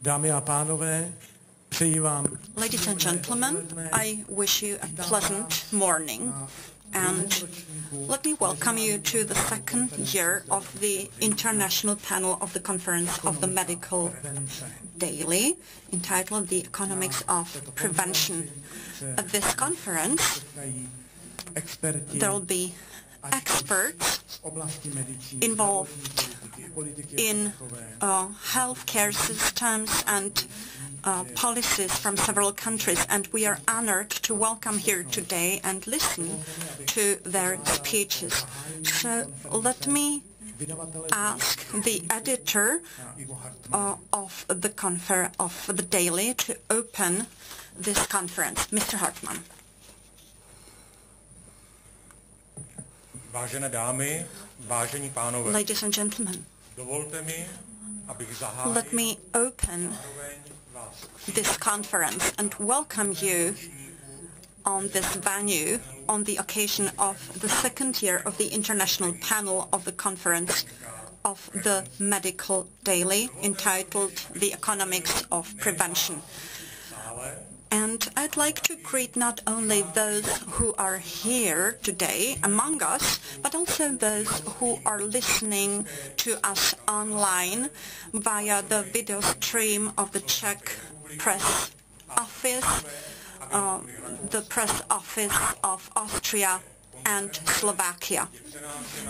Dámy a pánové, přeji vám. Ladies and gentlemen, I wish you a pleasant morning, and let me welcome you to the second year of the International Panel of the Conference of the Medical Daily, entitled The Economics of Prevention. At this conference, there will be experts involved in healthcare systems and policies from several countries, and we are honored to welcome here today and listen to their speeches. So let me ask the editor of the Daily to open this conference, Mr. Hartmann. Vážené dámy, vážení pánové, ladies and gentlemen, dovolte mi, abych zahájil let me open this conference and welcome you on this venue on the occasion of the second year of the International Panel of the Conference of the Medical Daily, entitled The Economics of Prevention. And I'd like to greet not only those who are here today among us, but also those who are listening to us online via the video stream of the Czech press office, the press office of Austria and Slovakia.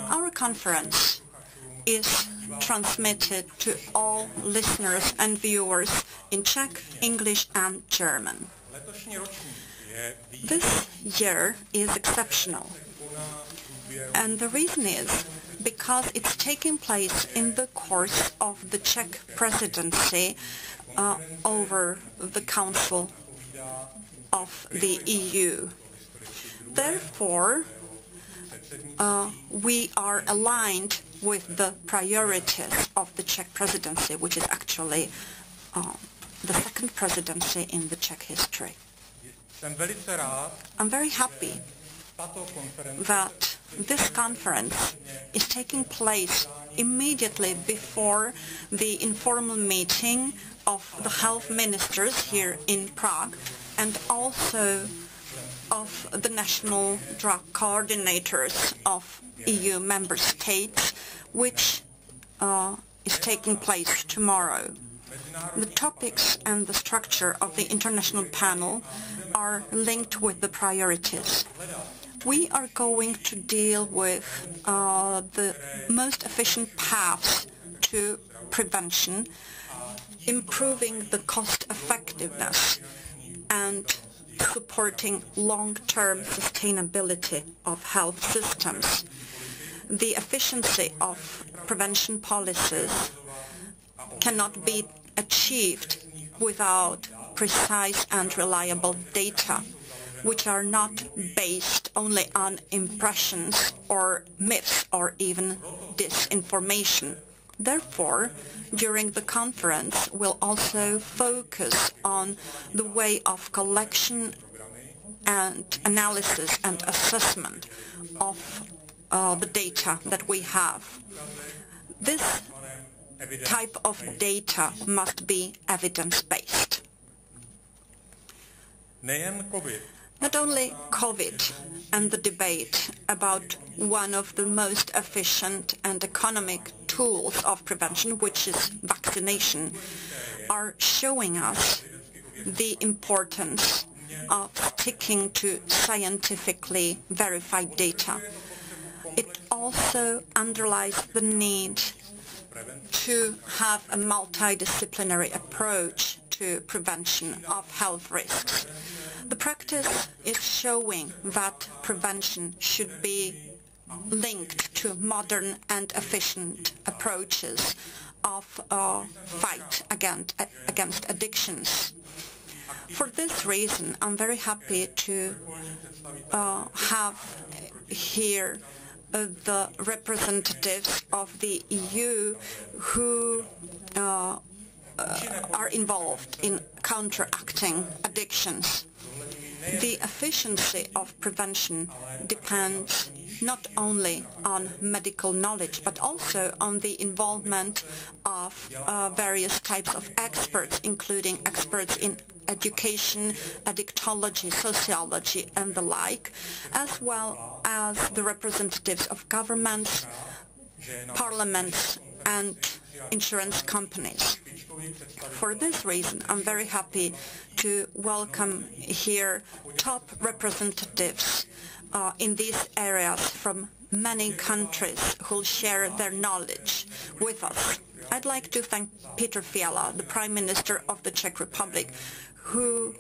Our conference is transmitted to all listeners and viewers in Czech, English and German. This year is exceptional, and the reason is because it's taking place in the course of the Czech presidency over the Council of the EU. Therefore, we are aligned with the priorities of the Czech presidency, which is actually the second presidency in the Czech history. I'm very happy that this conference is taking place immediately before the informal meeting of the health ministers here in Prague, and also of the national drug coordinators of EU member states, which is taking place tomorrow. The topics and the structure of the international panel are linked with the priorities. We are going to deal with the most efficient paths to prevention, improving the cost effectiveness and supporting long-term sustainability of health systems. The efficiency of prevention policies cannot be achieved without precise and reliable data, which are not based only on impressions or myths or even disinformation. Therefore, during the conference, we'll also focus on the way of collection and analysis and assessment of the data that we have. This type of data must be evidence-based. Not only COVID and the debate about one of the most efficient and economic tools of prevention, which is vaccination, are showing us the importance of sticking to scientifically verified data. It also underlies the need to have a multidisciplinary approach to prevention of health risks. The practice is showing that prevention should be linked to modern and efficient approaches of fight against addictions. For this reason, I'm very happy to have here the representatives of the EU who are involved in counteracting addictions. The efficiency of prevention depends not only on medical knowledge, but also on the involvement of various types of experts, including experts in education, addictology, sociology, and the like, as well as the representatives of governments, parliaments, and insurance companies. For this reason, I'm very happy to welcome here top representatives in these areas from many countries who will share their knowledge with us. I'd like to thank Petr Fiala, the Prime Minister of the Czech Republic, who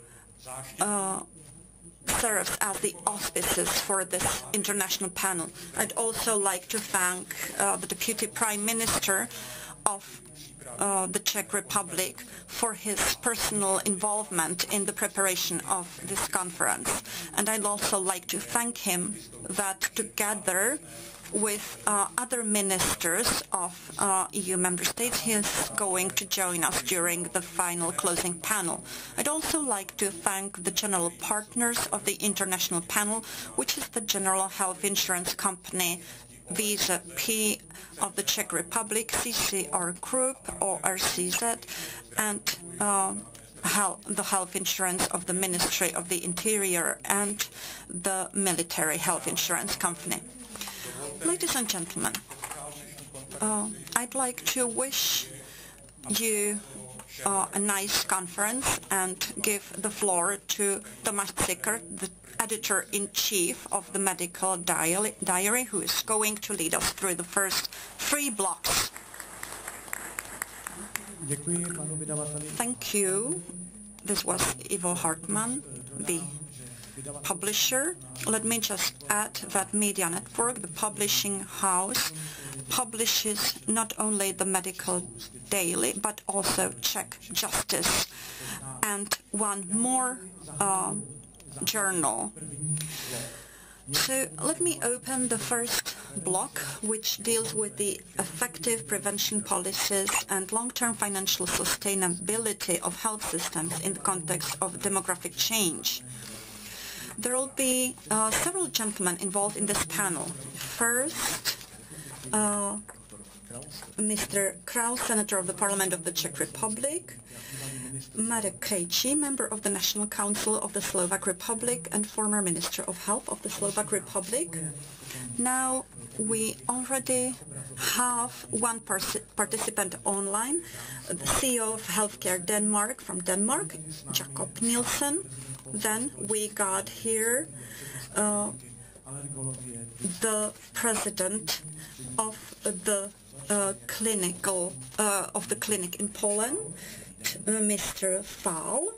serves as the auspices for this international panel. I'd also like to thank the Deputy Prime Minister of the Czech Republic for his personal involvement in the preparation of this conference. And I'd also like to thank him that together with other ministers of EU member states, he is going to join us during the final closing panel. I'd also like to thank the general partners of the international panel, which is the General Health Insurance Company Visa P of the Czech Republic, CCR Group or RCZ, and the health insurance of the Ministry of the Interior and the Military Health Insurance Company. Ladies and gentlemen, I'd like to wish you a nice conference and give the floor to Tomáš Cikr, the editor-in-chief of the medical diary, who is going to lead us through the first 3 blocks. Thank you. This was Ivo Hartmann, the publisher. Let me just add that Media Network, the publishing house, publishes not only the medical daily, but also Czech Justice and one more journal. So let me open the first block, which deals with the effective prevention policies and long-term financial sustainability of health systems in the context of demographic change. There will be several gentlemen involved in this panel. First, Mr. Kraus, Senator of the Parliament of the Czech Republic, Marek Krejčí, member of the National Council of the Slovak Republic and former Minister of Health of the Slovak Republic. Now we already have one participant online, the CEO of Healthcare Denmark from Denmark, Jakob Nielsen. Then we got here the president of the clinic in Poland, Mr. Fahl,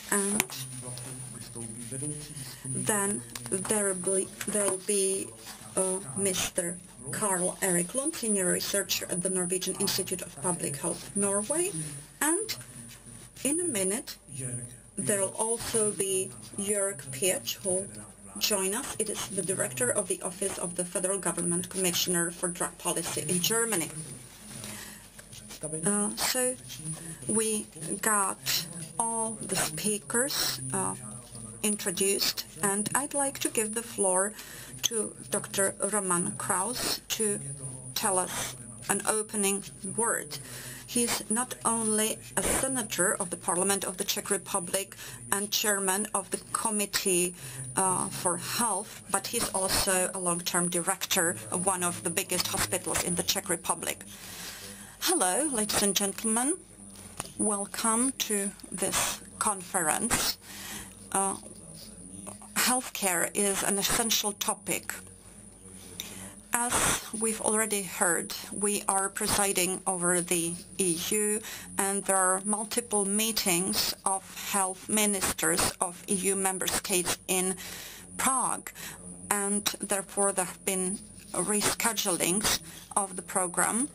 and then there will be Mr. Carl Erik Lund, senior researcher at the Norwegian Institute of Public Health, Norway, and in a minute there will also be Jörg Pietsch, who will join us. It is the director of the Office of the Federal Government Commissioner for Drug Policy in Germany. So we got all the speakers introduced, and I'd like to give the floor to Dr. Roman Kraus to tell us an opening word. He's not only a senator of the Parliament of the Czech Republic and chairman of the Committee for Health, but he's also a long-term director of one of the biggest hospitals in the Czech Republic. Hello, ladies and gentlemen. Welcome to this conference. Healthcare is an essential topic. As we've already heard, we are presiding over the EU, and there are multiple meetings of health ministers of EU member states in Prague, and therefore there have been reschedulings of the program.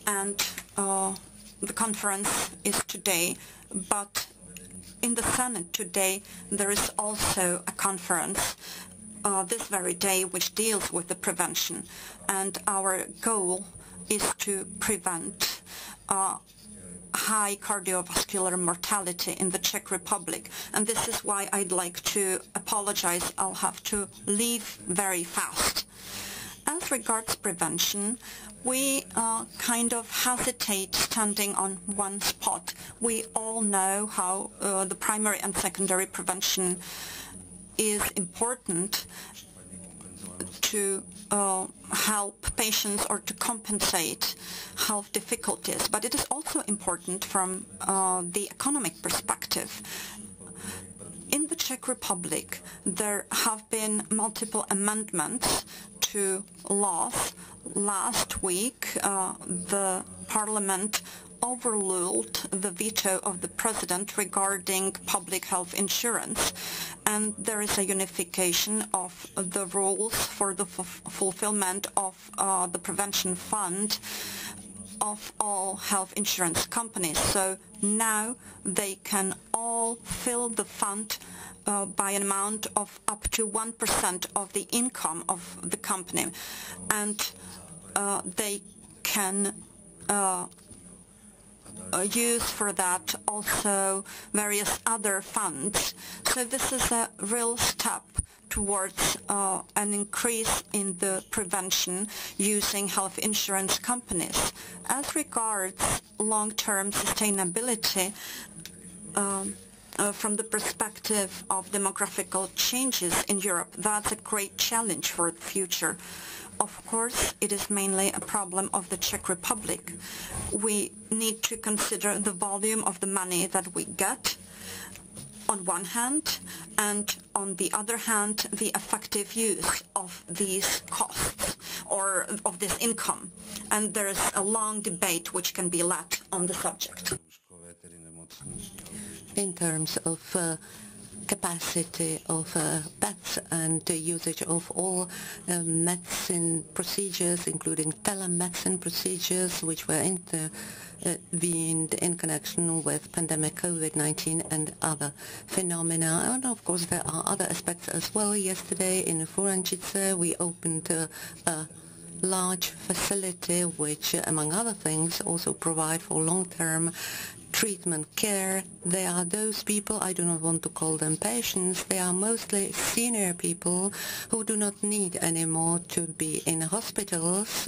And the conference is today, but in the Senate today there is also a conference this very day which deals with the prevention, and our goal is to prevent high cardiovascular mortality in the Czech Republic. And this is why I'd like to apologize. I'll have to leave very fast. As regards prevention, we kind of hesitate standing on one spot. We all know how the primary and secondary prevention is important to help patients or to compensate health difficulties, but it is also important from the economic perspective. In the Czech Republic, there have been multiple amendments to laws. Last week, the Parliament overruled the veto of the President regarding public health insurance, and there is a unification of the rules for the fulfillment of the prevention fund of all health insurance companies. So now they can all fill the fund by an amount of up to 1% of the income of the company, and they can use for that also various other funds. So this is a real step towards an increase in the prevention using health insurance companies. As regards long-term sustainability, from the perspective of demographical changes in Europe, that's a great challenge for the future. Of course, it is mainly a problem of the Czech Republic. We need to consider the volume of the money that we get on one hand, and on the other hand, the effective use of these costs or of this income. And there is a long debate which can be led on the subject. In terms of capacity of beds and usage of all medicine procedures, including telemedicine procedures, which were intervened in connection with pandemic COVID-19 and other phenomena. And of course there are other aspects as well. Yesterday in Furančice we opened a large facility which, among other things, also provide for long-term treatment care. They are those people, I do not want to call them patients, they are mostly senior people who do not need anymore to be in hospitals.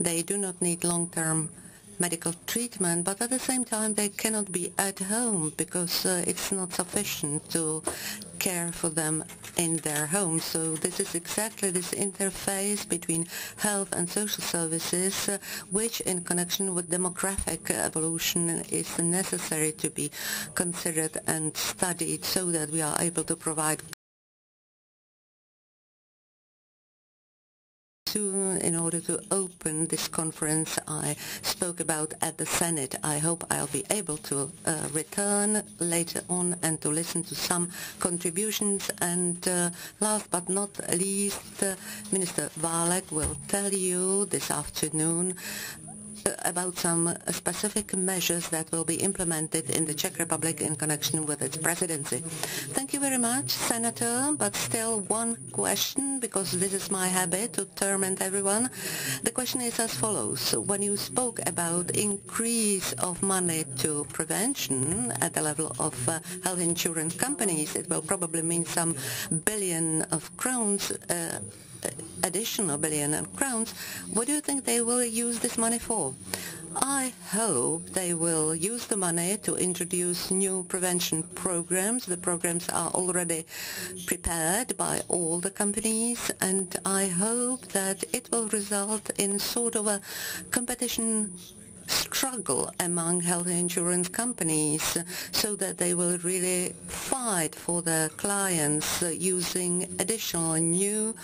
They do not need long-term medical treatment, but at the same time they cannot be at home because it's not sufficient to care for them in their home. So this is exactly this interface between health and social services, which in connection with demographic evolution is necessary to be considered and studied so that we are able to provide in order to open this conference I spoke about at the Senate. I hope I'll be able to return later on and to listen to some contributions. And last but not least, Minister Válek will tell you this afternoon about some specific measures that will be implemented in the Czech Republic in connection with its presidency. Thank you very much, Senator, but still one question, because this is my habit to torment everyone. The question is as follows. When you spoke about increase of money to prevention at the level of health insurance companies, it will probably mean some billion of crowns, additional billion of crowns. What do you think they will use this money for? I hope they will use the money to introduce new prevention programs. The programs are already prepared by all the companies, and I hope that it will result in sort of a competition struggle among health insurance companies so that they will really fight for their clients using additional new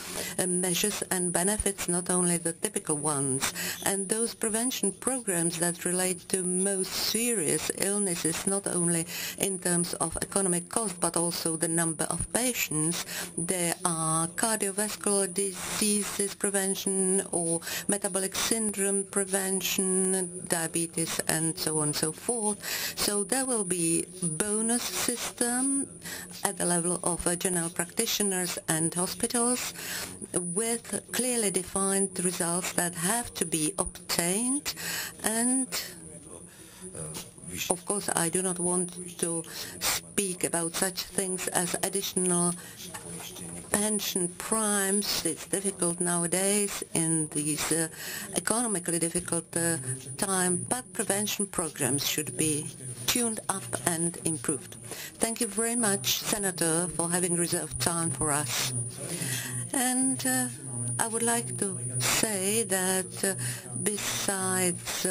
measures and benefits, not only the typical ones. And those prevention programs that relate to most serious illnesses, not only in terms of economic cost but also the number of patients. There are cardiovascular diseases prevention or metabolic syndrome prevention, diabetes and so on and so forth. So there will be bonus system at the level of general practitioners and hospitals with clearly defined results that have to be obtained, and Of course, I do not want to speak about such things as additional pension primes. It's difficult nowadays in these economically difficult time, but prevention programs should be tuned up and improved. Thank you very much, Senator, for having reserved time for us. And I would like to say that besides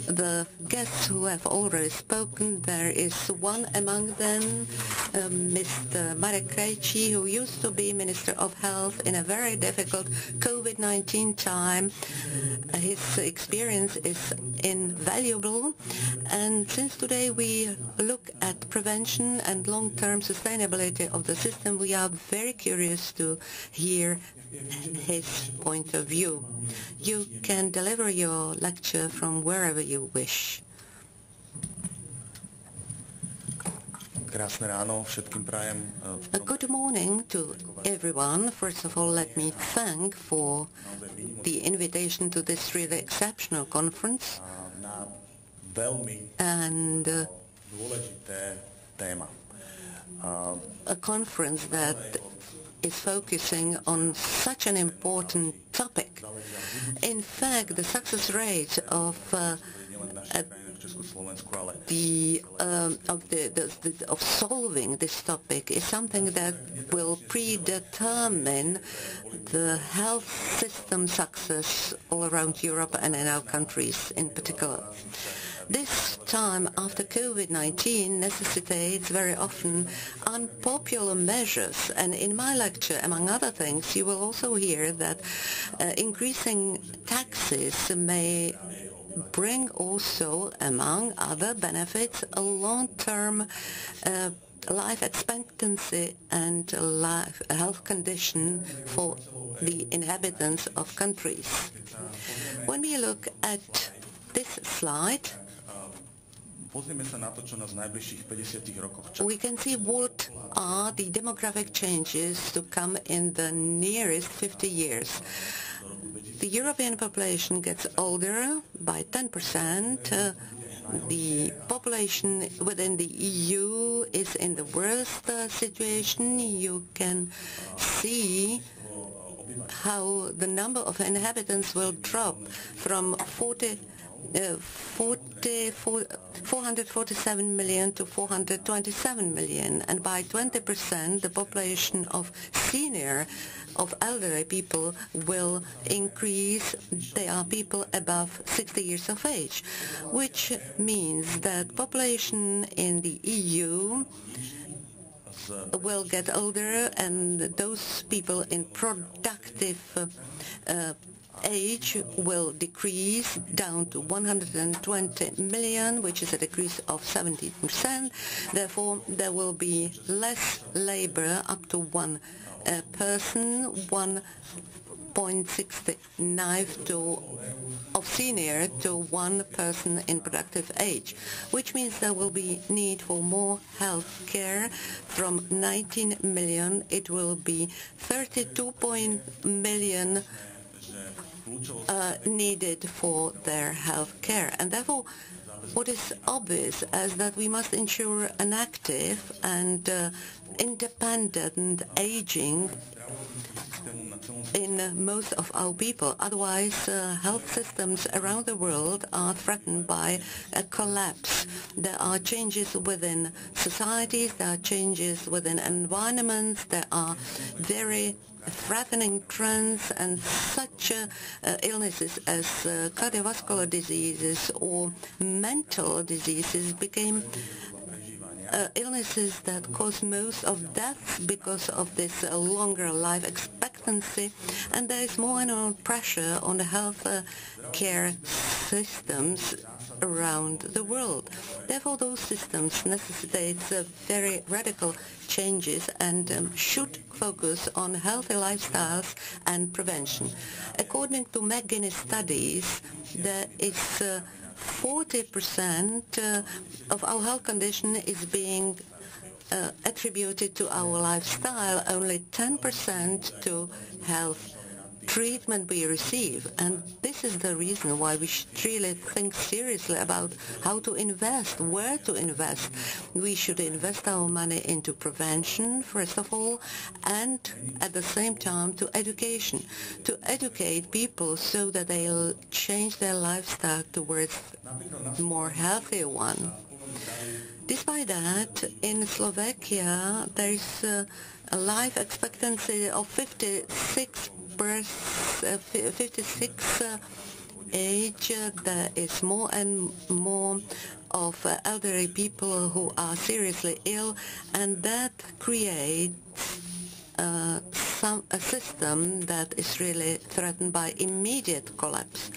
the guests who have already spoken, there is one among them, Mr. Marek Krejčí, who used to be Minister of Health in a very difficult COVID-19 time. His experience is invaluable, and since today we look at prevention and long-term sustainability of the system, we are very curious to hear his point of view. You can deliver your lecture from wherever you wish. Good morning to everyone. First of all, let me thank for the invitation to this really exceptional conference and a conference that is focusing on such an important topic. In fact, the success rate of solving this topic is something that will predetermine the health system success all around Europe and in our countries in particular. This time after COVID-19 necessitates very often unpopular measures, and in my lecture, among other things, you will also hear that increasing taxes may bring also, among other benefits, a long-term life expectancy and health condition for the inhabitants of countries. When we look at this slide, we can see what are the demographic changes to come in the nearest 50 years. The European population gets older by 10%. The population within the EU is in the worst situation. You can see how the number of inhabitants will drop from 447 million to 427 million, and by 20% the population of elderly people will increase. They are people above 60 years of age, which means that population in the EU will get older, and those people in productive age will decrease down to 120 million, which is a decrease of 17%. Therefore, there will be less labor up to one person, 1.69 of senior to one person in productive age, which means there will be need for more health care. From 19 million, it will be 32 million needed for their health care. And therefore, what is obvious is that we must ensure an active and independent aging in most of our people. Otherwise, health systems around the world are threatened by a collapse. There are changes within societies, there are changes within environments, there are very threatening trends, and such illnesses as cardiovascular diseases or mental diseases became illnesses that cause most of deaths because of this longer life expectancy, and there is more and more pressure on the health care systems around the world. Therefore, those systems necessitate very radical changes and should focus on healthy lifestyles and prevention. According to McGuinness studies, there is 40% of our health condition is being attributed to our lifestyle, only 10% to health treatment we receive. And this is the reason why we should really think seriously about how to invest, where to invest. We should invest our money into prevention, first of all, and at the same time to education, to educate people so that they'll change their lifestyle towards a more healthier one. Despite that, in Slovakia, there is a life expectancy of 56 age. There is more and more of elderly people who are seriously ill, and that creates a system that is really threatened by immediate collapse.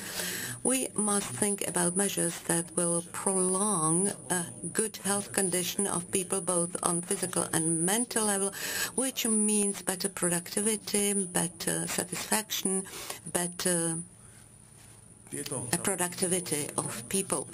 We must think about measures that will prolong a good health condition of people both on physical and mental level, which means better productivity, better satisfaction, better productivity of people.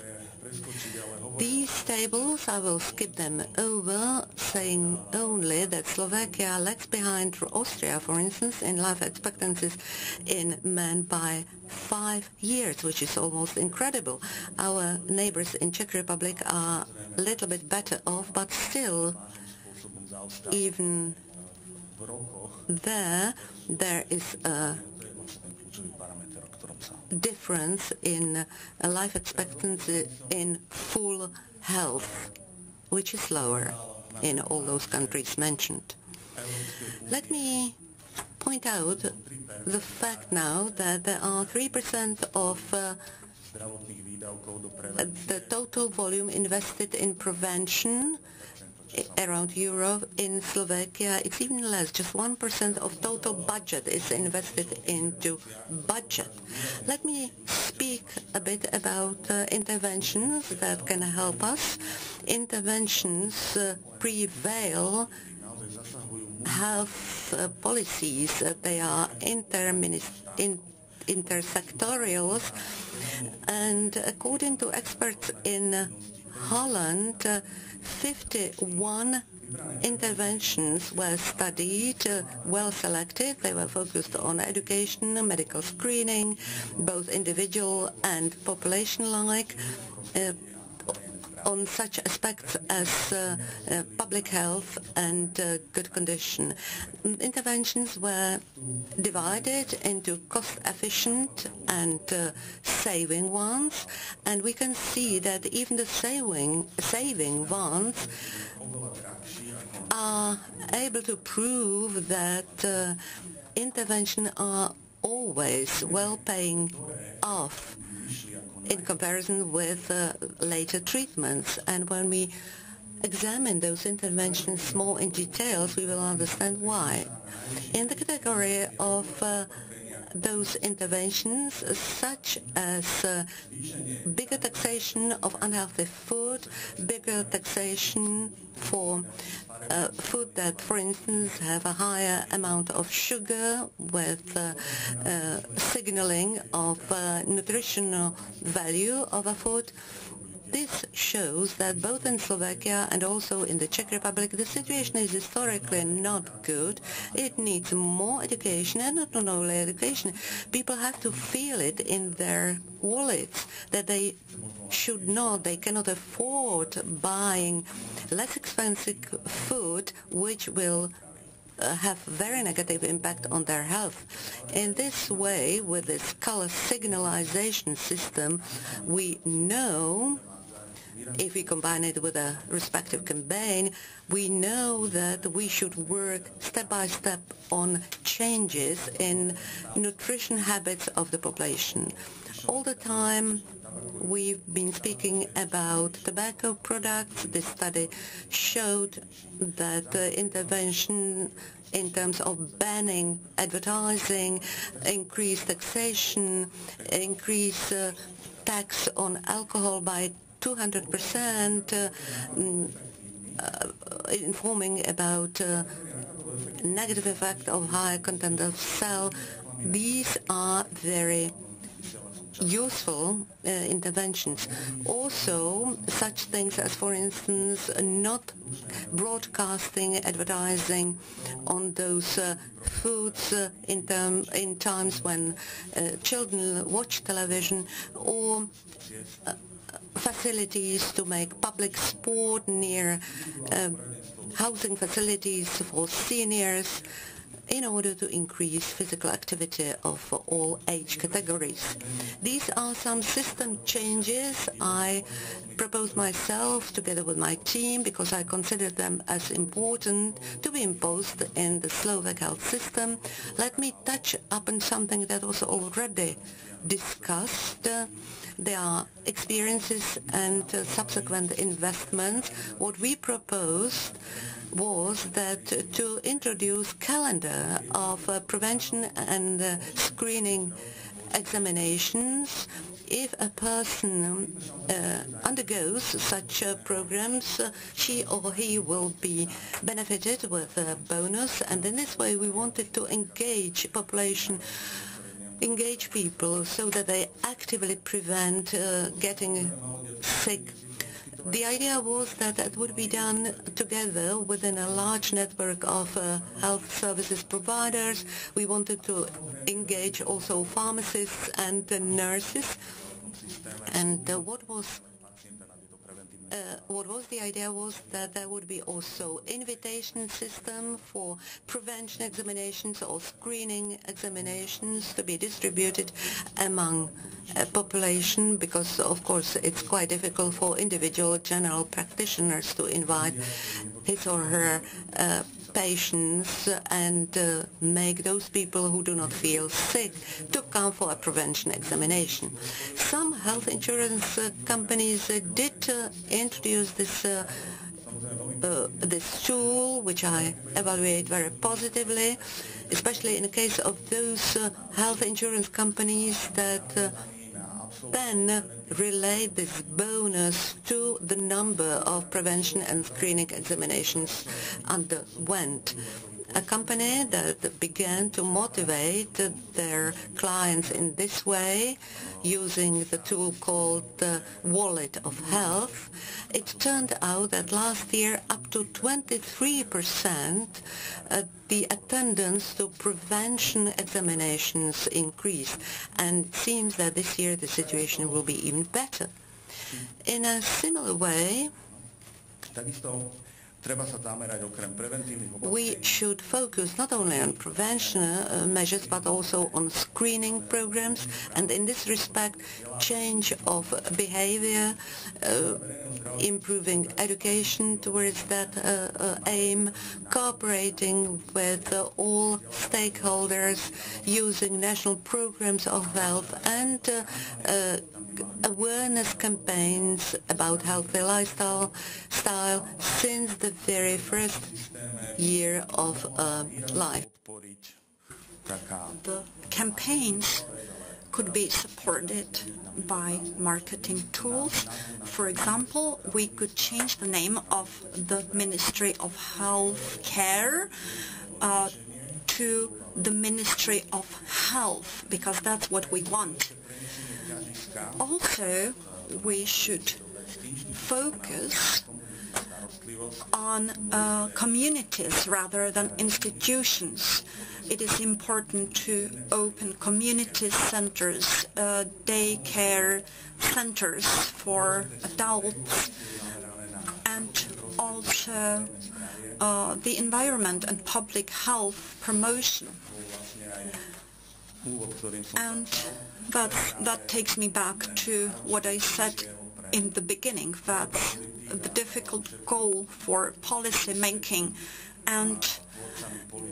These tables, I will skip them over, saying only that Slovakia lags behind Austria, for instance, in life expectancies in men by 5 years, which is almost incredible. Our neighbors in Czech Republic are a little bit better off, but still, even there is a difference in life expectancy in full health, which is lower in all those countries mentioned. Let me point out the fact now that there are 3% of the total volume invested in prevention around Europe. In Slovakia, it's even less. Just 1% of total budget is invested into budget. Let me speak a bit about interventions that can help us. Interventions prevail health policies. They are intersectorial, and according to experts in Holland, 51 interventions were studied, well selected. They were focused on education, medical screening, both individual and population-like, on such aspects as public health and good condition. Interventions were divided into cost-efficient and saving ones, and we can see that even the saving ones are able to prove that interventions are always well paying off in comparison with later treatments. And when we examine those interventions more in details, we will understand why. In the category of those interventions, such as bigger taxation of unhealthy food, bigger taxation for food that, for instance, have a higher amount of sugar with signaling of nutritional value of a food. This shows that both in Slovakia and also in the Czech Republic, the situation is historically not good. It needs more education, and not only education. People have to feel it in their wallets that they cannot afford buying less expensive food, which will have very negative impact on their health. In this way, with this color signalization system, we know, if we combine it with a respective campaign, we know that we should work step by step on changes in nutrition habits of the population. All the time we've been speaking about tobacco products. This study showed that intervention in terms of banning advertising, increased taxation, increased tax on alcohol by 200%, informing about negative effect of high content of cell. These are very useful interventions. Also, such things as, for instance, not broadcasting advertising on those foods in times when children watch television, or facilities to make public sport near housing facilities for seniors, in order to increase physical activity of all age categories. These are some system changes I proposed myself together with my team, because I consider them as important to be imposed in the Slovak health system. Let me touch upon something that was already discussed. There are experiences and subsequent investments. What we proposed was that to introduce calendar of prevention and screening examinations. If a person undergoes such programs, she or he will be benefited with a bonus, and in this way we wanted to engage people so that they actively prevent getting sick. The idea was that it would be done together within a large network of health services providers. We wanted to engage also pharmacists and nurses. And what was the idea was that there would be also invitation system for prevention examinations or screening examinations to be distributed among population, because of course it's quite difficult for individual general practitioners to invite his or her patients and make those people who do not feel sick to come for a prevention examination. Some health insurance companies did introduce this tool, which I evaluate very positively, especially in the case of those health insurance companies that then relate this bonus to the number of prevention and screening examinations underwent. A company that began to motivate their clients in this way, using the tool called the Wallet of Health, it turned out that last year up to 23% the attendance to prevention examinations increased, and it seems that this year the situation will be even better. In a similar way, we should focus not only on prevention measures but also on screening programs, and in this respect change of behavior, improving education towards that aim, cooperating with all stakeholders, using national programs of health, and awareness campaigns about healthy lifestyle since the very first year of life. The campaigns could be supported by marketing tools. For example, we could change the name of the Ministry of Health Care to the Ministry of Health, because that's what we want. Also, we should focus on communities rather than institutions. It is important to open community centers, daycare centers for adults, and also the environment and public health promotion. And that takes me back to what I said in the beginning, that the difficult goal for policy making, and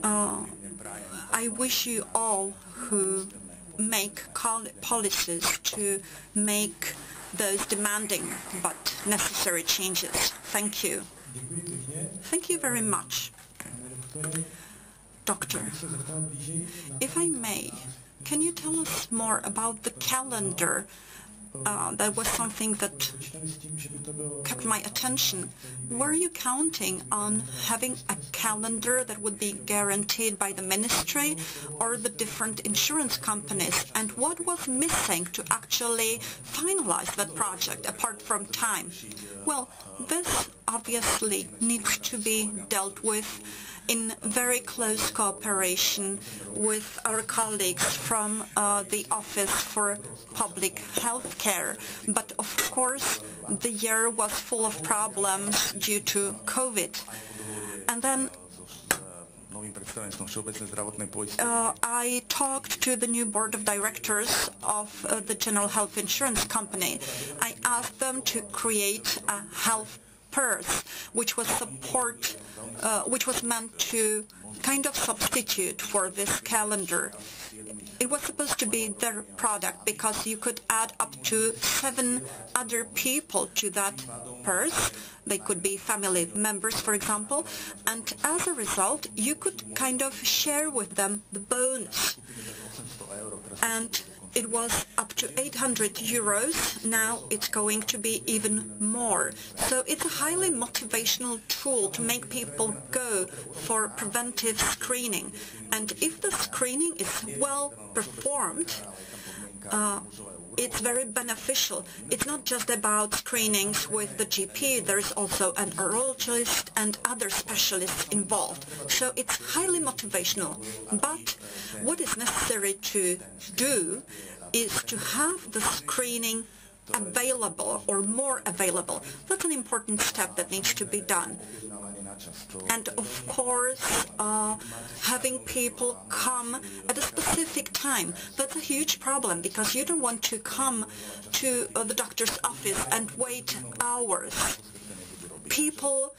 I wish you all who make policies to make those demanding but necessary changes. Thank you. Thank you very much. Doctor, if I may, can you tell us more about the calendar that was something that kept my attention. Were you counting on having a calendar that would be guaranteed by the ministry or the different insurance companies? And what was missing to actually finalize that project apart from time? Well, this obviously needs to be dealt with in very close cooperation with our colleagues from the Office for Public Health Care. But of course, the year was full of problems due to COVID. And then I talked to the new board of directors of the General Health Insurance Company. I asked them to create a health purse, which was meant to kind of substitute for this calendar. It was supposed to be their product because you could add up to 7 other people to that purse. They could be family members, for example, and as a result, you could kind of share with them the bonus. And it was up to 800 euros. Now it's going to be even more. So it's a highly motivational tool to make people go for preventive screening. And if the screening is well performed, it's very beneficial. It's not just about screenings with the GP. There is also an urologist and other specialists involved. So it's highly motivational. But what is necessary to do is to have the screening available or more available. That's an important step that needs to be done. And of course, having people come at a specific time, that's a huge problem because you don't want to come to the doctor's office and wait hours. People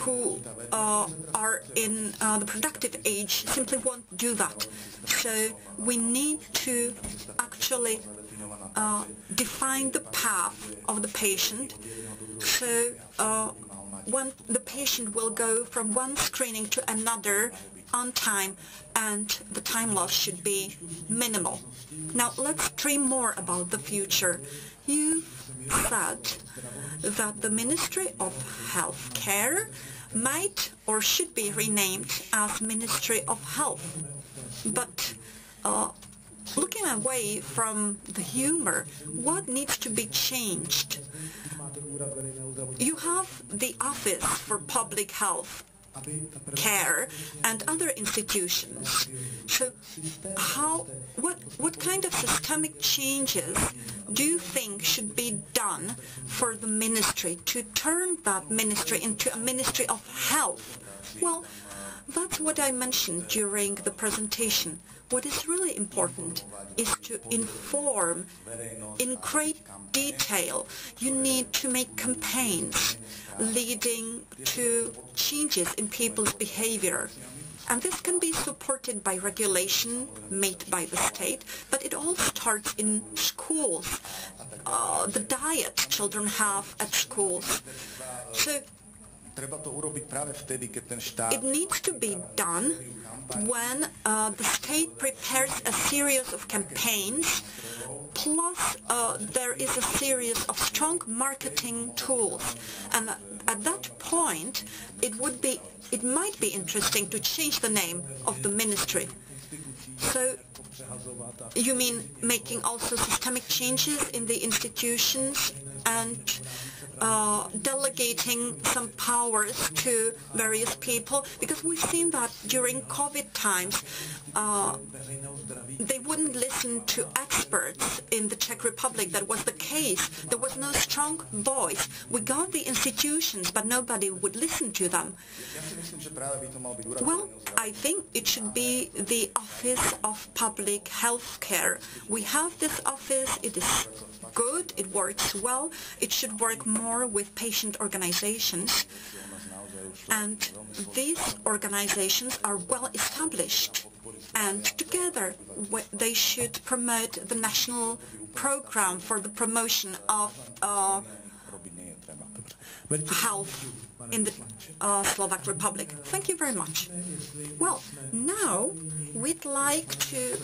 who are in the productive age simply won't do that. So we need to actually define the path of the patient. So when the patient will go from one screening to another on time, and the time loss should be minimal. Now let's dream more about the future. You said that the Ministry of Health Care might or should be renamed as Ministry of Health. But looking away from the humor, what needs to be changed? You have the Office for Public Health Care and other institutions. So what kind of systemic changes do you think should be done for the ministry to turn that ministry into a ministry of health? Well, that's what I mentioned during the presentation. What is really important is to inform in great detail. You need to make campaigns leading to changes in people's behavior. And this can be supported by regulation made by the state, but it all starts in schools, the diet children have at schools. So it needs to be done when the state prepares a series of campaigns, plus there is a series of strong marketing tools. And at that point, it might be interesting to change the name of the ministry. So you mean making also systemic changes in the institutions and delegating some powers to various people? Because we've seen that during COVID times, they wouldn't listen to experts in the Czech Republic. That was the case. There was no strong voice. We got the institutions, but nobody would listen to them. Well, I think it should be the Office of Public Health Care. We have this office. It is good. It works well. It should work more with patient organizations. And these organizations are well established. And together they should promote the national program for the promotion of health in the Slovak Republic. Thank you very much. Well, now we'd like to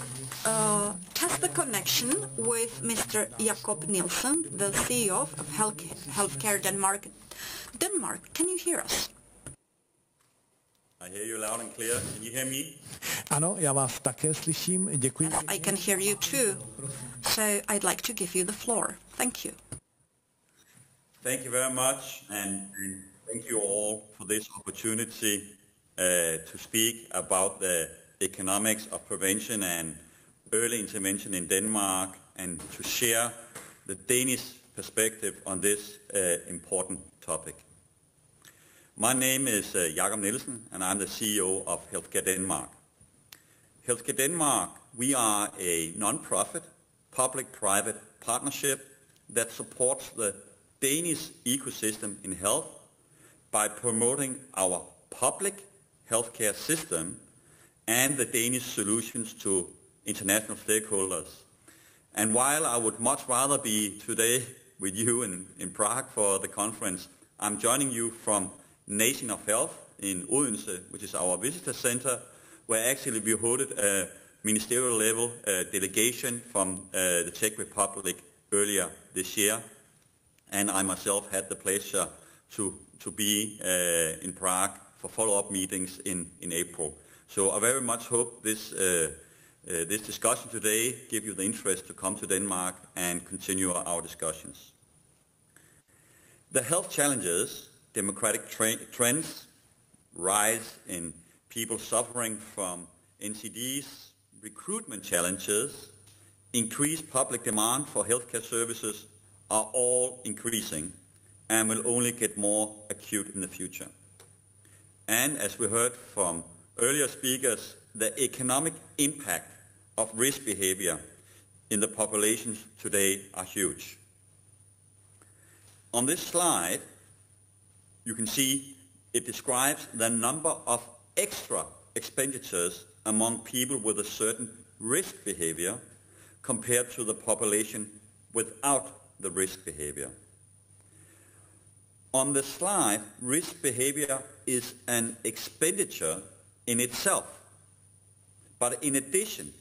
test the connection with Mr. Jakob Nielsen, the CEO of Healthcare Denmark. Denmark, can you hear us? I hear you loud and clear. Can you hear me? Ano, já vás také slyším. Děkuji. Yes, I can hear you too. So I'd like to give you the floor. Thank you. Thank you very much, and thank you all for this opportunity to speak about the economics of prevention and early intervention in Denmark, and to share the Danish perspective on this important topic. My name is Jakob Nielsen, and I'm the CEO of Healthcare Denmark. Healthcare Denmark, we are a non-profit, public-private partnership that supports the Danish ecosystem in health by promoting our public healthcare system and the Danish solutions to international stakeholders. And while I would much rather be today with you in Prague for the conference, I'm joining you from Nation of Health in Odense, which is our visitor center, where actually we hosted a ministerial level delegation from the Czech Republic earlier this year. And I myself had the pleasure to be in Prague for follow-up meetings in April. So I very much hope this discussion today give you the interest to come to Denmark and continue our discussions. The health challenges, democratic trends, rise in people suffering from NCDs, recruitment challenges, increased public demand for healthcare services are all increasing and will only get more acute in the future. And as we heard from earlier speakers, the economic impact of risk behavior in the populations today are huge. On this slide, you can see it describes the number of extra expenditures among people with a certain risk behavior compared to the population without the risk behavior. On the slide, risk behavior is an expenditure in itself. But in addition,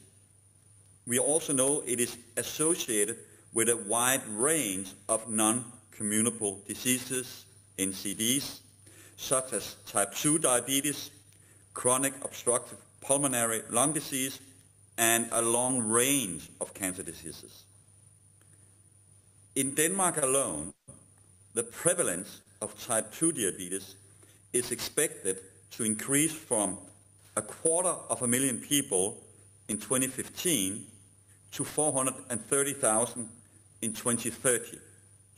we also know it is associated with a wide range of non-communicable diseases, NCDs, such as type 2 diabetes, chronic obstructive pulmonary lung disease, and a long range of cancer diseases. In Denmark alone, the prevalence of type 2 diabetes is expected to increase from 250,000 people in 2015 to 430,000 in 2030.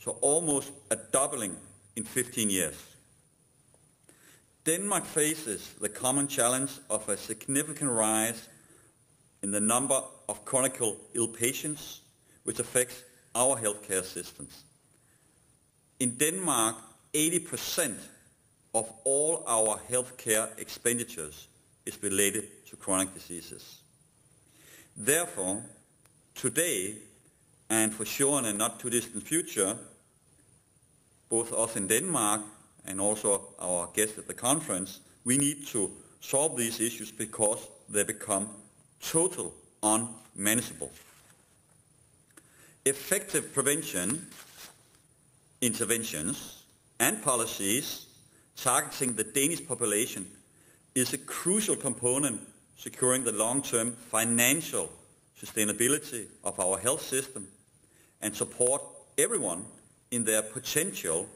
So almost a doubling in 15 years. Denmark faces the common challenge of a significant rise in the number of chronically ill patients, which affects our healthcare systems. In Denmark, 80% of all our healthcare expenditures is related to chronic diseases. Therefore, today, and for sure in a not too distant future, both us in Denmark and also our guests at the conference, we need to solve these issues because they become totally unmanageable. Effective prevention, interventions, and policies targeting the Danish population is a crucial component securing the long-term financial sustainability of our health system and support everyone in their potential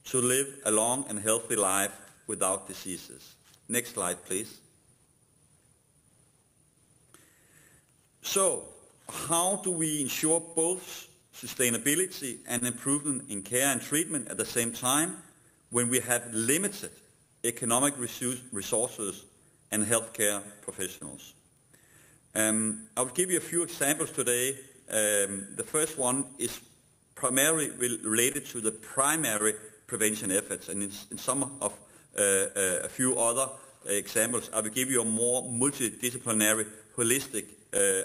to live a long and healthy life without diseases. Next slide, please. So, how do we ensure both sustainability and improvement in care and treatment at the same time when we have limited economic resources and healthcare professionals? I will give you a few examples today. The first one is primarily related to the primary prevention efforts, and in some of a few other examples, I will give you a more multidisciplinary, holistic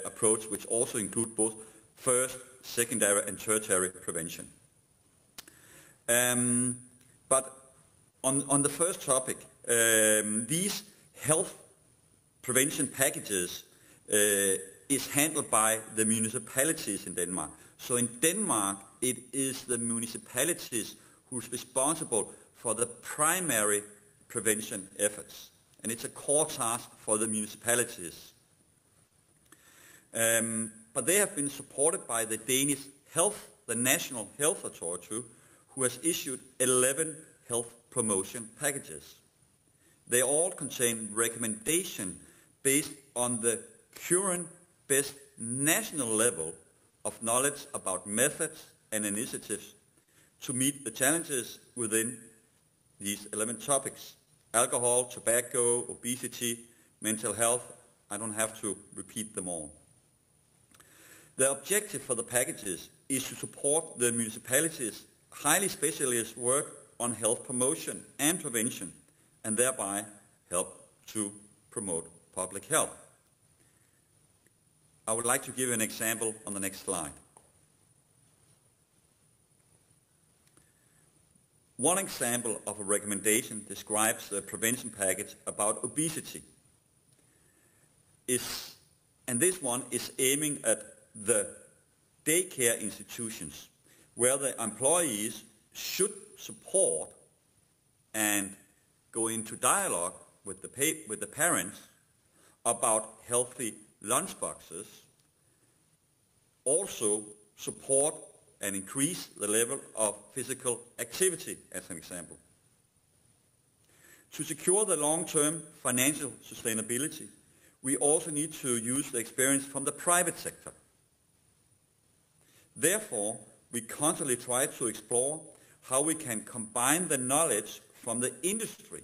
approach, which also includes both first, secondary, and tertiary prevention. But on the first topic, these health prevention packages is handled by the municipalities in Denmark. So in Denmark, it is the municipalities who's responsible for the primary prevention efforts. And it's a core task for the municipalities. But they have been supported by the Danish the National Health Authority, who has issued 11 health promotion packages. They all contain recommendations based on the current best national level of knowledge about methods and initiatives to meet the challenges within these 11 topics: alcohol, tobacco, obesity, mental health. I don't have to repeat them all. The objective for the packages is to support the municipalities' highly specialized work on health promotion and prevention, and thereby help to promote public health. I would like to give an example on the next slide. One example of a recommendation describes the prevention package about obesity. And this one is aiming at the daycare institutions, where the employees should support and go into dialogue with the parents about healthy lunchboxes, also support and increase the level of physical activity, as an example. To secure the long-term financial sustainability, we also need to use the experience from the private sector. Therefore, we constantly try to explore how we can combine the knowledge from the industry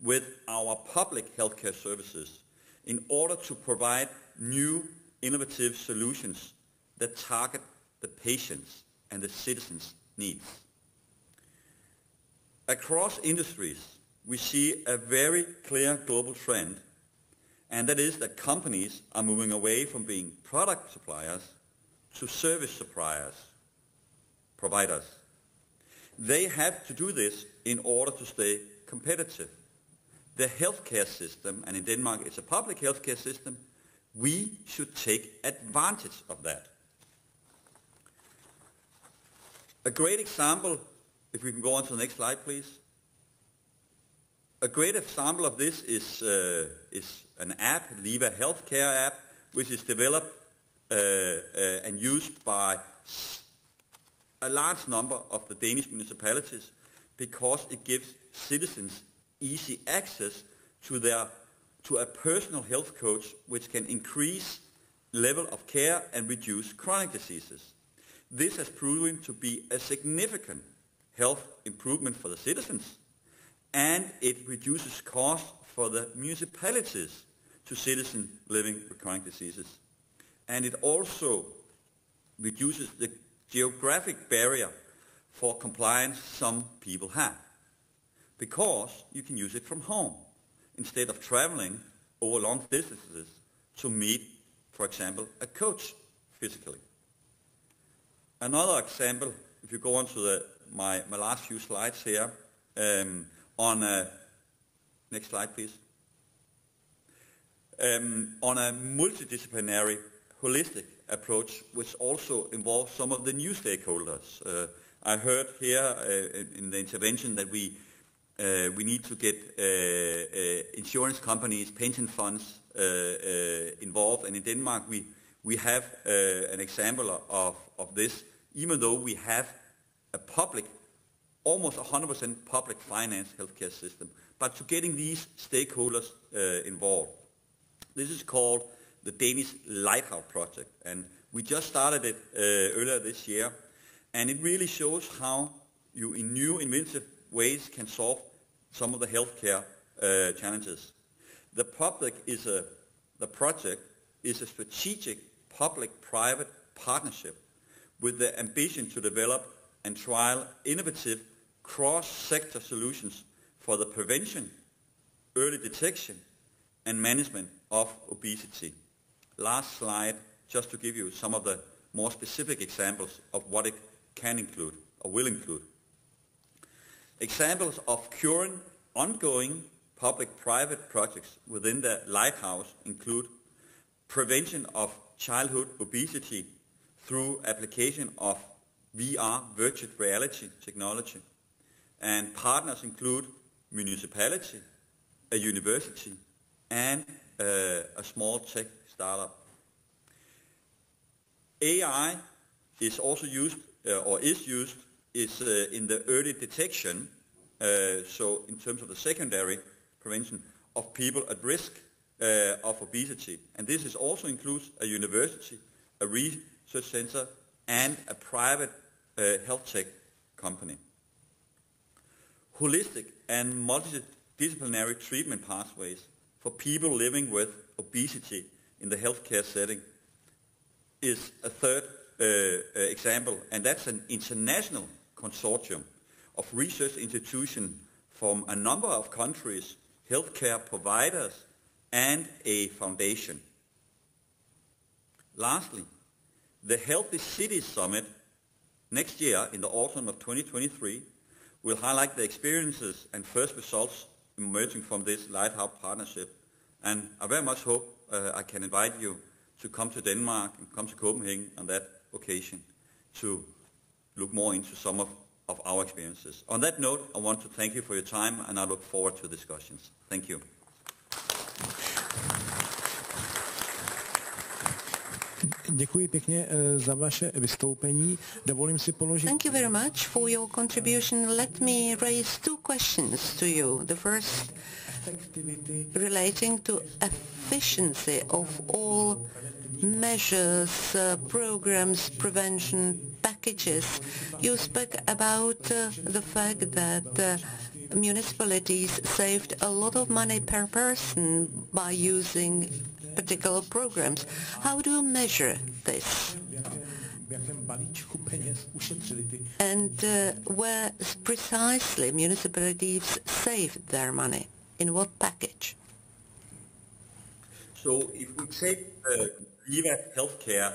with our public healthcare services in order to provide new innovative solutions that target the patients' and the citizens' needs. Across industries, we see a very clear global trend, and that is that companies are moving away from being product suppliers to service providers. They have to do this in order to stay competitive. The healthcare system, and in Denmark it's a public healthcare system, we should take advantage of that. A great example, if we can go on to the next slide, please. A great example of this is an app, Liva Healthcare app, which is developed and used by a large number of the Danish municipalities because it gives citizens easy access to a personal health coach which can increase level of care and reduce chronic diseases. This has proven to be a significant health improvement for the citizens, and it reduces costs for the municipalities to citizens living with chronic diseases. And it also reduces the geographic barrier for compliance some people have, because you can use it from home instead of traveling over long distances to meet, for example, a coach physically. Another example, if you go on to my last few slides here, next slide please, on a multidisciplinary, holistic approach, which also involves some of the new stakeholders. I heard here in the intervention that we need to get insurance companies, pension funds involved, and in Denmark we have an example of this, even though we have a public, almost 100% public finance healthcare system, but to getting these stakeholders involved. This is called the Danish Lighthouse project, and we just started it earlier this year, and it really shows how you in new inventive ways can solve some of the healthcare challenges. The project is a strategic public-private partnership with the ambition to develop and trial innovative cross-sector solutions for the prevention, early detection, and management of obesity. Last slide, just to give you some of the more specific examples of what it can include or will include. Examples of current ongoing public-private projects within the Lighthouse include prevention of childhood obesity through application of VR, virtual reality technology. And partners include municipality, a university, and a small tech startup. AI is also used, in the early detection, so in terms of the secondary prevention of people at risk of obesity. And this is also includes a university, a research center, and a private health tech company. Holistic and multidisciplinary treatment pathways for people living with obesity in the healthcare setting is a third example, and that's an international consortium of research institutions from a number of countries, healthcare providers, and a foundation. Lastly, the Healthy Cities Summit next year in the autumn of 2023 will highlight the experiences and first results emerging from this Lighthouse partnership. And I very much hope I can invite you to come to Denmark and come to Copenhagen on that occasion to look more into some of our experiences. On that note, I want to thank you for your time, and I look forward to discussions. Thank you. Děkuji pěkně za vaše vystoupení. Dovolím si položit... Thank you very much for your contribution. Let me raise two questions to you. The first relating to efficiency of all measures, programs, prevention packages. You spoke about the fact that municipalities saved a lot of money per person by using particular programs. How do you measure this? And where precisely municipalities saved their money? In what package? So if we take Viva Healthcare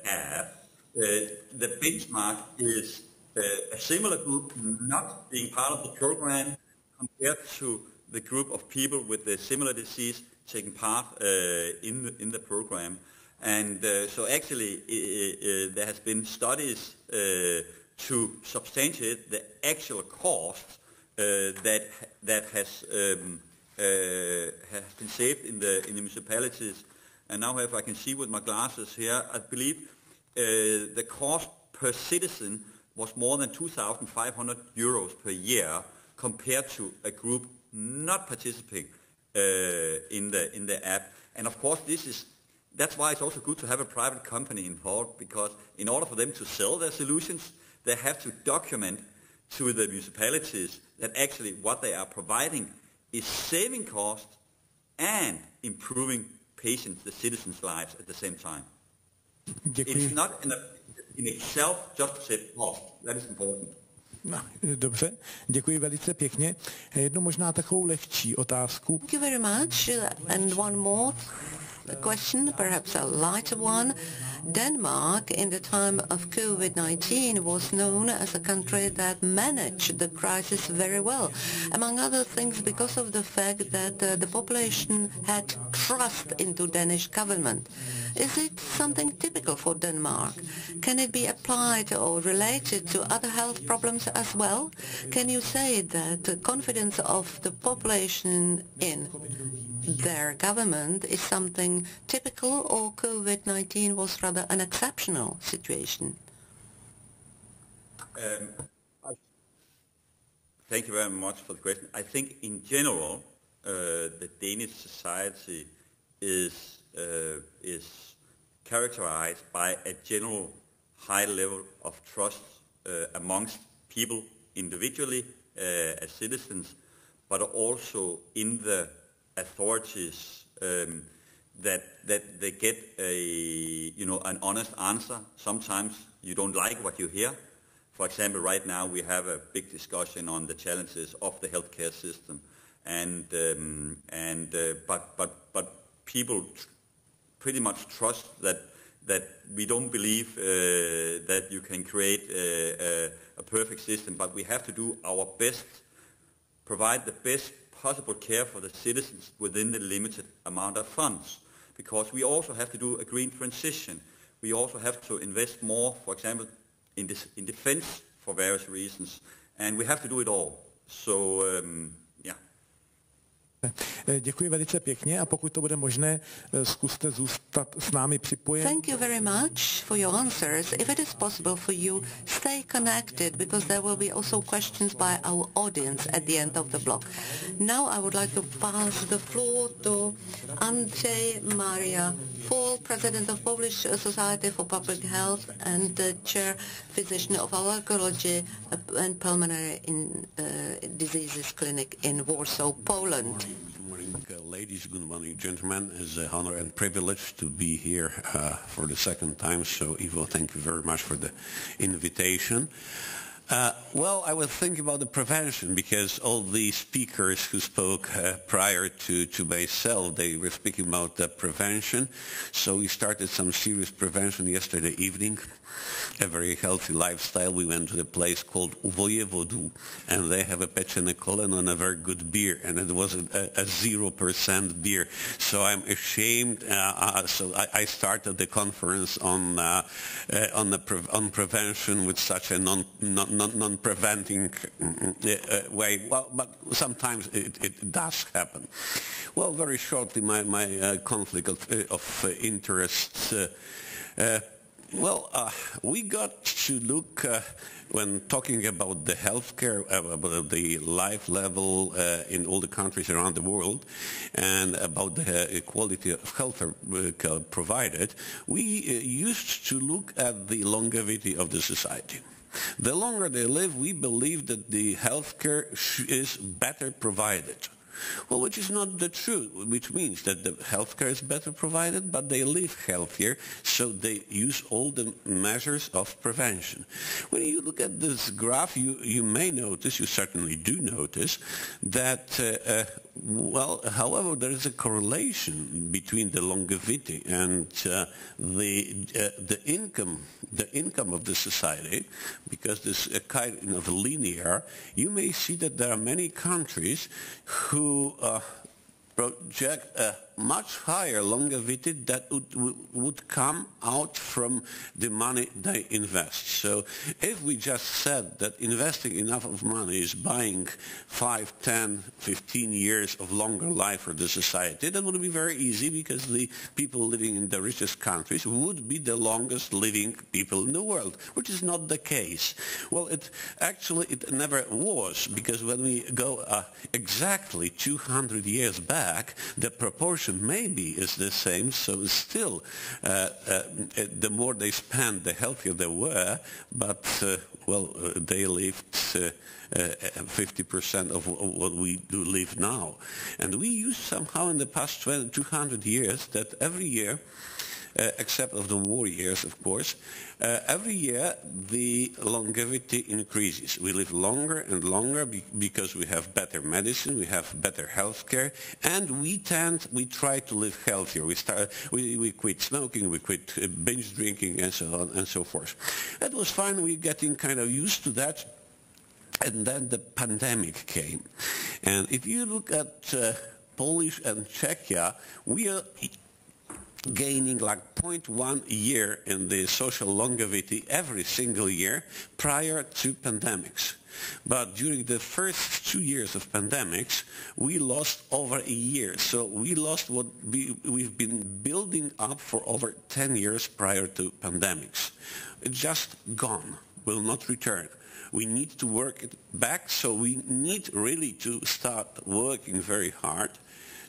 app, the benchmark is a similar group not being part of the program compared to the group of people with a similar disease taking part in the program. And so actually there has been studies to substantiate the actual cost that has been saved in the municipalities. And now if I can see with my glasses here, I believe the cost per citizen was more than 2,500 euros per year compared to a group not participating in the app. And of course that's why it's also good to have a private company involved, because in order for them to sell their solutions, they have to document to the municipalities that actually what they are providing is saving costs and improving patients, the citizens' lives at the same time. It's not in itself just to save cost. That is important. No, dobře, děkuji velice pěkně. Jednu možná takovou lehčí otázku. Thank you very much. And one more question, perhaps a lighter one. Denmark, in the time of COVID-19, was known as a country that managed the crisis very well, among other things because of the fact that the population had trust into Danish government. Is it something typical for Denmark? Can it be applied or related to other health problems as well? Can you say that the confidence of the population in their government is something typical, or COVID-19 was rather an exceptional situation? Thank you very much for the question. I think in general the Danish society is characterized by a general high level of trust amongst people individually as citizens, but also in the authorities, that they get an honest answer. Sometimes you don't like what you hear. For example, right now we have a big discussion on the challenges of the healthcare system, but people pretty much trust that we don't believe that you can create a perfect system, but we have to do our best, provide the best possible care for the citizens within the limited amount of funds. Because we also have to do a green transition. We also have to invest more, for example, in defense for various reasons. And we have to do it all. So, Děkuji velice pěkně a pokud to bude možné, zkuste zůstat s námi připojen. Thank you very much for your answers. If it is possible for you, stay connected because there will be also questions by our audience at the end of the block. Now I would like to pass the floor to Andrzej Maria Paul, President of Polish Society for Public Health and Chair Physician of Allergology and Pulmonary Diseases Clinic in Warsaw, Poland. Good morning, ladies. Good morning, gentlemen. It's an honor and privilege to be here for the second time. So, Ivo, thank you very much for the invitation. Well, I was thinking about the prevention because all the speakers who spoke prior to myself, they were speaking about the prevention. So we started some serious prevention yesterday evening, a very healthy lifestyle. We went to the place called Vojevodu, and they have a pečené koleno and a very good beer, and it was a 0% beer. So I'm ashamed. So I started the conference on prevention with such a non-preventing way. Well, but sometimes it does happen. Well, very shortly, my conflict of interest. We got to look, when talking about the healthcare, about the life level in all the countries around the world, and about the quality of health provided, we used to look at the longevity of the society. The longer they live, we believe that the healthcare is better provided. Well, which is not the truth, which means that the healthcare is better provided, but they live healthier, so they use all the measures of prevention. When you look at this graph, you may notice, you certainly do notice, that, however, there is a correlation between the longevity and the income of the society, because this is kind of linear. You may see that there are many countries who project a much higher longevity that would come out from the money they invest. So if we just said that investing enough of money is buying 5, 10, 15 years of longer life for the society, that would be very easy because the people living in the richest countries would be the longest living people in the world, which is not the case. Well, it never was, because when we go exactly 200 years back, the proportion maybe is the same, so still the more they spent, the healthier they were, but they lived 50% of what we do live now. And we used somehow in the past 200 years that every year, except of the war years, of course, every year the longevity increases. We live longer and longer because we have better medicine, we have better health care, and we try to live healthier. We quit smoking, we quit binge drinking, and so on and so forth. That was fine. We're getting kind of used to that. And then the pandemic came. And if you look at Polish and Czechia, we are gaining like 0.1 year in the social longevity every single year prior to pandemics. But during the first 2 years of pandemics, we lost over a year. So we lost what we've been building up for over 10 years prior to pandemics. It's just gone, will not return. We need to work it back, so we need really to start working very hard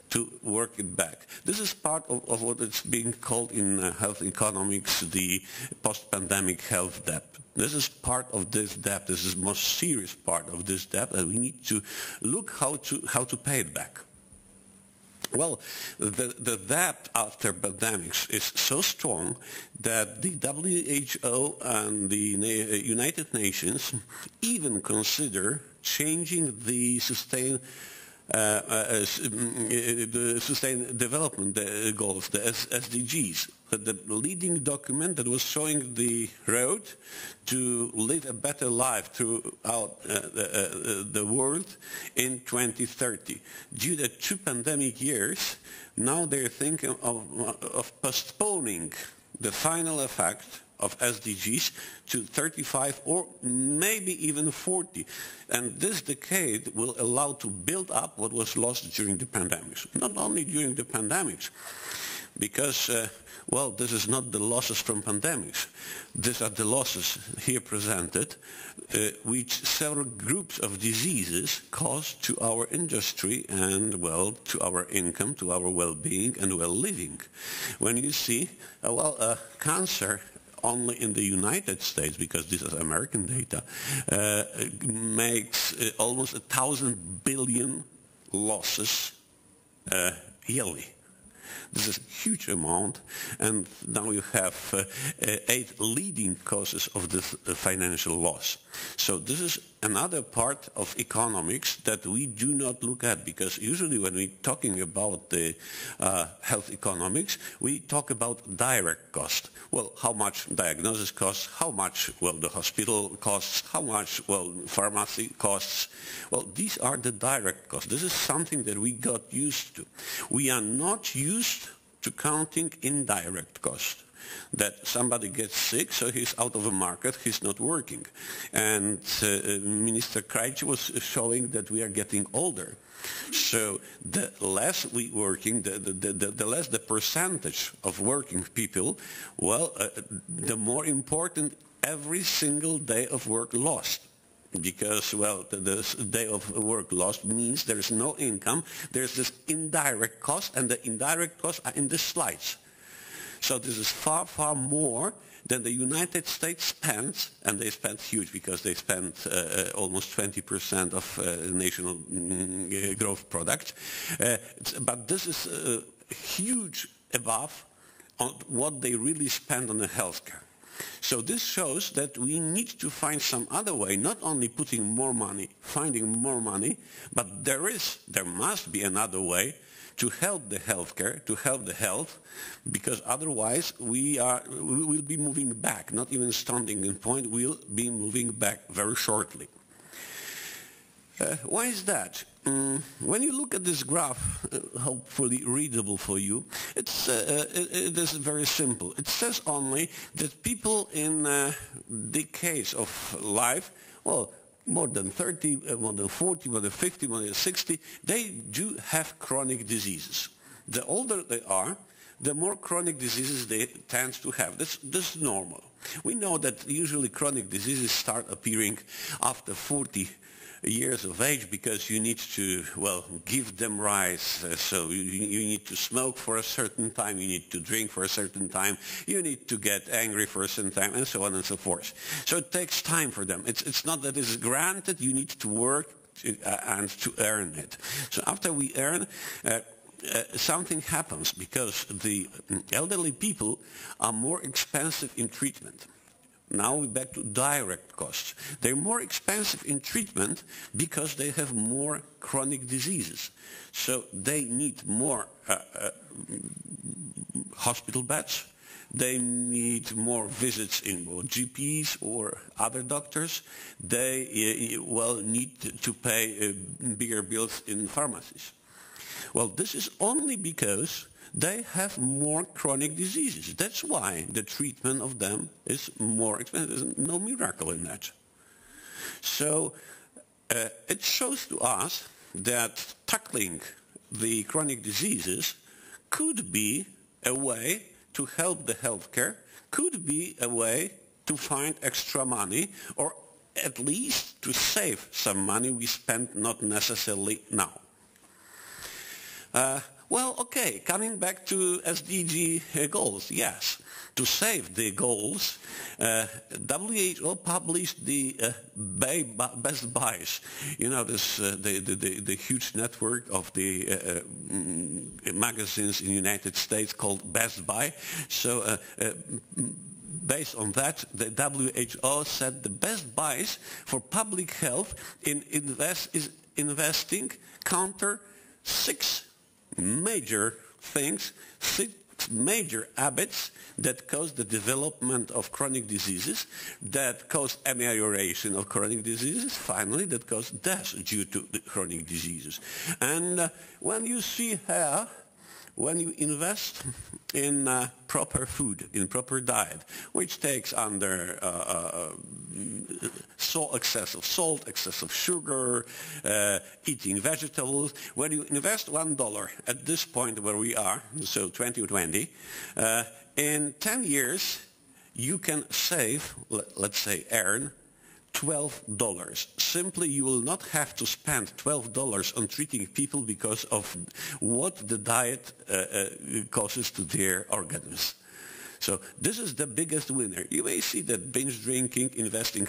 to work it back. This is part of what is being called in health economics the post-pandemic health debt. This is part of this debt. This is the most serious part of this debt, and we need to look how to pay it back. Well, the debt after pandemics is so strong that the WHO and the United Nations even consider changing the the Sustainable Development Goals, the SDGs, the leading document that was showing the road to live a better life throughout the world in 2030. Due to 2 pandemic years, now they're thinking of postponing the final effect of SDGs to 35 or maybe even 40. And this decade will allow to build up what was lost during the pandemics. Not only during the pandemics, because, well, this is not the losses from pandemics. These are the losses here presented, which several groups of diseases cause to our industry and, well, to our income, to our well-being and well-living. When you see, cancer only in the United States, because this is American data, makes almost 1,000 billion losses yearly. This is a huge amount, and now you have 8 leading causes of this financial loss. So this is another part of economics that we do not look at, because usually when we're talking about the health economics, we talk about direct cost. Well, how much diagnosis costs, how much, well, the hospital costs, how much, well, pharmacy costs. Well, these are the direct costs. This is something that we got used to. We are not used to counting indirect cost. That somebody gets sick, so he's out of the market, he's not working. And Minister Krajci was showing that we are getting older. So the less we working, the less the percentage of working people, well, the more important every single day of work lost. Because, well, the day of work lost means there is no income, there's this indirect cost, and the indirect costs are in the slides. So this is far, far more than the United States spends, and they spend huge because they spend almost 20% of national growth product. But this is huge above on what they really spend on the healthcare. So this shows that we need to find some other way, not only putting more money, finding more money, but there must be another way to help the healthcare, to help the health, because otherwise we will be moving back, not even standing in point, we'll be moving back very shortly. Why is that? When you look at this graph, hopefully readable for you, it is very simple. It says only that people in decades of life, well, more than 30, more than 40, more than 50, more than 60, they do have chronic diseases. The older they are, the more chronic diseases they tend to have. This is normal. We know that usually chronic diseases start appearing after 40 years of age, because you need to, well, give them rise. So you need to smoke for a certain time, you need to drink for a certain time, you need to get angry for a certain time, and so on and so forth. So it takes time for them. It's not that it's granted, you need to work and to earn it. So after we earn, something happens, because the elderly people are more expensive in treatment. Now we're back to direct costs. They're more expensive in treatment because they have more chronic diseases. So they need more hospital beds. They need more visits in GPs or other doctors. They, well, need to pay bigger bills in pharmacies. Well, this is only because they have more chronic diseases. That's why the treatment of them is more expensive. There's no miracle in that. So it shows to us that tackling the chronic diseases could be a way to help the healthcare, could be a way to find extra money, or at least to save some money we spend not necessarily now. Well, okay, coming back to SDG goals, yes. To save the goals, WHO published the best buys. You know, this the huge network of the magazines in the United States called Best Buy. So based on that, the WHO said the best buys for public health in the West is investing counter 6 major things, 6 major habits that cause the development of chronic diseases, that cause amelioration of chronic diseases, finally, that cause death due to the chronic diseases. And when you see here, when you invest in proper food, in proper diet, which takes under excess of salt, excess of sugar, eating vegetables, when you invest $1 at this point where we are, so 2020, in 10 years you can save, let's say earn, $12. Simply, you will not have to spend $12 on treating people because of what the diet causes to their organisms. So this is the biggest winner. You may see that binge drinking, investing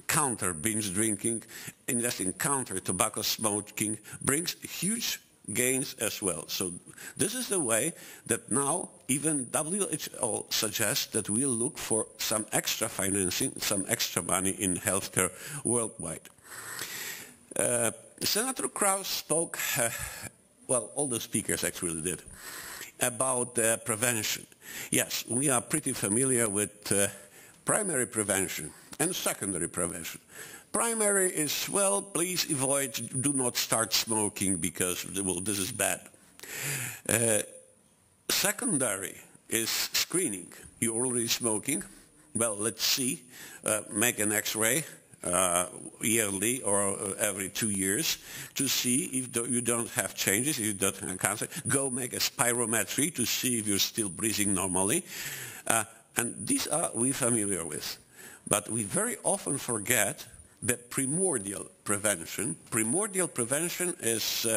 counter binge drinking, investing counter tobacco smoking brings huge gains as well. So this is the way that now even WHO suggests that we'll look for some extra financing, some extra money in healthcare worldwide. Senator Krauss spoke, well, all the speakers actually did, about prevention. Yes, we are pretty familiar with primary prevention and secondary prevention. Primary is, well, please avoid, do not start smoking because, well, this is bad. Secondary is screening. You're already smoking. Well, let's see. Make an X-ray yearly or every 2 years to see if you don't have changes, if you don't have cancer. Go make a spirometry to see if you're still breathing normally. And these are we familiar with. But we very often forget that primordial prevention. Primordial prevention is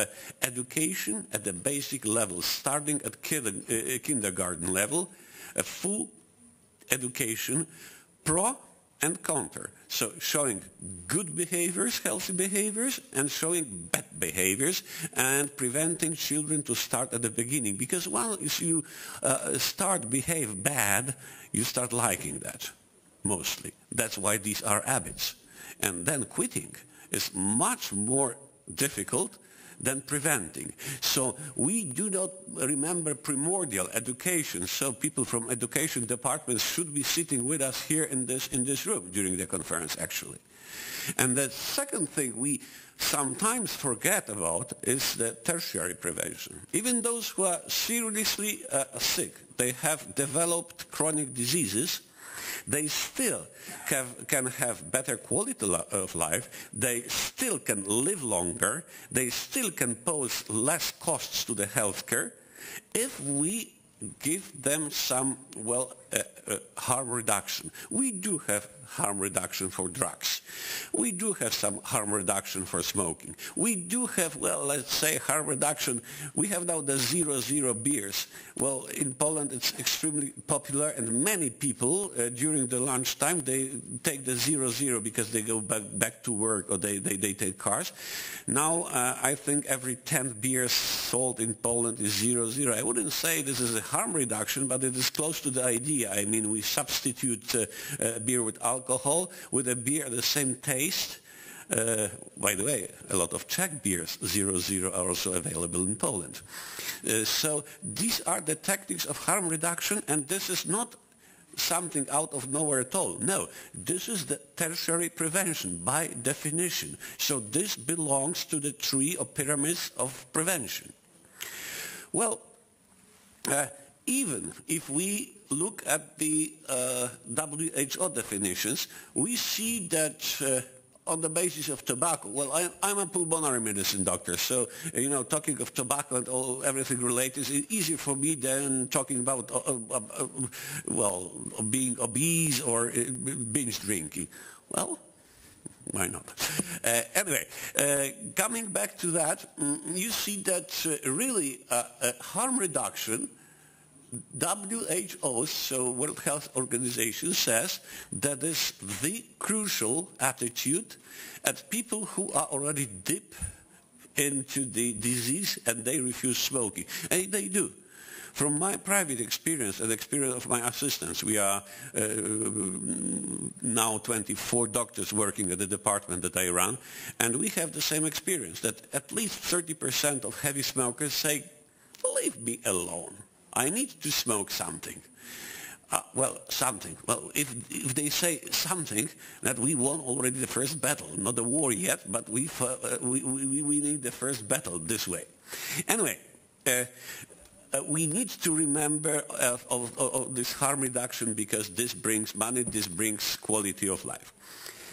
education at the basic level, starting at kindergarten level, a full education, pro and counter. So showing good behaviors, healthy behaviors, and showing bad behaviors, and preventing children to start at the beginning. Because once you behave bad, you start liking that, mostly. That's why these are habits. And then quitting is much more difficult than preventing. So we do not remember primordial education, so people from education departments should be sitting with us here in this room during the conference, actually. And the second thing we sometimes forget about is the tertiary prevention. Even those who are seriously sick, they have developed chronic diseases, they still can have better quality of life, they still can live longer, they still can pose less costs to the healthcare if we give them some, well, harm reduction. We do have harm reduction for drugs. We do have some harm reduction for smoking. We do have, well, let's say harm reduction. We have now the 0-0 beers. Well, in Poland it's extremely popular, and many people during the lunchtime, they take the 0-0 because they go back to work or they take cars. Now I think every 10 beers sold in Poland is 0-0. I wouldn't say this is a harm reduction, but it is close to the idea. I mean, we substitute beer with alcohol with a beer the same taste. By the way, a lot of Czech beers, 0-0, are also available in Poland. So these are the tactics of harm reduction, and this is not something out of nowhere at all. No, this is the tertiary prevention by definition. So this belongs to the tree or pyramids of prevention. Well, even if we look at the WHO definitions, we see that on the basis of tobacco, well, I'm a pulmonary medicine doctor, so, you know, talking of tobacco and everything related is easier for me than talking about, well, being obese or binge drinking. Well, why not? Anyway, coming back to that, you see that really harm reduction, WHO, so World Health Organization, says that is the crucial attitude at people who are already deep into the disease and they refuse smoking. And they do. From my private experience and the experience of my assistants, we are now 24 doctors working at the department that I run, and we have the same experience, that at least 30% of heavy smokers say, leave me alone. I need to smoke something. Something. Well, if they say something, that we won already the first battle. Not a war yet, but we need the first battle this way. Anyway, we need to remember of this harm reduction, because this brings money, this brings quality of life.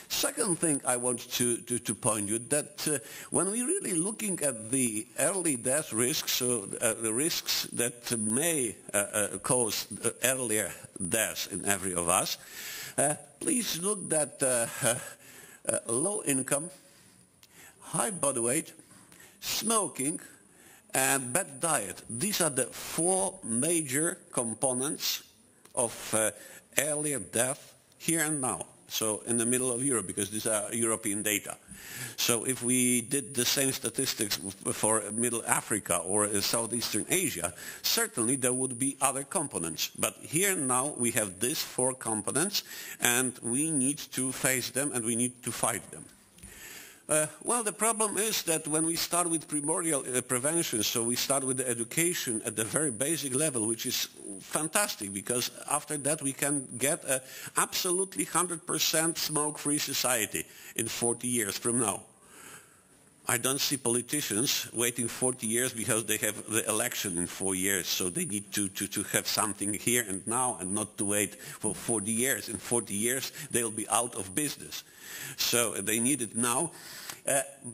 Second thing I want to point you that when we're really looking at the early death risks, so the risks that may cause earlier deaths in every of us, please look at low income, high body weight, smoking, and bad diet. These are the 4 major components of earlier death here and now. So in the middle of Europe, because these are European data. So if we did the same statistics for Middle Africa or Southeastern Asia, certainly there would be other components. But here now we have these 4 components, and we need to face them and we need to fight them. Well, the problem is that when we start with primordial prevention, so we start with the education at the very basic level, which is fantastic, because after that we can get an absolutely 100% smoke-free society in 40 years from now. I don't see politicians waiting 40 years because they have the election in 4 years, so they need to have something here and now and not to wait for 40 years. In 40 years they'll be out of business. So they need it now.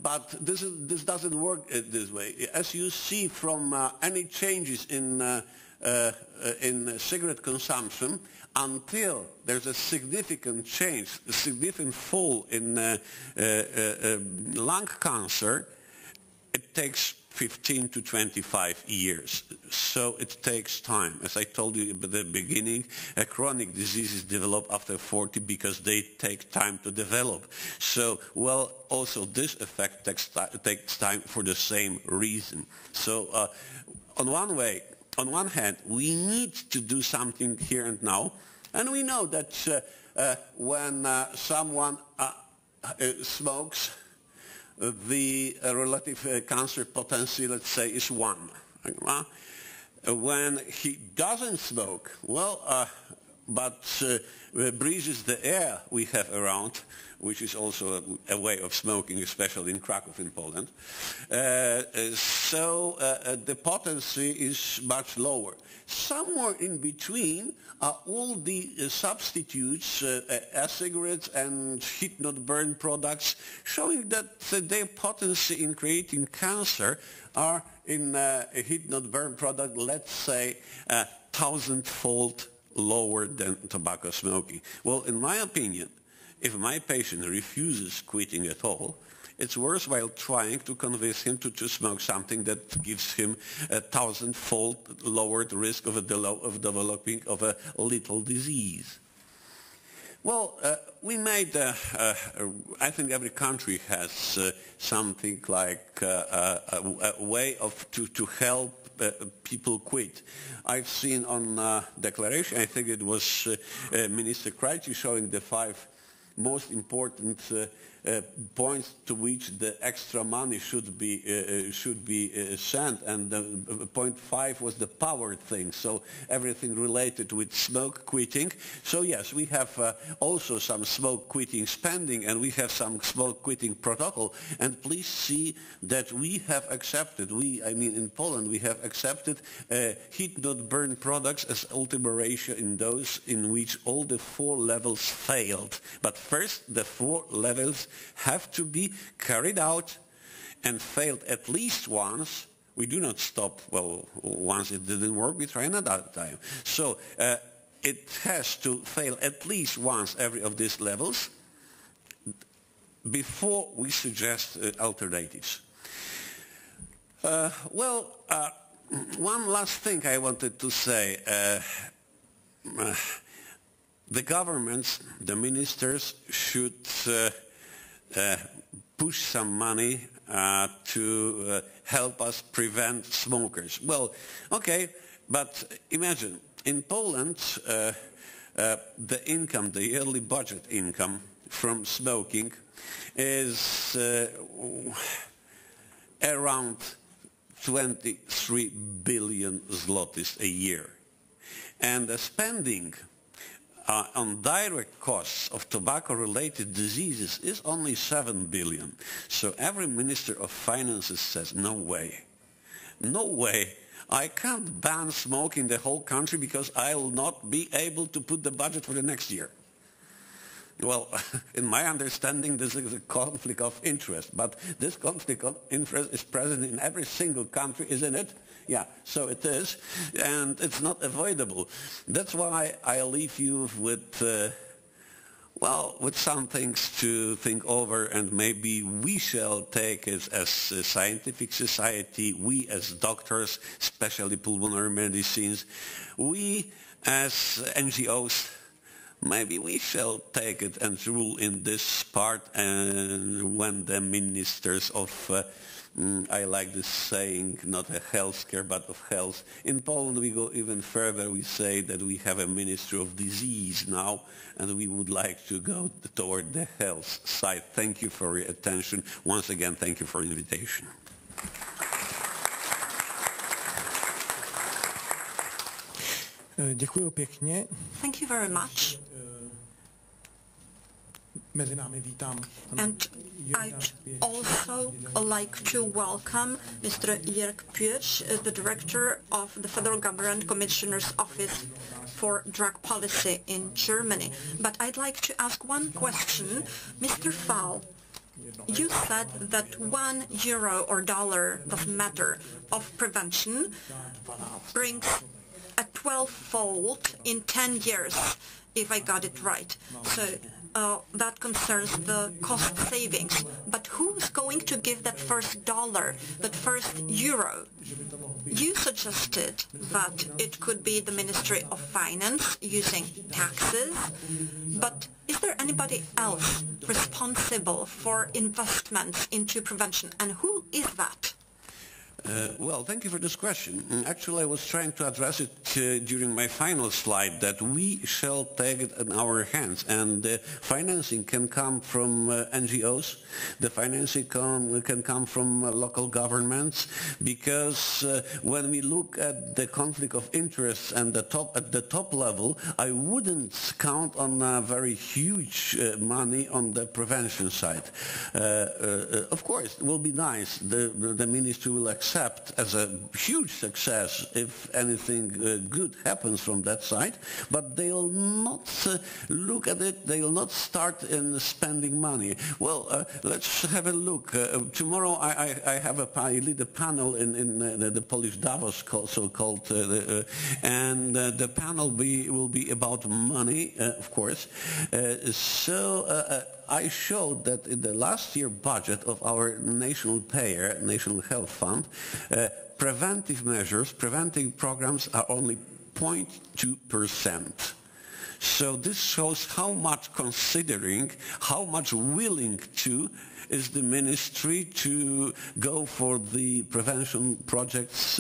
But this doesn't work this way. As you see from any changes in cigarette consumption, until there's a significant change, a significant fall in lung cancer, it takes 15 to 25 years. So it takes time. As I told you at the beginning, chronic diseases develop after 40 because they take time to develop. So, well, also this effect takes time for the same reason. So on one hand, we need to do something here and now, and we know that when someone smokes, the relative cancer potency, let's say, is 1. When he doesn't smoke, well, but breathes the air we have around, which is also a way of smoking, especially in Krakow in Poland. So the potency is much lower. Somewhere in between are all the substitutes, e-cigarettes and heat-not-burn products, showing that their potency in creating cancer are in a heat-not-burn product, let's say, 1,000-fold lower than tobacco smoking. Well, in my opinion, if my patient refuses quitting at all, it's worthwhile trying to convince him to smoke something that gives him a 1,000-fold lowered risk of developing of a lethal disease. Well, we made, I think every country has something like a way to help people quit. I've seen on declaration, I think it was Minister Krajci showing the 5 most important points to which the extra money should be sent, and point 5 was the power thing, so everything related with smoke quitting. So yes, we have also some smoke quitting spending, and we have some smoke quitting protocol, and please see that we have accepted, in Poland we have accepted heat-not-burn products as ultima ratio in those in which all the 4 levels failed. But first, the 4 levels have to be carried out and failed at least once. We do not stop, well, once it didn't work, we try another time. So it has to fail at least once every of these levels before we suggest alternatives. One last thing I wanted to say. The governments, the ministers should push some money to help us prevent smokers. Well, okay, But imagine, in Poland, the income, the yearly budget income from smoking is around 23 billion zlotys a year. And the spending on direct costs of tobacco-related diseases is only 7 billion. So every Minister of Finances says, no way. No way. I can't ban smoking in the whole country because I will not be able to put the budget for the next year. Well, in my understanding, this is a conflict of interest, but this conflict of interest is present in every single country, isn't it? Yeah, so it is, and it's not avoidable. That's why I leave you with, with some things to think over, and maybe we shall take it as a scientific society, we as doctors, especially pulmonary medicines, we as NGOs, maybe we shall take it and rule in this part, and when the ministers of, I like this saying, not a healthcare, but of health. In Poland we go even further, we say that we have a ministry of disease now, and we would like to go toward the health side. Thank you for your attention. Once again, thank you for the invitation. Děkuji pěkně. Thank you very much. Mezi námi vítám. And I'd also like to welcome Mr. Jörg Pürsch, the director of the Federal Government Commissioner's Office for Drug Policy in Germany. But I'd like to ask one question. Mr. Fall, you said that €1 or dollar, doesn't matter, of prevention brings a 12-fold in 10 years, if I got it right. So that concerns the cost savings. But who's going to give that first dollar, that first euro? You suggested that it could be the Ministry of Finance using taxes, but is there anybody else responsible for investments into prevention, and who is that? Well, thank you for this question. Actually, I was trying to address it during my final slide, that we shall take it in our hands, and the financing can come from NGOs, the financing can come from local governments, because when we look at the conflict of interest and at the top level, I wouldn't count on very huge money on the prevention side. Of course, it will be nice, the ministry will accept as a huge success if anything good happens from that side, but they'll not look at it, they'll not start in spending money. Well, let's have a look. Tomorrow I lead a panel in the Polish Davos, so-called, and the panel will be about money, of course. I showed that in the last year budget of our national health fund, preventive measures, preventive programs are only 0.2%. So this shows how much considering, how much willing to is the ministry to go for the prevention projects.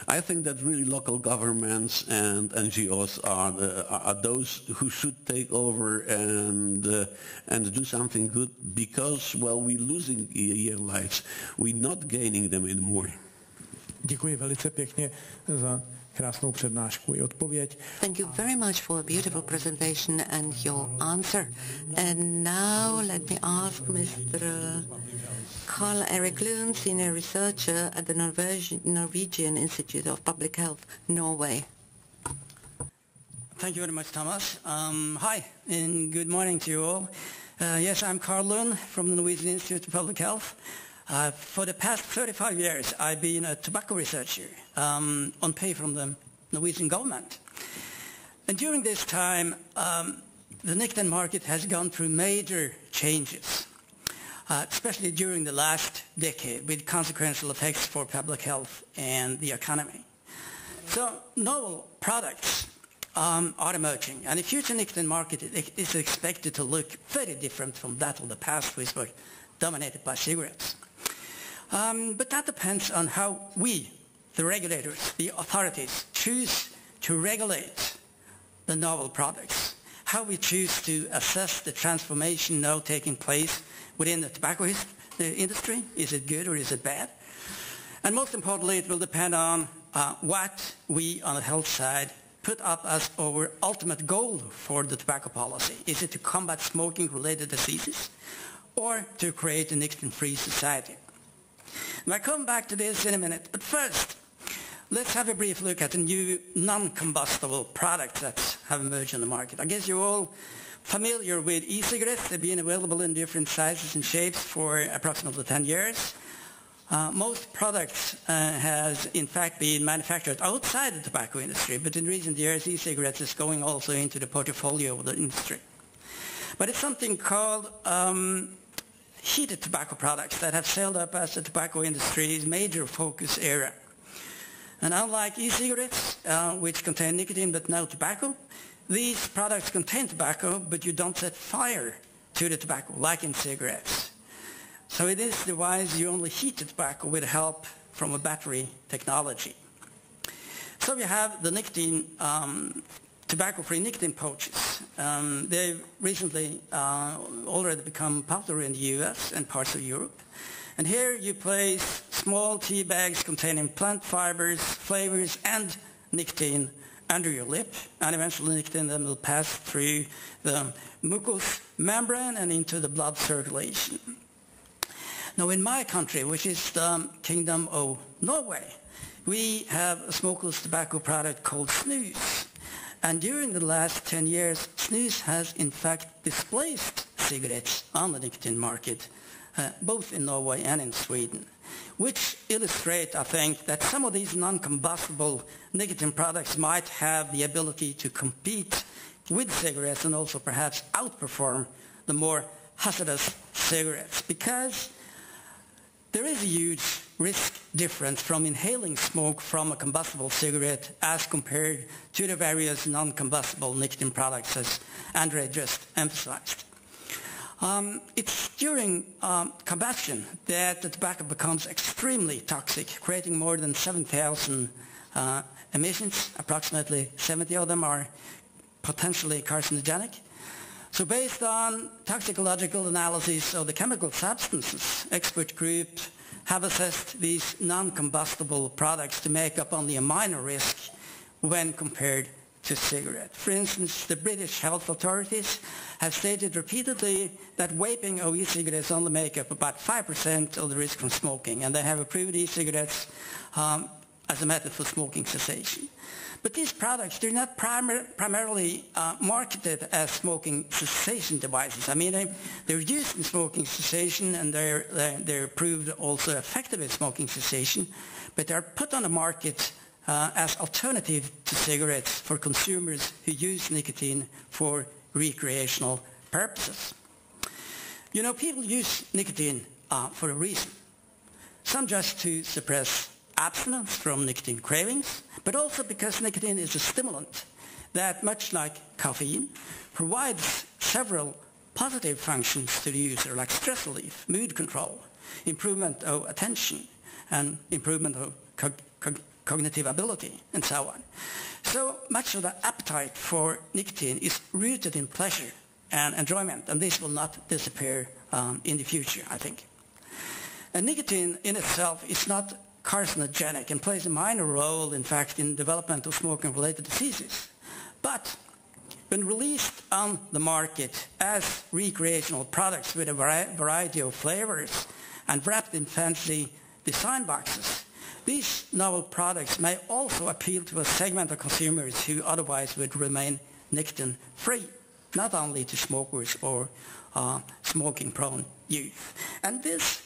I think that really local governments and NGOs are those who should take over and do something good, because, well, we're losing year lives. We're not gaining them anymore. Děkuji velice pěkně za krásnou přednášku i odpověď. Thank you very much for a beautiful presentation and your answer. And now let me ask Mr. Carl Erik Lund, Senior Researcher at the Norwegian Institute of Public Health, Norway. Thank you very much, Thomas. Hi, and good morning to you all. Yes, I'm Carl Lund from the Norwegian Institute of Public Health. For the past 35 years, I've been a tobacco researcher on pay from the Norwegian government. And during this time, the nicotine market has gone through major changes, especially during the last decade, with consequential effects for public health and the economy. So novel products are emerging, and the future nicotine market is expected to look very different from that of the past, which was dominated by cigarettes. But that depends on how we the regulators, the authorities, choose to regulate the novel products, how we choose to assess the transformation now taking place within the tobacco industry. Is it good or is it bad? And most importantly, it will depend on what we on the health side put up as our ultimate goal for the tobacco policy. Is it to combat smoking-related diseases or to create a nicotine-free society? And I'll come back to this in a minute, but first, let's have a brief look at the new non-combustible products that have emerged on the market. I guess you're all familiar with e-cigarettes. They've been available in different sizes and shapes for approximately 10 years. Most products has in fact been manufactured outside the tobacco industry, but in recent years e-cigarettes is going also into the portfolio of the industry. But it's something called heated tobacco products that have sailed up as the tobacco industry's major focus area. And unlike e-cigarettes, which contain nicotine but no tobacco, these products contain tobacco, but you don't set fire to the tobacco, like in cigarettes. So in this device, you only heat the tobacco with help from a battery technology. So we have the nicotine, tobacco-free nicotine pouches. They've recently already become popular in the US and parts of Europe. And here you place small tea bags containing plant fibers, flavors, and nicotine under your lip, and eventually nicotine then will pass through the mucous membrane and into the blood circulation. Now in my country, which is the Kingdom of Norway, we have a smokeless tobacco product called snus. And during the last 10 years, snus has in fact displaced cigarettes on the nicotine market, both in Norway and in Sweden, which illustrate, I think, that some of these non-combustible nicotine products might have the ability to compete with cigarettes and also perhaps outperform the more hazardous cigarettes, because there is a huge risk difference from inhaling smoke from a combustible cigarette as compared to the various non-combustible nicotine products, as Andre just emphasized. It's during combustion that the tobacco becomes extremely toxic, creating more than 7,000 emissions. Approximately 70 of them are potentially carcinogenic. So based on toxicological analysis of the chemical substances, expert groups have assessed these non-combustible products to make up only a minor risk when compared to cigarettes. For instance, the British health authorities have stated repeatedly that vaping of e-cigarettes only make up about 5% of the risk from smoking, and they have approved e-cigarettes as a method for smoking cessation. But these products, they're not primarily marketed as smoking cessation devices. I mean, they're used in smoking cessation, and they're proved also effective in smoking cessation, but they're put on the market as alternative to cigarettes for consumers who use nicotine for recreational purposes. You know, people use nicotine for a reason. Some just to suppress abstinence from nicotine cravings, but also because nicotine is a stimulant that, much like caffeine, provides several positive functions to the user, like stress relief, mood control, improvement of attention, and improvement of cognitive ability, and so on. So much of the appetite for nicotine is rooted in pleasure and enjoyment, and this will not disappear in the future, I think. And nicotine in itself is not carcinogenic and plays a minor role, in fact, in development of smoking-related diseases. But when released on the market as recreational products with a variety of flavors and wrapped in fancy design boxes, these novel products may also appeal to a segment of consumers who otherwise would remain nicotine-free, not only to smokers or smoking-prone youth. And this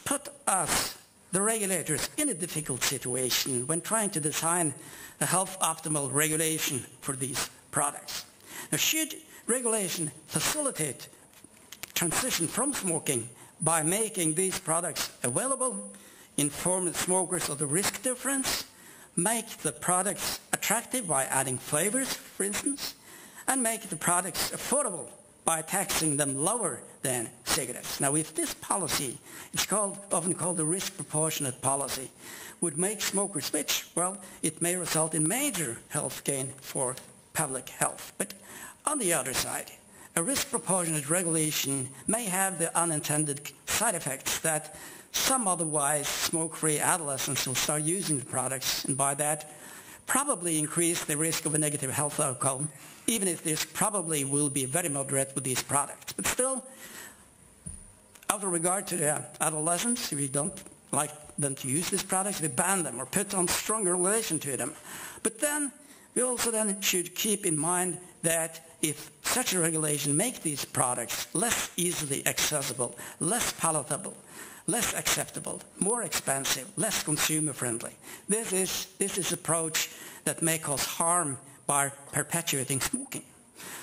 put us, the regulators, in a difficult situation when trying to design a health-optimal regulation for these products. Now, should regulation facilitate transition from smoking by making these products available, inform smokers of the risk difference, make the products attractive by adding flavors, for instance, and make the products affordable by taxing them lower than cigarettes. Now, if this policy, it's often called the risk proportionate policy, would make smokers switch, well, it may result in major health gain for public health. But on the other side, a risk proportionate regulation may have the unintended side effects that some otherwise smoke-free adolescents will start using the products, and by that probably increase the risk of a negative health outcome, even if this probably will be very moderate with these products. But still, out of regard to the adolescents, if we don't like them to use these products, we ban them or put on stronger regulation to them. But then we also then should keep in mind that if such a regulation makes these products less easily accessible, less palatable, less acceptable, more expensive, less consumer-friendly, this is an approach that may cause harm by perpetuating smoking.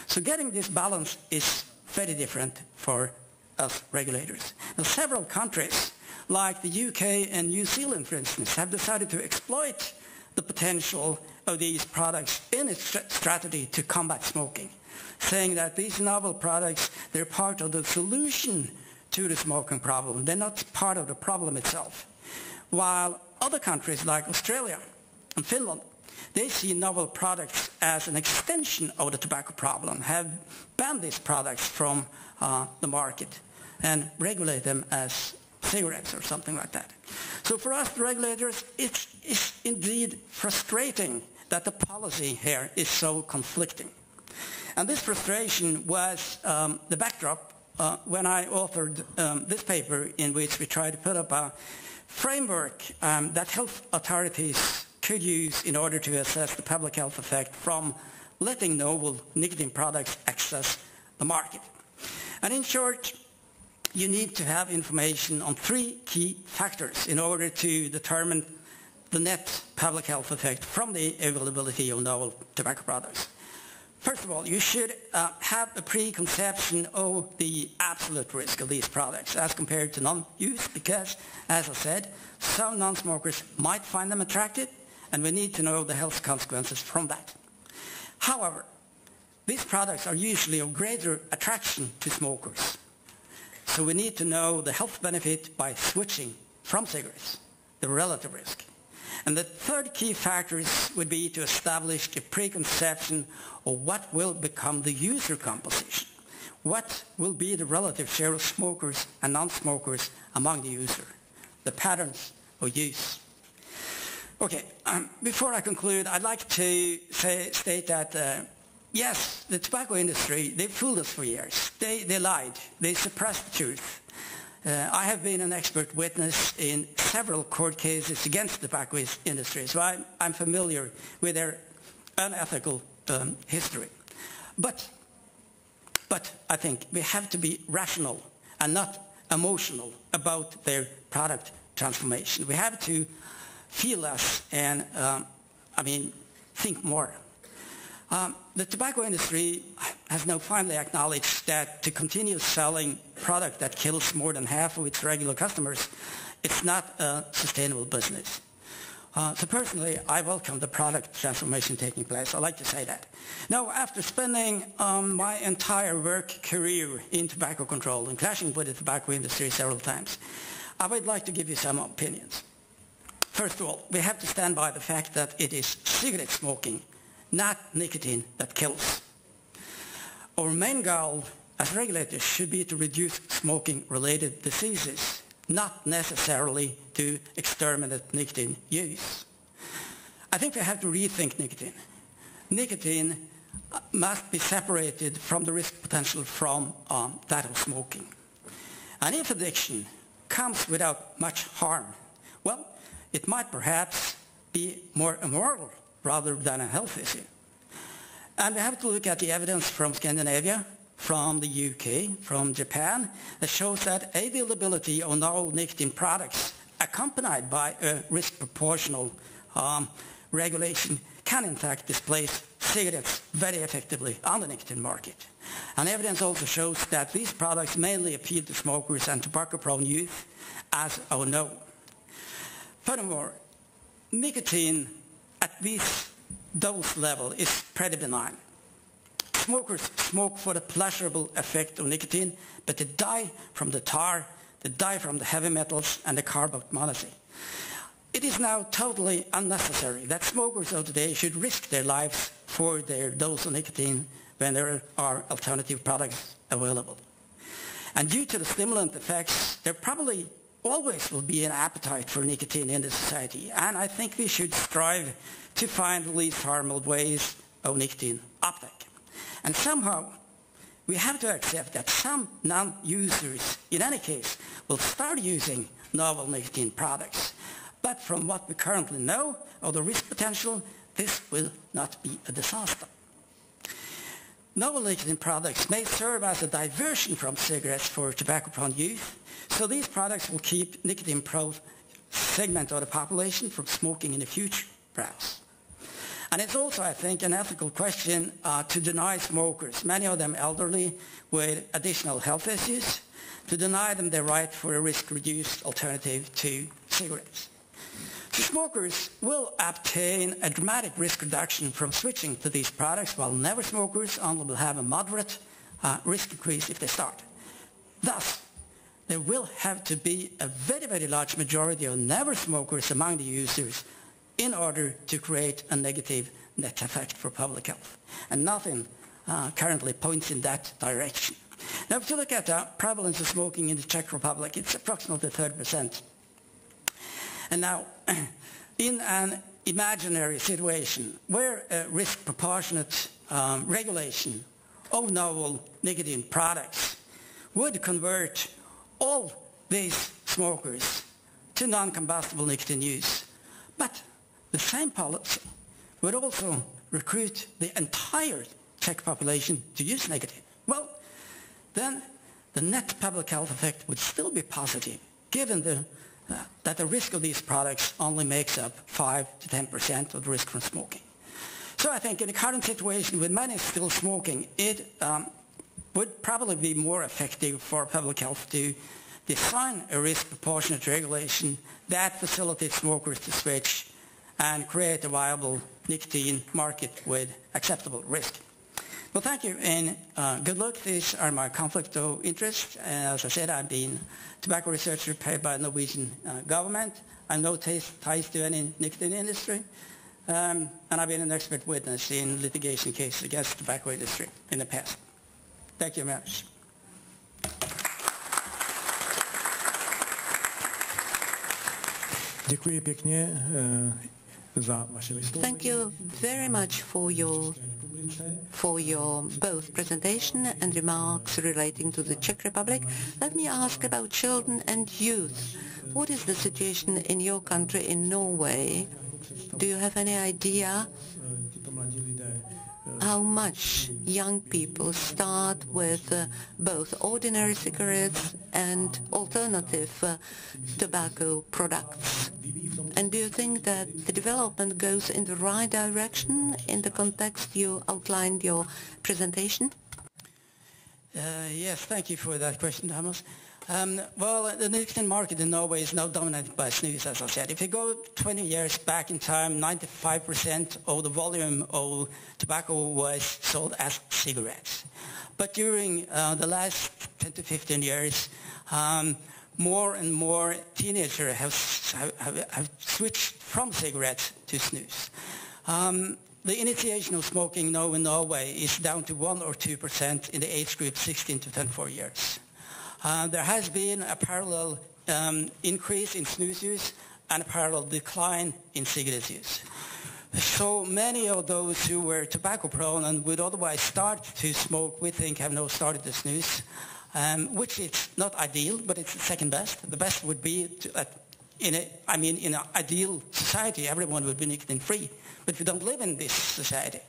So getting this balance is very different for us regulators. Now, several countries, like the UK and New Zealand, for instance, have decided to exploit the potential of these products in its strategy to combat smoking, saying that these novel products, they're part of the solution to the smoking problem. They're not part of the problem itself. While other countries like Australia and Finland, they see novel products as an extension of the tobacco problem, have banned these products from the market and regulate them as cigarettes or something like that. So for us, the regulators, it's indeed frustrating that the policy here is so conflicting. And this frustration was the backdrop when I authored this paper, in which we tried to put up a framework that health authorities could use in order to assess the public health effect from letting novel nicotine products access the market. And in short, you need to have information on 3 key factors in order to determine the net public health effect from the availability of novel tobacco products. First of all, you should have a preconception of the absolute risk of these products as compared to non-use, because, as I said, some non-smokers might find them attractive, and we need to know the health consequences from that. However, these products are usually of greater attraction to smokers. So we need to know the health benefit by switching from cigarettes, the relative risk. And the third key factors would be to establish a preconception of what will become the user composition. What will be the relative share of smokers and non-smokers among the user, the patterns of use. Okay, before I conclude, I'd like to state that yes, the tobacco industry, they fooled us for years. They lied. They suppressed the truth. I have been an expert witness in several court cases against the tobacco industry, so I'm familiar with their unethical history. But I think we have to be rational and not emotional about their product transformation. We have to feel less and, think more. The tobacco industry has now finally acknowledged that to continue selling product that kills more than half of its regular customers, it's not a sustainable business. So personally, I welcome the product transformation taking place. I like to say that. Now, after spending my entire work career in tobacco control and clashing with the tobacco industry several times, I would like to give you some opinions. First of all, we have to stand by the fact that it is cigarette smoking, not nicotine, that kills. Our main goal as regulators should be to reduce smoking-related diseases, not necessarily to exterminate nicotine use. I think we have to rethink nicotine. Nicotine must be separated from the risk potential from that of smoking. And if addiction comes without much harm, well, it might perhaps be more immoral rather than a health issue. And we have to look at the evidence from Scandinavia, from the UK, from Japan, that shows that availability of novel nicotine products accompanied by a risk proportional regulation can in fact displace cigarettes very effectively on the nicotine market. And evidence also shows that these products mainly appeal to smokers and tobacco-prone youth, as our know. Furthermore, nicotine at this dose level is pretty benign. Smokers smoke for the pleasurable effect of nicotine, but they die from the tar, they die from the heavy metals and the carbon monoxide. It is now totally unnecessary that smokers of today should risk their lives for their dose of nicotine when there are alternative products available. And due to the stimulant effects, there probably always will be an appetite for nicotine in the society, and I think we should strive to find the least harmful ways of nicotine uptake. And somehow, we have to accept that some non-users, in any case, will start using novel nicotine products. But from what we currently know of the risk potential, this will not be a disaster. Novel nicotine products may serve as a diversion from cigarettes for tobacco-prone youth, so these products will keep nicotine-prone segment of the population from smoking in the future, perhaps. And it's also, I think, an ethical question to deny smokers, many of them elderly with additional health issues, to deny them their right for a risk-reduced alternative to cigarettes. So smokers will obtain a dramatic risk reduction from switching to these products, while never smokers only will have a moderate risk increase if they start. Thus, there will have to be a very, very large majority of never smokers among the users in order to create a negative net effect for public health. And nothing currently points in that direction. Now, if you look at the prevalence of smoking in the Czech Republic, it's approximately 30%. And now, in an imaginary situation where a risk-proportionate regulation of novel nicotine products would convert all these smokers to non-combustible nicotine use, but the same policy would also recruit the entire Czech population to use nicotine, well, then the net public health effect would still be positive, given that the risk of these products only makes up 5 to 10% of the risk from smoking. So I think in the current situation with many still smoking, it would probably be more effective for public health to design a risk-proportionate regulation that facilitates smokers to switch and create a viable nicotine market with acceptable risk. Well, thank you, and good luck. These are my conflict of interest. As I said, I've been a tobacco researcher paid by the Norwegian government. I have no ties to any nicotine industry, and I've been an expert witness in litigation cases against the tobacco industry in the past. Thank you very much. Děkuji pěkně za vaše vystoupení. Thank you very much for your both presentation and remarks relating to the Czech Republic. Let me ask about children and youth. What is the situation in your country, in Norway? Do you have any idea how much young people start with both ordinary cigarettes and alternative tobacco products? And do you think that the development goes in the right direction in the context you outlined your presentation? Yes, thank you for that question, Thomas. Well, the nicotine market in Norway is now dominated by snus, as I said. If you go 20 years back in time, 95% of the volume of tobacco was sold as cigarettes. But during the last 10 to 15 years, more and more teenagers have switched from cigarettes to snus. The initiation of smoking now in Norway is down to 1 or 2% in the age group 16 to 24 years. There has been a parallel increase in snus use and a parallel decline in cigarette use. So many of those who were tobacco prone and would otherwise start to smoke, we think, have now started to snus, which is not ideal, but it's the second best. The best would be, in an ideal society, everyone would be nicotine free. But we don't live in this society.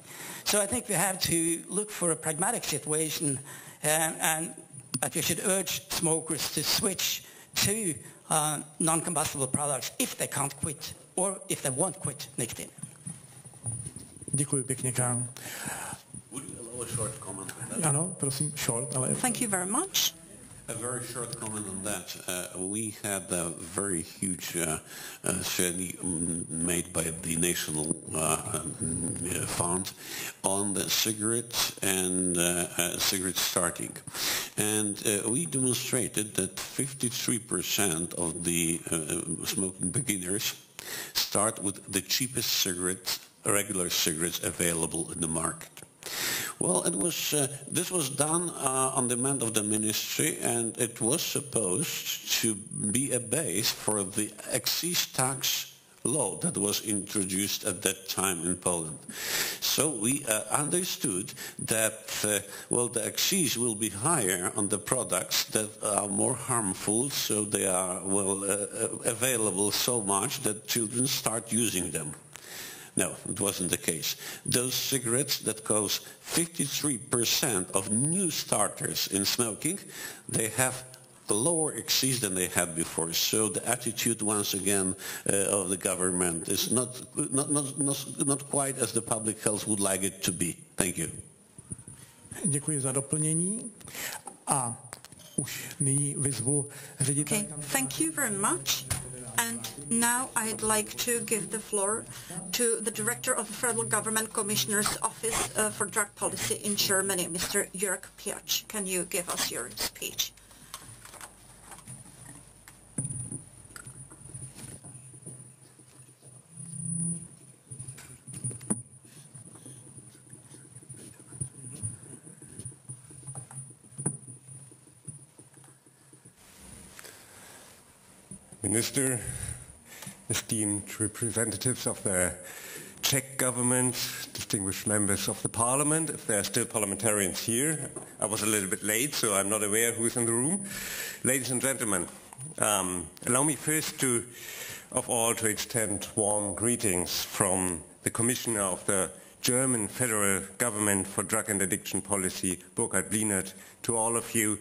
So I think we have to look for a pragmatic situation and that we should urge smokers to switch to non-combustible products if they can't quit or if they won't quit nicotine. Děkuji pěkně, Karl. Would you allow a short comment? Ano, prosím, short, ale... Thank you very much. A very short comment on that. We had a very huge study made by the National Fund on the cigarettes and cigarette starting. And we demonstrated that 53% of the smoking beginners start with the cheapest cigarettes, regular cigarettes available in the market. Well, it was this was done on demand of the ministry, and it was supposed to be a base for the excise tax law that was introduced at that time in Poland. So we understood that, well, the excise will be higher on the products that are more harmful, so they are, well, available so much that children start using them. No, it wasn't the case. Those cigarettes that cause 53% of new starters in smoking, they have a lower excise than they had before. So the attitude, once again, of the government is not quite as the public health would like it to be. Thank you. Děkuji za doplnění. A už nyní vyzvu ředitele. Okay, thank you very much. And now I'd like to give the floor to the director of the Federal Government Commissioner's Office for Drug Policy in Germany, Mr. Jörg Piach. Can you give us your speech? Minister, esteemed representatives of the Czech government, distinguished members of the parliament, if there are still parliamentarians here. I was a little bit late, so I'm not aware who's in the room. Ladies and gentlemen, allow me first of all to extend warm greetings from the Commissioner of the German Federal Government for Drug and Addiction Policy, Burkhard Blinert, to all of you.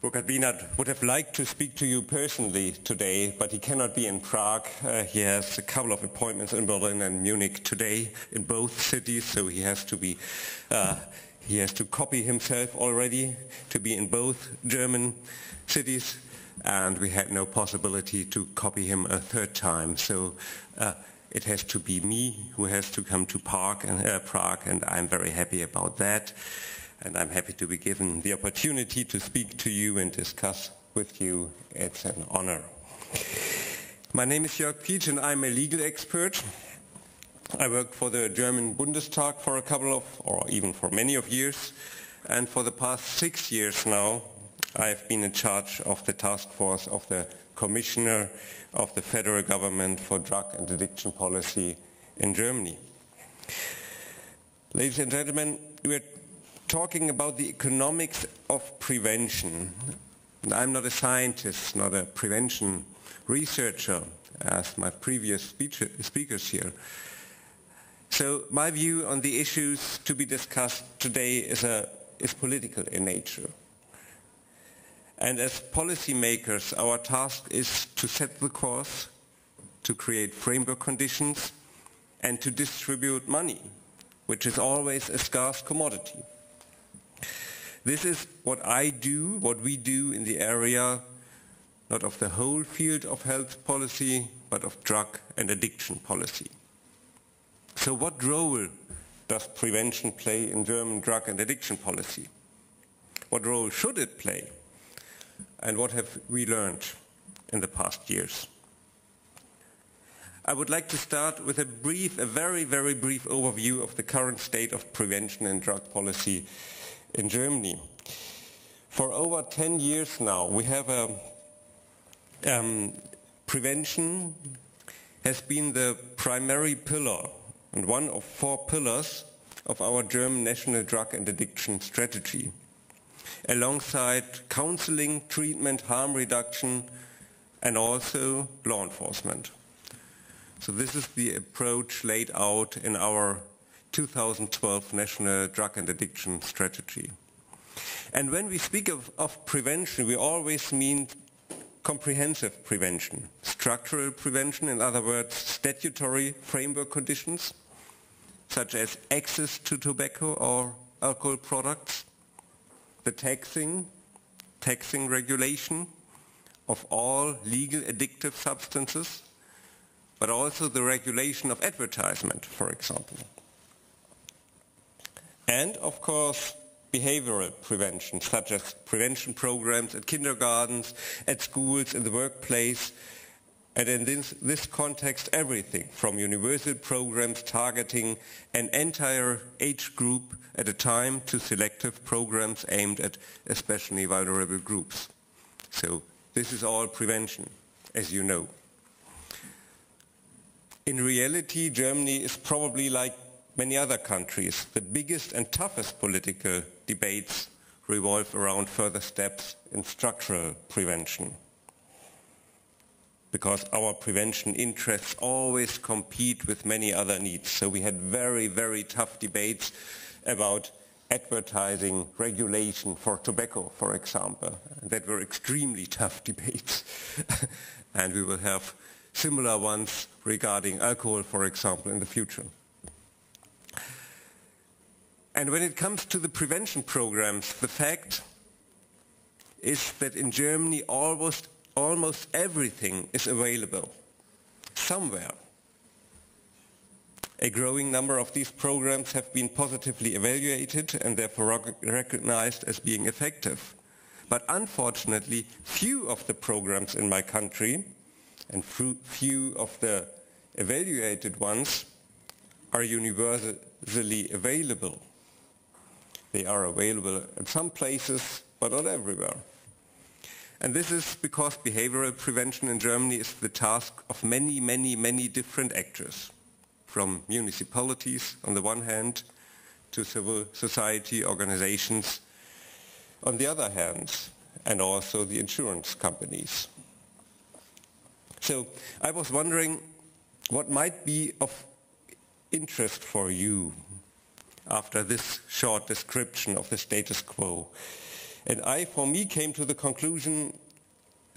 Burkhard Blinert would have liked to speak to you personally today, but he cannot be in Prague. He has a couple of appointments in Berlin and Munich today in both cities, so he has to copy himself already to be in both German cities, and we had no possibility to copy him a third time. So it has to be me who has to come to Prague, and I'm very happy about that. And I'm happy to be given the opportunity to speak to you and discuss with you. It's an honor. My name is Jörg Piach and I'm a legal expert. I worked for the German Bundestag for a couple of, or even for many of years. And for the past 6 years now, I've been in charge of the task force of the Commissioner of the Federal Government for Drug and Addiction Policy in Germany. Ladies and gentlemen, we're talking about the economics of prevention. And I'm not a scientist, not a prevention researcher, as my previous speakers here. So my view on the issues to be discussed today is political in nature. And as policymakers, our task is to set the course, to create framework conditions, and to distribute money, which is always a scarce commodity. This is what we do in the area, not of the whole field of health policy, but of drug and addiction policy. So what role does prevention play in German drug and addiction policy? What role should it play? And what have we learned in the past years? I would like to start with a very, very brief overview of the current state of prevention and drug policy in Germany. For over 10 years now, we have prevention has been the primary pillar and one of 4 pillars of our German national drug and addiction strategy, alongside counseling, treatment, harm reduction, and also law enforcement. So this is the approach laid out in our 2012 National Drug and Addiction Strategy. And when we speak of prevention, we always mean comprehensive prevention, structural prevention, in other words, statutory framework conditions, such as access to tobacco or alcohol products, the taxing, taxing regulation of all legal addictive substances, but also the regulation of advertisement, for example. And, of course, behavioral prevention, such as prevention programs at kindergartens, at schools, in the workplace, and in this context, everything from universal programs targeting an entire age group at a time to selective programs aimed at especially vulnerable groups. So this is all prevention, as you know. In reality, Germany is probably like many other countries. The biggest and toughest political debates revolve around further steps in structural prevention, because our prevention interests always compete with many other needs. So we had very, very tough debates about advertising regulation for tobacco, for example. That were extremely tough debates. And we will have similar ones regarding alcohol, for example, in the future. And when it comes to the prevention programs, the fact is that in Germany almost everything is available somewhere. A growing number of these programs have been positively evaluated and therefore recognized as being effective. But unfortunately, few of the programs in my country and few of the evaluated ones are universally available. They are available in some places, but not everywhere. And this is because behavioral prevention in Germany is the task of many, many, many different actors, from municipalities on the one hand to civil society organizations on the other hand, and also the insurance companies. So I was wondering what might be of interest for you after this short description of the status quo. And I, for me, came to the conclusion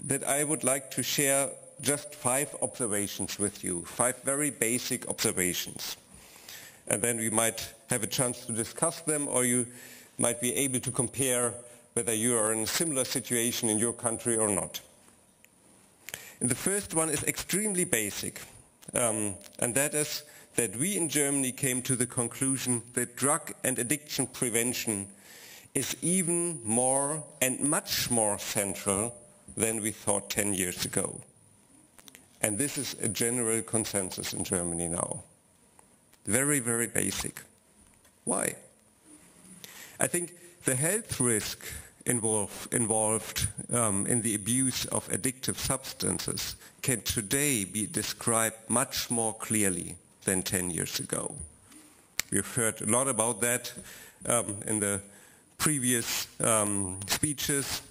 that I would like to share just 5 observations with you, 5 very basic observations. And then we might have a chance to discuss them, or you might be able to compare whether you are in a similar situation in your country or not. And the first one is extremely basic, and that is that we in Germany came to the conclusion that drug and addiction prevention is even more and much more central than we thought 10 years ago. And this is a general consensus in Germany now. Very, very basic. Why? I think the health risk involved in the abuse of addictive substances can today be described much more clearly than 10 years ago. We've heard a lot about that in the previous speeches.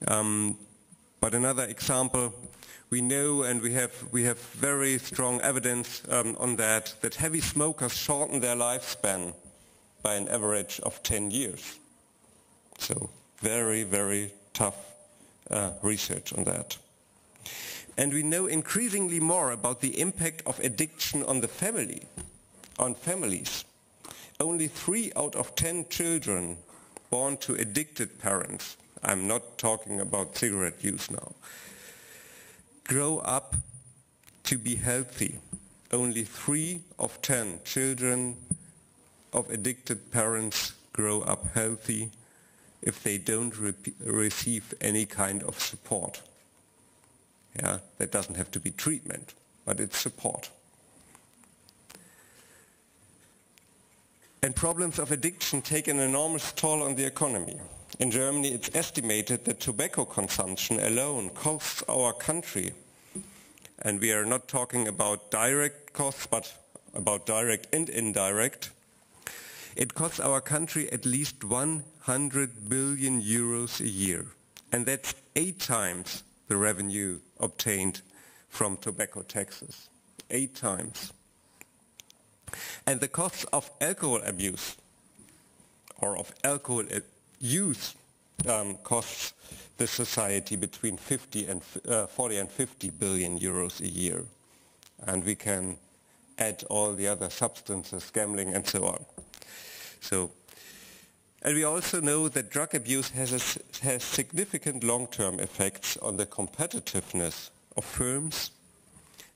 But another example, we know and we have very strong evidence on that heavy smokers shorten their lifespan by an average of 10 years. So very, very tough research on that. And we know increasingly more about the impact of addiction on the family, on families. Only 3 out of 10 children born to addicted parents, I'm not talking about cigarette use now, grow up to be healthy. Only 3 of 10 children of addicted parents grow up healthy if they don't receive any kind of support. Yeah, that doesn't have to be treatment, but it's support. And problems of addiction take an enormous toll on the economy. In Germany, it's estimated that tobacco consumption alone costs our country, and we are not talking about direct costs, but about direct and indirect. It costs our country at least 100 billion euros a year, and that's 8 times the revenue obtained from tobacco taxes. 8 times. And the costs of alcohol abuse or of alcohol use costs the society between 40 and 50 billion euros a year. And we can add all the other substances, gambling and so on. So And we also know that drug abuse has significant long-term effects on the competitiveness of firms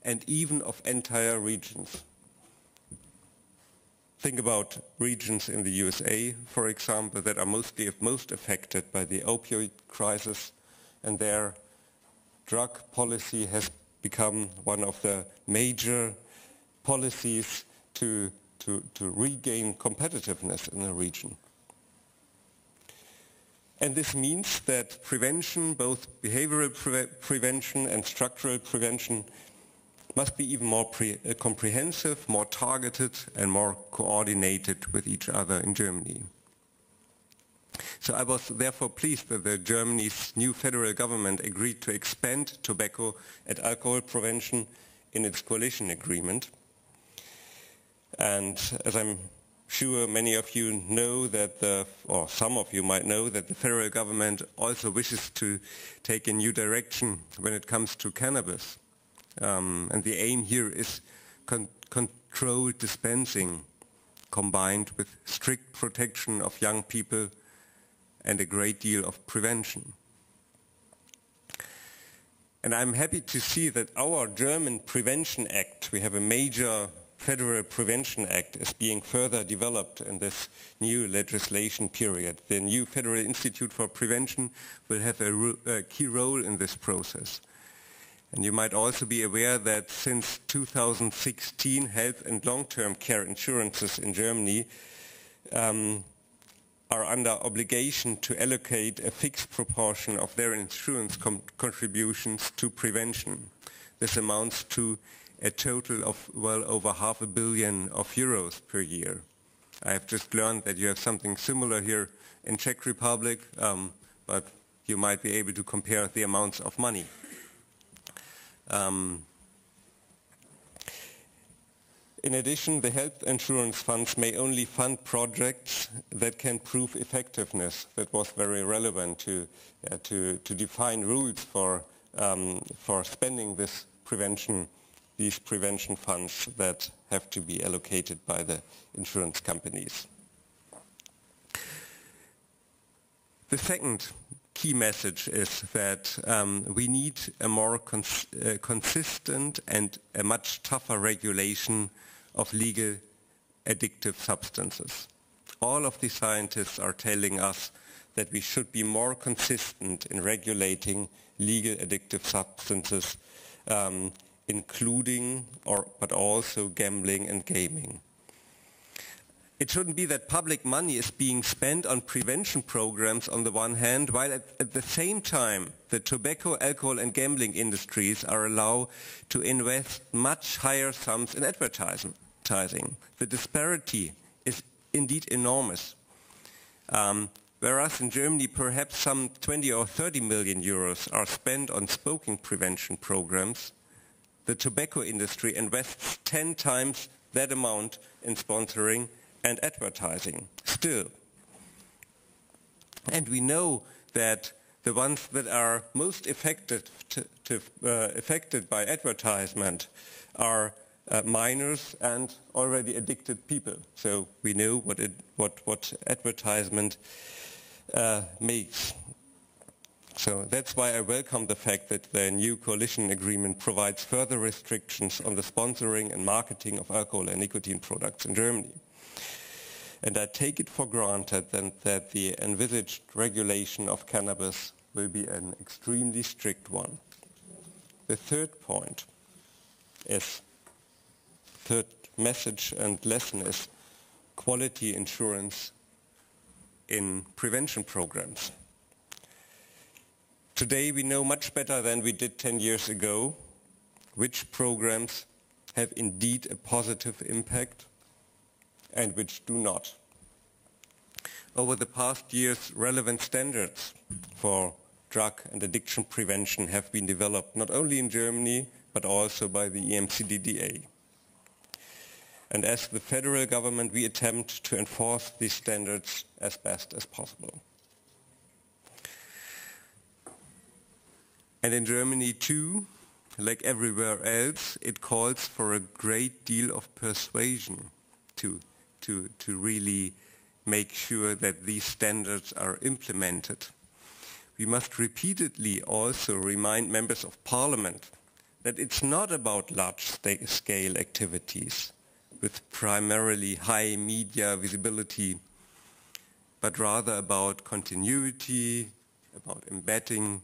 and even of entire regions. Think about regions in the USA, for example, that are most affected by the opioid crisis, and their drug policy has become one of the major policies to regain competitiveness in the region. And this means that prevention, both behavioral prevention and structural prevention, must be even more comprehensive, more targeted, and more coordinated with each other in Germany. So I was therefore pleased that Germany's new federal government agreed to expand tobacco and alcohol prevention in its coalition agreement. And as I'm sure many of you know that or some of you might know that the federal government also wishes to take a new direction when it comes to cannabis. And the aim here is controlled dispensing combined with strict protection of young people and a great deal of prevention. And I'm happy to see that our German Prevention Act, we have a major Federal Prevention Act, is being further developed in this new legislation period. The new Federal Institute for Prevention will have a key role in this process. And you might also be aware that since 2016, health and long-term care insurances in Germany are under obligation to allocate a fixed proportion of their insurance contributions to prevention. This amounts to a total of well over €500 million per year. I have just learned that you have something similar here in Czech Republic, but you might be able to compare the amounts of money. In addition, the health insurance funds may only fund projects that can prove effectiveness. That was very relevant to define rules for spending these prevention funds that have to be allocated by the insurance companies. The second key message is that we need a more consistent and a much tougher regulation of legal addictive substances. All of the scientists are telling us that we should be more consistent in regulating legal addictive substances, including but also gambling and gaming. It shouldn't be that public money is being spent on prevention programs on the one hand, while at the same time the tobacco, alcohol and gambling industries are allowed to invest much higher sums in advertising. The disparity is indeed enormous. Whereas in Germany perhaps some 20 or 30 million euros are spent on smoking prevention programs, the tobacco industry invests 10 times that amount in sponsoring and advertising still. And we know that the ones that are most affected by advertisement are minors and already addicted people. So we know what advertisement makes. So that's why I welcome the fact that the new coalition agreement provides further restrictions on the sponsoring and marketing of alcohol and nicotine products in Germany. And I take it for granted then that the envisaged regulation of cannabis will be an extremely strict one. The third message and lesson is quality insurance in prevention programs. Today we know much better than we did 10 years ago which programs have indeed a positive impact and which do not. Over the past years, relevant standards for drug and addiction prevention have been developed not only in Germany but also by the EMCDDA. And as the federal government, we attempt to enforce these standards as best as possible. And in Germany too, like everywhere else, it calls for a great deal of persuasion to really make sure that these standards are implemented. We must repeatedly also remind members of parliament that it's not about large-scale activities with primarily high media visibility, but rather about continuity, about embedding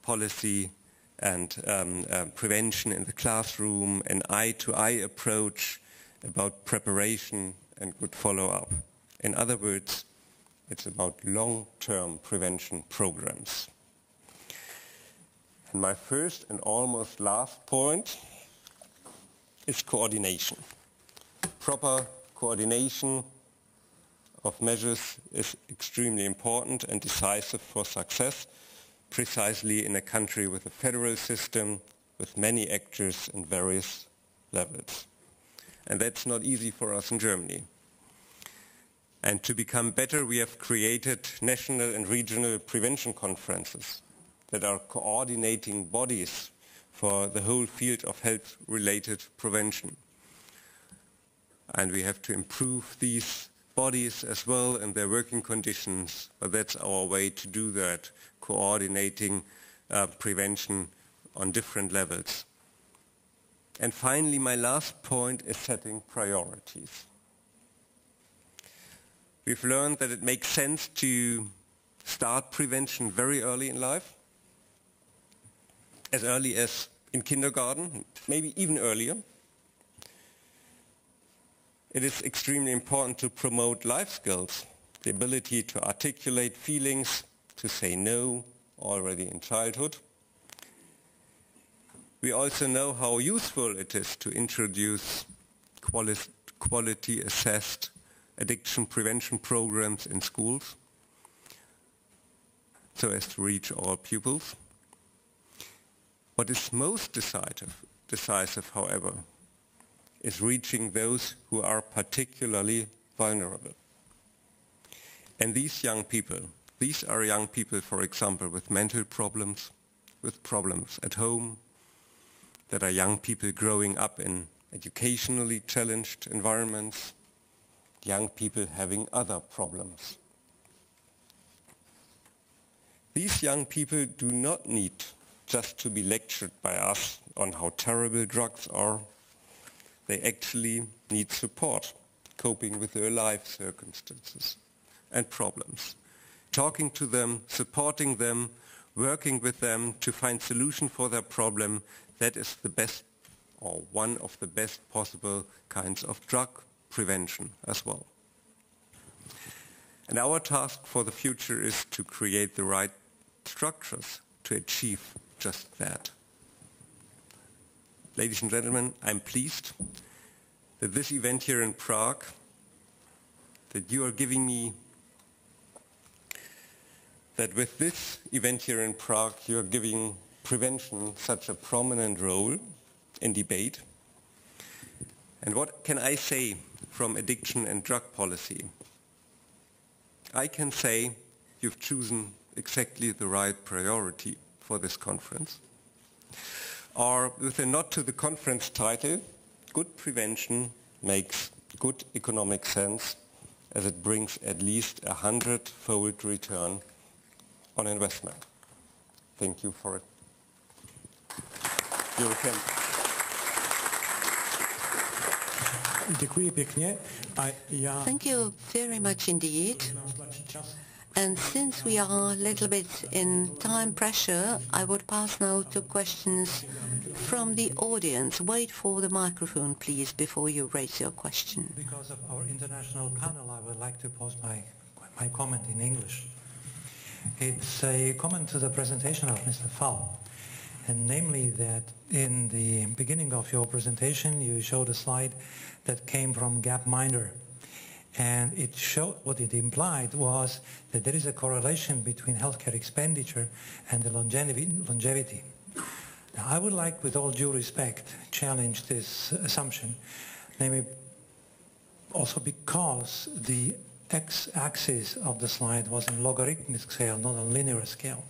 policy and prevention in the classroom, an eye-to-eye approach, about preparation and good follow-up. In other words, it's about long-term prevention programs. And my first and almost last point is coordination. Proper coordination of measures is extremely important and decisive for success, precisely in a country with a federal system, with many actors in various levels. And that's not easy for us in Germany. And to become better, we have created national and regional prevention conferences that are coordinating bodies for the whole field of health-related prevention. And we have to improve these bodies as well and their working conditions, but that's our way to do that, coordinating prevention on different levels. And finally, my last point is setting priorities. We've learned that it makes sense to start prevention very early in life, as early as in kindergarten, maybe even earlier. It is extremely important to promote life skills, the ability to articulate feelings, to say no already in childhood. We also know how useful it is to introduce quality-assessed addiction prevention programs in schools so as to reach all pupils. What is most decisive, however, is reaching those who are particularly vulnerable. And these are young people, for example, with mental problems, with problems at home, that are young people growing up in educationally challenged environments, young people having other problems. These young people do not need just to be lectured by us on how terrible drugs are. They actually need support, coping with their life circumstances and problems. Talking to them, supporting them, working with them to find solution for their problem, that is the best or one of the best possible kinds of drug prevention as well. And our task for the future is to create the right structures to achieve just that. Ladies and gentlemen, I'm pleased that this event here in Prague, that you are giving me, that with this event here in Prague, you are giving prevention such a prominent role in debate. And what can I say from addiction and drug policy? I can say you've chosen exactly the right priority for this conference. Or with a nod to the conference title, good prevention makes good economic sense as it brings at least 100-fold return on investment. Thank you for it. You're welcome. Děkuji pěkně. Thank you very much indeed. And since we are a little bit in time pressure, I would pass now to questions from the audience. Wait for the microphone, please, before you raise your question. Because of our international panel, I would like to pose my comment in English. It's a comment to the presentation of Mr. Fiala, and namely that in the beginning of your presentation you showed a slide that came from Gapminder, and it showed, what it implied was that there is a correlation between healthcare expenditure and the longevity. Now, I would like, with all due respect, challenge this assumption, namely also because the x-axis of the slide was in logarithmic scale, not a linear scale.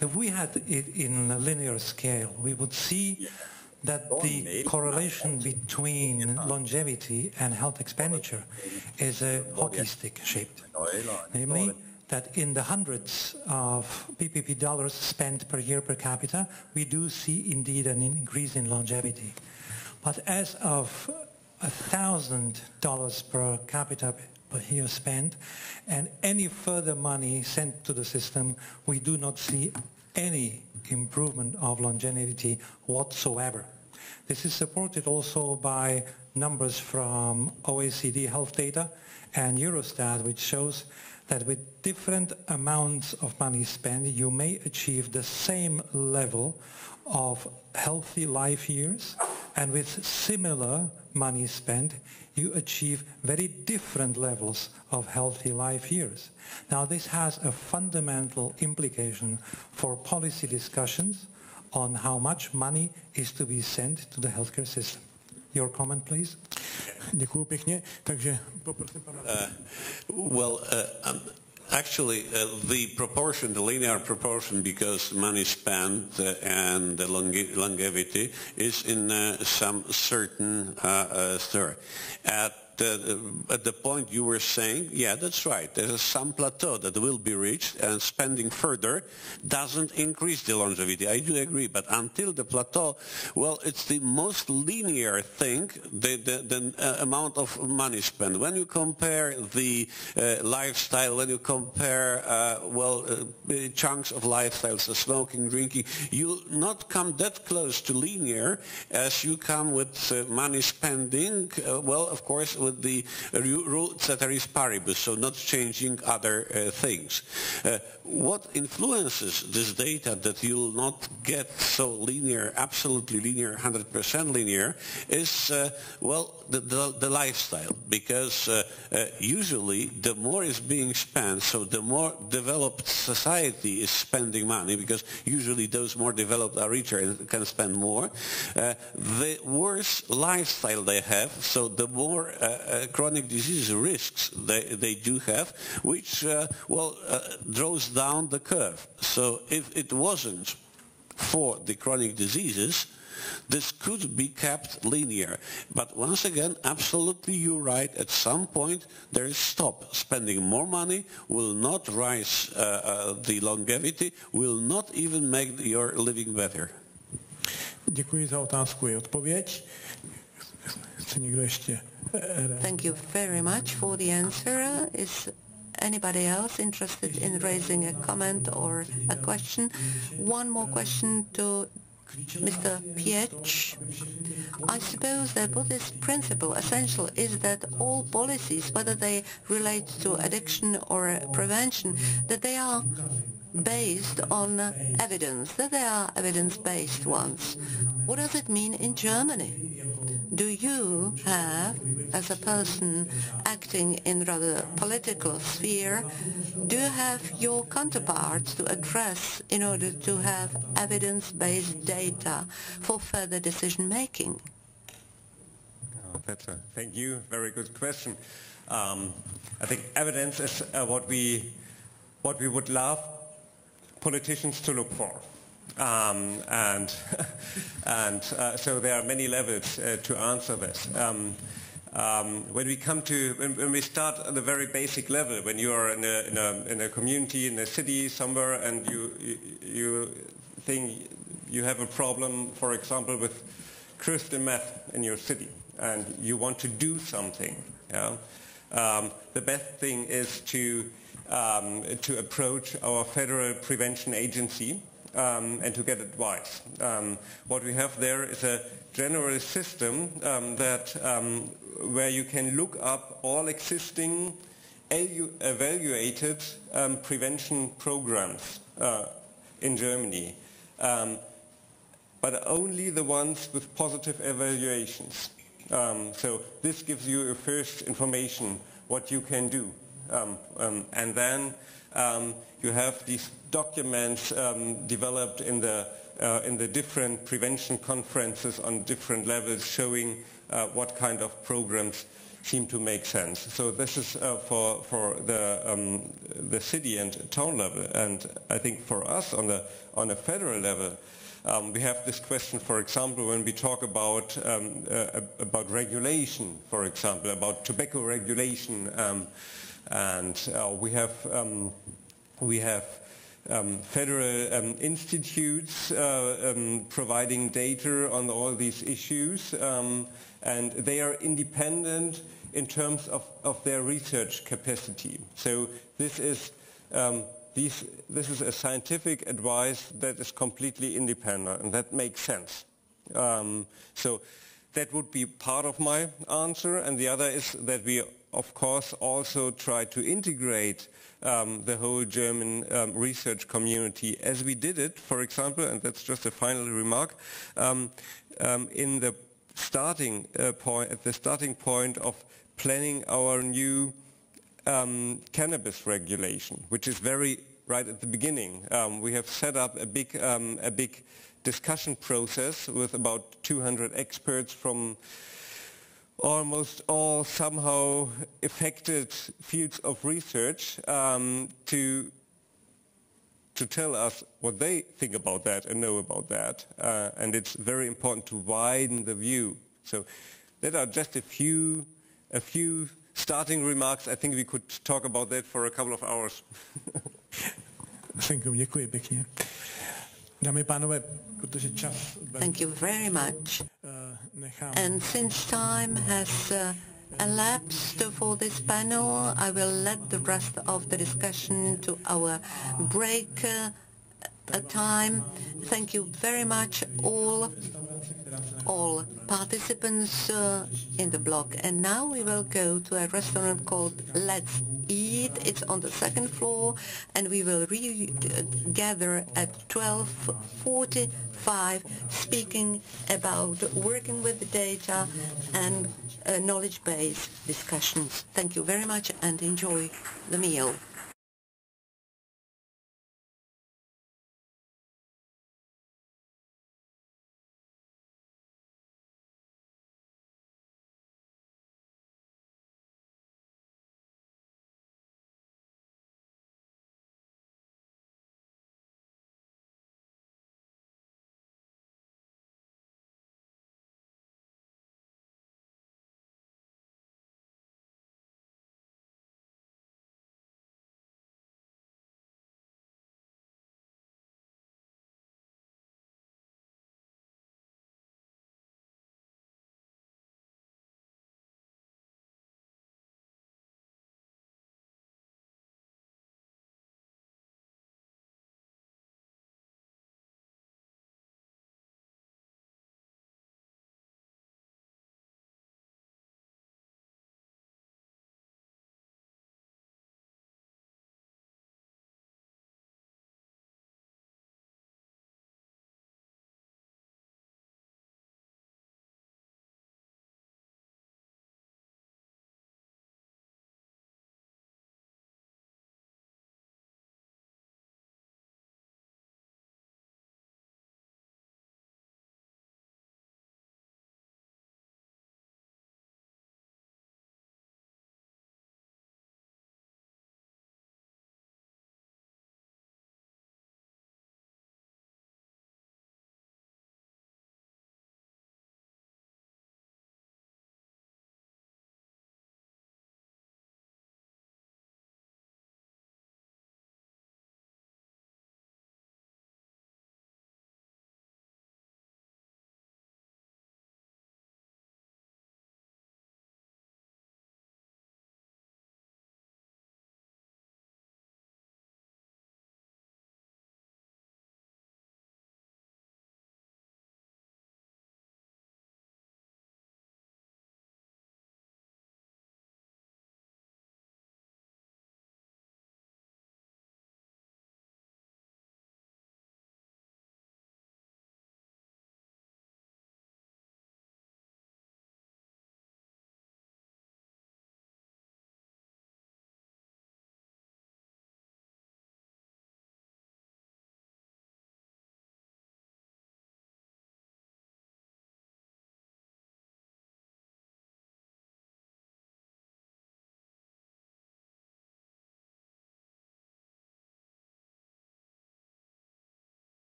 If we had it in a linear scale, we would see that the correlation between longevity and health expenditure is a hockey stick shaped. Namely, that in the hundreds of PPP dollars spent per year per capita, we do see indeed an increase in longevity. But as of $1,000 per capita per year spent, and any further money sent to the system, we do not see any improvement of longevity whatsoever. This is supported also by numbers from OECD health data and Eurostat, which shows that with different amounts of money spent, you may achieve the same level of healthy life years, and with similar money spent, you achieve very different levels of healthy life years. Now, this has a fundamental implication for policy discussions on how much money is to be sent to the healthcare system. Your comment, please. Děkuju pěkně. Takže poprosím pana. Actually, the proportion, the linear proportion, because money spent and the longevity is in some certain stir. At the point you were saying, yeah, that's right. There's some plateau that will be reached, and spending further doesn't increase the longevity. I do agree, but until the plateau, well, it's the most linear thing, the amount of money spent. When you compare the lifestyle, when you compare, chunks of lifestyles, the smoking, drinking, you'll not come that close to linear as you come with money spending, of course, with the rule ceteris paribus, so not changing other things. What influences this data that you'll not get so linear, absolutely linear, 100% linear, is, the lifestyle. Because usually the more is being spent, so the more developed society is spending money, because usually those more developed are richer and can spend more, the worse lifestyle they have, so the more chronic disease risks they do have, which draws down the curve. So if it wasn't for the chronic diseases, this could be kept linear. But once again, absolutely you're right. At some point, there is stop. Spending more money will not rise the longevity, will not even make your living better. Děkuji za otázku i odpověď. Chce někdo ještě? Thank you very much for the answer. Is anybody else interested in raising a comment or a question? One more question to Mr. Pietsch. I suppose that what is principle essential is that all policies, whether they relate to addiction or prevention, that they are based on evidence, that they are evidence-based ones. What does it mean in Germany? Do you have, as a person acting in rather political sphere, do you have your counterparts to address in order to have evidence-based data for further decision-making? Thank you. Very good question. I think evidence is what we would love politicians to look for. So there are many levels to answer this. When we start at the very basic level, when you are in a community, in a city somewhere, and you think you have a problem, for example, with crystal meth in your city, and you want to do something, the best thing is to approach our federal prevention agency and to get advice. What we have there is a general system where you can look up all existing evaluated prevention programs in Germany, but only the ones with positive evaluations. So this gives you a first information what you can do, and then you have these documents developed in the different prevention conferences on different levels, showing what kind of programs seem to make sense. So this is for the city and town level, and I think for us on a federal level, We have this question, for example, when we talk about regulation, for example, about tobacco regulation, and we have federal institutes providing data on all these issues, and they are independent in terms of their research capacity. So this is a scientific advice that is completely independent, and that makes sense. So that would be part of my answer, and the other is that we, of course, also try to integrate the whole German research community, as we did it, for example, and that's just a final remark, in the starting point, at the starting point of planning our new cannabis regulation, which is very right at the beginning. We have set up a big discussion process with about 200 experts from almost all somehow affected fields of research to tell us what they think about that and know about that. And it's very important to widen the view. So that are just a few starting remarks. I think we could talk about that for a couple of hours. Děkuji pěkně. Dámy a pánové, protože čas... Thank you very much. And since time has elapsed for this panel, I will let the rest of the discussion to our break time. Thank you very much, all participants in the block. And now we will go to a restaurant called Let's Eat. It's on the second floor, and we will gather at 12:45, speaking about working with data and knowledge-based discussions. Thank you very much and enjoy the meal.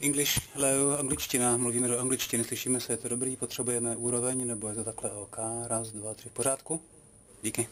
English, hello, angličtina, mluvíme do angličtiny, slyšíme se, je to dobrý, potřebujeme úroveň, nebo je to takhle OK, raz, dva, tři, v pořádku? Díky.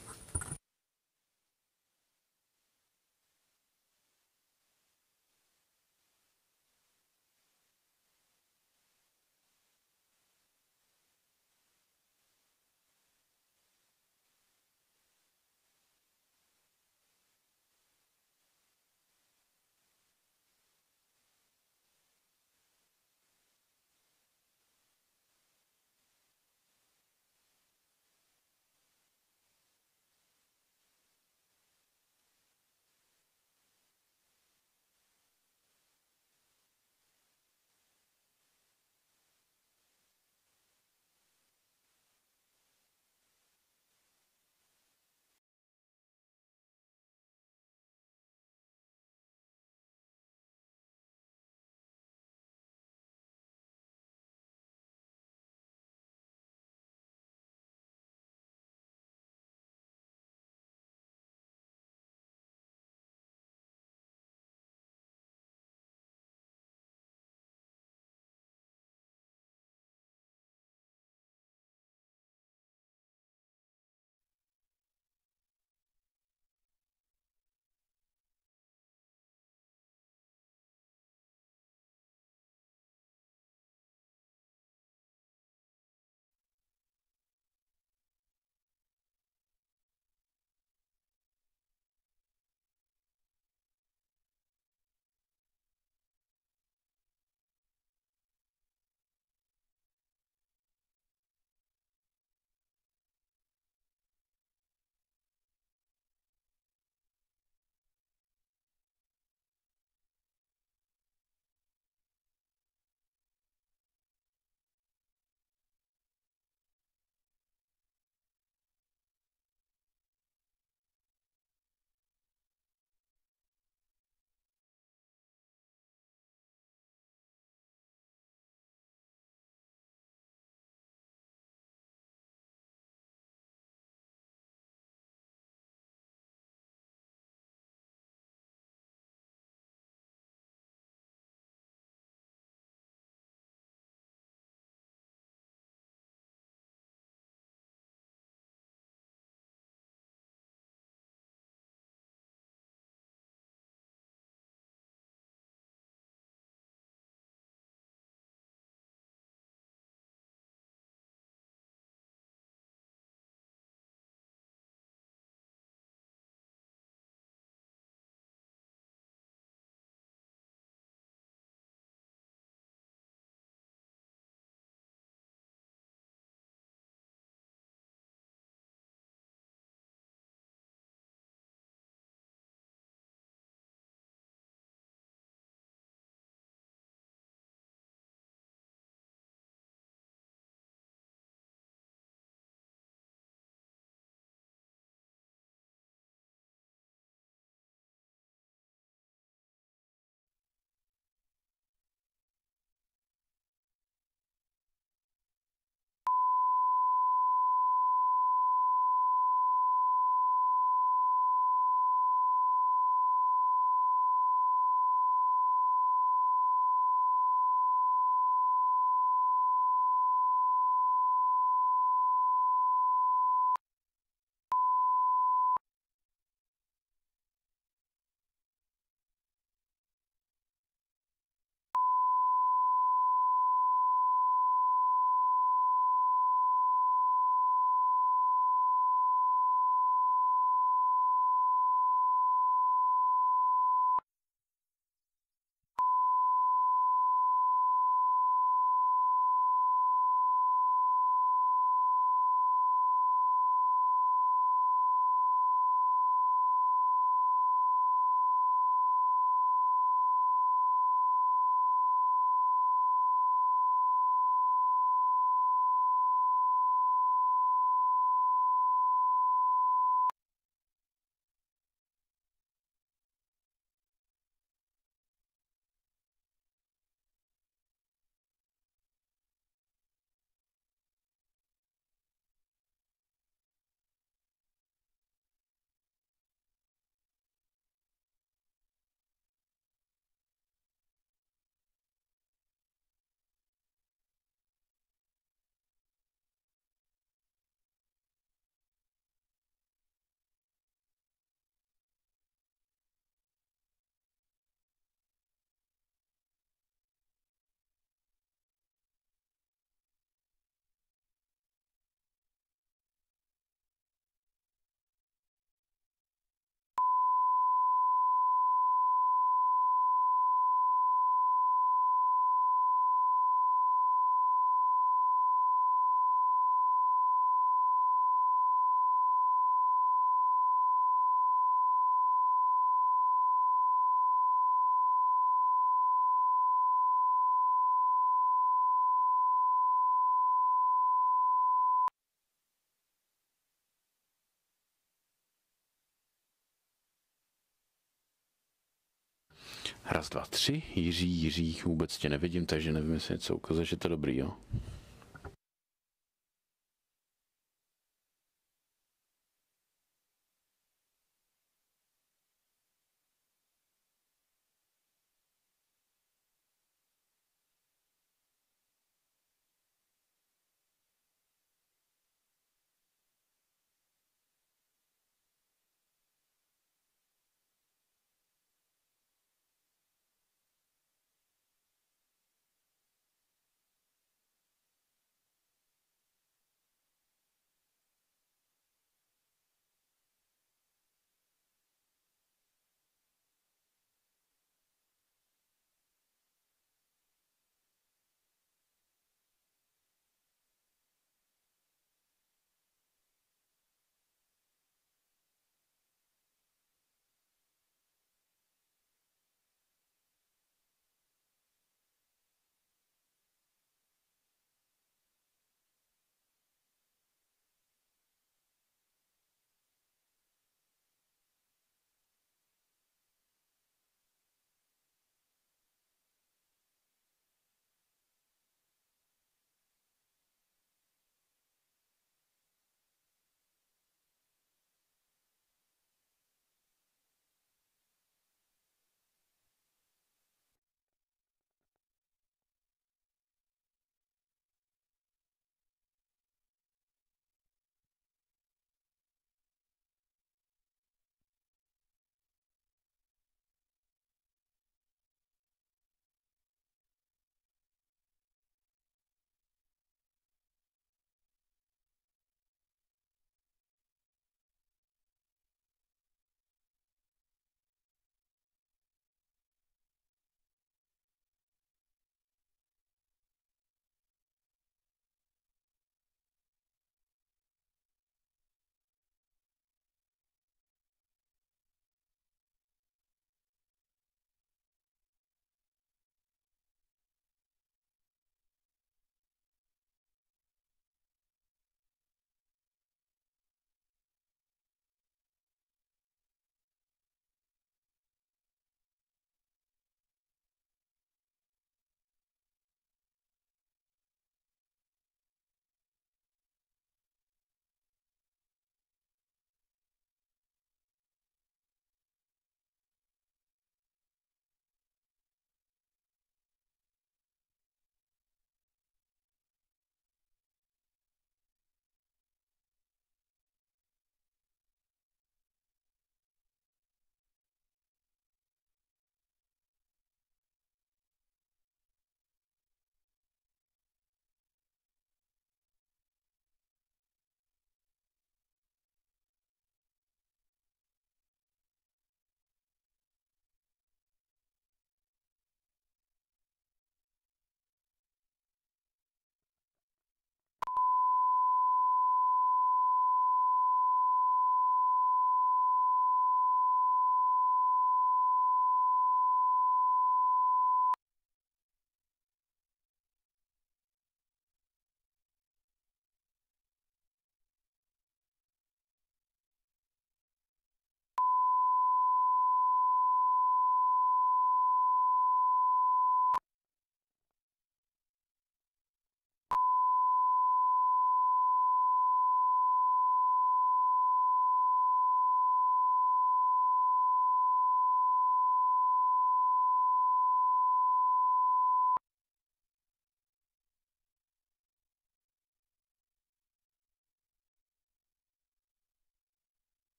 Raz, dva, tři. Jiří, vůbec tě nevidím, takže nevím, jestli něco ukazuje, že to dobrý, jo?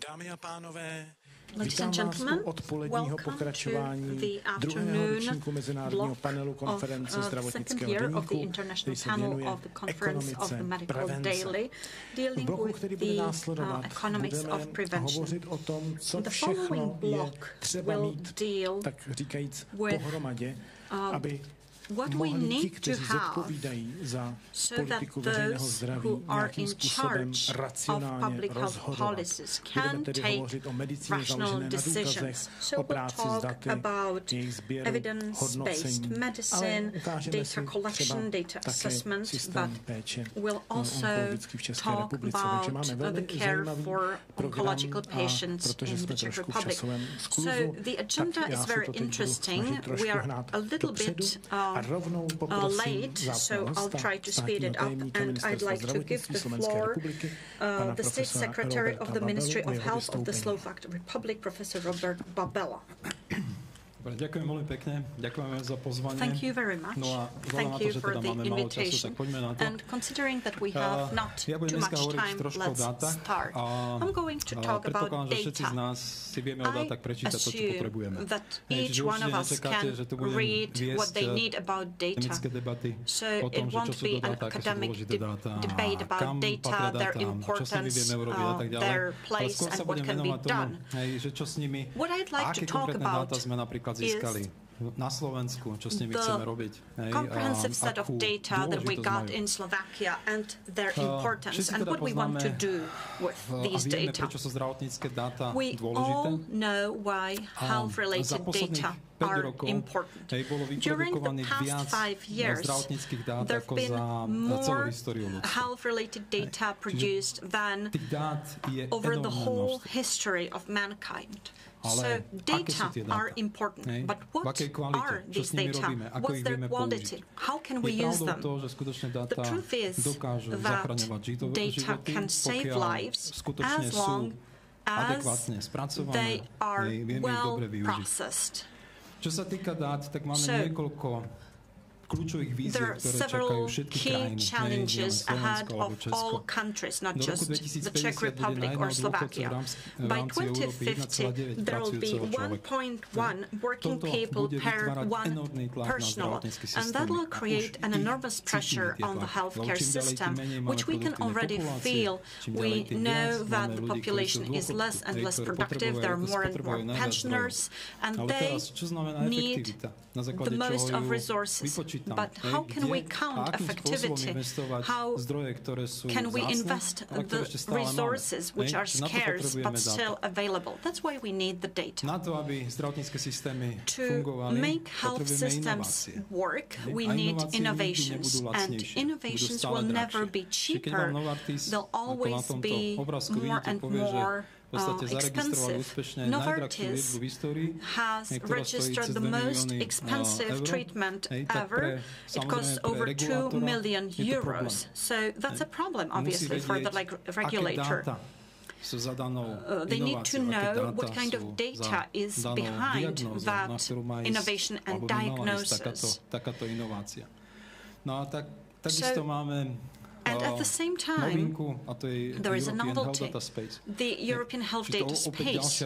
Dámy a pánové, Ladies vítám and vás gentlemen, u odpoledního pokračování druhého ročníku Mezinárodního panelu konference zdravotnického deníku, který se věnuje ekonomice prevence. V bloku, který bude následovat, budeme hovořit o tom, co všechno je třeba mít, tak říkajíc, pohromadě, aby mohli ti, kteří zodpovídají za politiku veřejného zdraví, nějakým způsobem racionálně rozhodovat. Budeme tedy hovořit o medicíně založené na důkazech, o práci s daty, jejich sběru, hodnocení, ale ukážeme si třeba také systém péče onkologický v České republice. Takže máme velmi zajímavý program a protože jsme trošku v časovém skluzu, tak já se to teď budu snažit trošku hnát dopředu. Late, so I'll try to speed it up, and I'd like to give the floor the State Secretary of the Ministry of Health of the Slovak Republic, Professor Robert Babela. Ďakujem veľmi pekne, ďakujeme za pozvanie. Thank you very much. No a thank you for the invitation. And considering that we have not too much time, let's start. I'm going to talk about data. I assume that each one of us can read what they need about data. So it won't be an academic debate about data, their importance, their place, and what can be done. What I'd like to talk about získali na Slovensku, čo s nimi chceme robiť. Comprehensive set of data that we got in Slovakia and their importance and what we want to do with these data. We all know why health-related data are important. During the past 5 years, there have been more health-related data produced than over the whole history of mankind. So data are important, but what are these data? What's their quality? How can we use them? The truth is that data can save lives as long as they are well processed. Čo sa týka dát, tak máme niekoľko kľúčových víziev, ktoré čakajú všetky krajiny. Challenges ahead of all countries, not just the Czech Republic or Slovakia. By 2050, there will be 1.1 working people per 1 person, and that will create an enormous pressure on the healthcare system, which we can already feel. We know that the population is less and less productive, there are more and more pensioners, and they need the most of resources. But how can we count effectivity? How can we invest the resources which are scarce but still available? That's why we need the data. To make health systems work, we need innovations, and innovations will never be cheaper. They'll always be more and more expensive. Novartis has registered the most expensive treatment ever. It costs over 2 million euros. So that's a problem, obviously, for the regulator. They need to know what kind of data is behind that innovation and diagnosis. And at the same time, there is a novelty, the European Health Data Space.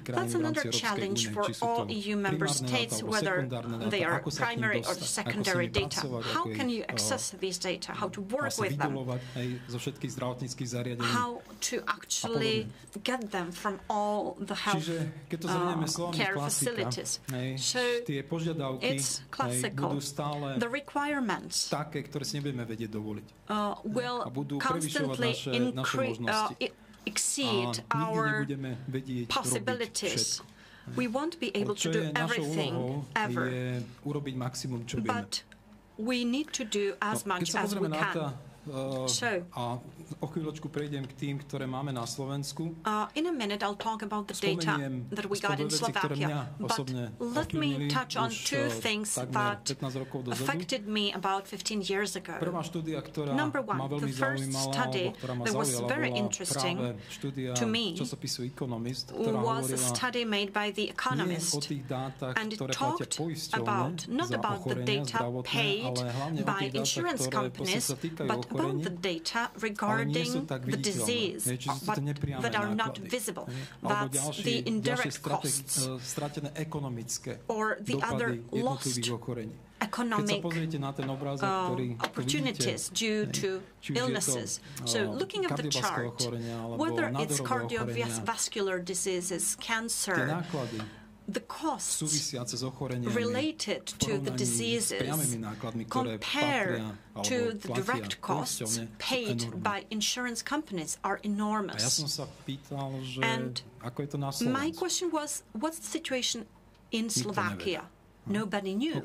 That's another challenge for all EU member states, whether they are primary or secondary data. How can you access these data? How to work with them? How to actually get them from all the health care facilities? So it's classical. The requirements will constantly exceed our possibilities. We won't be able to do everything ever, but we need to do as much as we can. A o chvíľočku prejdem k tým, ktoré máme na Slovensku. In a minute I'll talk about the data that we got in Slovakia. But let me touch on two things that affected me about 15 years ago. Number one, the first study that was very interesting to me was a study made by The Economist, and it talked about, not about the data paid by insurance companies, but about the data regarding the disease that are not visible. That's the indirect costs or the other lost economic opportunities due to illnesses. So looking at the chart, whether it's cardiovascular diseases, cancer, the costs related to the diseases compared to the direct costs paid by insurance companies are enormous. And my question was, what's the situation in Slovakia? Nobody knew.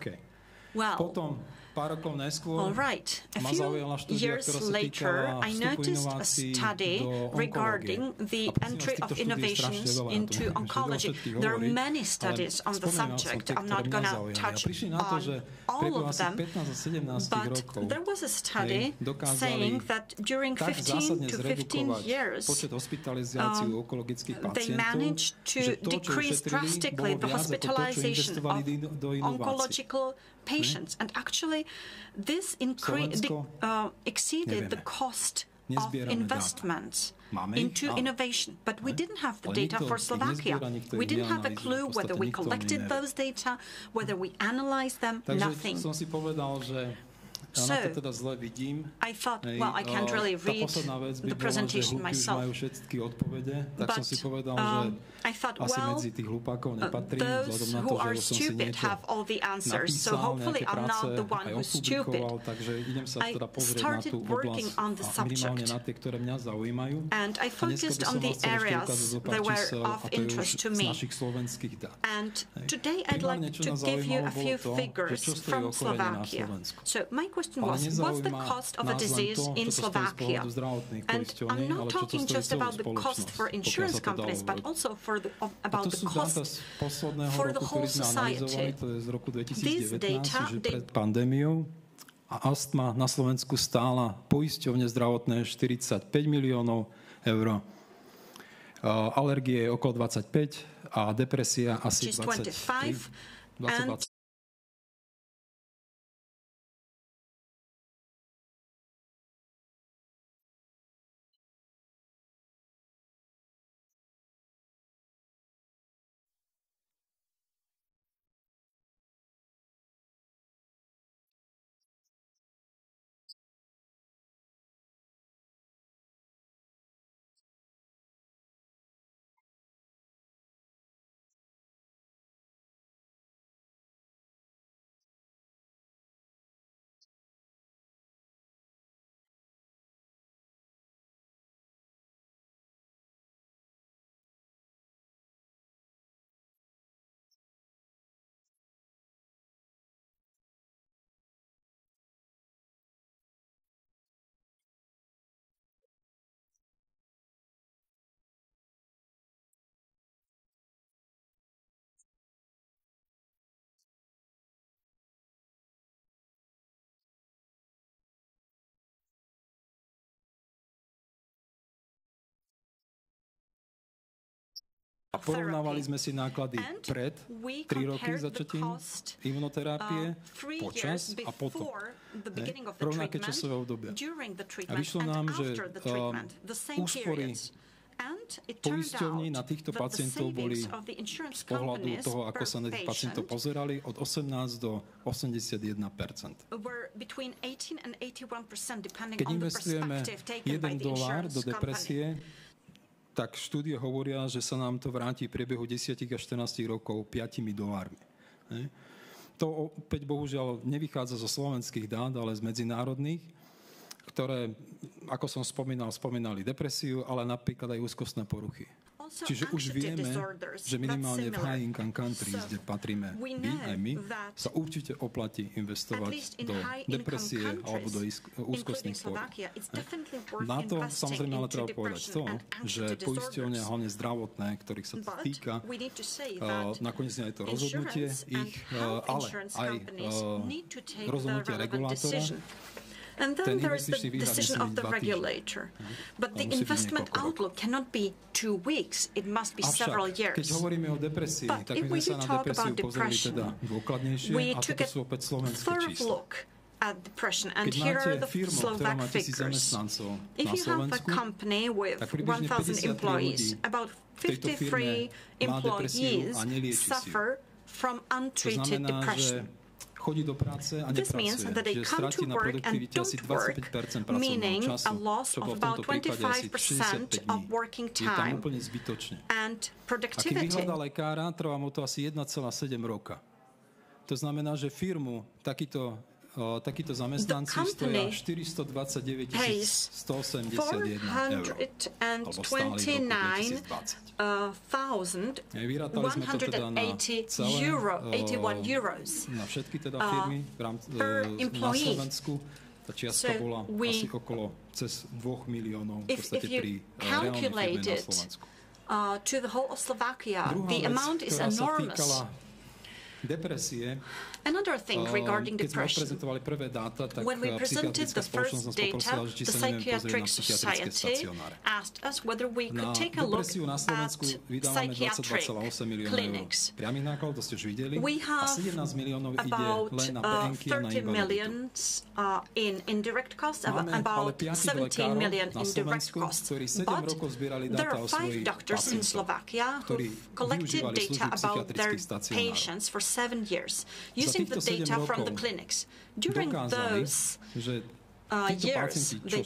Well, all right. A few years later, I noticed a study regarding the entry of innovations into oncology. There are many studies on the subject. I'm not going to touch on all of them, but there was a study saying that during 15 to 15 years, they managed to decrease drastically the hospitalization of oncological patients, and actually this exceeded the cost of investments into innovation. But we didn't have the data for Slovakia. We didn't have a clue whether we collected those data, whether we analyzed them, nothing. So I thought, well, I can't really read the presentation myself, but I thought, well, those who are stupid have all the answers, so hopefully I'm not the one who's stupid. I started working on the subject, and I focused on the areas that were of interest to me. And today I'd like to give you a few figures from Slovakia. So my question was, what's the cost of a disease in Slovakia? And I'm not talking just about the cost for insurance companies, but also about the cost for the whole society. These data... Astma na Slovensku stála poisťovne zdravotné 45 miliónov eur. Alergie je okolo 25 a depresia asi 20. A porovnávali sme si náklady pred 3 roky začatím imunoterapie, počas a potom. Rovnaké časové obdobie. A vyšlo nám, že úspory poisťovní na týchto pacientov boli z pohľadu toho, ako sa na tých pacientov pozerali, od 18 do 81%. Keď investujeme $1 do depresie, tak štúdie hovoria, že sa nám to vráti v priebehu 10 až 14 rokov $5. To opäť bohužiaľ nevychádza zo slovenských dát, ale z medzinárodných, ktoré, ako som spomínali depresiu, ale napríklad aj úzkostné poruchy. Čiže už vieme, že minimálne v high-income countries, kde patríme vy aj my, sa určite oplatí investovať do depresie alebo do úzkostných porúch. Na to samozrejme ale treba povedať to, že poisťovne, hlavne zdravotné, ktorých sa to týka, nakoniec nie je to rozhodnutie ich, ale aj rozhodnutie regulátora. And then there is the decision of the regulator. But the investment outlook cannot be 2 weeks. It must be several years. But if we talk about depression, we took a thorough look at depression. And here are the Slovak figures. If you have a company with 1,000 employees, about 53 employees suffer from untreated depression. This means that they come to work and don't work, meaning a loss of about 25% of working time and productivity. To znamená, že firmu takíto zamestnanci stoja 429 181 eur. Alebo stáli v roku 81 euros. Na všetky teda firmy na Slovensku tá čiastka bola asi okolo cez 2 miliónov v podstate pri reálnej firme na Slovensku. To the whole of Slovakia, the amount is enormous. Another thing regarding depression, when we presented the first data, the Psychiatric Society asked us whether we could take a look at psychiatric clinics. We have about 30 million in indirect costs, about 17 million in direct costs. But there are 5 doctors in Slovakia who collected data about their patients for 7 years, using the data from the clinics. During those years, they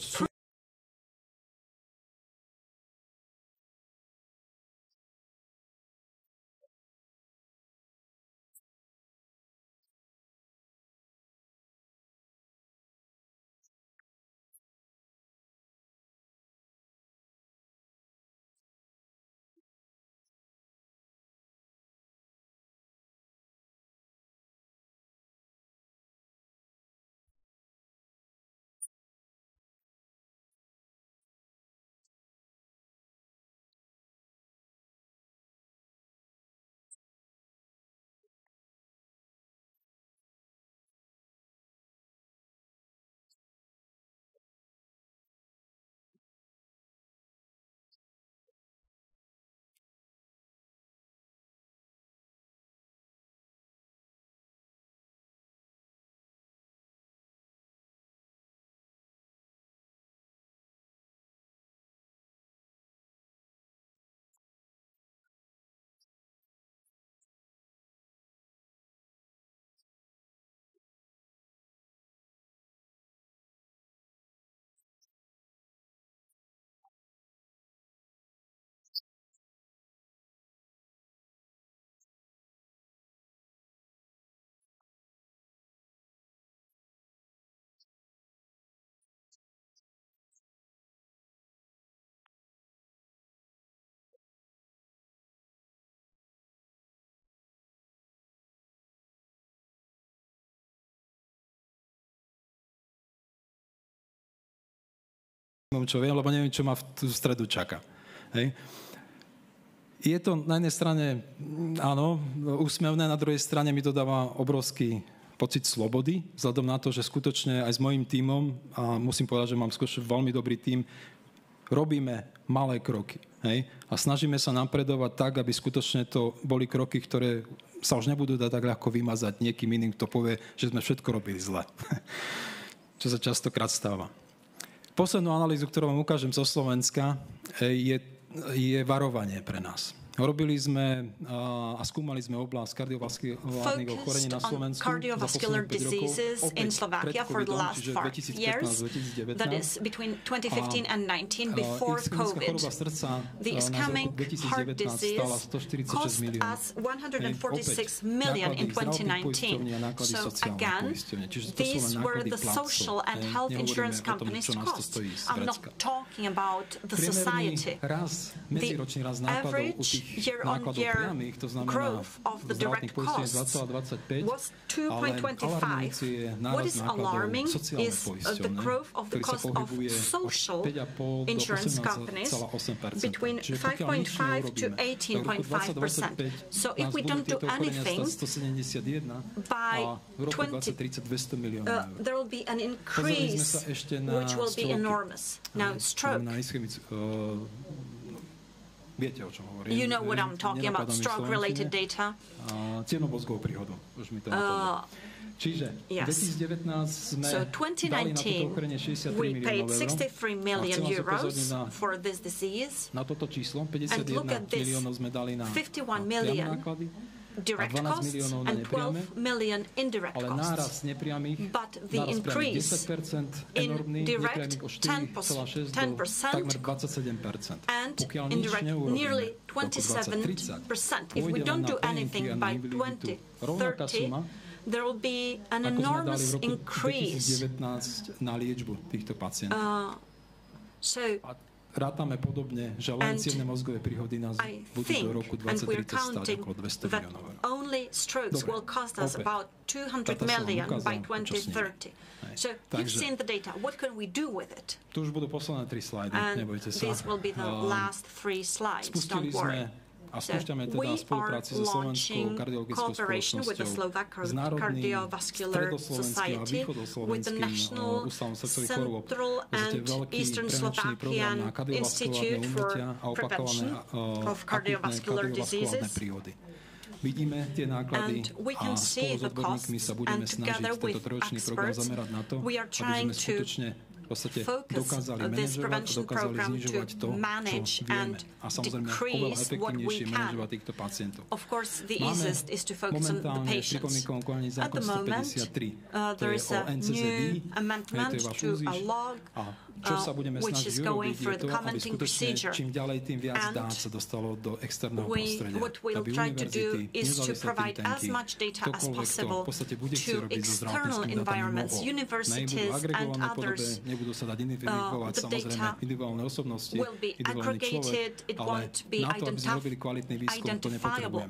čo viem, lebo neviem, čo ma v tú stredu čaká. Hej. Je to na jednej strane, áno, úsmevné, na druhej strane mi to dáva obrovský pocit slobody, vzhľadom na to, že skutočne aj s mojím tímom, a musím povedať, že mám skutočne veľmi dobrý tím, robíme malé kroky. Hej? A snažíme sa napredovať tak, aby skutočne to boli kroky, ktoré sa už nebudú dať tak ľahko vymazať niekým iným, kto povie, že sme všetko robili zle. Čo sa častokrát stáva. Poslednú analýzu, ktorú vám ukážem zo Slovenska, je varovanie pre nás. Robili sme a skúmali sme oblasť kardiovaskulárnych ochorení na Slovensku cardiovascular diseases in Slovakia for the last 5 years, that is between 2015 and 19, before COVID. The ischemic heart disease cost us 146 million in 2019. So again, these were the social and health insurance companies' costs. I'm not talking about the society. The average year-on-year growth of the direct costs was 2.25. What is alarming is the growth of the cost of social insurance companies between 5.5 to 18.5%. So if we don't do anything, by 2030, there will be an increase which will be enormous. Now, stroke. Viete, o čom hovorím. You know what I'm talking about, stroke-related data. Ciernobozgovú príhodu, už mi to napadlo. Čiže v 2019 sme dali na toto ochorenie 63 miliónov eur. For this disease. Na toto číslo 51 miliónov sme dali na priame náklady. Direct costs and 12 million indirect costs. Ale nárast nepriamých, but the increase 10%, in direct 10%, takmer 27%. And indirect nearly 27%. If we don't do anything by 2030, there will be an enormous increase. Na liečbu týchto pacientov. Rátame podobne, že len cievne mozgové príhody nás budú do roku 2030 stáť okolo 200 miliónov eur. Only strokes will cost us about 200 million by 2030. So you've seen the data. What can we do with it? Tu už budú posledné 3 slajdy, nebojte sa. These will be the last 3 slides. Don't worry. A spúšťame teda spolupráci so Slovenskou kardiologickou spoločnosťou, s Národným, Stredoslovenským a Východoslovenským ústavom srdcových chorôb. Pozrite veľký prevenčný program na kardiovaskulárne úmrtia a opakované akutné kardiovaskulárne príhody. Vidíme tie náklady a spolu s odborníkmi sa budeme snažiť tento trojročný program zamerať na to, aby sme skutočne v podstate dokázali manažovať a dokázali znižovať to, čo vieme. A samozrejme oveľa efektívnejšie manažovať týchto pacientov. Máme momentálne pripomienkovom konaní zákon 153. To je o NCZD, to je váš úziš. A čo sa budeme snažiť urobiť je to, aby skutočne čím ďalej, tým viac dát sa dostalo do externého prostredia. Aby univerzity, nezávislé think tanky, ktokoľvek to v podstate bude chcieť robiť so zdravotníckými datami mohol. Nebudú agregované podobe, nebudú sa dať identifikovať samozrejme individuálne osobnosti, individuálny človek, ale na to, aby sme robili kvalitný výskum, to nepotrebujeme.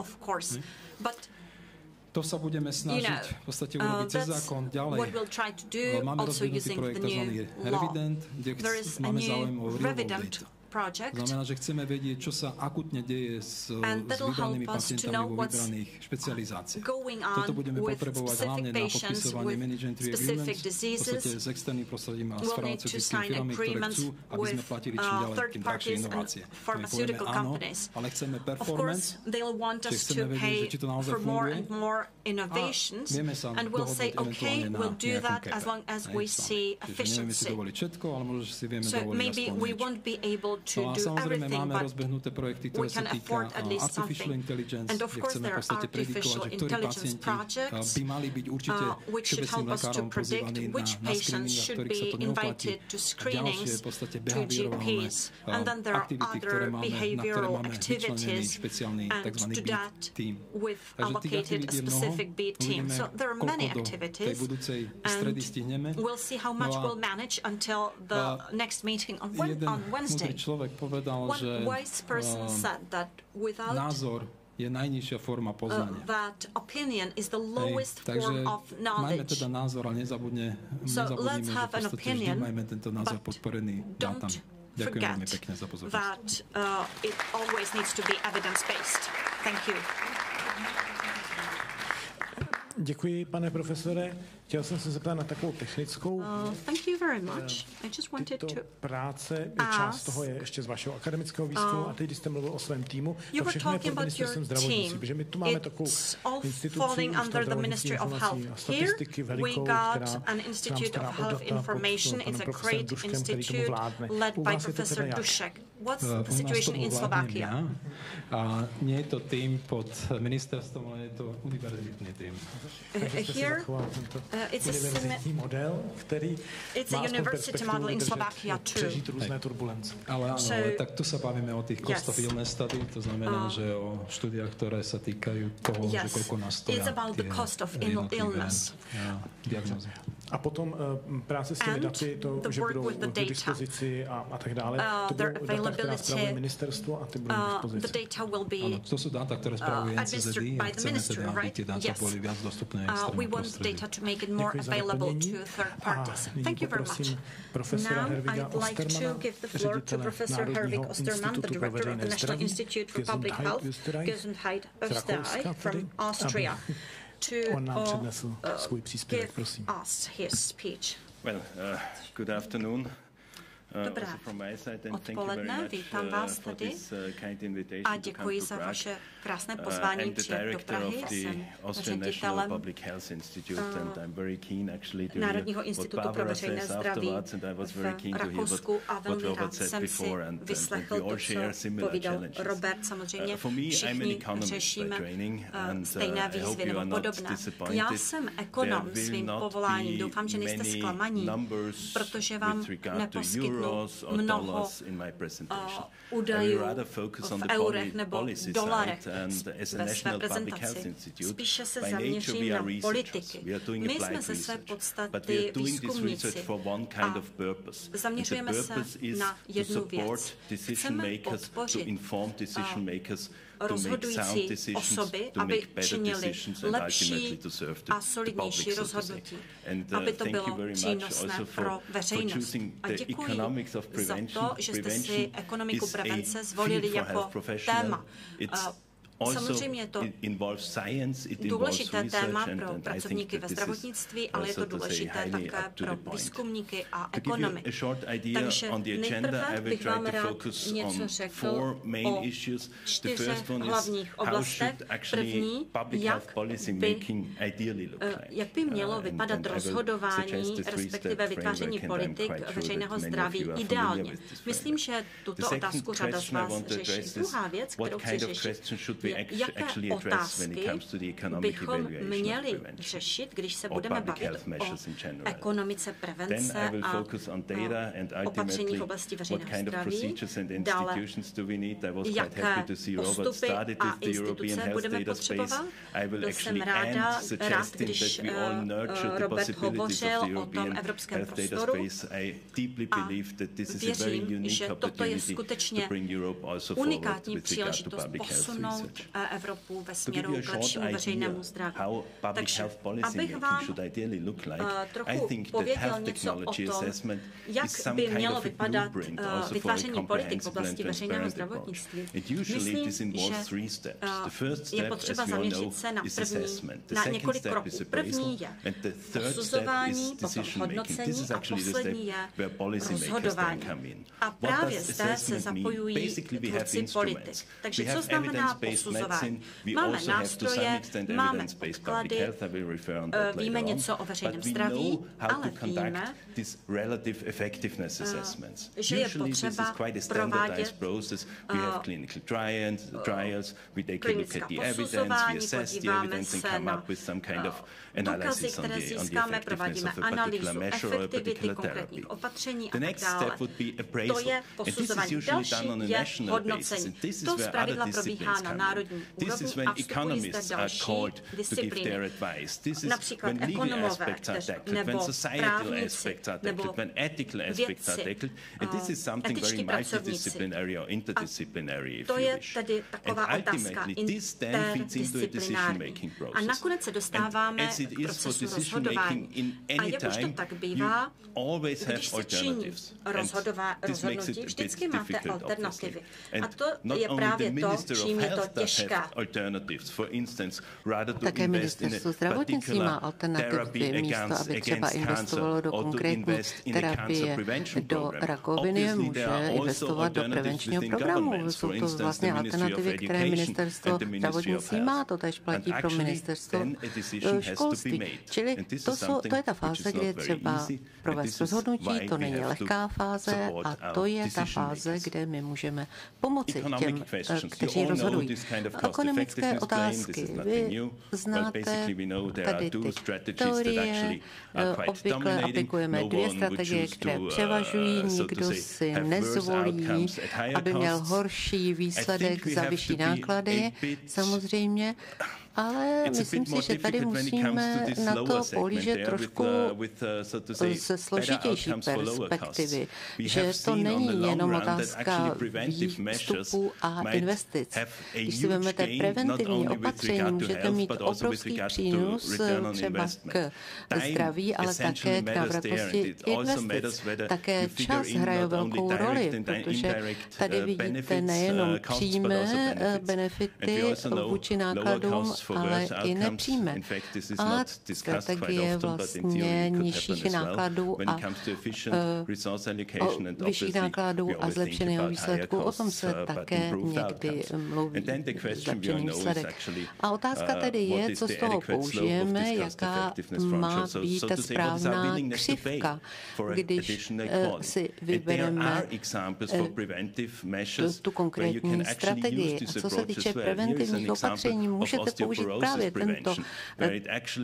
To sa budeme snažiť v podstate urobiť cez zákon ďalej. Máme rozvinutý projekt tzv. Revident, kde máme záujem o real-world data. Znamená, že chceme vedieť, čo sa akutne deje s vybranými pacientami vo vybraných špecializáciách. Toto budeme potrebovať hlavne na podpisovanie management agreements, v podstate s externým prostredím a s farmaceutickými firmami, ktoré chcú, aby sme platili čím ďalej tým drahšie inovácie. My povieme áno, ale chceme performance, že chceme vedieť, že či to naozaj funguje a vieme sa dohodnúť eventuálne na nejakom cape. Čiže nevieme si dovoliť všetko, ale možno, že si vieme dovoliť aspoň niečo. No a samozrejme máme rozbehnuté projekty, ktoré sa týka artificial intelligence, kde chceme v podstate predikovať, že ktorí pacienti by mali byť určite všeobecným lekárom pozývaní na screening, a ktorých sa to neoplatí. A ďalšie v podstate behaviorálne aktivity, ktoré máme, na ktoré máme vyčlenený špeciálny tzv. Beat team. Takže tých aktivít je mnoho, uvidíme, koľko do tej budúcej stredy stihneme. No a jeden múdry človek povedal, že názor je najnižšia forma poznania. Takže majme teda názor, ale nezabudnime, že v podstate vždy majme tento názor podporený dátami. Ďakujem veľmi pekne za pozornosť. Děkuji, pane profesore. Chtěl jsem se zeptat na takovou technickou. Thank you very much. I just wanted to práce, část toho je ještě z vašeho akademického výzkumu a teď, když jste mluvil o svém týmu, to všechno je pod ministerstvem zdravotnictví, protože my tu máme takovou instituci Ústav zdravotnických informací a statistiky velikou, která nám stará o data pod panem profesorem Duškem, který tomu vládne. U vás je to teda jak? What's the situation in Slovakia? A nie je to tým pod ministerstvom, ale je to univerzitný tým. Here, it's a university model in Slovakia too. Přežít různé turbulence. Ale áno, ale tak tu sa bavíme o tých cost of illness study, to znamená, že o štúdiách, ktoré sa týkajú toho, že koľko nás stoja tie jednotlivé diagnózy. A potom práce s těmi daty, to, že budou k dispozici a tak dále, to budou data, která spravuje ministerstvo a ty budou k dispozici. Ano, to sú dáta, ktoré spravuje NCZD a chceme teda, aby tie dáta boli viac dostupné externému prostredí. Nyní poprosím profesora Herviga Ostermana, ředitele Národního institutu pro veřejné zdraví, Gesundheit Österreich, Rakouska, on nám přednesl svůj příspěvek, prosím. Well, good afternoon. Dobré odpoledne, vítám vás tady a děkuji za vaše krásné pozvání přijet do Prahy. Jsem ředitelem Národního institutu pro veřejné zdraví v Rakousku a velmi rád jsem si vyslechl to, co povídal Robert. Samozřejmě všichni řešíme stejné výzvy nebo podobné. Já jsem ekonom svým povoláním. Doufám, že nejste zklamaní, protože vám neposkytnu mnoho údajů v eurech nebo dolarech ve své prezentaci. Spíše se zaměřím na politiky. My jsme ze své podstaty výzkumníci a zaměřujeme se na jednu věc. Chceme podpořit rozhodující osoby, aby činili lepší a solidnější rozhodnutí, aby to bylo přínosné pro veřejnost. A děkuji za to, že jste si ekonomiku prevence zvolili jako téma. Samozřejmě je to důležité téma pro pracovníky ve zdravotnictví, ale je to důležité také pro výzkumníky a ekonomy. Takže nejprve bych vám rád něco řekl o 4 hlavních oblastech. První, jak by mělo vypadat rozhodování, respektive vytváření politik veřejného zdraví ideálně. Myslím, že tuto otázku řada z vás řeší. Druhá věc, kterou chci řešit, jaké otázky bychom měli řešit, když se budeme bavit o ekonomice prevence a opatření v oblasti veřejného zdraví, dále jaké postupy a instituce budeme potřebovat. Byl jsem rád, když Robert hovořil o tom evropském prostoru a věřím, že toto je skutečně unikátní příležitost posunout Evropu ve směru k lepšímu veřejnému zdraví. Takže abych vám trochu pověděl něco o tom, jak by mělo vypadat vytváření politik v oblasti veřejného zdravotnictví. Myslím, že je potřeba zaměřit se na několik kroků. První je posuzování, potom hodnocení a poslední je rozhodování. A právě zde se zapojují tvůrci politik. Takže co znamená posuzování? Máme nástroje, máme podklady, víme něco o veřejném zdraví, ale víme, že je potřeba provádět klinická posuzování, podíváme se na důkazy, které získáme, provádíme analýzu efektivity konkrétních opatření a tak dále. To je posuzování. Další je hodnocení. To zpravidla probíhá na národní úrovni a vstupují zde další disciplíny. Například ekonomové nebo právníci nebo vědci, etičtí pracovníci. A to je tedy taková otázka interdisciplinární. A nakonec se dostáváme k procesu rozhodování. A jak už to tak bývá, když se činí rozhodnutí, vždycky máte alternativy. A to je právě to, čím je to těžké. Také ministerstvo zdravotnictví má alternativy. Místo, aby třeba investovalo do konkrétní terapie do rakoviny, může investovat do prevenčního programu. Jsou to vlastně alternativy, které ministerstvo zdravotnictví má. To též platí pro ministerstvo školství. Čili to je ta fáze, kde je třeba provést rozhodnutí. To není lehká fáze a to je ta fáze, kde my můžeme pomoci těm, kteří rozhodují. Ekonomické otázky. Vy znáte tady ty teorie. Obvykle aplikujeme 2 strategie, které převažují. Nikdo si nezvolí, aby měl horší výsledek za vyšší náklady. Samozřejmě. Ale myslím si, že tady musíme na to pohlížet trošku ze složitější perspektivy, že to není jenom otázka výstupů a investic. Když si vezmete preventivní opatření, můžete mít obrovský přínos třeba k zdraví, ale také k návratnosti investic. Také čas hraje velkou roli, protože tady vidíte nejenom přímé benefity vůči nákladům, ale i nepřímé. A strategie vlastně nižších nákladů a vyšších nákladů a zlepšeného výsledku. O tom se také někdy mluví. Zlepšený výsledek. A otázka tedy je, co z toho použijeme, jaká má být ta správná křivka, když si vybereme tu konkrétní strategii. A co se týče preventivních opatření, můžete použít právě tento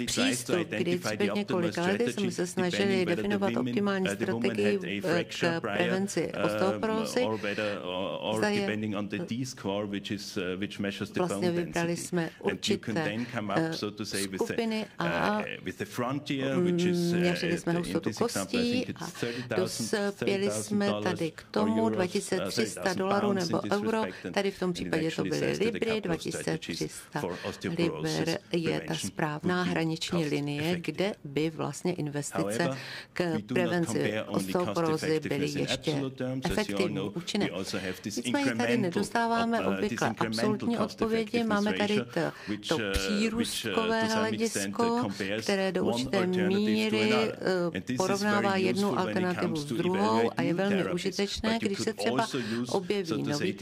přístup, kdy před několika lety jsme se snažili definovat optimální strategii k prevenci osteoporózy. Vlastně vybrali jsme určité skupiny a měřili jsme hustotu kostí a dospěli jsme tady k tomu $2300 nebo euro. Tady v tom případě to byly libry, 2300 liber je ta správná hraniční linie, kde by vlastně investice k prevenci osteoporózy byly ještě efektivní, účinné. Nicméně tady nedostáváme obvykle absolutní odpovědi. Máme tady to přírůstkové hledisko, které do určité míry porovnává jednu alternativu s druhou a je velmi užitečné, když se třeba objeví noví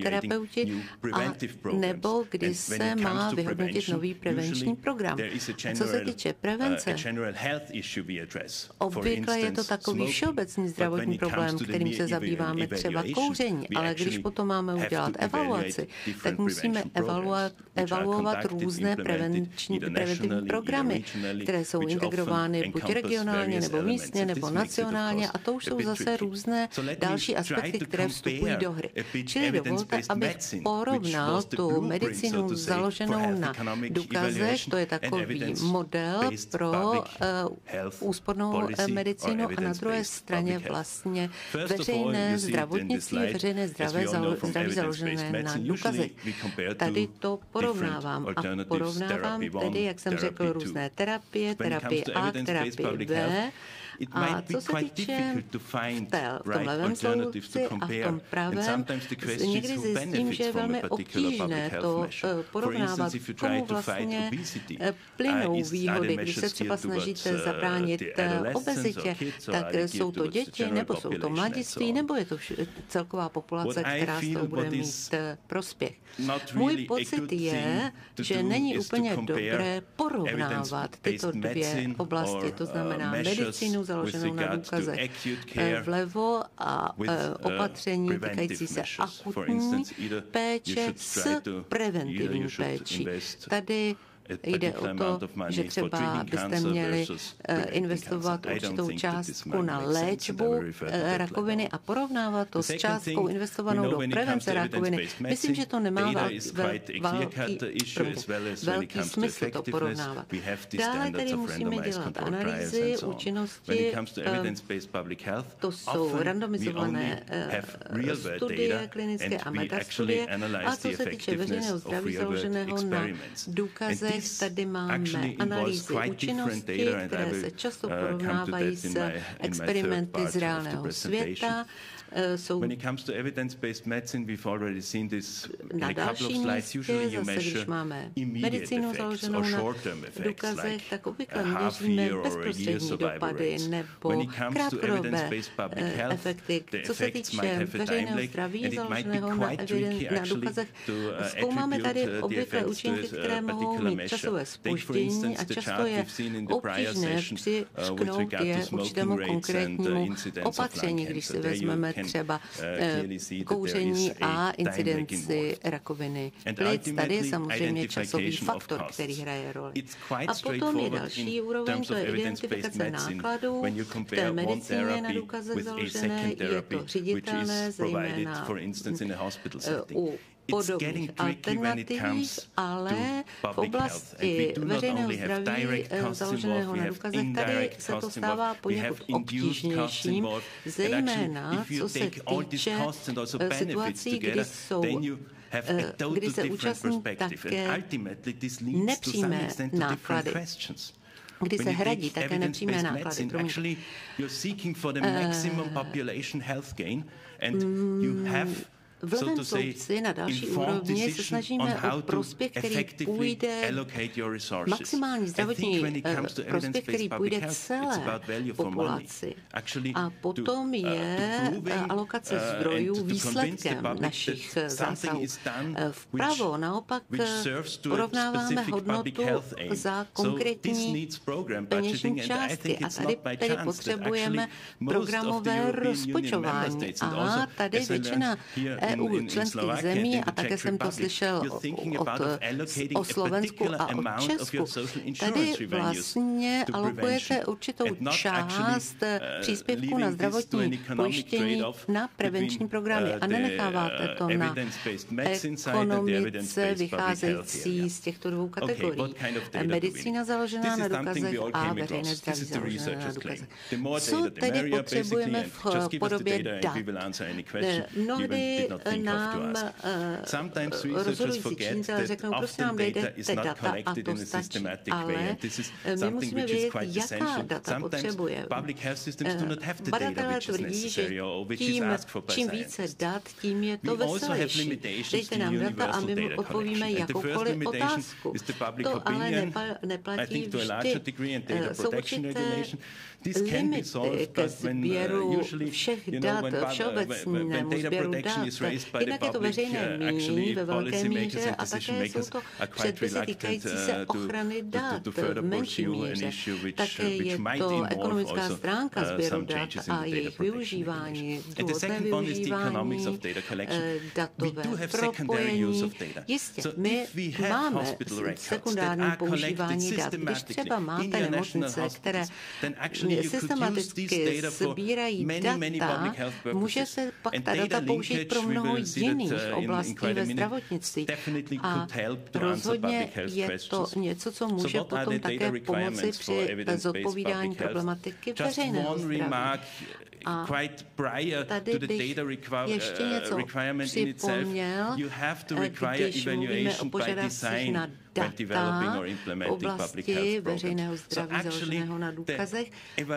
terapeuti a nebo když se má vyhodnotit nový prevenční program. A co se týče prevence, obvykle je to takový všeobecný zdravotní problém, kterým se zabýváme, třeba kouření, ale když potom máme udělat evaluaci, tak musíme evaluovat různé preventivní programy, které jsou integrovány buď regionálně, nebo místně, nebo nacionálně, a to už jsou zase různé další aspekty, které vstupují do hry. Čili dovolte, abych porovnal tu medicínu založenou na důkazech, to je takový model pro úspornou medicínu, a na druhé straně vlastně veřejné zdravotnictví, veřejné zdraví založené na důkazech. Tady to porovnávám a porovnávám tedy, jak jsem řekl, různé terapie A, terapie B. A co se týče v tom levém sloupci a v tom pravém, někdy zjistím, že je velmi obtížné to porovnávat, komu vlastně plynou výhody. Když se třeba snažíte zabránit obezitě, tak jsou to děti, nebo jsou to mladiství, nebo je to celková populace, která z toho bude mít prospěch. Můj pocit je, že není úplně dobré porovnávat tyto dvě oblasti, to znamená medicínu založenou na důkazech vlevo a opatření týkající se akutní péče s preventivní péčí. Tady jde o to, že třeba byste měli investovat určitou částku na léčbu rakoviny a porovnávat to s částkou investovanou do prevence rakoviny. Myslím, že to nemá velký smysl to porovnávat. Dále tedy musíme dělat analýzy účinnosti. To jsou randomizované studie klinické a metastudie. A co se týče veřejného zdraví založeného na důkazech, tady máme analýzy účinnosti, které se často porovnávají s experimenty z reálného světa. Na další místě, zase když máme medicínu založenou na důkazech, tak obvykle měříme bezprostřední dopady nebo krátkodobé efekty. Co se týče veřejného zdraví založeného na důkazech, zkoumáme tady obvykle účinky, které mohou mít časové zpoždění a často je obtížné přišknout je určitému konkrétnímu opatření, když si vezmeme třeba kouření a incidenci rakoviny plic. Tady je samozřejmě časový faktor, který hraje roli. A potom je další úroveň, to je identifikace nákladů. V té medicíně na důkazech založené je to ředitelné, zejména u podobných alternativ, ale v oblasti veřejného zdraví založeného na důkazech tady se to stává poněkud obtížnějším, zejména co se týče situací, kdy se účastní také nepřímé náklady, kdy se hradí také nepřímé náklady. v levém soudci na další úrovni se snažíme o prospěch, který půjde, maximální zdravotní prospěch, který půjde celé populaci. A potom je alokace zdrojů výsledkem našich zásahů. Vpravo naopak porovnáváme hodnotu za konkrétní peněžní částky a tady potřebujeme programové rozpočtování. A tady většina EU členských zemí, a také jsem to slyšel o Slovensku a o Česku, tady vlastně alokujete určitou část příspěvku na zdravotní pojištění na prevenční programy a nenecháváte to na ekonomice vycházející z těchto dvou kategorií. Medicína založená na důkazech a veřejné zdraví založené na důkazech. Co tedy potřebujeme v podobě dat? Mnohdy nám rozhodující činitelé řeknou, prostě nám dejte data a to stačí. Ale my musíme vědět, jaká data potřebujeme. Badatelé tvrdí, že čím více dat, tím je to veselější. Dejte nám data a my mu odpovíme jakoukoliv otázku. To ale neplatí vždy. Jsou určité limity ke sběru všech dat, všeobecnému sběru dat. Jednak je to veřejné mínění ve velké míře a také jsou to předpisy týkající se ochrany dat v menší míře. Také je to ekonomická stránka sběru dat a jejich využívání, druhotné využívání, datové propojení. Jistě, my máme sekundární používání dat. Když třeba máte nemocnice, které systematicky sbírají data, může se pak ta data použít pro mnoho jiných oblastí ve zdravotnictví. A rozhodně je to něco, co může potom také pomoci při zodpovídání problematiky veřejného zdraví. A tady bych ještě něco připomněl, když mluvíme o požadavcích na data v oblasti veřejného zdraví založeného na důkazech.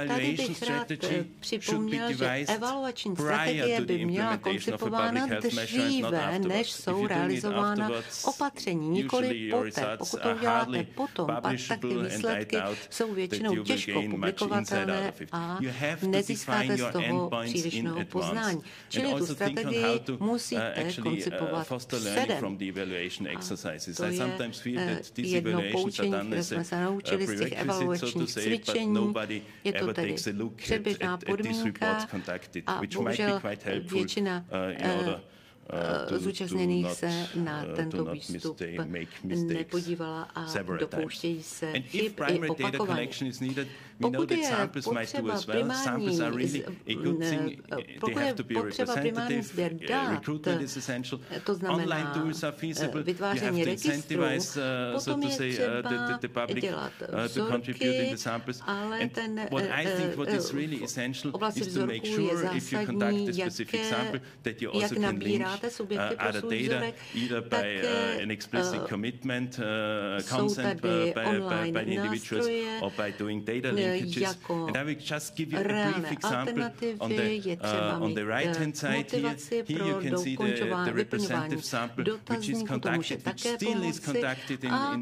Tady bych rád připomněl, že evaluační strategie by měla koncipována dříve, než jsou realizována opatření, nikoli poté. Pokud to uděláte potom, pak taky výsledky jsou většinou těžko publikovatelné a nezískáte z toho přílišného poznání. Čili tu strategii musíte koncipovat předem. A to je jedno poučení, které jsme se naučili z těch evaluačních cvičení. Je to tedy předběžná podmínka a bohužel většina zúčastněných se na tento výstup nepodívala a dopouštějí se chyb i opakovaně. Pokud je potřeba primární sběr dat, to znamená vytváření registrů, potom je třeba dělat vzorky, ale ten v oblasti vzorků je zásadní, jak nabíráte subjekty pro svůj vzorek, tak jsou tady online nástroje, jako reálné alternativy, je třeba mít motivaci pro vyplňování dotazníků, to může také pomoci. A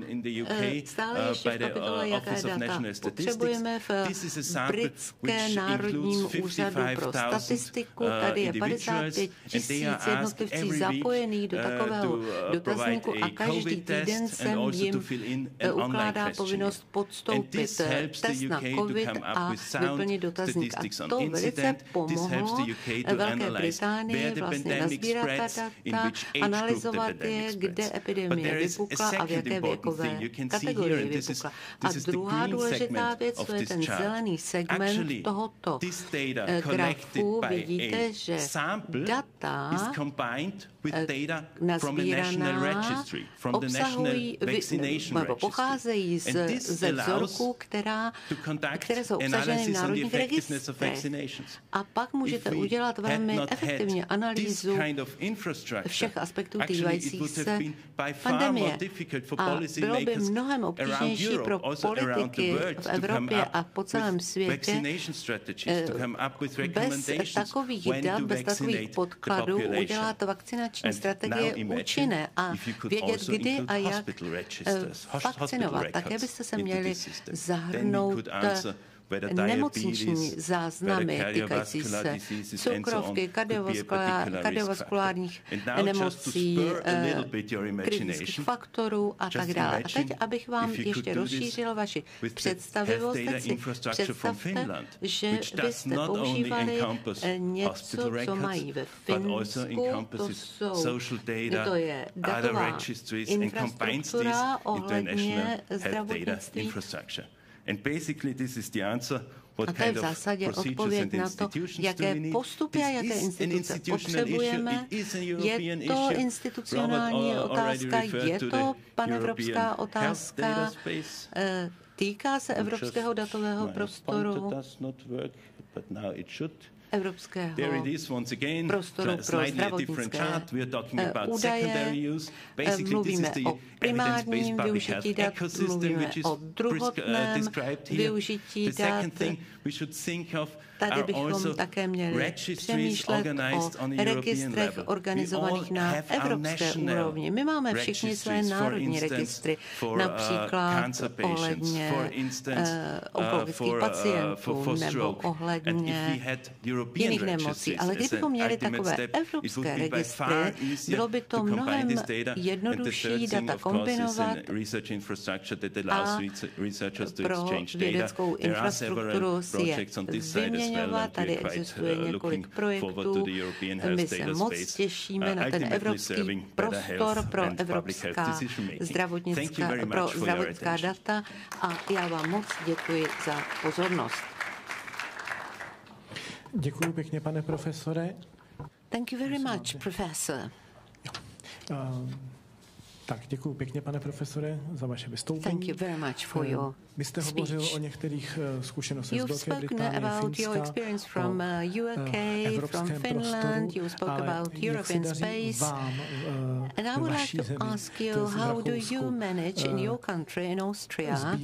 stále ještě v kapitole, jaké data potřebujeme v britské národním úřadu pro statistiku. Tady je 55 000 jednotlivců zapojených do takového dotazníku a každý týden jsem jim ukládá povinnost podstoupit test na COVID a vyplnit dotazník. A to velice pomohlo Velké Británii vlastně nazbírat ta data, analyzovat je, kde epidemie vypukla a v jaké věkové kategorii vypukla. A druhá důležitá věc, to je ten zelený segment tohoto grafu. Vidíte, že data nazbíraná obsahují, pocházejí ze vzorků, které jsou obsaženy v národních registrech. A pak můžete udělat velmi efektivně analýzu všech aspektů týkajících se pandemie. A bylo by mnohem obtížnější pro politiky v Evropě a po celém světě bez takových dat, bez takových podkladů udělat vakcinační vakcinační strategie účinné a vědět, kdy a jak vakcinovat. Také byste se měli zahrnout nemocniční záznamy týkající se cukrovky, kardiovaskulárních nemocí, kritických faktorů a tak dále. A teď, abych vám ještě rozšířil vaši představivost, tak si představte, že byste používali něco, co mají ve Finsku, to je datová infrastruktura ohledně zdravotnictví. A to je v zásadě odpověď na to, jaké postupy a jaké instituce potřebujeme. Je to institucionální otázka, je to panevropská otázka, týká se evropského datového prostoru, evropského prostoru pro zdravotnické údaje. Mluvíme o primárním využití dat, mluvíme o druhotném využití dat. Tady bychom také měli přemýšlet o registrech organizovaných na evropské úrovni. My máme všichni své národní registry, například ohledně onkologických pacientů nebo ohledně jiných nemocí. Ale kdybychom měli takové evropské registry, bylo by to mnohem jednodušší data kombinovat a pro vědeckou infrastrukturu si je vyměňovat. Tady existuje několik projektů. My se moc těšíme na ten evropský prostor pro zdravotnická data a já vám moc děkuji za pozornost. Děkuji pěkně, pane profesore. Thank you very much, professor. Tak, děkuji pěkně, pane profesore, za vaše vystoupení. Thank you very much for your Vy jste hovořil o některých zkušenostech z Velké Británie, about your experience from UK, from Finland. You spoke about Europe in space. And I would like to ask you, how do you manage in your country, in Austria,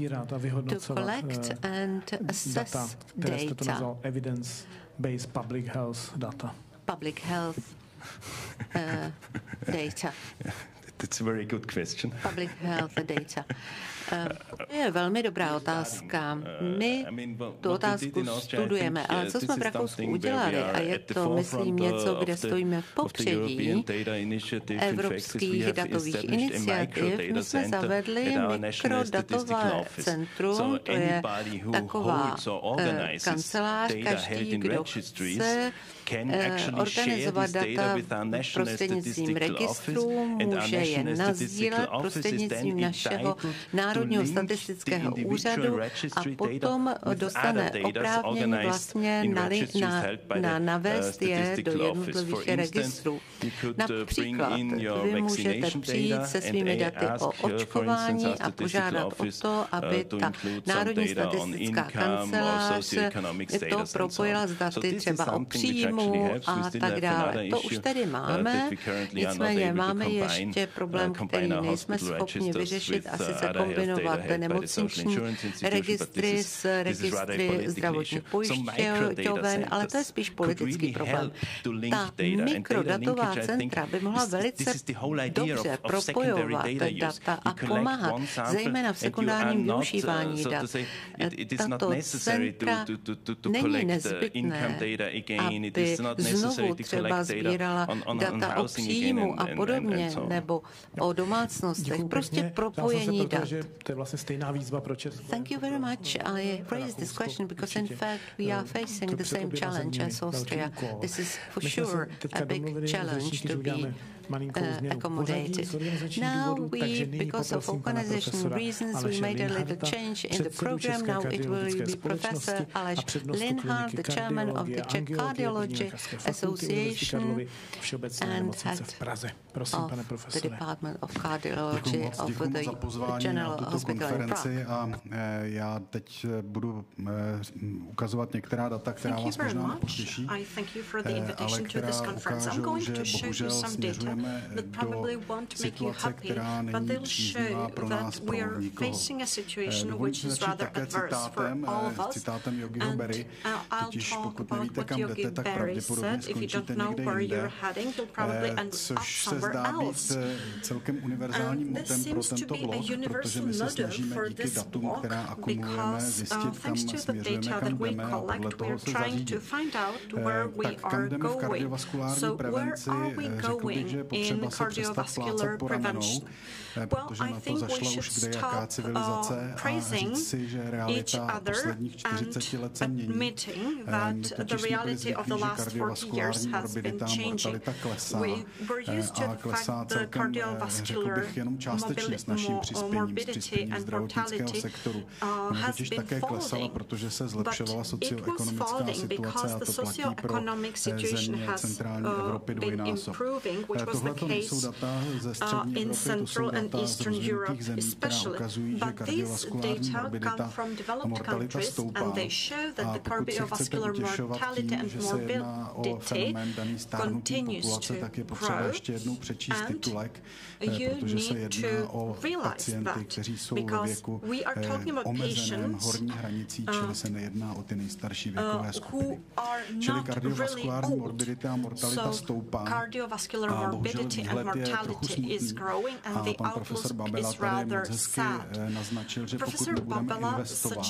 to collect and assess data? Evidence-based public health data. Public health data. That's a very good question. Public health data. Je velmi dobrá otázka. My tu otázku studujeme, ale co jsme v Rakousku udělali, a je to, myslím, něco, kde stojíme v popředí evropských datových iniciativ, my jsme zavedli mikrodatové centrum, to je taková kancelář, každý, kdo chce organizovat data prostřednictvím registrů, může je nazdílet prostřednictvím našeho Národního statistického úřadu a potom dostane oprávnění vlastně navést je do jednotlivých registrů. Například vy můžete přijít se svými daty o očkování a požádat o to, aby ta Národní statistická kancelář to propojila s daty třeba o příjmu a tak dále. To už tedy máme, nicméně máme ještě problém, který nejsme schopni vyřešit, a sice kombinovat nemocniční registry s registry zdravotních pojišťoven, ale to je spíš politický problém. Ta mikrodatová centra by mohla velice dobře propojovat data a pomáhat, zejména v sekundárním využívání dat. Tato centra není nezbytné, aby znovu třeba sbírala data o příjmu a podobně, nebo o domácnostech. Prostě propojení dat. To je vlastně stejná výzva pro Česko. Thank you very much. I raised this question because in fact we are facing the same challenge as Austria. This is for sure a big challenge to be accommodated. Now because of organizational reasons, we made a little change in the program. Now it will be Professor Aleš Linhart, the chairman of the Czech Cardiology Association and head of the Department of Cardiology of the General Hospital in Prague. A já teď budu ukazovat některá data, která vás možná nepotěší, ale která ukážou, že bohužel směřujeme do situace, která není příznivá pro nás, pro nikoho. Dovolím si začít také citátem Yogiho Berry, totiž pokud nevíte, kam jdete, tak pravděpodobně skončíte někde jinde, což se zdá být celkem univerzálním motem pro tento blog, protože my se snažíme díky datům, která akumulujeme, zjistit, kam směřujeme, kam jdeme a podle toho se zařídit. Tak kam jdeme v kardiovaskulární prevenci, řekl bych, že je potřeba se přestat plácat po ramenou, protože na to zašla už kdejaká civilizace a říct si, že realita posledních 40 let se mění. Totiž jsme byli zvyklí, že kardiovaskulární morbidita a mortalita klesá a klesá celkem, řekl bych, jenom částečně s naším přispěním, s přispěním zdravotnického sektoru. Ona totiž také klesala, protože se zlepšovala socioekonomická situace a to platí pro země centrální Evropy dvojnásob. Tohle to nejsou data ze střední Evropy, to jsou data z rozvinutých zemí, která ukazují, že kardiovaskulární morbidita a mortalita stoupá. A pokud se chcete utěšovat tím, že se jedná o fenomén daný stárnutí populace, tak je potřeba ještě jednou přečíst titulek, protože se jedná o pacienty, kteří jsou ve věku omezeném horní hranicí, čili se nejedná o ty nejstarší věkové skupiny. Čili kardiovaskulární morbidita a mortalita stoupá a bohužel výhled je trochu smutný. A pan profesor Babela tady moc hezky naznačil, že pokud nebudeme investovat,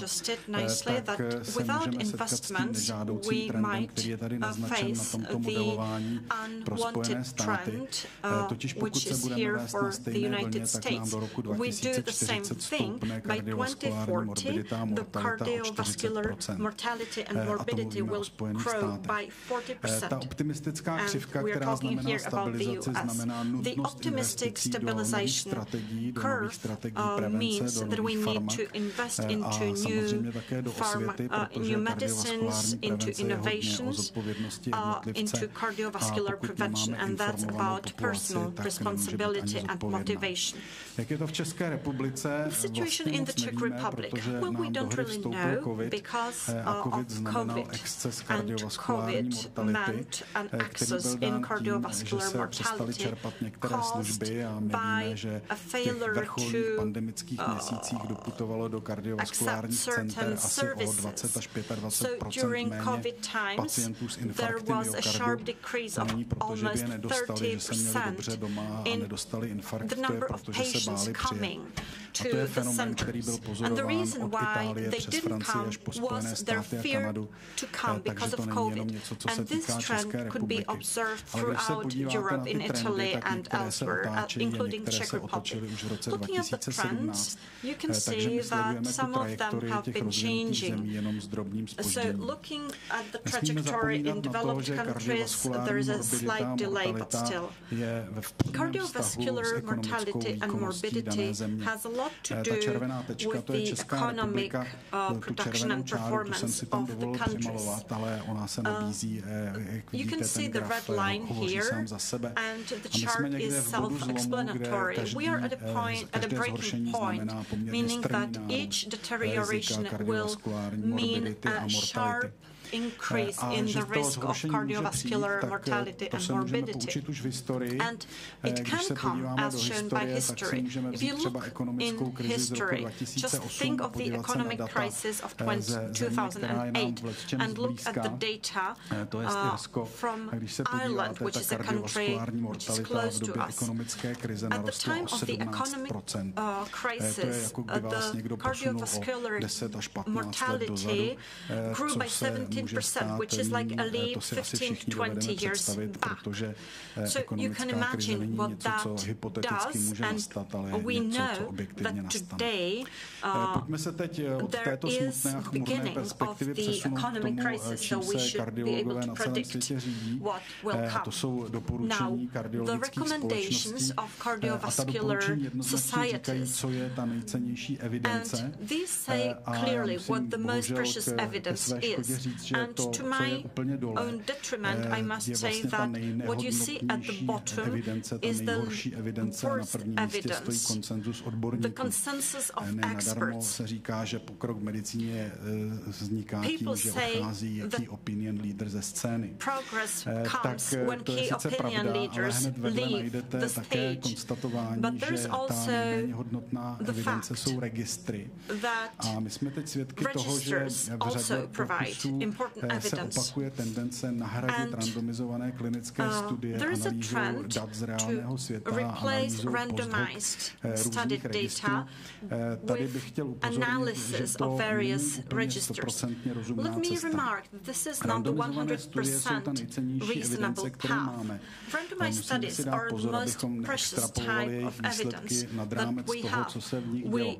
tak se můžeme setkat s tím nežádoucím trendem, který je tady naznačen na tomto modelování pro Spojené státy. Totiž pokud se budeme vést na stejné vlně, tak nám do roku 2040 stoupne kardiovaskulární morbidita a mortalita o 40%. A to mluvíme o Spojených státech. Ta optimistická křivka, která znamená stabilizaci, znamená nutnost investicí do nových strategií, prevence, do nových farmak a samozřejmě také do osvěty, protože kardiovaskulární prevence je hodně o zodpovědnosti jednotlivce a pokud nemáme informovanou populaci, tak nemůže být ani zodpovědná. Jak je to v České republice, vlastně moc nevíme, protože nám do hry vstoupil COVID a COVID znamenal exces kardiovaskulární mortality, který byl dán tím, že se přestaly čerpat některé služby a my víme, že v těch vrcholných pandemických měsících doputovalo do kardiovaskulárních center asi o 20 až 25% méně pacientů s infarkty myokardu. To není proto, že by je nedostali, že se měli dobře doma a nedostali infarkt, to je proto, že se báli přijet. A to je fenomén, který byl pozorován od Itálie přes Francii až po Spojené státy a Kanadu, takže to není jenom něco, co se týká České republiky. Ale když se podíváte na ty trendy, tak některé se otáčejí a některé se otočily už v roce 2017, takže my sledujeme tu trajektorii těch rozvinutých zemí jenom s drobným zpožděním. Nesmíme zapomínat na to, že kardiovaskulární morbidita a mortalita je ve přímém vztahu s ekonomickou výkonností dané země. Ta červená tečka, to je Česká republika, tu červenou čáru, tu jsem si tam dovolil přimalovat, ale ona se nabízí, jak vidíte, ten graf hovoří sám za sebe. A my jsme někde v bodu zlomu, kde každé zhoršení znamená poměrně strmý nárůst rizika kardiovaskulární morbidity a mortality. Increase in the risk of cardiovascular mortality and morbidity. And it can come, as shown by history. If you look in history, just think of the economic crisis of 2008 and look at the data from Ireland, which is a country which is close to us. At the time of the economic crisis, the cardiovascular mortality grew by 17%, which is like a leap 15-20 years back. So you can imagine what that does, and we know that today there is the beginning of the economic crisis, so we should be able to predict what will come. Now, the recommendations of cardiovascular societies, and these say clearly what the most precious evidence is. And to my own detriment, I must say that what you see at the bottom is the worst evidence, the consensus of experts. People say that progress comes when key opinion leaders leave the stage, but there's also the fact that registers also provide important se opakuje tendence nahradit randomizované klinické studie analýzou dat z reálného světa, analýzou post-hoc různých registrů. Tady bych chtěl upozornit, že to není úplně 100% rozumná cesta. Randomizované studie jsou ta nejcennější evidence, kterou máme. Musíme si dát pozor, abychom neextrapolovali jejich výsledky nad rámec toho, co se v nich dělo.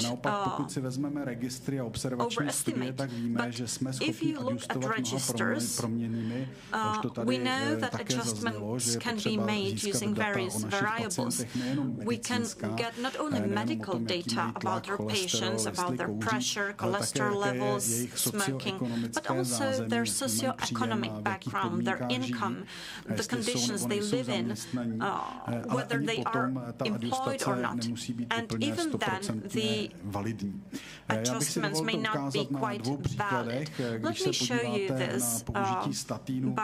Naopak, pokud si vezmeme registry a observační studie, tak víme, že jsme schopni adjustovat mnoha proměnnými, už to tady také zaznělo, že je potřeba získat data o našich pacientech, nejenom medicínská, nejenom o tom, jaký mají tlak, cholesterol, jestli kouří, ale také jaké je jejich socioekonomické zázemí, mají příjem, v jakých podmínkách žijí, jestli jsou nebo nejsou zaměstnaní, ale ani potom ta adjustace nemusí být úplně 100% validní. Já bych si dovolil to ukázat na dvou příkladech. Když se podíváte na použití statínů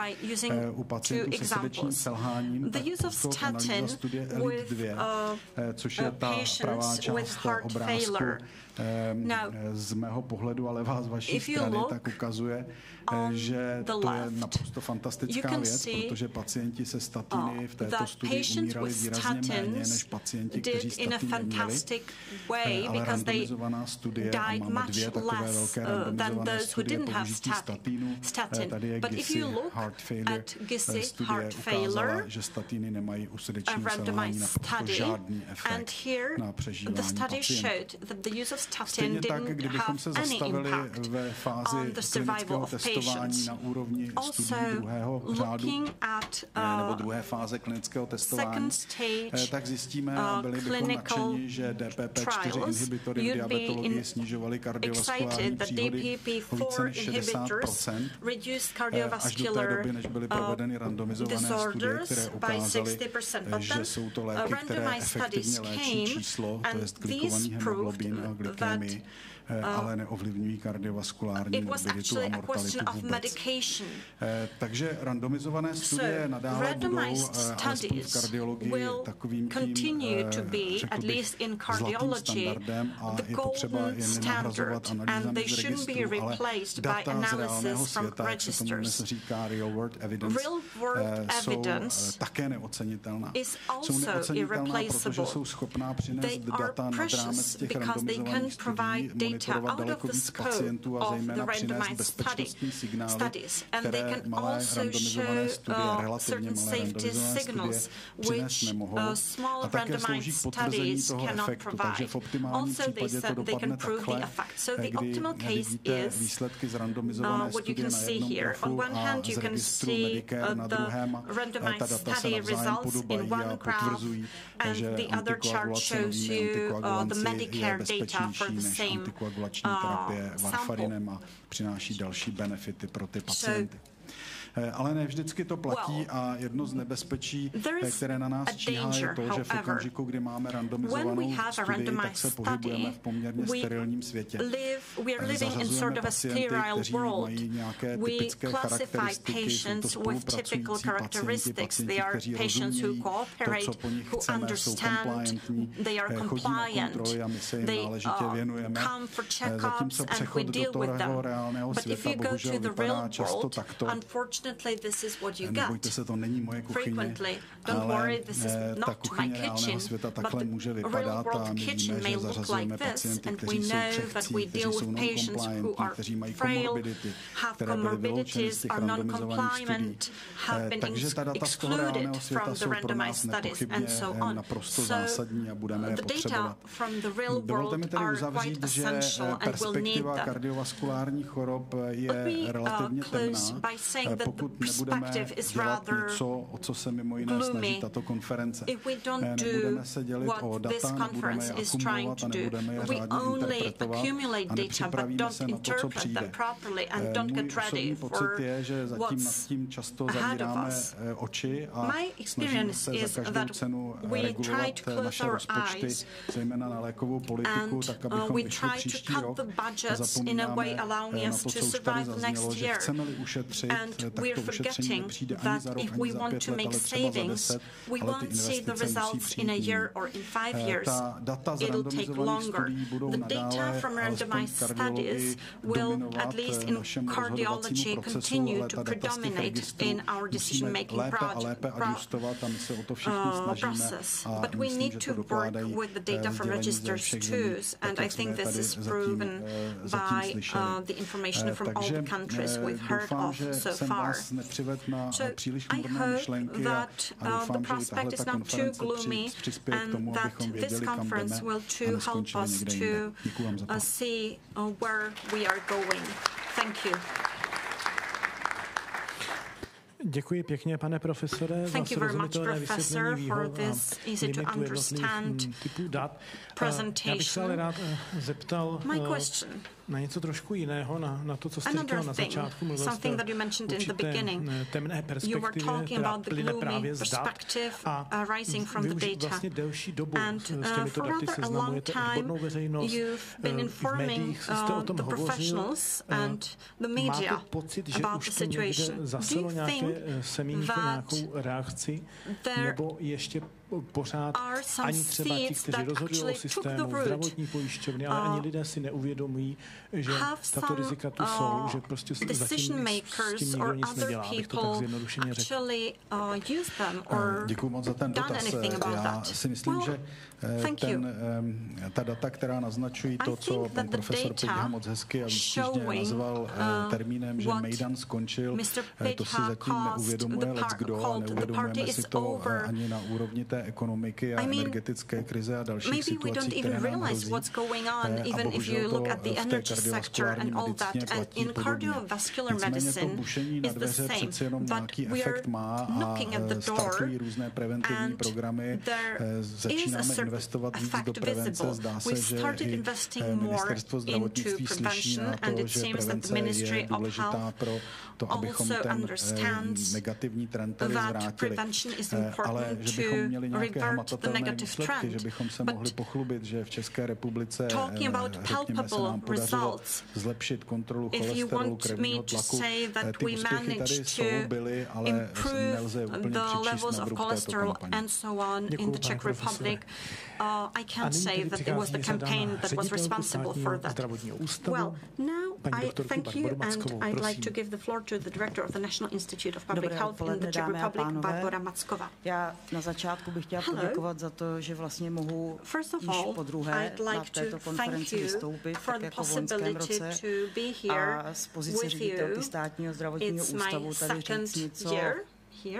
u pacientů se srdečním selháním, tak post-hoc analýza studie ELIT-2, což je ta pravá část obrázku z mého pohledu, ale vás z vaší strany, tak ukazuje, že to je naprosto fantastická věc, protože pacienti se statiny v této studii umírali výrazně méně než pacienti, kteří statiny neměli, ale randomizovaná studie, a máme dvě takové velké randomizované studie použití statínů. Tady je GISI Heart Failure. Studie ukázala, že statiny nemají u srdečního selhání naprosto žádný efekt na přežívání pacientů. Stejně tak, kdybychom se zastavili ve fázi klinického testování na úrovni studií druhého řádu nebo druhé fáze klinického testování, tak zjistíme a byli bychom nadšeni, že DPP-4 inhibitory v diabetologii snižovaly kardiovaskulární příhody o více než 60%, až do té doby, než byly provedeny randomizované studie, které ukázaly, že jsou to léky, které efektivně léčí číslo, to je glikovaný hemoglobin a glykémii, ale neovlivňují kardiovaskulární morbiditu a mortalitu vůbec. Takže randomizované studie nadále budou, alespoň v kardiologii, takovým tím, řekl bych, zlatým standardem a je potřeba je nenahrazovat analýzami z registrů, ale data z reálného světa, jak se tomu dnes říká real world evidence, jsou také neocenitelná. Jsou neocenitelná, protože jsou schopná přinést data nad rámec těch randomizovaných studií, monitorovat daleko víc pacientů a zejména přinést bezpečnostní signály, které malé randomizované studie, relativně malé randomizované studie přinést nemohou. A také slouží k potvrzení toho efektu. Takže v optimálním případě to dopadne takhle, kdy vidíte výsledky z randomizované studie na jednom grafu a z registru Medicare na druhém. Ta data se navzájem podobají a potvrzují, že antikoagulace je bezpečnější než antikoagulační terapie varfarinem a přináší další benefity pro ty pacienty. Ale ne vždycky to platí a jedno z nebezpečí, které na nás číhá, je to, že v okamžiku, kdy máme randomizovanou studii, tak se pohybujeme v poměrně sterilním světě. Zařazujeme pacienty, kteří mají nějaké typické charakteristiky, jsou to spolupracující pacienti, kteří rozumějí to, co po nich chceme, jsou compliantní, chodí na kontroly a my se jim náležitě věnujeme. Zatímco přechod do toho reálného světa bohužel vypadá často takto. Nebojte se, to není moje kuchyně, ale ta kuchyně reálného světa takhle může vypadat a my víme, že zařazujeme pacienty, kteří jsou křehcí, kteří jsou non-compliantní, kteří mají komorbidity, které byly vyloučeny z těch randomizovaných studií. Takže ta data z toho reálného světa jsou pro nás nepochybně naprosto zásadní a budeme je potřebovat. Dovolte mi tedy uzavřít, že perspektiva kardiovaskulárních chorob je relativně temná, pokud nebudeme dělat něco, o co se mimo jiné snaží tato konference. Nebudeme se dělit o data, nebudeme je akumulovat a nebudeme je řádně interpretovat a nepřipravíme se na to, co přijde. Můj osobní pocit je, že zatím nad tím často zavíráme oči a snažíme se za každou cenu regulovat naše rozpočty, zejména na lékovou politiku, tak abychom vyšli příští rok a zapomínáme na to, co už tady zaznělo, že chceme-li ušetřit, tak to ušetření nepřijde ani za rok, ani za 5 let, ale třeba za 10, ale ty investice musí přijít. Ta data z randomizovaných studií budou nadále, alespoň kardiologii, dominovat našem rozhodovacímu procesu, ale ta data z těch registrů musíme lépe a lépe adjustovat a my se o to všichni snažíme a myslím, že to dokládají sdělení ze všech zemí, tak jak jsme tady zatím slyšeli. Takže doufám, že jsem vás nepřivedl na příliš murné myšlenky a doufám, že i tahle ta konference přispěje k tomu, abychom věděli, kam jdeme a neskončili někde jinde. Děkuji vám za to. Děkuji pěkně, pane profesore, za srozumitelné vysvětlení výhod a limitu jednotlivých typů dat. Já bych se ale rád zeptal na něco trošku jiného, na to, co jste říkal na začátku. Mluvil jste o určité temné perspektivě, která plyne právě z dat a vy už vlastně delší dobu s těmito daty seznamujete odbornou veřejnost, i v médiích jste o tom hovořil. Máte pocit, že už to někde zaselo nějaké semínko, nějakou reakci, nebo ještě pořád ani třeba ti, kteří rozhodují o systému, zdravotní pojišťovny, ale ani lidé si neuvědomují, že tato rizika tu jsou, že prostě zatím s tím nikdo nic nedělá, abych to tak zjednodušeně řekl. Děkuji moc za ten dotaz. Já si myslím, že ta data, která naznačují to, co pan profesor Pejha moc hezky a výstižně nazval termínem, že Mejdan skončil, to si zatím neuvědomuje leckdo a neuvědomujeme si to ani na úrovni té ekonomiky a energetické krize a dalších situací, které nám hrozí. A bohužel to v té kardiovaskulární medicíně platí podobně. Nicméně to bušení na dveře přece jenom nějaký efekt má a startují různé preventivní programy. Začínáme investovat víc do prevence. Zdá se, že i ministerstvo zdravotnictví slyší na to, že prevence je důležitá pro to, abychom ten negativní trend tady zvrátili. Ale že bychom měli nějaké hmatatelné výsledky, že bychom se mohli pochlubit, že v České republice, řekněme, se nám podařilo zlepšit kontrolu cholesterolu, krevního tlaku. Ty úspěchy tady jsou, byly, ale nelze úplně přičíst na vrub této kampaně. In the Czech Republic, I can't say that it was the campaign that was responsible for that. Well, now I thank you, and I'd like to give the floor to the director of the National Institute of Public Health in the Czech Republic, Barbara Macková. Já na začátku bych chtěla poděkovat za to, že vlastně mohu již podruhé na této konferenci vystoupit, tak jako v loňském roce, a z pozice ředitelky státního zdravotního ústavu tady říct něco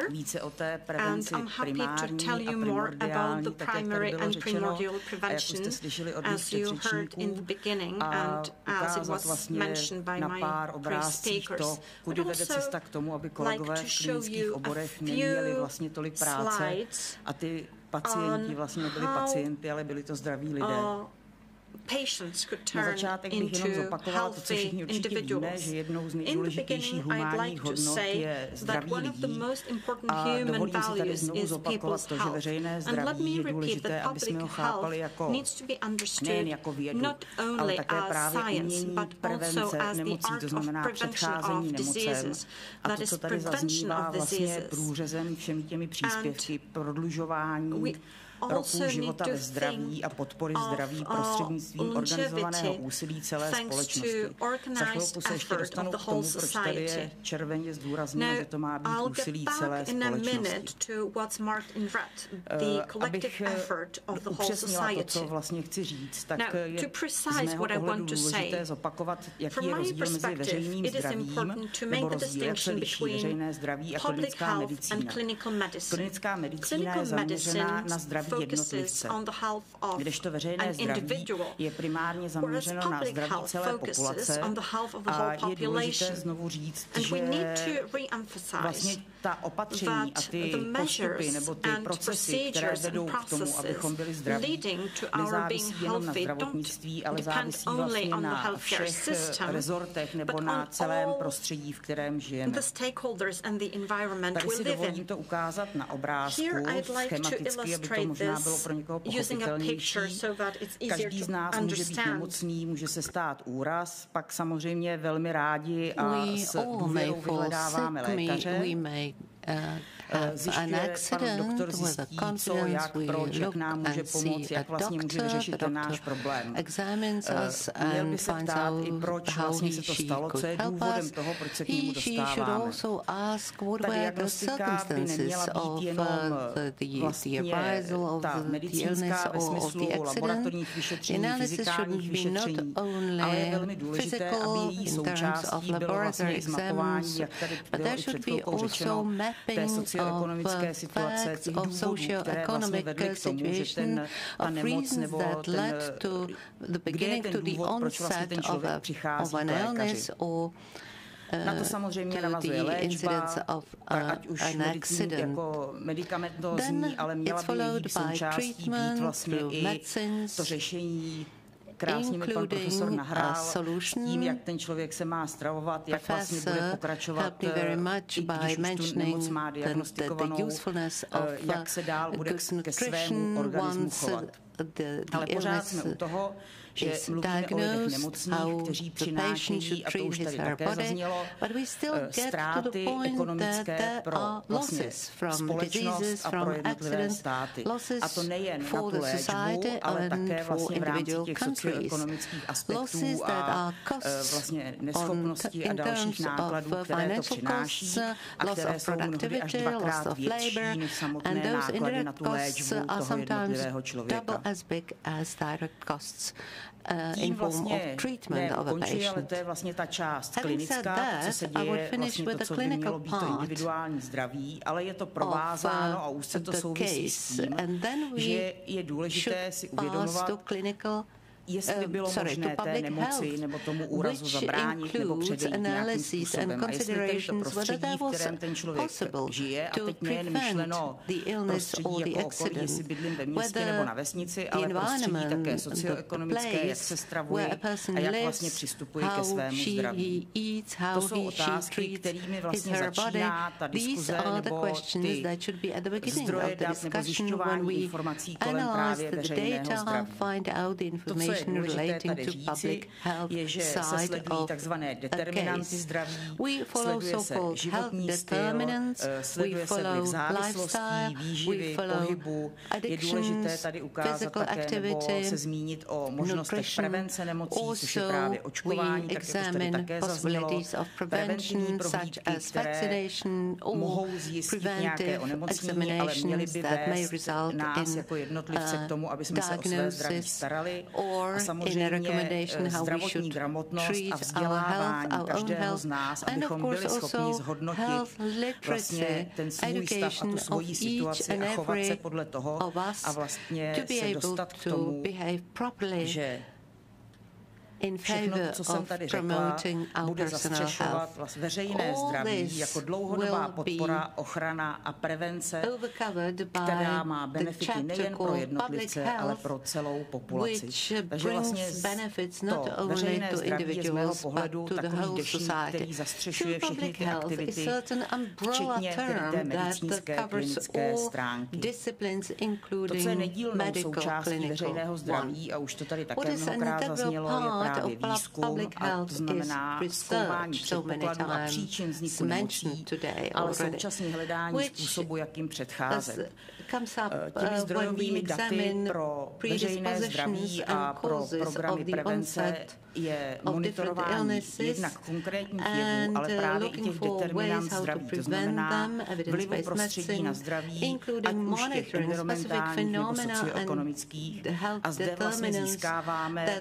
více o té prevenci primární a primordiální, tak jak tady bylo řečeno, a jak jste slyšeli od mých předřečníků, a ukázat vlastně na pár obrázcích to, kudy vede cesta k tomu, aby kolegové v klinických oborech neměli vlastně tolik práce a ty pacienti vlastně nebyli pacienty, ale byli to zdraví lidé. Na začátek bych jenom zopakovala to, co všichni určitě víme, že jednou z nejdůležitějších humánních hodnot je zdraví lidí. A dovolím si tady znovu zopakovat to, že veřejné zdraví je důležité, aby jsme ho chápali jako nejen jako vědu, ale také právě umění prevence nemocí, to znamená předcházení nemocem. A to, co tady zaznívá vlastně průřezem všemi těmi příspěvky, prodlužování roku života ve zdraví a podpory zdraví prostřednictvím organizovaného úsilí celé společnosti. Za chvilku se ještě dostanu k tomu, proč tady je červeně zdůrazněno, že to má být úsilí celé společnosti. Abych upřesnila to, co vlastně chci říct, tak je z mého pohledu důležité zopakovat, jaký je rozdíl mezi veřejným zdravím, nebo rozdíl, jak se liší veřejné zdraví a klinická medicína. Klinická medicína je zaměřená na zdraví jednotlivce, kdežto veřejné zdraví je primárně zaměřeno na zdraví celé populace a je důležité znovu říct, že vlastně ta opatření a ty postupy nebo ty procesy, které vedou k tomu, abychom byli zdraví, nezávisí jenom na zdravotnictví, ale závisí vlastně na všech rezortech nebo na celém prostředí, v kterém žijeme. Tady si dovolím to ukázat na obrázku, schematicky, aby to možná bylo pro někoho pochopitelnější. Každý z nás může být nemocný, může se stát úraz, pak samozřejmě velmi rádi a s důvěrou vyhledáváme lékaře. An accident with a confidence, we look and see a doctor. The doctor examines us and finds out how he, she could help us. He, she should also ask what were the circumstances of the arisal of the illness or of the accident. The analysis shouldn't be not only physical in terms of laboratory exams, but there should be also mapping socioekonomické situace, těch důvodů, které vlastně vedly k tomu, že ta nemoc nebo kde je ten důvod, proč vlastně ten člověk přichází k lékaři. Na to samozřejmě navazuje léčba, ať už jako medikamentózní, ale měla by její součástí být vlastně i to řešení. Krásně mi pan profesor nahrál s tím, jak ten člověk se má stravovat, jak vlastně bude pokračovat, i když už tu nemoc má diagnostikovanou, jak se dál bude ke svému organismu chovat. Ale pořád jsme u toho, že mluvíme o lidech nemocných, kteří přinášejí, a to už tady také zaznělo, ztráty ekonomické pro vlastně společnost a pro jednotlivé státy. A to nejen na tu léčbu, ale také vlastně v rámci těch socioekonomických aspektů a vlastně neschopností a dalších nákladů, které to přináší a které jsou mnohdy až dvakrát větší než samotné náklady na tu léčbu toho jednotlivého člověka. Tím vlastně nekončí, ale to je vlastně ta část klinická, to, co se děje, vlastně to, co by mělo být to individuální zdraví, ale je to provázáno a úzce to souvisí s tím, že je důležité si uvědomovat, jestli bylo možné té nemoci nebo tomu úrazu zabránit nebo předejít nějakým způsobem. A jestli tento prostředí, v kterém ten člověk žije, a teď nejen myšleno prostředí jako okolí, jestli bydlím ve městě nebo na vesnici, ale prostředí také socioekonomické, jak se stravuje a jak vlastně přistupuje ke svému zdraví. To jsou otázky, kterými vlastně začíná ta diskuze nebo ty zdroje dat nebo zjišťování informací kolem právě veřejného zdraví. To, co je důležité tady říci, je, že se sledují takzvané determinanty zdraví, sleduje se životní styl, sleduje se vliv závislostí, výživy, pohybu. Je důležité tady ukázat také nebo se zmínit o možnostech prevence nemocí, což je právě očkování, tak jak už tady také zaznělo, preventivní prohlídky, které mohou zjistit nějaké onemocnění, ale měly by vést nás jako jednotlivce k tomu, aby jsme se o své zdraví starali. A samozřejmě zdravotní gramotnost a vzdělávání každého z nás, abychom byli schopni zhodnotit vlastně ten svůj stav a tu svoji situaci a chovat se podle toho a vlastně se dostat k tomu, že všechno, co jsem tady řekla, bude zastřešovat veřejné zdraví jako dlouhodobá podpora, ochrana a prevence, která má benefity nejen pro jednotlivce, ale pro celou populaci. Takže vlastně to veřejné zdraví je z mého pohledu takový deštník, který zastřešuje všechny ty aktivity, včetně té medicínské klinické stránky. To, co je nedílnou součástí veřejného zdraví, a už to tady také mnohokrát zaznělo, je právě výzkum, a to znamená zkoumání předpokladů a příčin vzniku nemocí, ale současně hledání způsobu, jak jim předcházet. Těmi zdrojovými daty pro veřejné zdraví a pro programy prevence je monitorování jednak konkrétních jevů, ale právě i těch determinant zdraví, to znamená vlivu prostředí na zdraví, ať už těch environmentálních nebo socioekonomických. A zde vlastně získáváme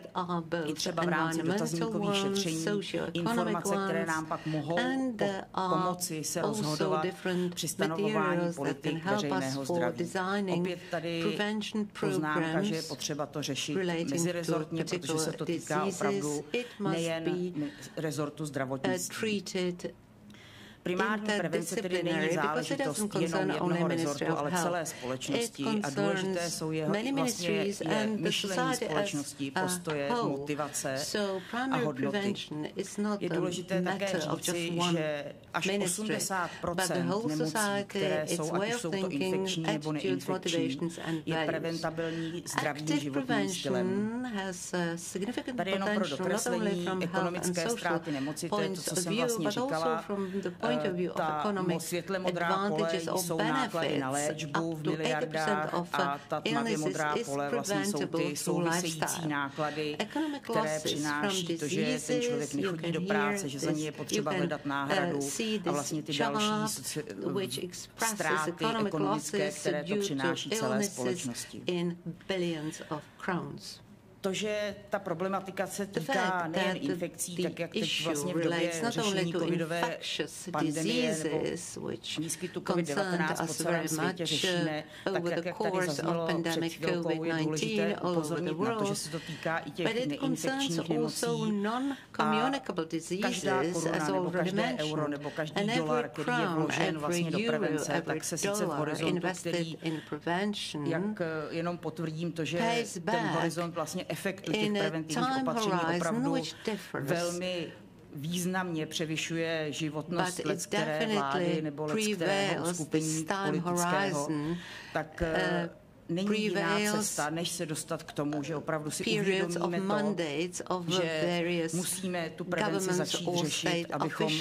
i třeba v rámci dotazníkových šetření informace, které nám pak mohou pomoci se rozhodovat při stanovování politik veřejného zdraví. Opět tady poznámka, že je potřeba to řešit mezirezortně, protože se to týká opravdu nejen rezortu zdravotnictví. Primární prevence tedy není záležitost jenom jednoho rezortu, ale celé společnosti a důležité jsou jeho vlastně myšlení společnosti, postoje, motivace a hodnoty. Je důležité také říci, že až 80% nemocí, které jsou, ať už jsou to infekční nebo neinfekční, je preventabilní zdravým životním stylem. Tady jenom pro dokreslení ekonomické ztráty nemoci, to je to, co jsem vlastně říkala. Ta světle modrá pole jsou náklady na léčbu v miliardách a ta tmavě modrá pole vlastně jsou ty související náklady, které přináší to, že ten člověk nechodí do práce, že za ní je potřeba hledat náhradu a vlastně ty další ztráty ekonomické, které to přináší celé společnosti. To, že ta problematika se týká nejen infekcí, tak jak teď vlastně v době řešení covidové pandemie nebo výskytu COVID-19 po celém světě řešíme, tak jak tady zaznělo před chvilkou, je důležité upozornit na to, že se to týká i těch neinfekčních nemocí a každá koruna nebo každé euro nebo každý dolar, který je vložen vlastně do prevence, tak se sice v horizontu, který, jak jenom potvrdím to, že ten horizont vlastně efektu těch preventivních opatření opravdu velmi významně převyšuje životnost leckteré vlády nebo leckterého uskupení politického, tak není jiná cesta, než se dostat k tomu, že opravdu si uvědomíme to, že musíme tu prevenci začít řešit, abychom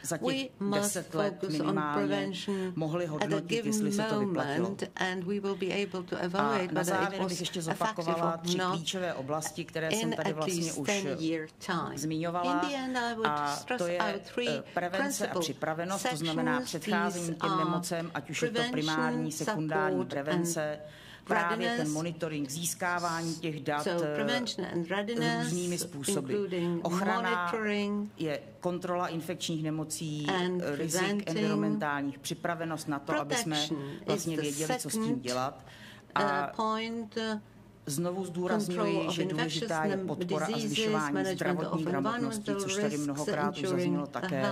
za těch 10 let minimálně mohli hodnotit, jestli se to vyplatilo. A na závěr bych ještě zopakovala 3 klíčové oblasti, které jsem tady vlastně už zmiňovala. A to je prevence a připravenost, to znamená předcházení těm nemocem, ať už je to primární, sekundární prevence, právě ten monitoring, získávání těch dat různými způsoby. Ochrana je kontrola infekčních nemocí, rizik environmentálních, připravenost na to, aby jsme vlastně věděli, co s tím dělat. A znovu zdůrazňuji, že důležitá je podpora a zvyšování zdravotní gramotnosti, což tady mnohokrát už zaznělo také.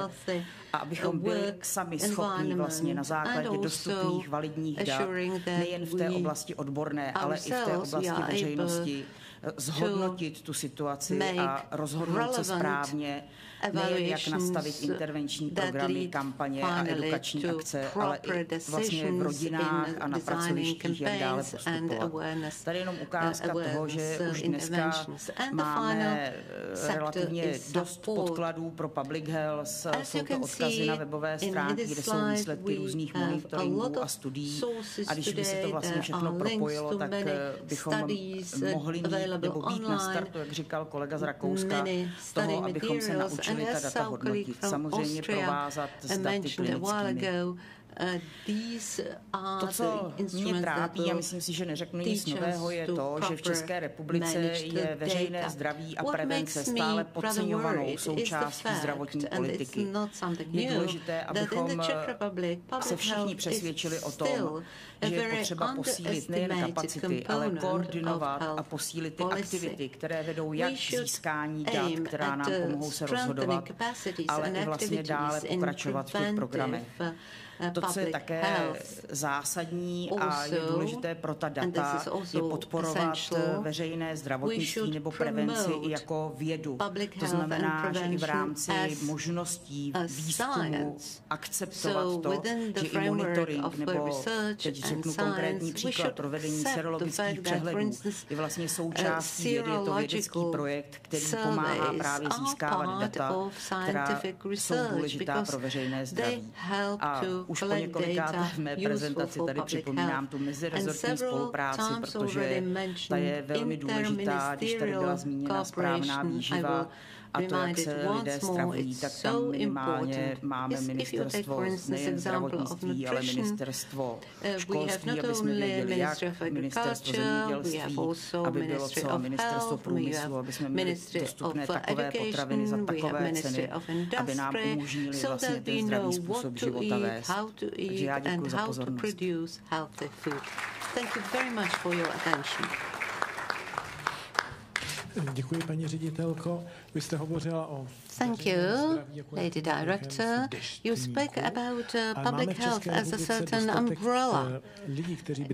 A abychom byli sami schopni vlastně na základě dostupných validních dat, nejen v té oblasti odborné, ale i v té oblasti veřejnosti, zhodnotit tu situaci a rozhodnout se správně, nejen jak nastavit intervenční programy, kampaně a edukační akce, ale i vlastně v rodinách a na pracovištích, jak dále postupovat. Tady jenom ukázka toho, že už dneska máme relativně dost podkladů pro public health, jsou to odkazy na webové stránky, kde jsou výsledky různých monitoringů a studií. A když by se to vlastně všechno propojilo, tak bychom mohli mít nebo být na startu, jak říkal kolega z Rakouska, toho, abychom se naučili ta data hodnotit. Samozřejmě provázat s daty klinickými. To, co mě trápí, a myslím si, že neřeknu nic nového, je to, že v České republice je veřejné zdraví a prevence stále podceňovanou součástí zdravotní politiky. Je důležité, abychom se všichni přesvědčili o tom, že je potřeba posílit nejen kapacity, ale koordinovat a posílit ty aktivity, které vedou jak k získání dat, která nám pomohou se rozhodovat, ale i vlastně dále pokračovat v těch programech. To, co je také zásadní a je důležité pro ta data, je podporovat veřejné zdravotnictví nebo prevenci i jako vědu. To znamená, že i v rámci možností výzkumu akceptovat to, že i monitoring nebo, teď řeknu konkrétní příklad, provedení serologických přehledů je vlastně součástí vědy, je to vědecký projekt, který pomáhá právě získávat data, která jsou důležitá pro veřejné zdraví. A už po několikáté v mé prezentaci tady připomínám tu mezirezortní spolupráci, protože ta je velmi důležitá, když tady byla zmíněna správná výživa a to, jak se lidé stravují, tak tam minimálně máme ministerstvo nejen zdravotnictví, ale ministerstvo školství, aby jsme věděli, jak ministerstvo zemědělství, aby bylo co, ministerstvo průmyslu, aby jsme měli dostupné takové potraviny za takové ceny, aby nám umožnili vlastně ten zdravý způsob života vést. Takže já děkuji za pozornost. Děkuji, paní ředitelko. Vy jste hovořila o Thank you, Lady Director. You spoke about public health as a certain umbrella.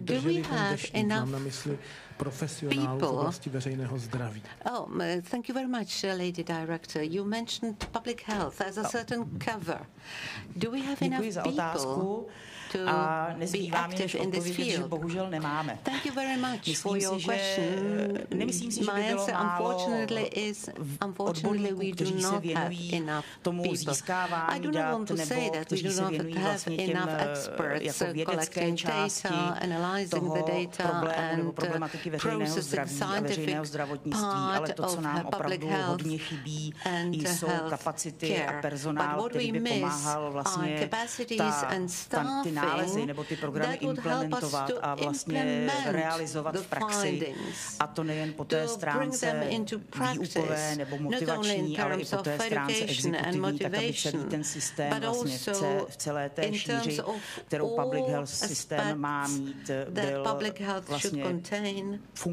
Do we have enough people? Oh, thank you very much, Lady Director. You mentioned public health as a certain cover. Do we have enough people to be active in this field? Thank you very much for your question. My answer, unfortunately, we do not have enough people. I do not want to say that we do not have enough experts collecting data, analyzing the data, and processing scientific part of public health and health care. But what we miss are capacities and staffing that would help us to implement the findings, to bring them into practice, not only in terms of education and motivation, but also in terms of all aspects that public health should contain, so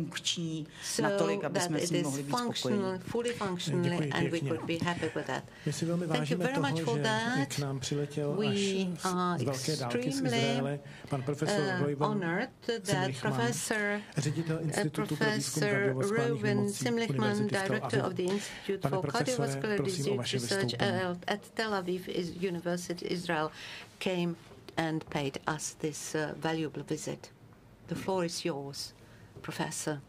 that it is functional, fully functional, and we could be happy with that. Thank you very much for that. We are extremely honored that Professor Reuven Simlichman, Director of the Institute for Cardiovascular Disease Research at Tel Aviv University, Israel, came and paid us this valuable visit. The floor is yours, Professor.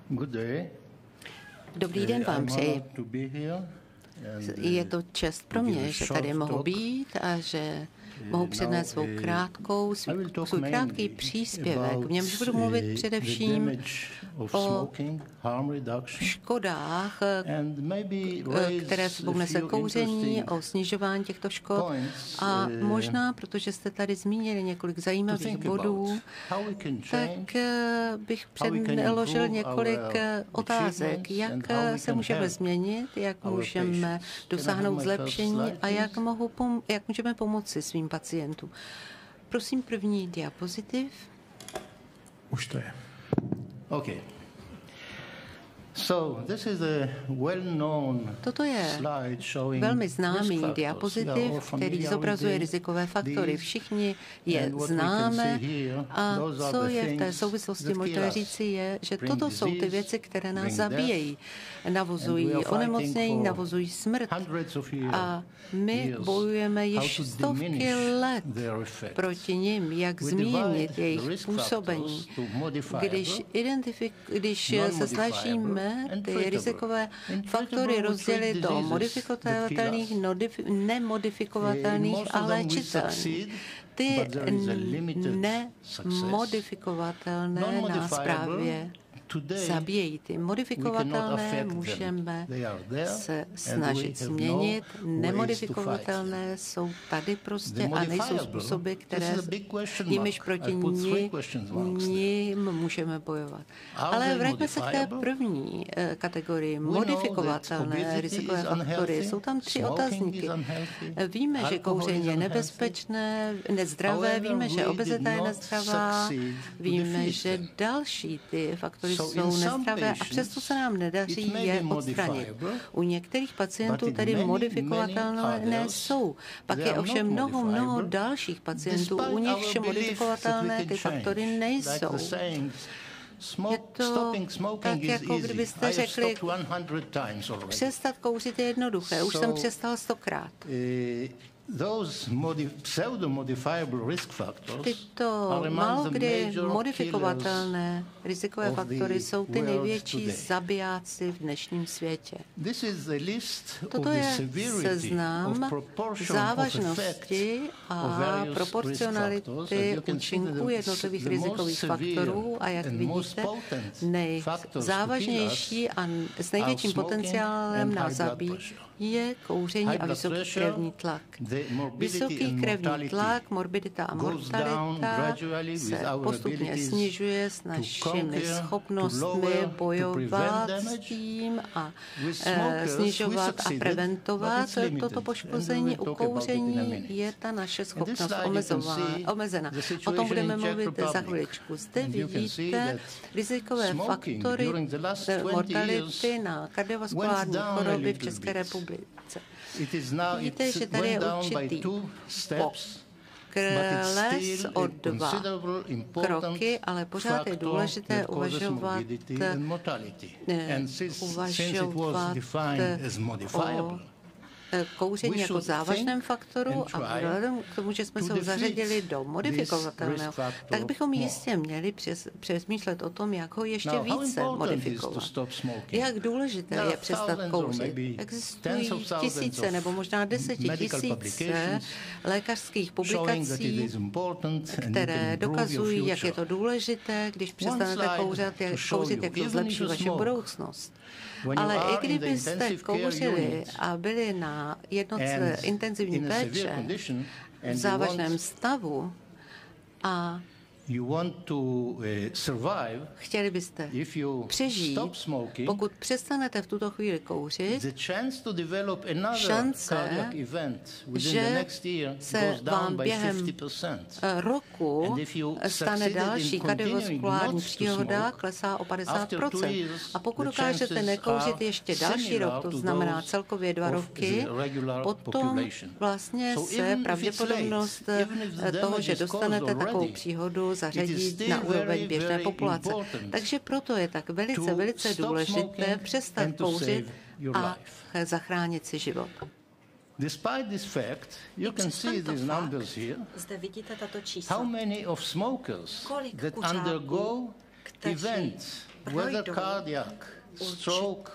Good day. Dobrý den vám přeji. Je to čest pro mě, že tady mohu být a že mohu přednést svůj krátký příspěvek. V němž budu mluvit především o škodách, které sebou nese kouření, o snižování těchto škod a možná, protože jste tady zmínili několik zajímavých bodů, tak bych předložil několik otázek, jak se můžeme změnit, jak můžeme dosáhnout zlepšení a jak můžeme pomoci svým pacientům. Prosím, první diapozitiv. Už to je. Okay. Toto je velmi známý diapozitiv, který zobrazuje rizikové faktory. Všichni je známe a co je v té souvislosti možné říci je, že toto jsou ty věci, které nás zabíjejí. Navozují onemocnění, navozují smrt a my bojujeme již stovky let proti nim, jak zmírnit jejich působení. Když se snažíme ty rizikové faktory rozdělit do modifikovatelných, nemodifikovatelných a léčitelných. Ty nemodifikovatelné nás právě zabíjejí. Ty modifikovatelné můžeme se snažit změnit. Nemodifikovatelné jsou tady prostě a nejsou způsoby, jimiž proti nim můžeme bojovat. Ale vraťme se k té první kategorii. Modifikovatelné rizikové faktory. Jsou tam 3 otazníky. Víme, že kouření je nebezpečné, nezdravé, víme, že obezita je nezdravá, víme, že další ty faktory jsou nezdravé a přesto se nám nedaří je odstranit. U některých pacientů tedy modifikovatelné jsou. Pak je ovšem mnoho dalších pacientů, u nichž modifikovatelné ty faktory nejsou. Je to tak, jako kdybyste řekli, přestat kouřit je jednoduché, už jsem přestal 100krát. Tyto malokdy modifikovatelné rizikové faktory jsou ty největší zabijáci v dnešním světě. Toto je seznam závažnosti a proporcionality účinků jednotlivých rizikových faktorů a jak vidíte, nejzávažnější a s největším potenciálem na zabíjí je kouření a vysoký krevní tlak. Vysoký krevní tlak, morbidita a mortalita se postupně snižuje s našimi schopnostmi bojovat s tím a snižovat a preventovat toto poškození. U kouření je ta naše schopnost omezena. O tom budeme mluvit za chviličku. Zde vidíte rizikové faktory mortality na kardiovaskulární choroby v České republice. Vidíte, že tady je určitý pokles o 2 kroky, ale pořád je důležité uvažovat o kouření jako závažném faktoru a vzhledem k tomu, že jsme se ho zařadili do modifikovatelného, tak bychom jistě měli přemýšlet o tom, jak ho ještě více modifikovat. Jak důležité je přestat kouřit. Existují tisíce nebo možná 10 000 lékařských publikací, které dokazují, jak je to důležité, když přestanete kouřit, jak to zlepší vaši budoucnost. Ale i kdybyste kouřili a byli na jednotce intenzivní péče v závažném stavu a chtěli byste přežít, pokud přestanete v tuto chvíli kouřit, šance, že se vám během roku stane další kardiovaskulární příhoda, klesá o 50%. A pokud dokážete nekouřit ještě další rok, to znamená celkově 2 roky, potom vlastně se pravděpodobnost toho, že dostanete takovou příhodu, zařadit na úroveň běžné populace. Takže proto je tak velice důležité přestat kouřit a zachránit si život. Despite this fact, you can see these numbers here. Zde vidíte tato čísla. How many of smokers that undergo events, whether cardiac, stroke,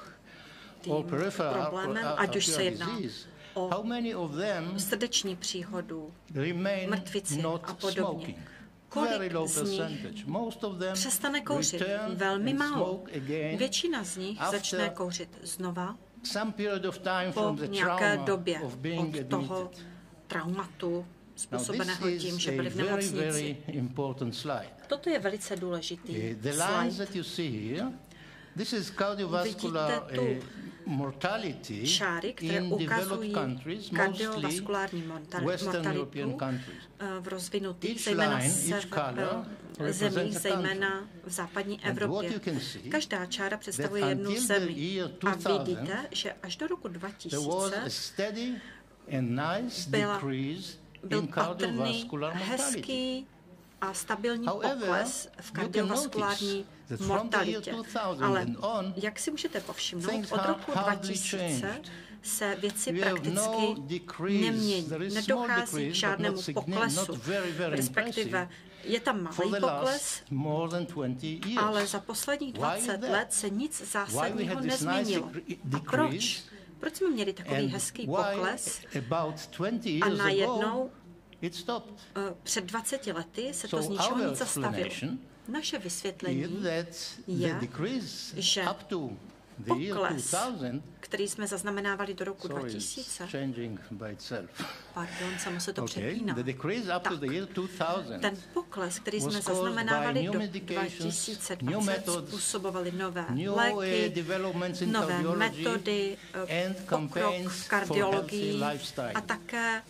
or peripheral disease, how many of them srdeční příhodu, remain mrtvici not a podobně. smoking? Kolik z nich přestane kouřit? Velmi málo. Většina z nich začne kouřit znova po nějaké době od toho traumatu způsobeného tím, že byli v nemocnici. Toto je velice důležitý slide. Vidíte tu čáry, které ukazují kardiovaskulární mortalitu v rozvinutých, zejména zemích, zejména v západní Evropě. Každá čára představuje jednu zemi. A vidíte, že až do roku 2000 byl patrný, hezký a stabilní pokles v kardiovaskulární mortalitě. Ale jak si můžete povšimnout, od roku 2000 se věci prakticky nemění. Nedochází k žádnému poklesu, respektive je tam malý pokles, ale za posledních 20 let se nic zásadního nezměnilo. A proč? Proč jsme měli takový hezký pokles a najednou před 20 lety se to z ničeho nic zastavilo? Naše vysvětlení je, že pokles, který jsme zaznamenávali do roku 2000, pardon, samo se to přepíná, tak ten pokles, který jsme zaznamenávali do 2020, způsobovaly nové léky, nové metody, pokrok v kardiologii a také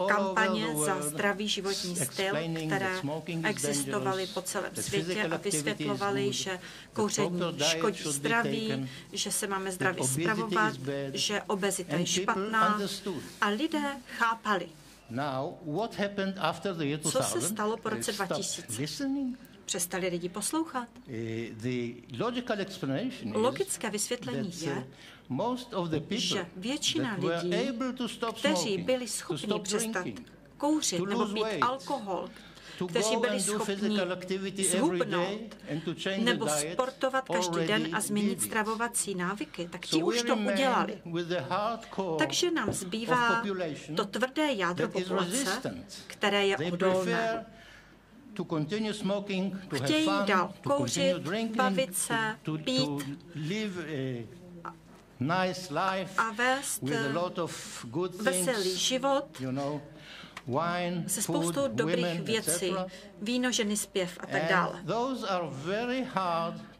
kampaně za zdravý životní styl, které existovaly po celém světě a vysvětlovaly, že kouření škodí zdraví, že se máme zdravě stravovat, že obezita je špatná a lidé chápali. Co se stalo po roce 2000? Přestali lidi poslouchat? Logické vysvětlení je, že většina lidí, kteří byli schopni přestat kouřit nebo pít alkohol, kteří byli schopni zhubnout nebo sportovat každý den a změnit stravovací návyky, tak ti už to udělali. Takže nám zbývá to tvrdé jádro populace, které je odolné. Chtějí dál kouřit, bavit se, pít a vést veselý život se spoustou dobrých věcí, víno, ženy, zpěv a tak dále.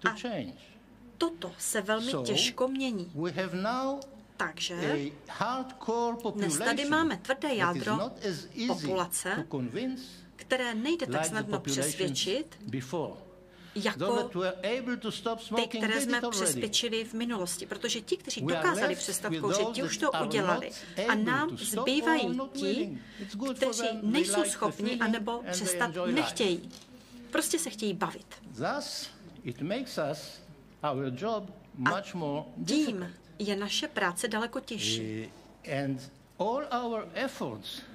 A toto se velmi těžko mění. Takže dnes tady máme tvrdé jádro populace, které nejde tak snadno přesvědčit, jako ty, které jsme přesvědčili v minulosti. Protože ti, kteří dokázali přestat kouřit, ti už to udělali. A nám zbývají ti, kteří nejsou schopni, anebo přestat nechtějí. Prostě se chtějí bavit. A tím je naše práce daleko těžší.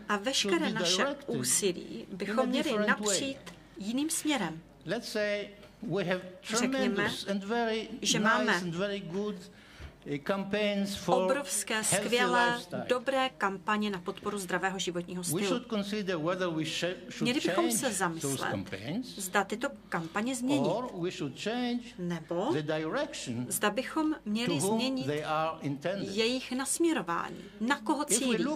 A veškeré naše úsilí bychom měli napřít jiným směrem. Řekněme, že máme obrovské, skvělé, dobré kampaně na podporu zdravého životního stylu. Měli bychom se zamyslet, zda tyto kampaně změnit, nebo zda bychom měli změnit jejich nasměrování, na koho cílí.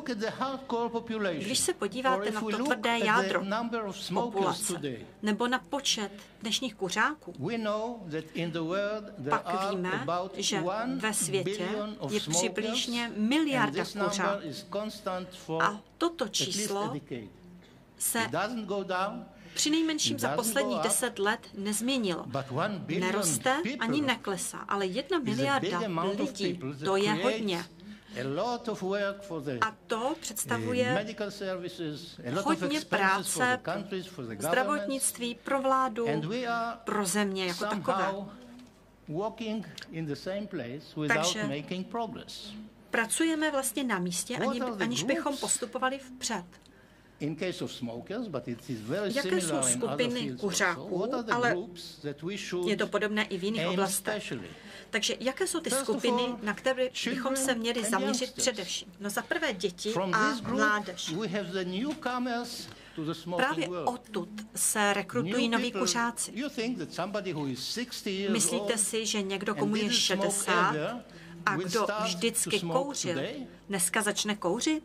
Když se podíváte na to tvrdé jádro populace, nebo na počet dnešních kuřáků, pak víme, že ve světě je přibližně miliarda kuřáků. A toto číslo se přinejmenším za posledních 10 let nezměnilo. Neroste ani neklesá, ale 1 miliarda lidí, to je hodně. A to představuje hodně práce zdravotnictví pro vládu, pro země jako takové. Takže pracujeme vlastně na místě, aniž bychom postupovali vpřed. Jaké jsou skupiny kuřáků, ale je to podobné i v jiných oblastech. Takže jaké jsou ty skupiny, na které bychom se měli zaměřit především? No za prvé děti a mládež. Právě odtud se rekrutují noví kuřáci. Myslíte si, že někdo, komu je 60 a kdo vždycky kouřil, dneska začne kouřit?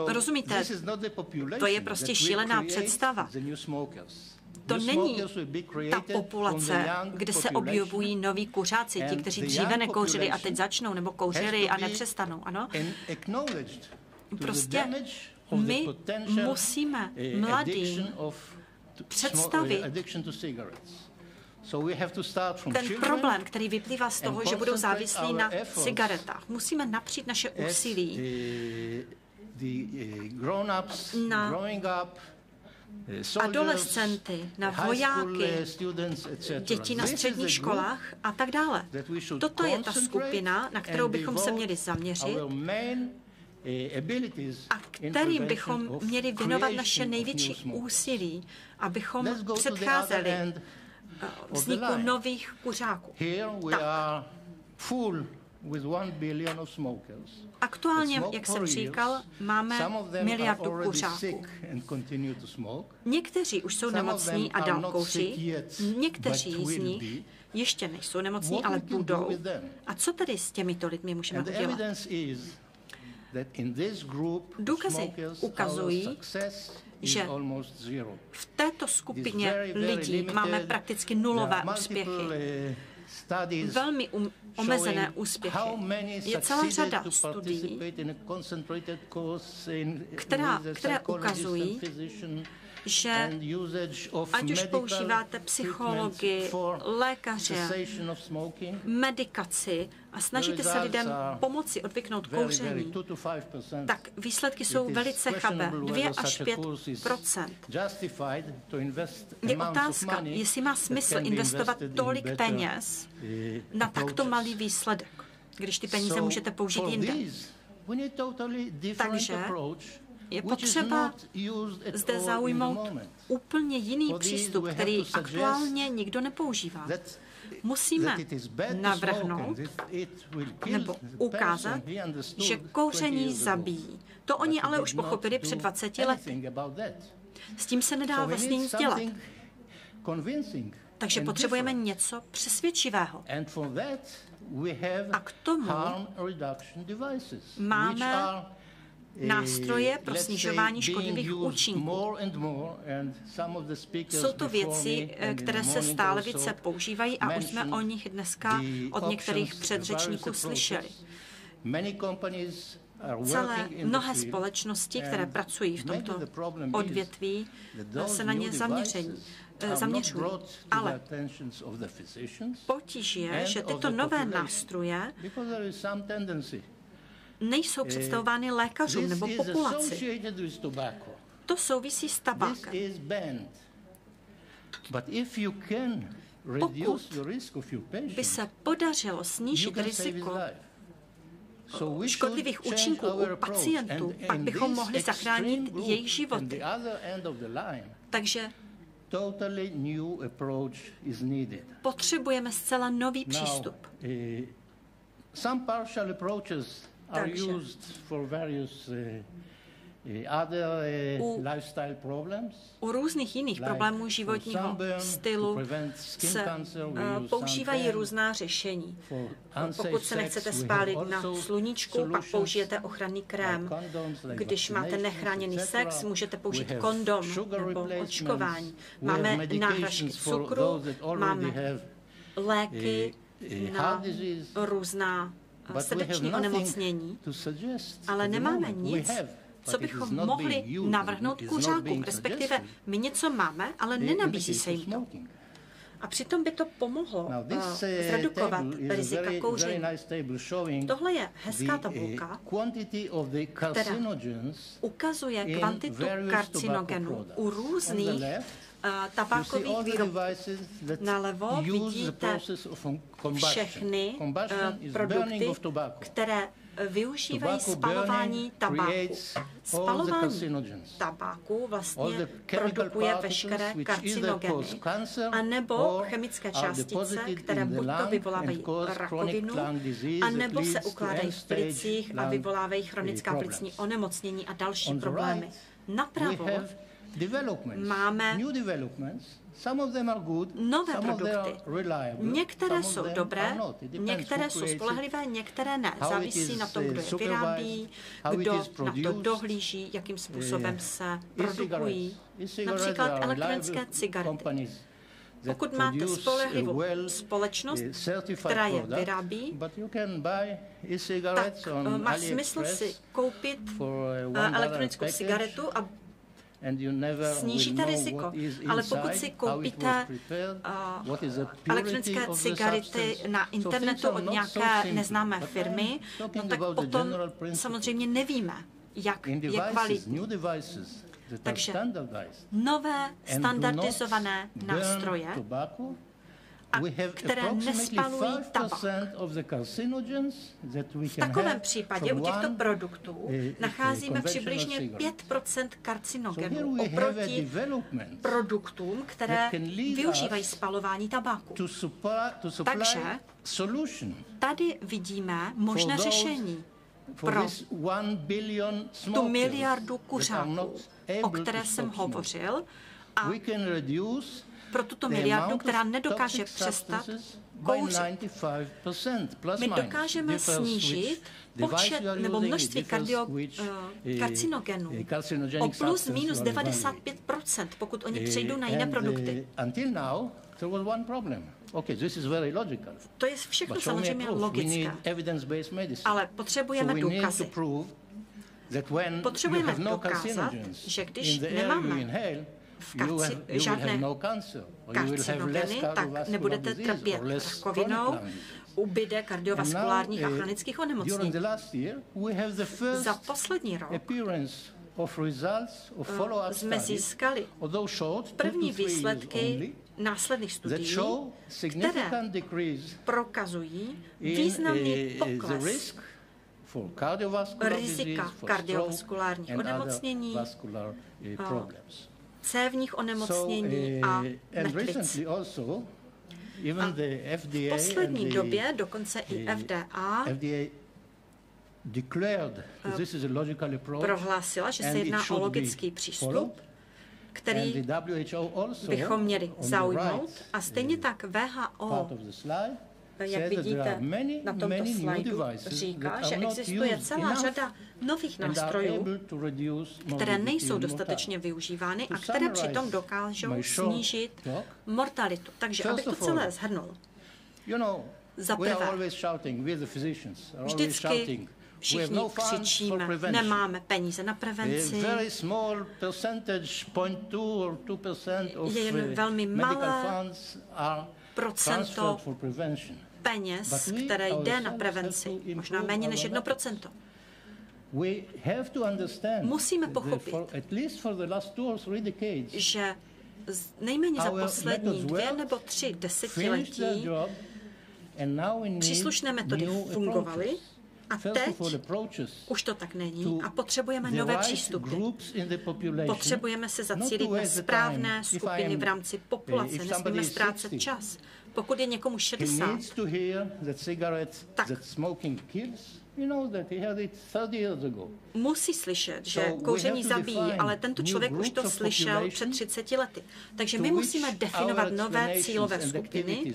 Rozumíte, to je prostě šílená představa. To není ta populace, kde se objevují noví kuřáci, ti, kteří dříve nekouřili a teď začnou, nebo kouřili a nepřestanou, ano? Prostě my musíme mladým představit ten problém, který vyplývá z toho, že budou závislí na cigaretách. Musíme napřít naše úsilí na adolescenty, na vojáky, děti na středních školách a tak dále. Toto je ta skupina, na kterou bychom se měli zaměřit a kterým bychom měli věnovat naše největší úsilí, abychom předcházeli vzniku nových kuřáků. Tak. Aktuálně, jak jsem říkal, máme miliardu kuřáků. Někteří už jsou nemocní a dál kouří, někteří z nich ještě nejsou nemocní, ale budou. A co tedy s těmito lidmi můžeme udělat? Důkazy ukazují, že v této skupině lidí máme prakticky nulové úspěchy. Velmi omezené úspěchy. Je celá řada studií, které ukazují, že ať už používáte psychologii, lékaře, medikaci a snažíte se lidem pomoci odvyknout kouření, tak výsledky jsou velice chabé, 2 až 5%. Je otázka, jestli má smysl investovat tolik peněz na takto malý výsledek, když ty peníze můžete použít jinde. Takže je potřeba zde zaujmout úplně jiný přístup, který aktuálně nikdo nepoužívá. Musíme navrhnout nebo ukázat, že kouření zabíjí. To oni ale už pochopili před 20 lety. S tím se nedá vlastně nic dělat. Takže potřebujeme něco přesvědčivého. A k tomu máme nástroje pro snižování škodlivých účinků. Jsou to věci, které se stále více používají a už jsme o nich dneska od některých předřečníků slyšeli. Mnohé společnosti, které pracují v tomto odvětví, se na ně zaměřují. Ale potíž je, že tyto nové nástroje nejsou představovány lékařům nebo populaci. To souvisí s tabákem. Pokud by se podařilo snížit riziko škodlivých účinků u pacientů, pak bychom mohli zachránit jejich životy. Takže potřebujeme zcela nový přístup. Takže u různých jiných problémů životního stylu se používají různá řešení. Pokud se nechcete spálit na sluníčku, pak použijete ochranný krém. Když máte nechráněný sex, můžete použít kondom nebo očkování. Máme náhražky cukru, máme léky na různá srdeční onemocnění, ale nemáme nic, co bychom mohli navrhnout kuřákům, respektive my něco máme, ale nenabízí se jim to. A přitom by to pomohlo zredukovat rizika kouření. Tohle je hezká tabulka, která ukazuje kvantitu karcinogenů u různých tabákových výrobků. Nalevo vidíte všechny produkty, které využívají spalování tabáku. Spalování tabáku vlastně produkuje veškeré karcinogeny anebo chemické částice, které buď to vyvolávají rakovinu, anebo se ukládají v plicích a vyvolávají chronická plicní onemocnění a další problémy. Napravo máme nové produkty. Některé jsou dobré, některé jsou spolehlivé, některé ne. Závisí na tom, kdo je vyrábí, kdo na to dohlíží, jakým způsobem se produkují. Například elektronické cigarety. Pokud máte spolehlivou společnost, která je vyrábí, tak má smysl si koupit elektronickou cigaretu a snížíte riziko, ale pokud si koupíte elektronické cigarety na internetu od nějaké neznámé firmy, no tak potom samozřejmě nevíme, jak je kvalitní. Takže nové standardizované nástroje, které nespalují tabak. V takovém případě u těchto produktů nacházíme přibližně 5% karcinogenů oproti produktům, které využívají spalování tabáku. Takže tady vidíme možné řešení pro tu miliardu kuřáků, o které jsem hovořil, a pro tuto miliardu, která nedokáže přestat kouřit. My dokážeme snížit počet nebo množství karcinogenů o plus minus 95%, pokud oni přejdou na jiné produkty. To je všechno samozřejmě logické, ale potřebujeme důkazy. Potřebujeme dokázat, že když nemáme žádné karcinogeny, tak nebudete trpět rakovinou, ubyde kardiovaskulárních a chronických onemocnění. Za poslední rok jsme získali první výsledky následných studií, které prokazují významný pokles rizika kardiovaskulárních onemocnění, cévních onemocnění a mrtvic. V poslední době dokonce i FDA prohlásila, že se jedná o logický přístup, který bychom měli zaujmout. A stejně tak WHO, jak vidíte na tomto slajdu, říká, že existuje celá řada nových nástrojů, které nejsou dostatečně využívány a které přitom dokážou snížit mortalitu. Takže abych to celé shrnul. Za prvé, vždycky všichni křičíme, nemáme peníze na prevenci, je jen velmi malé procento peněz, které jde na prevenci, možná méně než 1%. Musíme pochopit, že nejméně za poslední 2 nebo 3 desetiletí příslušné metody fungovaly a teď už to tak není a potřebujeme nové přístupy. Potřebujeme se zacílit na správné skupiny v rámci populace, nesmíme ztrácet čas. Pokud je někomu 60, tak musí slyšet, že kouření zabíjí, ale tento člověk už to slyšel před 30 lety. Takže my musíme definovat nové cílové skupiny,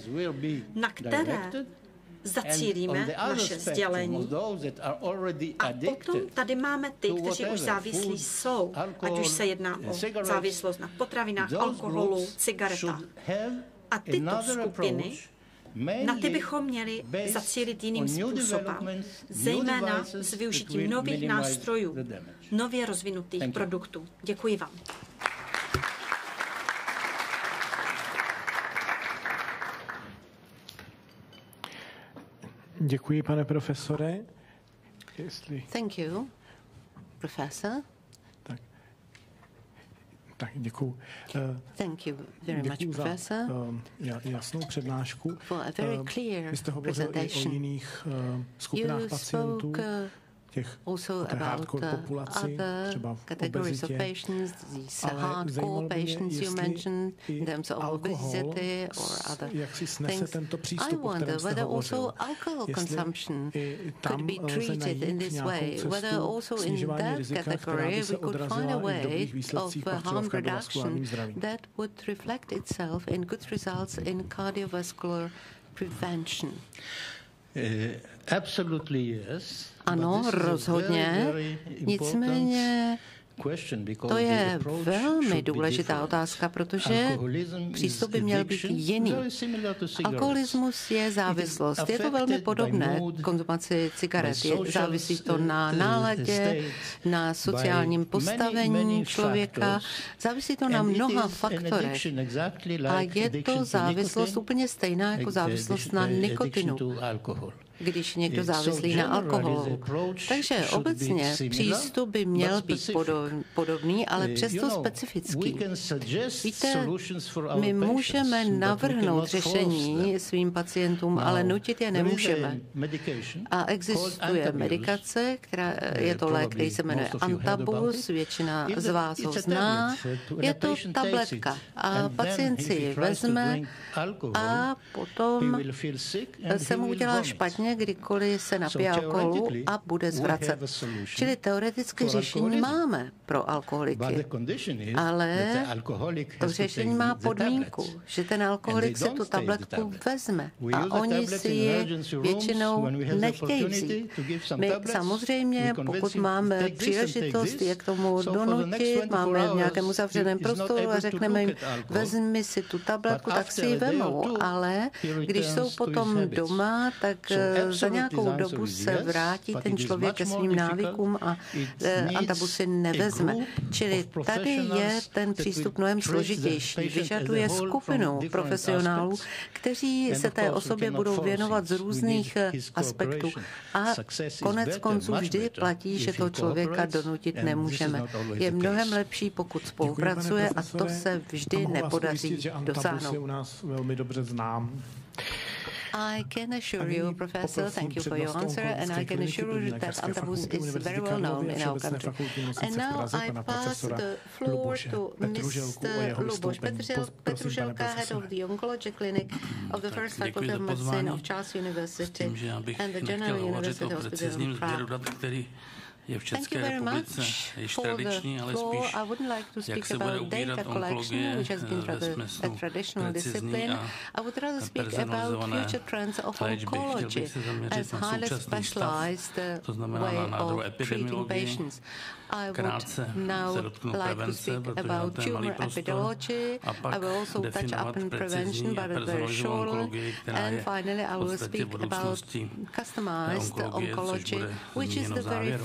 na které zacílíme naše sdělení. A potom tady máme ty, kteří už závislí jsou, ať už se jedná o závislost na potravinách, alkoholu, cigaretách. A tyto skupiny, na ty bychom měli zacílit jiným způsobem, zejména s využitím nových nástrojů, nově rozvinutých produktů. Děkuji vám. Děkuji, pane profesore. Thank you, professor. Tak, děkuji. Thank you very much, professor. Jasnou přednášku. For a very clear Vy jste hovořil i o jiných skupinách pacientů, těch hardcore populaci, třeba v obezitě, ale zajímalo by mě, jestli alkohol, jak si snese tento přístup, o kterém jste hovořil, jestli i tam lze najít nějakou cestu snižování rizika, která by se odrazila i v dobrých výsledcích pak třeba v kardiovaskulárním zdraví. Ano, rozhodně. Nicméně to je velmi důležitá otázka, protože přístup by měl být jiný. Alkoholismus je závislost. Je to velmi podobné konzumaci cigaret. Závisí to na náladě, na sociálním postavení člověka. Závisí to na mnoha faktorech. A je to závislost úplně stejná jako závislost na nikotinu, když někdo závislí na alkoholu. Takže obecně přístup by měl být podobný, ale přesto specifický. Víte, my můžeme navrhnout řešení svým pacientům, ale nutit je nemůžeme. A existuje medikace, která je to lék, který se jmenuje Antabus, většina z vás ho zná. Je to tabletka a pacient si ji vezme a potom se mu udělá špatně, kdykoliv se napije alkoholu a bude zvracet. Čili teoreticky řešení máme pro alkoholiky, ale to řešení má podmínku, že ten alkoholik se tu tabletku vezme a oni si ji většinou nechtějí vzít. My samozřejmě, pokud máme příležitost je k tomu donutit, máme v nějakém uzavřeném prostoru a řekneme jim, vezmi si tu tabletku, tak si ji vemou, ale když jsou potom doma, tak za nějakou dobu se vrátí ten člověk ke svým návykům a antabusy nevezme. Čili tady je ten přístup mnohem složitější. Vyžaduje skupinu profesionálů, kteří se té osobě budou věnovat z různých aspektů. A konec konců vždy platí, že toho člověka donutit nemůžeme. Je mnohem lepší, pokud spolupracuje a to se vždy nepodaří dosáhnout. U nás velmi dobře znám. I can assure you, Professor, thank you for your answer, and I can assure you that Antabus is very well known in our country. And now I pass the floor to Mr. Luboš Petruželka, head of the Oncology Clinic of the First Faculty of Medicine of Charles University and the General University Hospital in Prague. je v České republice již tradiční, ale spíš jak se bude ubírat onkologie ve smyslu precizní a personalizované léčby. Chtěl bych se zaměřit na současný stav, to znamená na nádorovou epidemiologii. Krátce se dotknu prevence, protože to je malý prostor, a pak definovat precizní a personalizovanou onkologii, která je v podstatě budoucností onkologie, což bude zmíněno v závěru.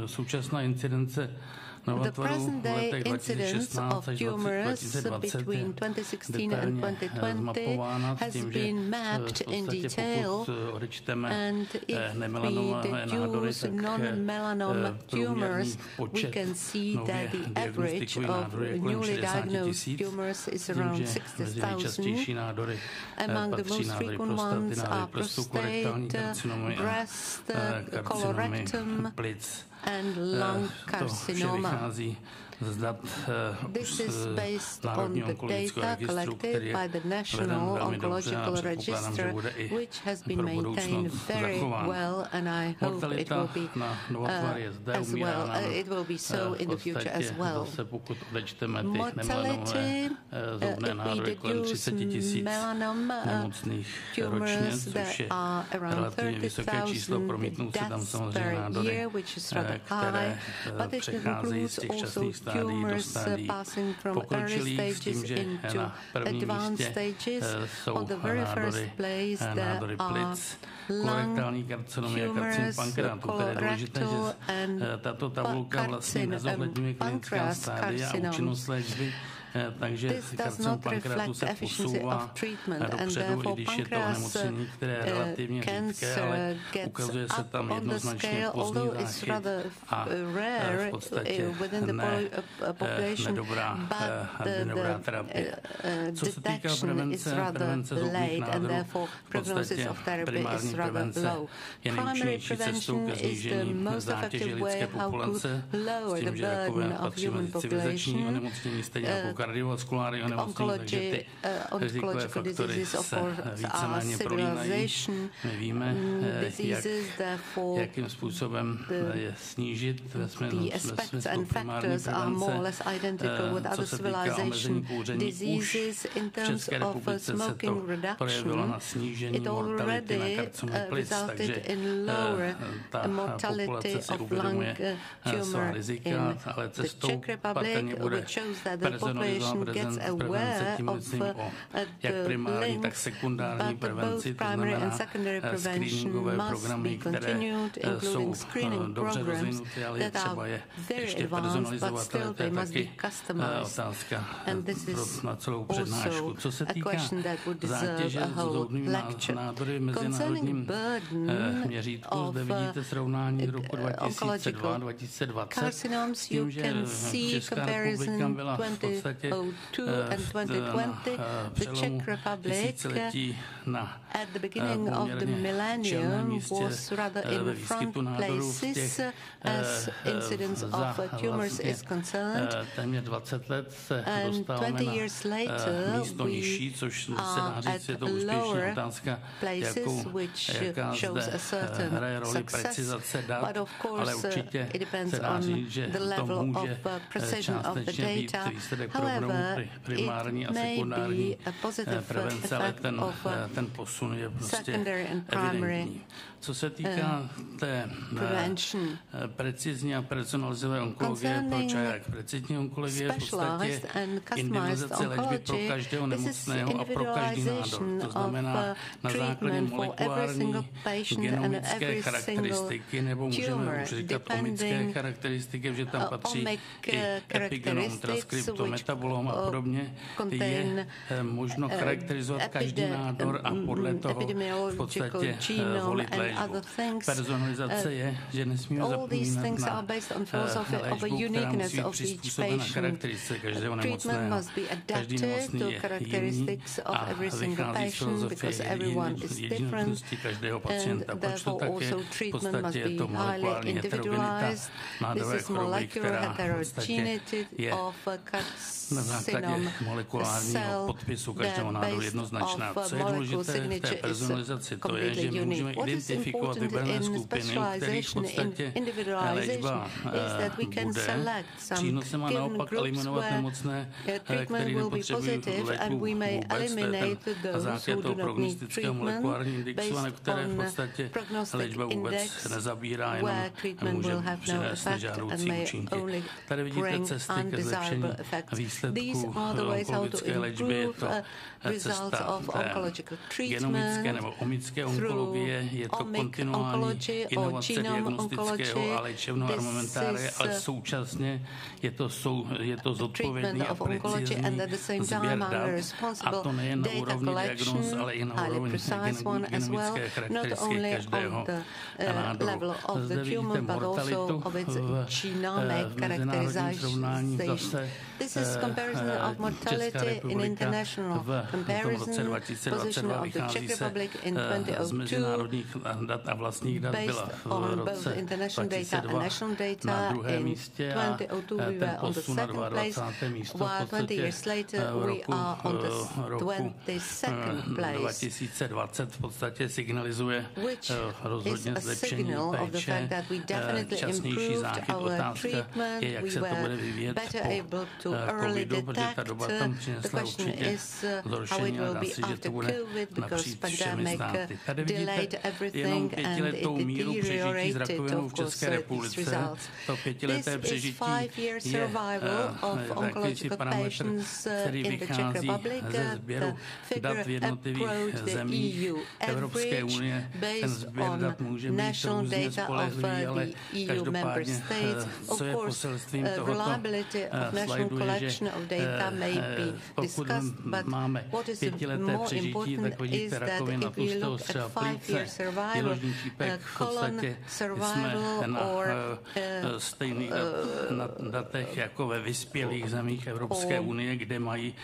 Současná incidence The present day incidence of tumors between 2016 and 2020 has been mapped in detail, and if we deduce non-melanoma tumors, we can see that the average of newly diagnosed tumors is around 60,000. Among the most frequent ones are prostate, breast, colorectum, and lung carcinoma. This is based on the data collected by the National Oncological Register, which has been maintained very well, and I hope it will be as well. It will be so in the future as well. Mortality, if we deduce melanoma tumors, there are around 30,000 deaths per year, which is rather high, but it includes also tumors passing from early stages into advanced stages. On the very first place there are lung tumors, colorectal and pancreas carcinoma. This does not reflect the efficiency of treatment, and therefore pancreas cancer gets up on the scale, although it's rather rare within the population, but the detection is rather late, and therefore prognosis of therapy is rather low. Primary prevention is the most effective way how to lower the burden of human population. Oncology, oncological diseases, of course, are civilization diseases, therefore the aspects and factors are more or less identical with other civilization diseases. In terms of smoking reduction, it already resulted in lower mortality of lung tumor in the Czech Republic, which shows that the population gets aware of the links, but both primary and secondary prevention must be continued, including screening programs that are very advanced, but still they must be customized. And this is also a question that would deserve a whole lecture. Concerning burden of oncological carcinoms, you can see comparison 2002 and 2020. The Czech Republic at the beginning of the millennium was rather in front places as incidence of tumors is concerned, and 20 years later we are at lower places, which shows a certain success, but of course it depends on the level of precision of the data. However, it may be a positive effect of secondary and primary Co se týká té precizní a personalizované onkologie, jak precizní onkologie v podstatě individualizace léčby pro každého nemocného a pro každý nádor. To znamená na základě molekulární genomické charakteristiky, nebo můžeme už říkat omické charakteristiky, že tam patří i epigenom, transkriptom, metabolom a podobně. Je možno charakterizovat každý nádor a podle toho v podstatě volit léčbu. Personalizace je, že nesmíme zapomínat na léčbu, která musí být přizpůsobena charakteristice každého nemocného. Každý nemocný je jiný a vychází z filozofie jedinečnosti každého pacienta. Proč to tak je? V podstatě je to molekulární heterogenita nádorové choroby, která v podstatě je na základě molekulárního podpisu každého národu jednoznačná. Co je důležité v té personalizaci, to je, že my můžeme identifikovat vybrané skupiny, u kterých v podstatě léčba bude přínosem a naopak eliminovat nemocné, které nepotřebují léčbu vůbec. Na základě toho prognostického molekulárního indexu, a na které v podstatě léčba vůbec nezabírá, jenom může přinést nežádoucí účinky. Tady vidíte cesty ke zlepšení výsledků onkologické léčby, je to cesta genomické nebo omické onkologie, je to kontinuální inovace diagnostického a léčebného armamentária, ale současně je to zodpovědný a precizní sběr dat, a to nejen na úrovni diagnóz, ale i na úrovni genomické charakteristiky každého nádoru. Zde vidíte mortalitu v mezinárodním srovnání zase Česká republika v tom roce 2022 vychází se z mezinárodních dat a vlastních dat byla v roce 2002 na druhém místě a ten posun na 22. místo v podstatě roku 2020 v podstatě signalizuje rozhodně zlepšení péče, časnější záchyt. Otázka je, jak se to bude vyvíjet po covidu, protože ta doba tam přinesla určitě zhoršení a dá se, že to bude napříč všemi státy. Tady vidíte jenom 5letou míru přežití s rakovinou v České republice. To 5leté přežití je takový parametr, který vychází ze sběru dat v jednotlivých zemích Evropské unie. Ten sběr dat může být různě spolehlivý, ale každopádně, co je poselstvím tohoto slajdu, je, že pokud máme 5leté přežití, tak vidíte rakovina tlustého střeva plíce, děložní čípek, v podstatě jsme na datech jako ve vyspělých zemích Evropské unie, kde mají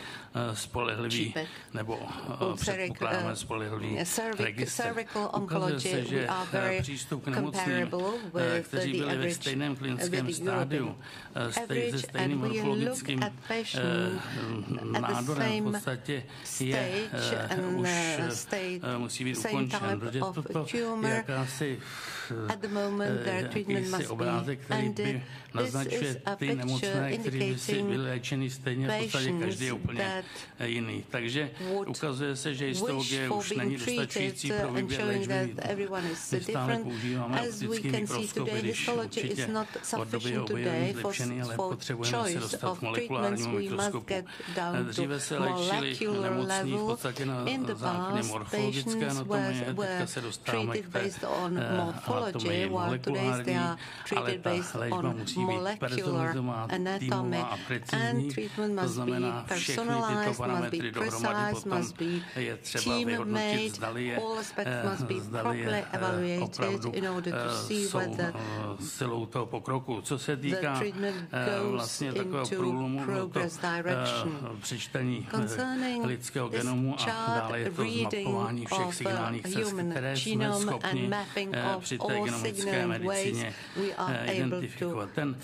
spolehlivý nebo předpokládáme spolehlivý registr. Ukazuje se, že přístup k nemocným, kteří byli ve stejném klinickém stádiu, se stejným morfologickým nádorem, v podstatě už musí být ukončen, protože toto je jakýsi obrázek, který by naznačuje ty nemocné, kteří by si byli léčeni stejně, v podstatě každý je úplně jiný. Takže ukazuje se, že histologie už není dostačující pro výběr léčby. My stále používáme optický mikroskopy, když určitě od doby je objevení zlepšený, ale potřebujeme se dostat k molekulárnímu mikroskopu. Dříve se léčili nemocní v podstatě na základě morfologické anatomie, teďka se dostáváme k té anatomii molekulární, ale ta léčba musí být personalizovaná, týmová a precizní, to znamená všechny tyto parametry dohromady potom je třeba vyhodnotit, zdali je opravdu jsou silou toho pokroku. Co se týká vlastně takového průlomu, to přečtení lidského genomu a dále je to zmapování všech signálních cest, které jsme schopni při té genomické medicíně identifikovat. Ten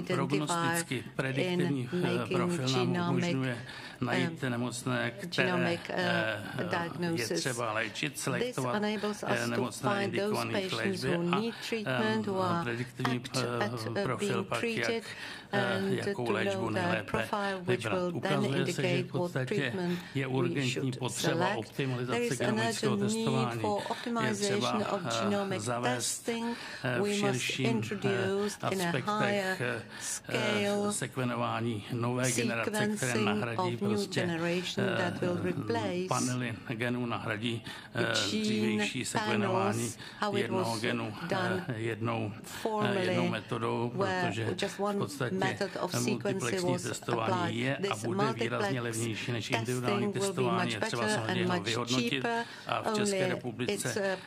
prognostický prediktivní profil nám umožňuje najít nemocné, které je třeba léčit, selektovat nemocné indikované k léčbě a prediktivní profil pak, jakou léčbu nejlépe vybrat. Ukazuje se, že v podstatě je urgentní potřeba optimalizace genomického testování. Je třeba zavést v širším aspektech sekvenování nové generace, které nahradí prostě panely genů, nahradí dřívější sekvenování jednoho genu jednou metodou, protože v podstatě multiplexní testování je a bude výrazně levnější než individuální testování. Je třeba samozřejmě ho vyhodnotit a v České republice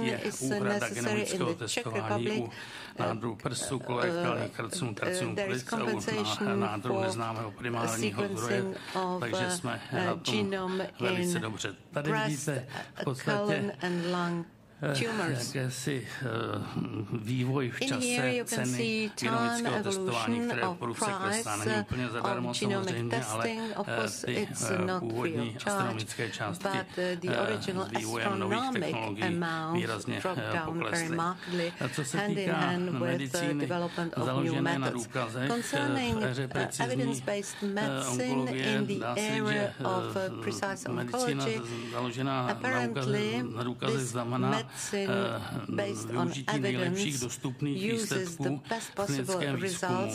je úhrada genomického testování u nádorů prsu, kolorektálních karcinů, karcinů plic a u nádorů neznámého primárního zdroje, takže jsme na tom velice dobře. Tady vidíte v podstatě jakési vývoj v čase ceny genomického testování, které průse klesá. Není úplně zadarmo samozřejmě, ale ty původní astronomické částky vývojem nových technologií výrazně poklesly. Co se týká medicíny založené na důkazech, v éře precizní onkologie dá se říct, že medicína založená na důkazech znamená využití nejlepších dostupných výsledků v klinickém výzkumu,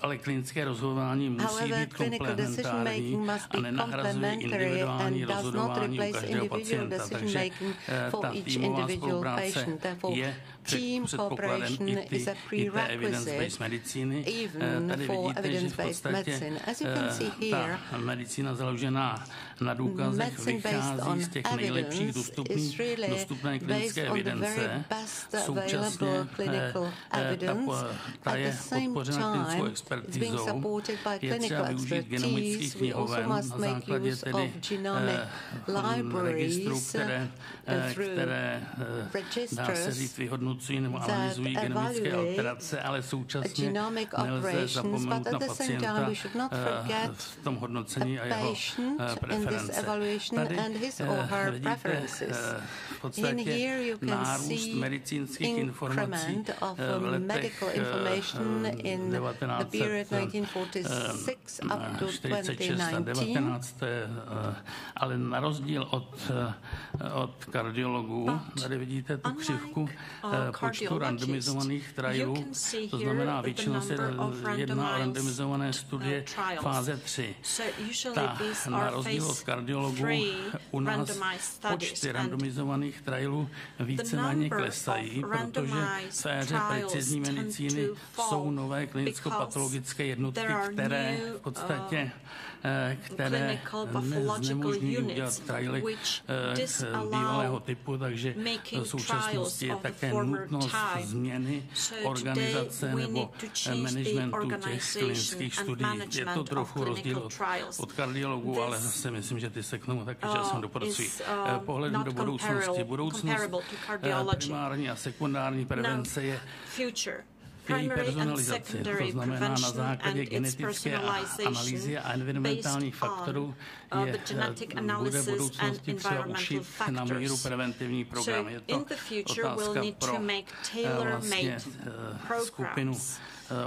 ale klinické rozhodování musí být komplementární a nenahrazuje individuální rozhodování u každého pacienta. Takže ta týmová spolupráce je předpokladem i té evidence-based medicíny. Tady vidíte, že v podstatě ta medicína založená na důkazech vychází z těch nejlepších dostupné klinické evidence. Současně ta je podpořena klinickou expertizou. Je třeba využít genomických knihoven na základě tedy registrů, které dá se říct vyhodnocují nebo analyzují genomické alterace, ale současně nelze zapomenout na pacienta v tom hodnocení a jeho preference. Tady vidíte v podstatě nárůst medicínských informací v letech 1946 a 19, ale na rozdíl od kardiologů, tady vidíte tu křivku počtu randomizovaných trialů, to znamená většinou se jedná o randomizované studie fáze 3. Na rozdíl od kardiologů u nás počty randomizovaných trialů víceméně klesají, protože v éře precizní medicíny jsou nové klinicko-patologické jednotky, které v podstatě znemožňují udělat trialy bývalého typu, takže v současnosti je také nutnost změny organizace nebo managementu těch klinických studií. Je to trochu rozdíl od kardiologů, ale zase myslím, že ty se k tomu taky časem dopracují. Pohledem do budoucnosti. Budoucnost primární a sekundární prevence je její personalizace, to znamená na základě genetické analýzy a environmentálních faktorů bude v budoucnosti třeba ušít na míru preventivní program. Je to otázka pro vlastně skupinu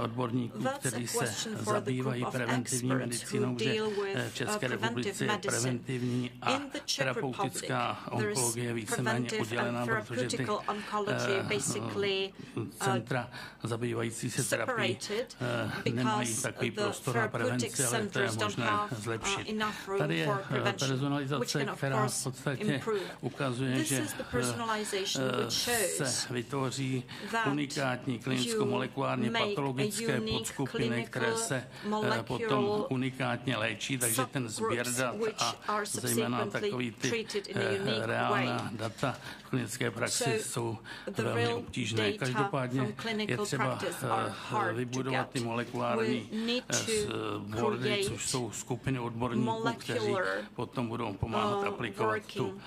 odborníků, kteří se zabývají preventivní medicínou, že v České republice je preventivní a terapeutická onkologie víceméně oddělená, protože ty centra zabývající se terapií nemají takový prostor na prevenci, ale to je možné zlepšit. Tady je personalizace, která v podstatě ukazuje, že se vytvoří unikátní klinicko-molekulárně patologické podskupiny, které se potom unikátně léčí, takže ten sběr dat a zejména takový ty reálná data v klinické praxi jsou velmi obtížné. Každopádně je třeba vybudovat ty molekulární boardy, což jsou skupiny odborníků, kteří potom budou pomáhat aplikovat tu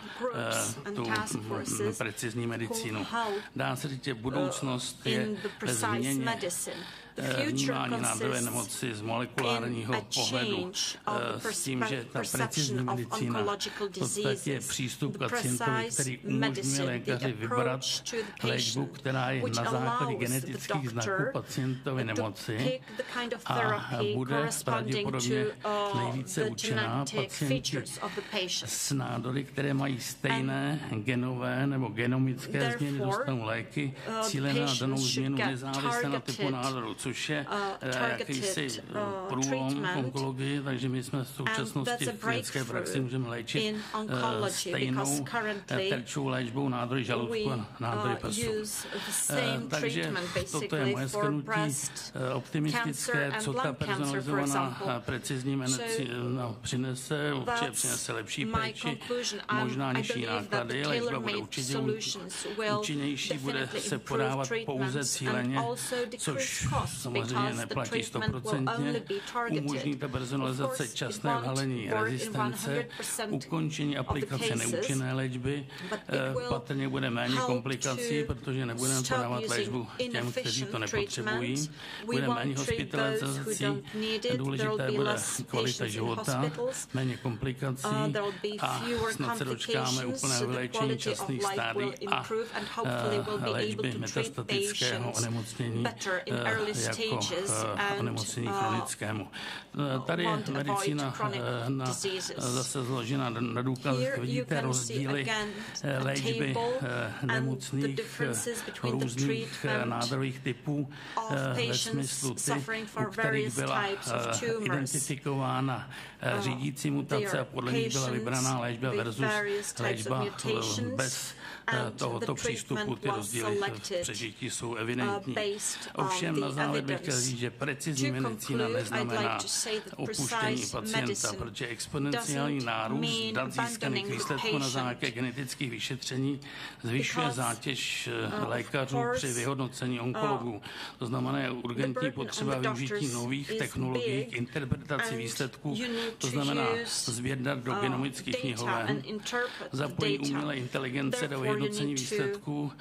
precizní medicínu. Dá se říct, že budoucnost je ve změně vnímání nádorové nemoci z molekulárního pohledu s tím, že ta precizní medicína v podstatě je přístup k pacientovi, který umožňuje lékaři vybrat léčbu, která je na základě genetických znaků pacientovy nemoci a bude pravděpodobně nejvíce účinná pacienti s nádory, které mají stejné genové nebo genomické změny, dostanou léky cílené na danou změnu nezávisle na typu nádoru, což je jakýsi průlom v onkologii, takže my jsme v současnosti v klinické praxi můžeme léčit stejnou terčovou léčbou nádory žaludku a nádory prsu. Takže toto je moje shrnutí optimistické, co ta personalizovaná precizní medicína přinese. Určitě přinese lepší péči, možná nižší náklady, léčba bude určitě účinnější, bude se podávat pouze cíleně, což samozřejmě neplatí 100%, umožní ta personalizace časné vhalení rezistence, ukončení aplikace neúčinné léčby, patrně bude méně komplikací, protože nebudeme podávat léčbu těm, kteří to nepotřebují, bude méně hospitalizací, důležité bude kvalita života, méně komplikací a snad se dočkáme úplného vyléčení časných stádií a léčby metastatického onemocnění jako onemocnění chronickému. Tady je medicína zase zložena na důkazech. Vidíte rozdíly léčby nemocných různých nádorových typů ve smyslu ty, u kterých byla identifikována řídící mutace a podle nich byla vybraná léčba versus léčba bez tohoto přístupu. Ty rozdíly v přežití jsou evidentní. Ovšem na závěr bych chtěl říct, že precizní medicína neznamená opuštění pacienta, protože exponenciální nárůst dat získaných výsledků na základě genetických vyšetření zvyšuje zátěž lékařů při vyhodnocení onkologů. To znamená, je urgentní potřeba využití nových technologií k interpretaci výsledků, to znamená sběr dat do genomických knihoven, zapojení umělé inteligence do vyhodnocení výsledků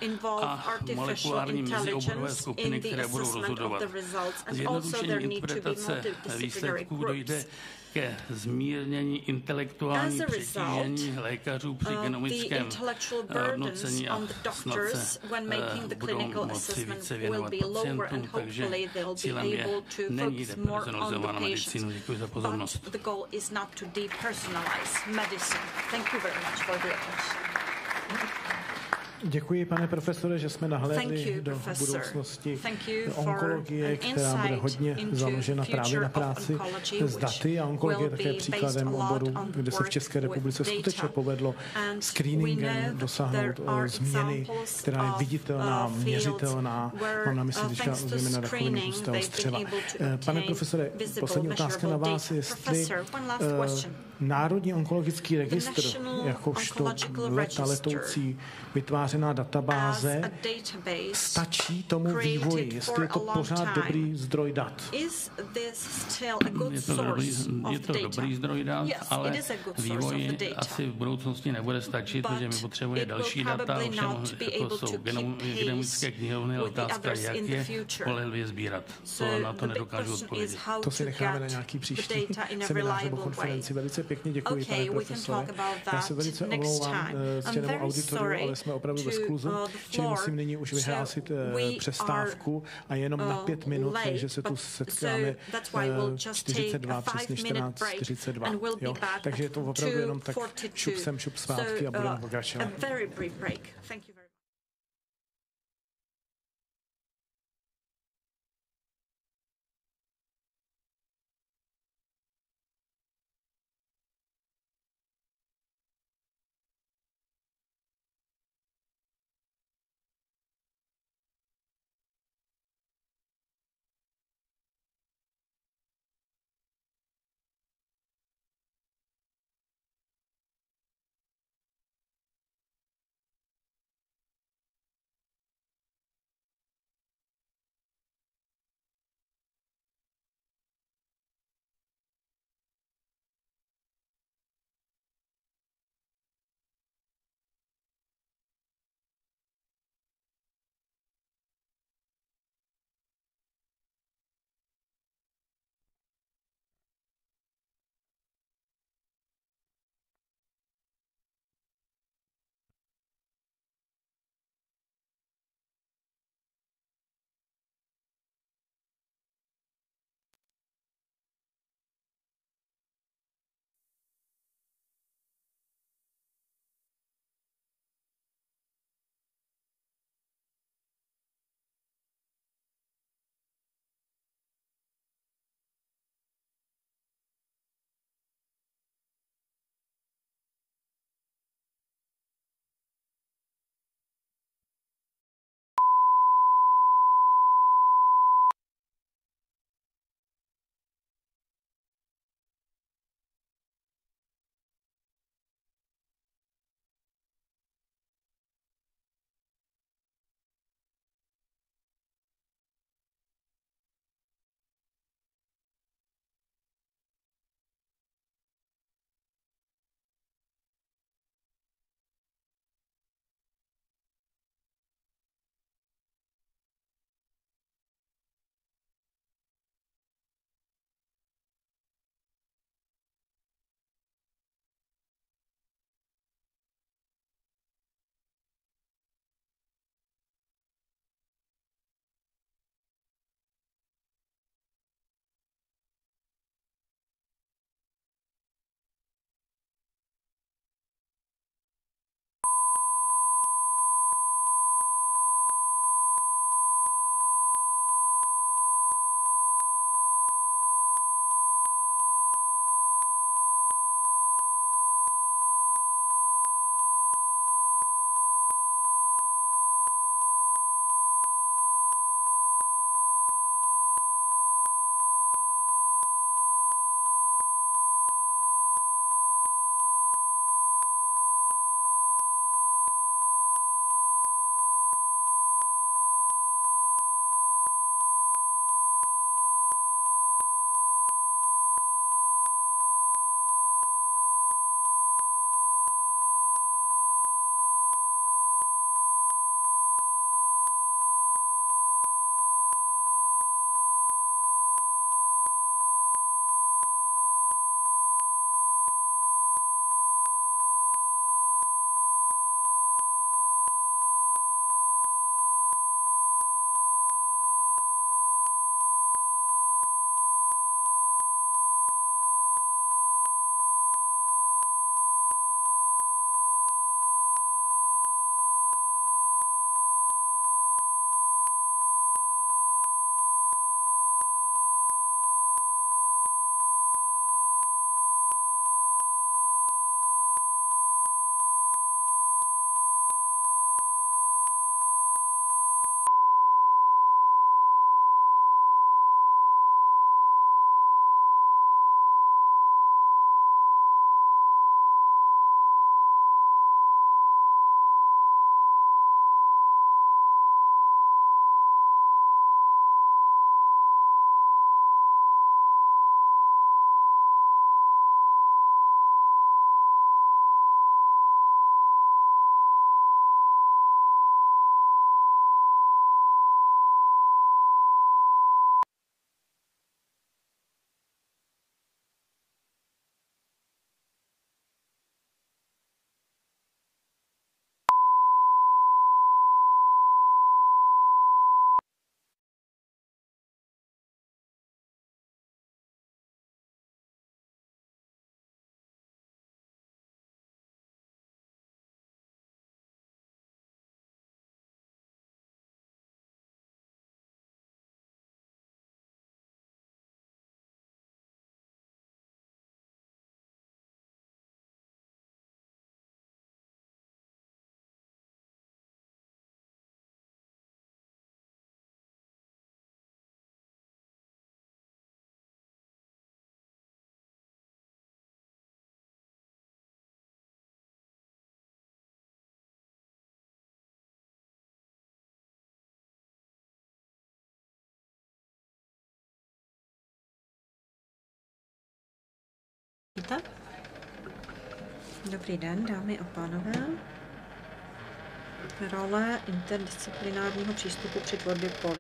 a molekulární mezioborové skupiny, které budou rozhodovat. Zjednodušení interpretace výsledků dojde ke zmírnění intelektuální přetížení lékařů při genomickém hodnocení a snad se budou moci více věnovat pacientům, takže cílem není depersonalizovaná medicína. Děkuji za pozornost. Děkuji, pane profesore, že jsme nahlédli do budoucnosti onkologie, která bude hodně založena právě na práci s daty a onkologie je také příkladem oboru, kde se v České republice skutečně povedlo screeningem dosáhnout změny, která je viditelná, měřitelná. Mám na mysli teďka zejména rakovinu tlustého střeva. Pane profesore, poslední otázka na vás, jestli Národní onkologický registr, jakožto letoucí vytvářená databáze, stačí tomu vývoji, jestli je to pořád dobrý zdroj dat. Je to dobrý zdroj dat, ale vývoj asi v budoucnosti nebude stačit, protože my potřebujeme další data, ovšem jako jsou genomické knihovny, otázka, jak je spolehlivě sbírat. To na to nedokážu odpovědět. To si necháme na nějaký příští seminář nebo konferenci. Velice pěkně děkuji, pane profesore. Já se velice omlouvám ctěnému auditoriu, ale jsme opravdu ve skluzu, čili musím nyní už vyhlásit přestávku a jenom na 5 minut, takže se tu setkáme 42, přesně 14:42. Takže je to opravdu jenom tak šup sem, šup zpátky a budeme pokračovat. Dobrý den, dámy a pánové. Role interdisciplinárního přístupu při tvorbě politik.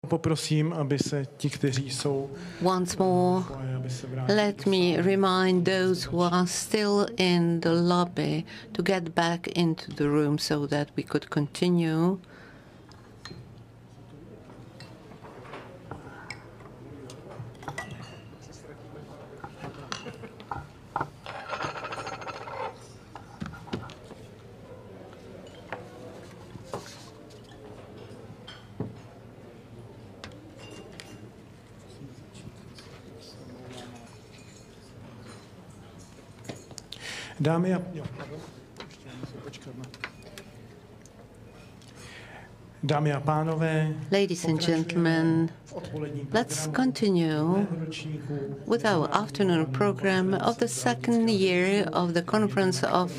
Poprosím, aby se ti, kteří jsou once more, let me remind those who are still in the lobby to get back into the room so that we could continue. Dámy a pánové, ladies and gentlemen, let's continue with our afternoon program of the second year of the Conference of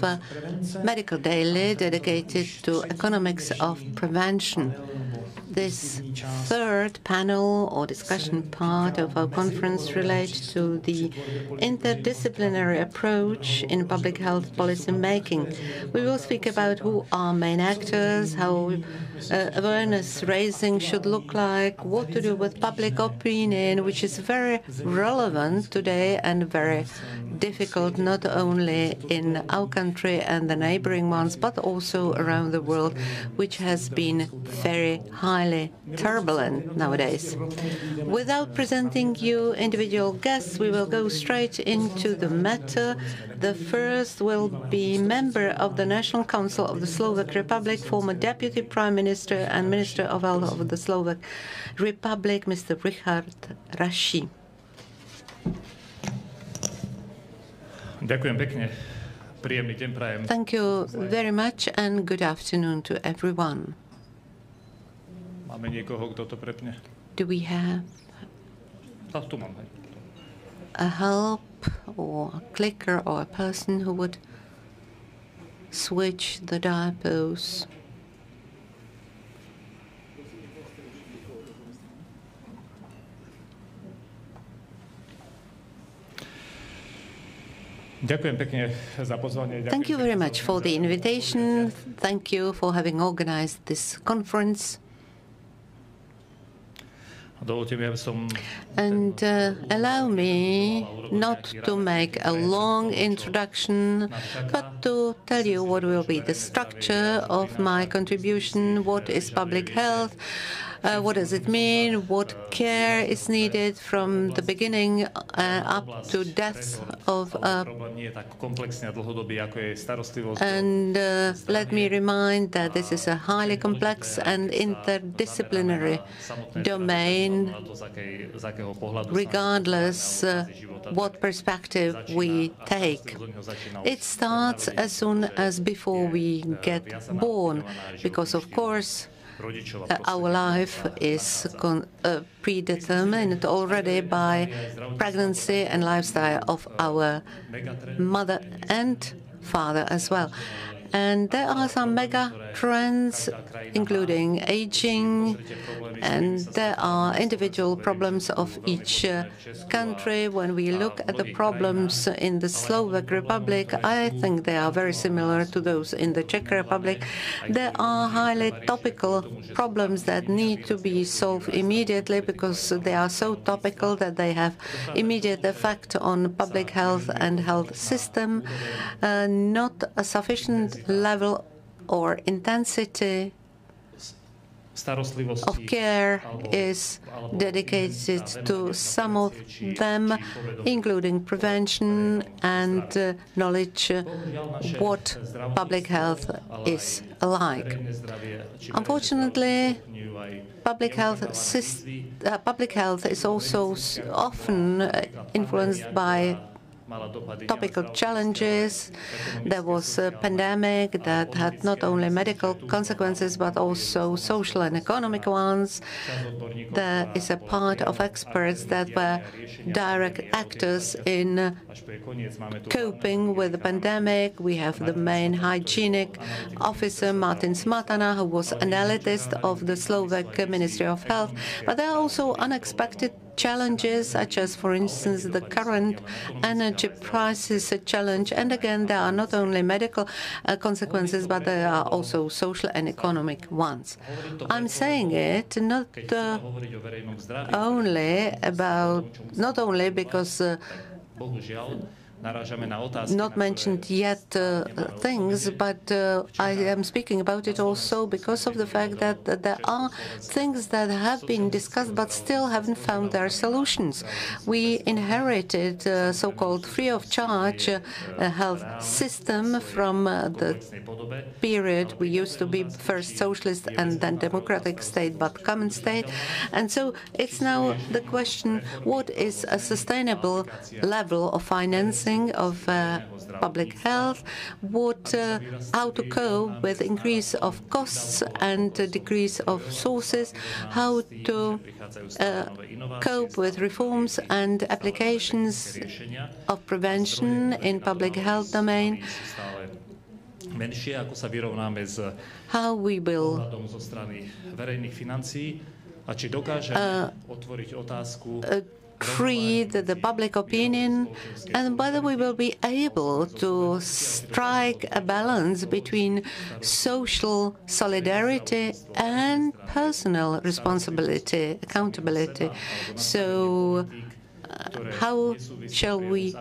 Medical Daily dedicated to economics of prevention. This third panel or discussion part of our conference relates to the interdisciplinary approach in public health policy making. We will speak about who are main actors, how awareness raising should look like, what to do with public opinion, which is very relevant today and very difficult not only in our country and the neighboring ones, but also around the world, which has been very highly turbulent nowadays. Without presenting you individual guests, we will go straight into the matter. The first will be member of the National Council of the Slovak Republic, former Deputy Prime Minister and Minister of Health of the Slovak Republic, Mr. Richard Raši. Thank you very much and good afternoon to everyone. Do we have a help or a clicker or a person who would switch the diapos? Thank you very much for the invitation. Thank you for having organized this conference. And allow me not to make a long introduction, but to tell you what will be the structure of my contribution, what is public health, what does it mean, what care is needed from the beginning up to death of and let me remind that this is a highly complex and interdisciplinary domain, regardless what perspective we take. It starts as soon as before we get born, because of course our life is predetermined already by pregnancy and lifestyle of our mother and father as well. And there are some mega trends, including aging, and there are individual problems of each country. When we look at the problems in the Slovak Republic, I think they are very similar to those in the Czech Republic. There are highly topical problems that need to be solved immediately because they are so topical that they have immediate effect on public health and health system. Not a sufficient level or intensity of care is dedicated to some of them, including prevention and knowledge what public health is like. Unfortunately, public health is also often influenced by topical challenges. There was a pandemic that had not only medical consequences but also social and economic ones. There is a part of experts that were direct actors in coping with the pandemic. We have the main hygienic officer, Martin Smatana, who was analyst of the Slovak Ministry of Health. But there are also unexpected challenges, such as, for instance, the current energy prices challenge. And again, there are not only medical consequences, but there are also social and economic ones. I'm saying it not only because not mentioned yet things, but I am speaking about it also because of the fact that there are things that have been discussed but still haven't found their solutions. We inherited so-called free of charge health system from the period we used to be first socialist and then democratic state but common state. And so it's now the question, what is a sustainable level of financing of public health, how to cope with increase of costs and decrease of sources, how to cope with reforms and applications of prevention in public health domain. menšie, ako sa vyrovnáme s ohľadom zo strany verejných financií a či dokážeme otvoriť otázku treat the public opinion and whether we will be able to strike a balance between social solidarity and personal responsibility, accountability. So how shall we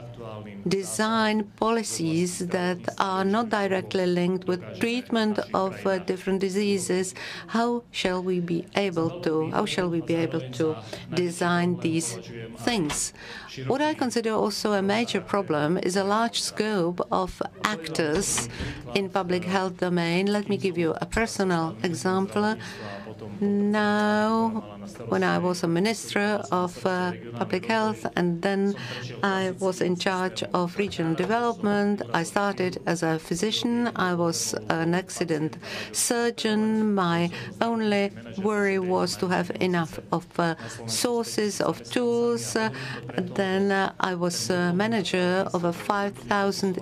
design policies that are not directly linked with treatment of different diseases? How shall we be able to design these things? What I consider also a major problem is a large scope of actors in public health domain. Let me give you a personal example. Now, when I was a minister of public health and then I was in charge of regional development, I started as a physician. I was an accident surgeon. My only worry was to have enough of sources, of tools. Then I was manager of a 5,000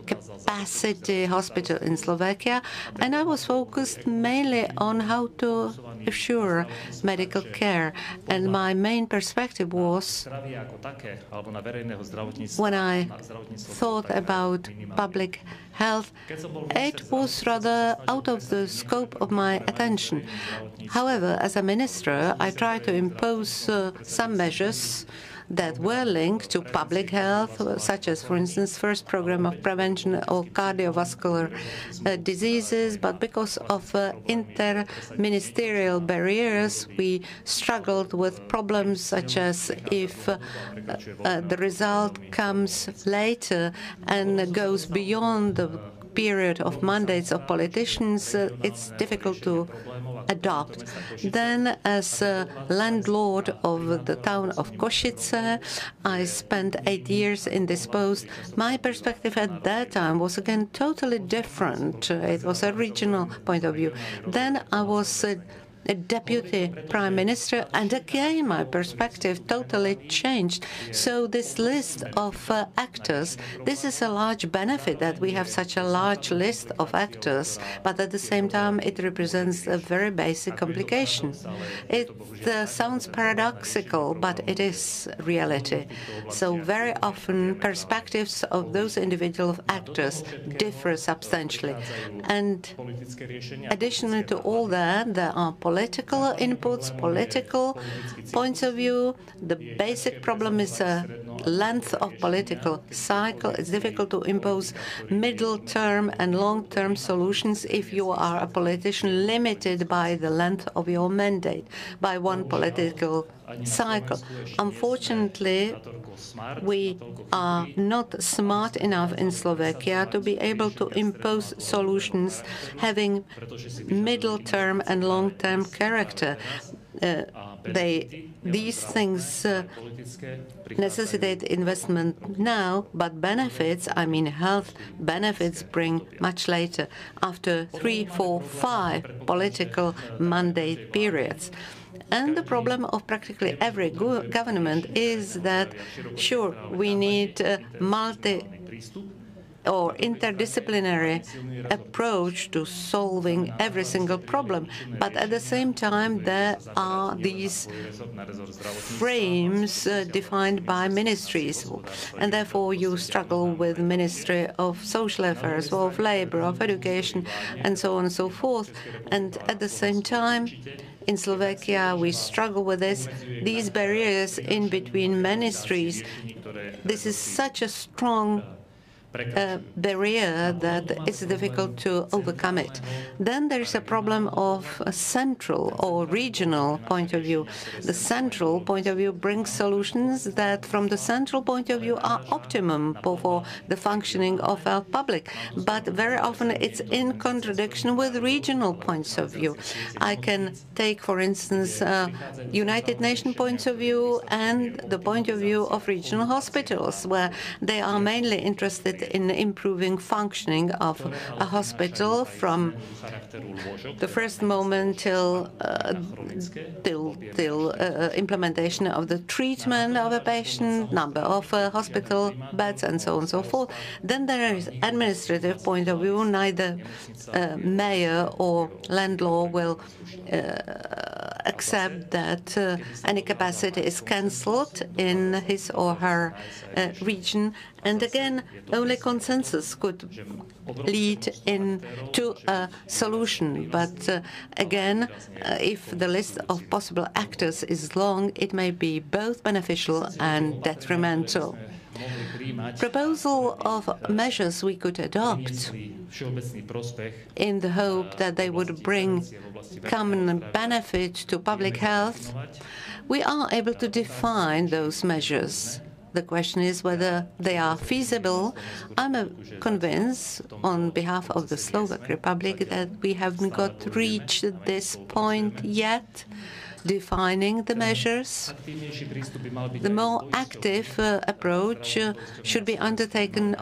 capacity hospital in Slovakia, and I was focused mainly on how to assure medical care. And my main perspective was, when I thought about public health, it was rather out of the scope of my attention. However, as a minister, I tried to impose some measures that were linked to public health, such as, for instance, first program of prevention of cardiovascular diseases. But because of inter-ministerial barriers, we struggled with problems such as if the result comes later and goes beyond the period of mandates of politicians, it's difficult to adopt. Then, as a landlord of the town of Košice, I spent 8 years in this post. My perspective at that time was again totally different. It was a regional point of view. Then I was a deputy prime minister, and again my perspective totally changed. So this list of actors, this is a large benefit that we have such a large list of actors, but at the same time it represents a very basic complication. It sounds paradoxical, but it is reality. So very often perspectives of those individual actors differ substantially. And additionally to all that, there are political inputs, political points of view. The basic problem is a length of political cycle. It's difficult to impose middle-term and long-term solutions if you are a politician limited by the length of your mandate, by one political cycle. Unfortunately, we are not smart enough in Slovakia to be able to impose solutions having middle-term and long-term character. These things necessitate investment now, but benefits, I mean health benefits, bring much later, after 3, 4, 5 political mandate periods. And the problem of practically every government is that, sure, we need a or interdisciplinary approach to solving every single problem. But at the same time, there are these frames defined by ministries. And therefore, you struggle with the Ministry of Social Affairs, of Labor, of Education, and so on and so forth. And at the same time, in Slovakia, we struggle with these barriers in between ministries. This is such a strong barrier that it's difficult to overcome it. Then there is a problem of a central or regional point of view. The central point of view brings solutions that from the central point of view are optimum for the functioning of our public, but very often it's in contradiction with regional points of view. I can take, for instance, United Nations points of view and the point of view of regional hospitals, where they are mainly interested in improving functioning of a hospital from the first moment till implementation of the treatment of a patient, number of hospital beds, and so on and so forth. Then there is administrative point of view. Neither mayor or landlord will accept that any capacity is cancelled in his or her region. And again, only consensus could lead to a solution. But again, if the list of possible actors is long, it may be both beneficial and detrimental. Proposal of measures we could adopt in the hope that they would bring common benefit to public health, we are able to define those measures. The question is whether they are feasible. I'm convinced, on behalf of the Slovak Republic, that we haven't reached this point yet, defining the measures. The more active approach should be undertaken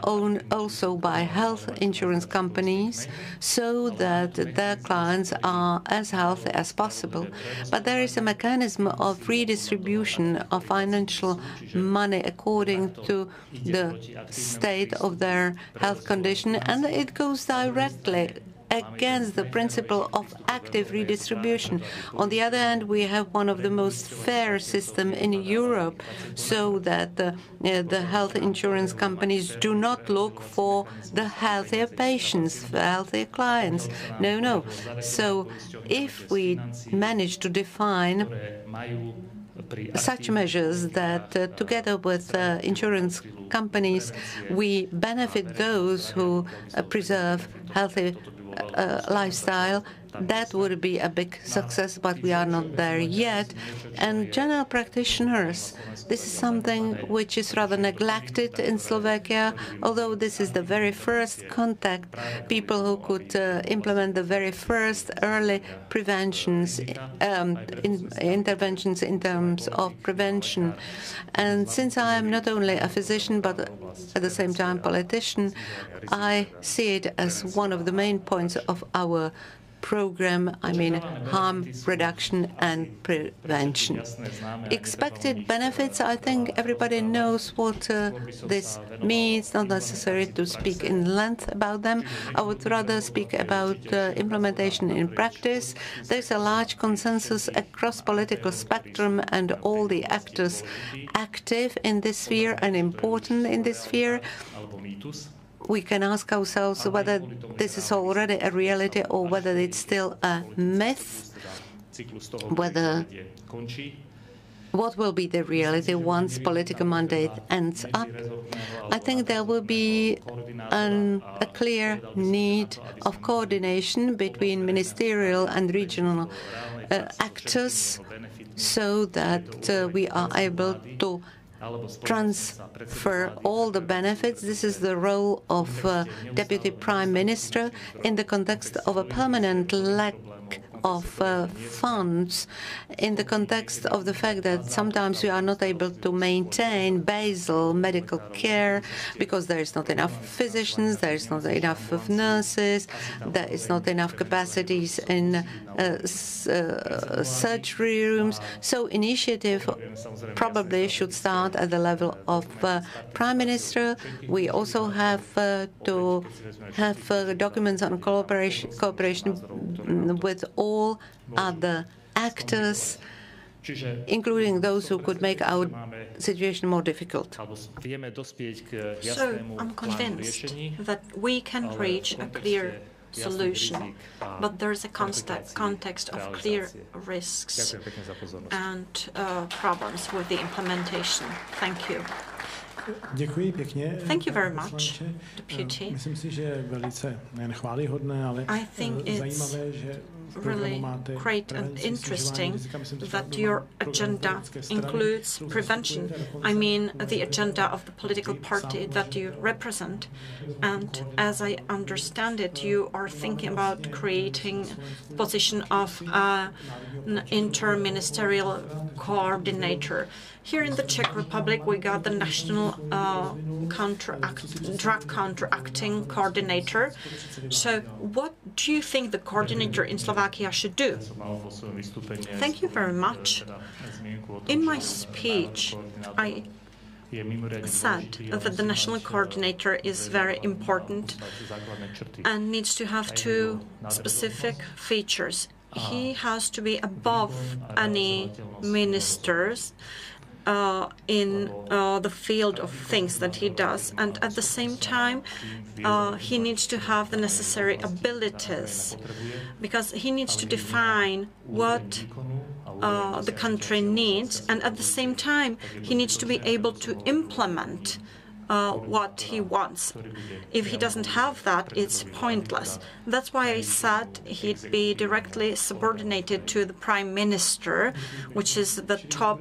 also by health insurance companies so that their clients are as healthy as possible. But there is a mechanism of redistribution of financial money according to the state of their health condition, and it goes directly against the principle of active redistribution. On the other hand, we have one of the most fair systems in Europe, so that the health insurance companies do not look for the healthier patients, for healthier clients. No. So if we manage to define such measures that together with insurance companies we benefit those who preserve healthy lifestyle, that would be a big success, but we are not there yet. And general practitioners, this is something which is rather neglected in Slovakia, although this is the very first contact, people who could implement the very first early preventions, interventions in terms of prevention. And since I am not only a physician, but at the same time politician, I see it as one of the main points of our program, I mean harm reduction and prevention. Expected benefits, I think everybody knows what this means, not necessary to speak in length about them. I would rather speak about implementation in practice. There's a large consensus across political spectrum and all the actors active in this sphere and important in this sphere. We can ask ourselves whether this is already a reality or whether it's still a myth, what will be the reality once political mandate ends up. I think there will be a clear need of coordination between ministerial and regional actors so that we are able to transfer all the benefits. This is the role of Deputy Prime Minister in the context of a permanent lack of funds, in the context of the fact that sometimes we are not able to maintain basal medical care because there is not enough physicians, there is not enough of nurses, there is not enough capacities in surgery rooms. So initiative probably should start at the level of Prime Minister. We also have to have documents on cooperation with all other actors, including those who could make our situation more difficult. So I'm convinced that we can reach a clear solution, but there's a context of clear risks and problems with the implementation. Thank you. Thank you very much, Deputy. I think it's really great and interesting that your agenda includes prevention. I mean, the agenda of the political party that you represent. And as I understand it, you are thinking about creating a position of an interministerial coordinator. Here in the Czech Republic, we got the National Drug Counteracting Coordinator. So what do you think the coordinator in Slovakia should do? Thank you very much. In my speech, I said that the national coordinator is very important and needs to have two specific features. He has to be above any ministers in the field of things that he does, and at the same time he needs to have the necessary abilities, because he needs to define what the country needs, and at the same time he needs to be able to implement what he wants. If he doesn't have that, it's pointless. That's why I said he'd be directly subordinated to the Prime Minister, which is the top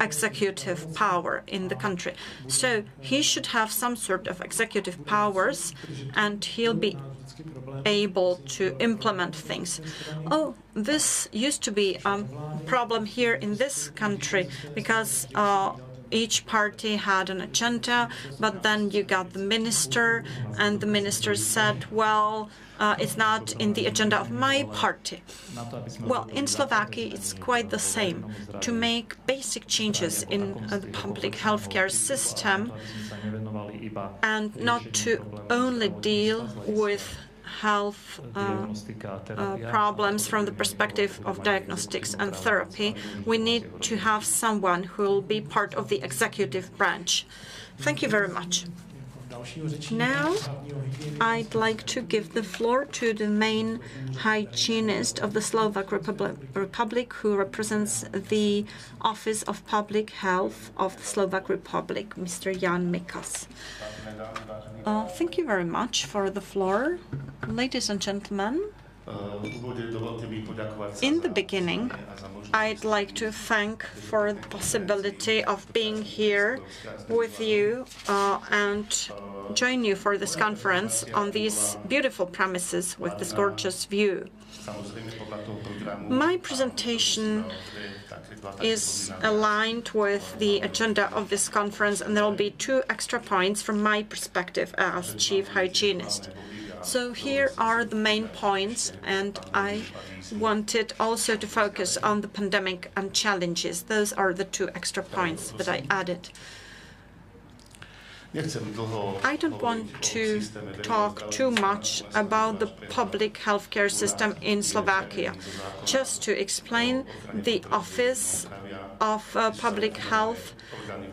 executive power in the country. So he should have some sort of executive powers, and he'll be able to implement things. Oh, this used to be a problem here in this country, because each party had an agenda, but then you got the minister, and the minister said, well, it's not in the agenda of my party. Well, in Slovakia, it's quite the same. To make basic changes in the public healthcare system, and not to only deal with health problems from the perspective of diagnostics and therapy, we need to have someone who will be part of the executive branch. Thank you very much. Now, I'd like to give the floor to the main hygienist of the Slovak Republic, who represents the Office of Public Health of the Slovak Republic, Mr. Jan Mikas. Thank you very much for the floor. Ladies and gentlemen, in the beginning, I'd like to thank for the possibility of being here with you and join you for this conference on these beautiful premises with this gorgeous view. My presentation is aligned with the agenda of this conference, and there will be two extra points from my perspective as chief hygienist. So here are the main points, and I wanted also to focus on the pandemic and challenges. Those are the two extra points that I added. I don't want to talk too much about the public healthcare system in Slovakia. Just to explain, the Office of Public Health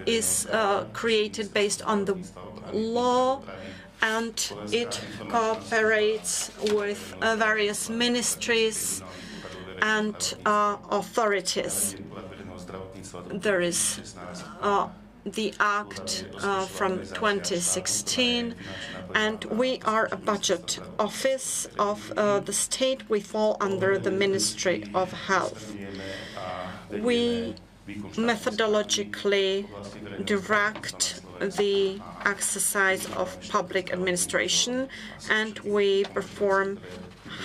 is created based on the law, and it cooperates with various ministries and authorities. There is the Act from 2016, and we are a budget office of the state. We fall under the Ministry of Health. We methodologically direct the exercise of public administration, and we perform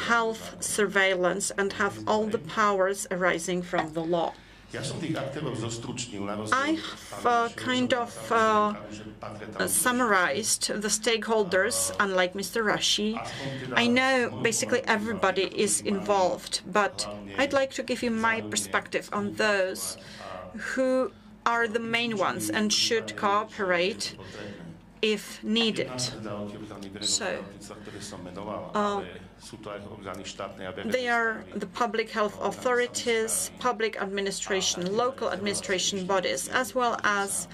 health surveillance and have all the powers arising from the law. I have kind of summarized the stakeholders, unlike Mr. Rashi. I know basically everybody is involved, but I'd like to give you my perspective on those who are the main ones and should cooperate if needed. So, they are the public health authorities, public administration, local administration bodies, as well as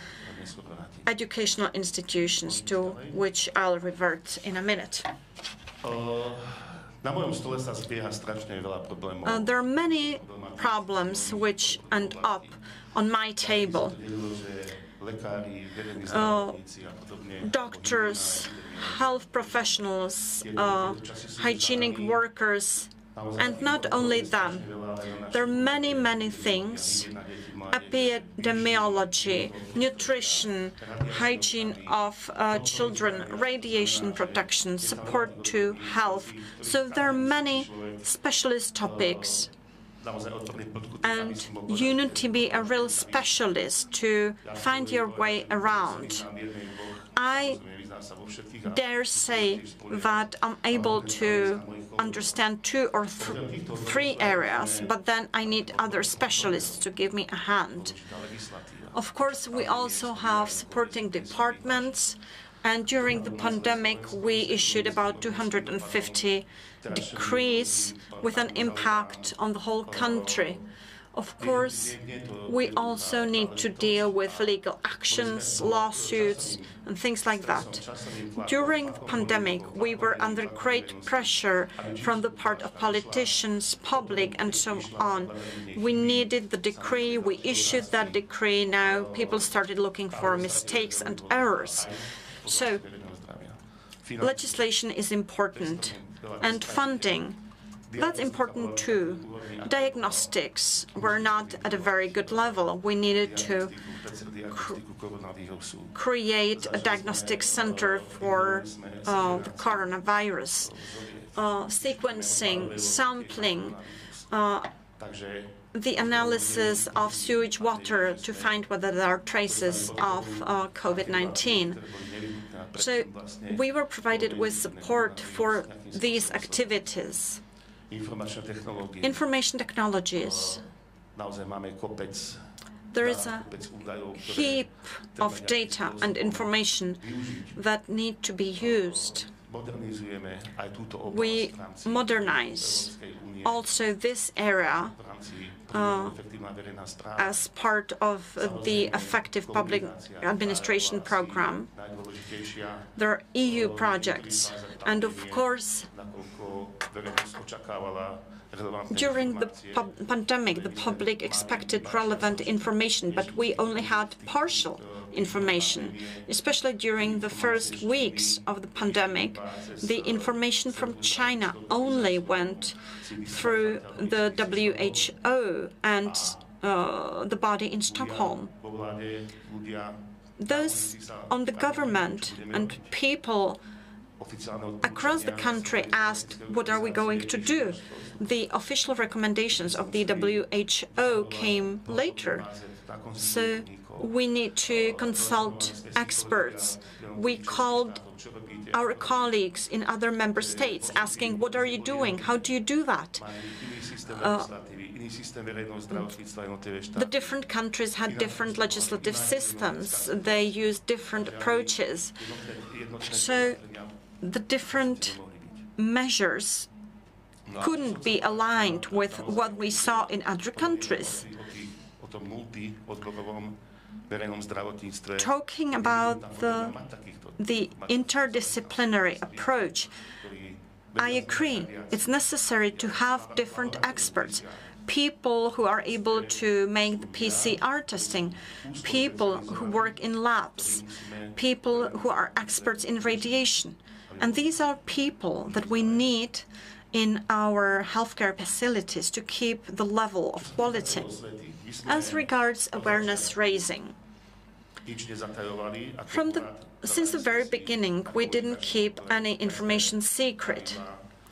educational institutions, to which I'll revert in a minute. There are many problems which end up on my table. Doctors, health professionals, hygienic workers, and not only them. There are many, many things: epidemiology, nutrition, hygiene of children, radiation protection, support to health. So there are many specialist topics And you need to be a real specialist to find your way around. I dare say that I'm able to understand 2 or 3 areas, but then I need other specialists to give me a hand. Of course, we also have supporting departments, and during the pandemic, we issued about 250 decrees with an impact on the whole country. Of course, we also need to deal with legal actions, lawsuits, and things like that. During the pandemic, we were under great pressure from the part of politicians, public, and so on. We needed the decree, we issued that decree, now people started looking for mistakes and errors. So, legislation is important, and funding, that's important too. Diagnostics were not at a very good level. We needed to create a diagnostic center for the coronavirus, sequencing, sampling, the analysis of sewage water to find whether there are traces of COVID-19. So we were provided with support for these activities. Information technologies. There is a heap of data and information that need to be used. We modernize also this area as part of the Effective Public Administration program. There are EU projects, and of course, during the pandemic, the public expected relevant information, but we only had partial information. Especially during the first weeks of the pandemic, the information from China only went through the WHO and the body in Stockholm. Those on the government and people across the country asked, what are we going to do? The official recommendations of the WHO came later. So we need to consult experts. We called our colleagues in other member states asking, what are you doing? How do you do that? The different countries had different legislative systems. They used different approaches. So the different measures couldn't be aligned with what we saw in other countries. Talking about the interdisciplinary approach, I agree. It's necessary to have different experts. People who are able to make the PCR testing, people who work in labs, people who are experts in radiation. And these are people that we need in our healthcare facilities to keep the level of quality. As regards awareness raising, since the very beginning, we didn't keep any information secret.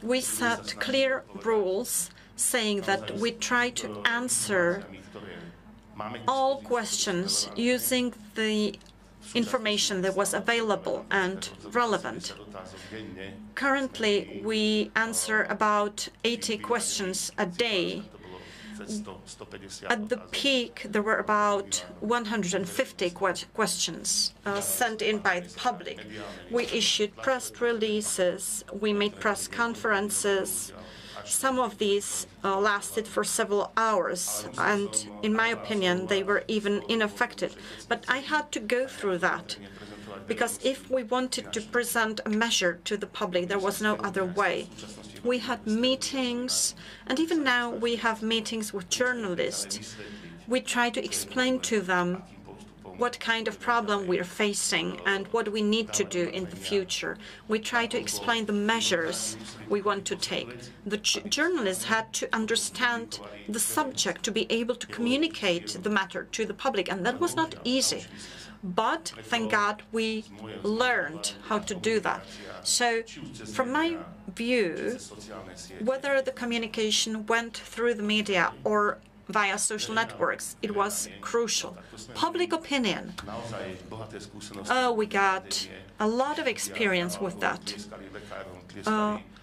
We set clear rules saying that we try to answer all questions using the information that was available and relevant. Currently, we answer about 80 questions a day. At the peak, there were about 150 questions sent in by the public. We issued press releases, we made press conferences. Some of these lasted for several hours, and in my opinion, they were even ineffective. But I had to go through that, because if we wanted to present a measure to the public, there was no other way. We had meetings, and even now we have meetings with journalists. We try to explain to them what kind of problem we're facing and what we need to do in the future. We try to explain the measures we want to take. The journalists had to understand the subject to be able to communicate the matter to the public, and that was not easy. But thank God we learned how to do that. So from my view, whether the communication went through the media or via social networks, it was crucial. Public opinion. Oh, we got a lot of experience with that.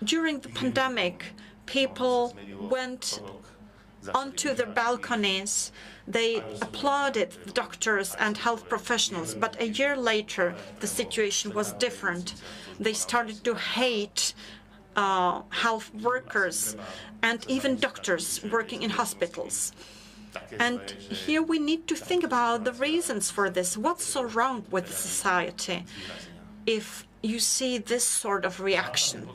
During the pandemic, people went onto their balconies. They applauded the doctors and health professionals, but a year later, the situation was different. They started to hate health workers and even doctors working in hospitals. And here we need to think about the reasons for this. What's so wrong with society if you see this sort of reaction?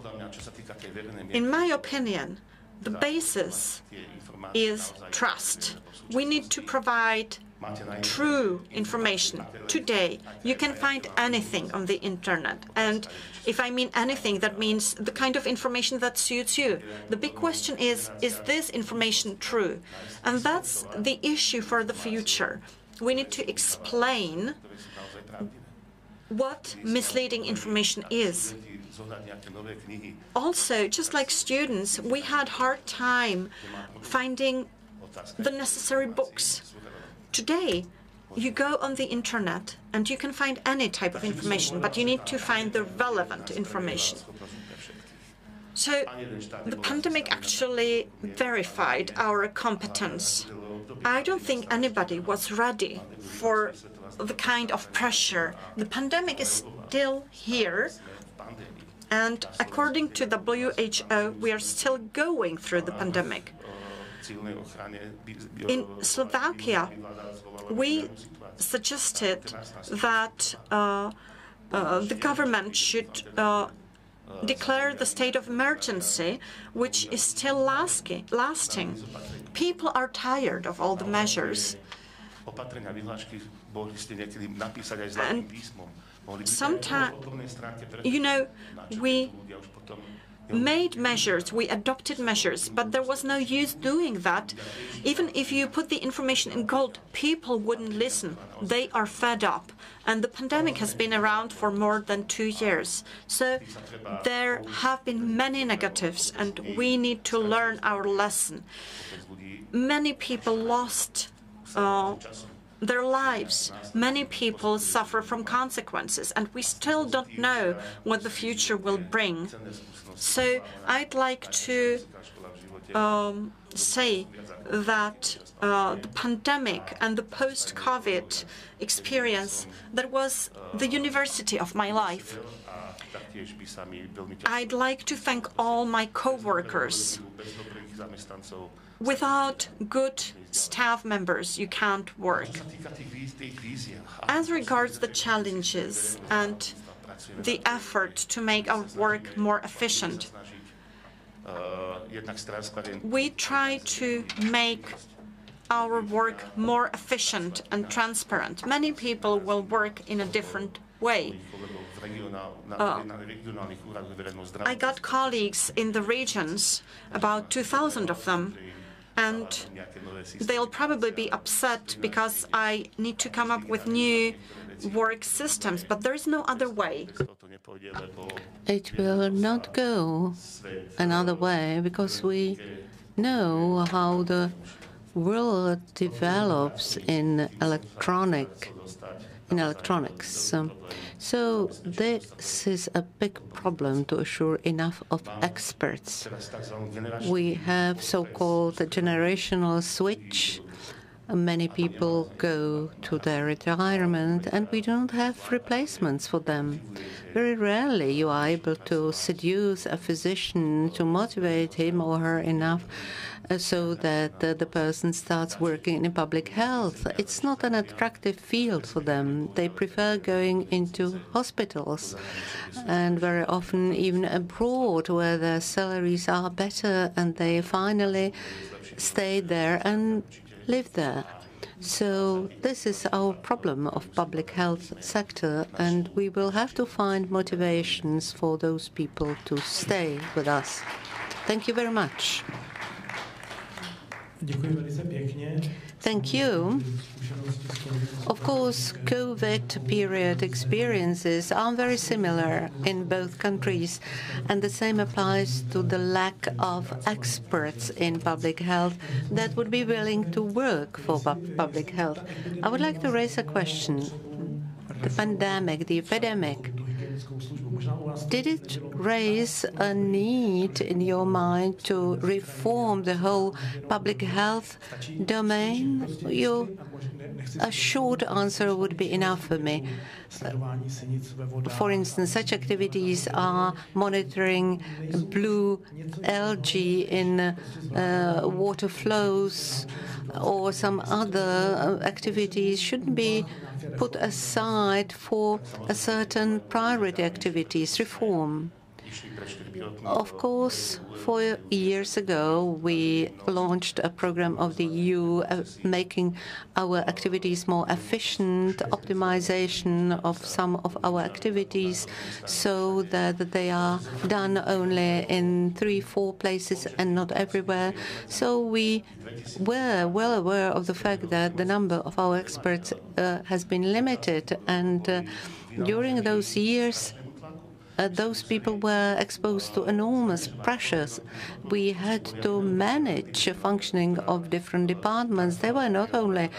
In my opinion, the basis is trust. We need to provide true information. Today, you can find anything on the internet. And if I mean anything, that means the kind of information that suits you. The big question is this information true? And that's the issue for the future. We need to explain what misleading information is. Also, just like students, we had hard time finding the necessary books. Today, you go on the internet and you can find any type of information, but you need to find the relevant information. So the pandemic actually verified our competence. I don't think anybody was ready for the kind of pressure. The pandemic is still here, and according to WHO, we are still going through the pandemic. In Slovakia, we suggested that the government should declare the state of emergency, which is still lasting. People are tired of all the measures. And sometimes, we made measures, we adopted measures, but there was no use doing that. Even if you put the information in gold, people wouldn't listen. They are fed up. And the pandemic has been around for more than 2 years. So there have been many negatives, and we need to learn our lesson. Many people lost their lives. Many people suffer from consequences, and we still don't know what the future will bring. So I'd like to say that the pandemic and the post-COVID experience, that was the university of my life. I'd like to thank all my co-workers. Without good staff members, you can't work. As regards the challenges and the effort to make our work more efficient, we try to make our work more efficient and transparent. Many people will work in a different way. I got colleagues in the regions, about 2,000 of them, and they'll probably be upset because I need to come up with new work systems, but there is no other way. It will not go another way because we know how the world develops in electronics. So this is a big problem to assure enough of experts. We have so-called generational switch. Many people go to their retirement, and we don't have replacements for them. Very rarely you are able to seduce a physician to motivate him or her enough so that the person starts working in public health. It's not an attractive field for them. They prefer going into hospitals, and very often even abroad, where their salaries are better, and they finally stay there and live there. So this is our problem of public health sector, and we will have to find motivations for those people to stay with us. Thank you very much. Thank you. Of course, COVID period experiences are very similar in both countries, and the same applies to the lack of experts in public health that would be willing to work for public health. I would like to raise a question. The pandemic, the epidemic, did it raise a need in your mind to reform the whole public health domain? A short answer would be enough for me. For instance, such activities are monitoring blue algae in water flows, or some other activities shouldn't be put aside for a certain priority activities reform. Of course, 4 years ago, we launched a program of the EU making our activities more efficient, optimization of some of our activities so that they are done only in 3-4 places and not everywhere. So we were well aware of the fact that the number of our experts has been limited, and during those years, those people were exposed to enormous pressures. We had to manage functioning of different departments. There were not only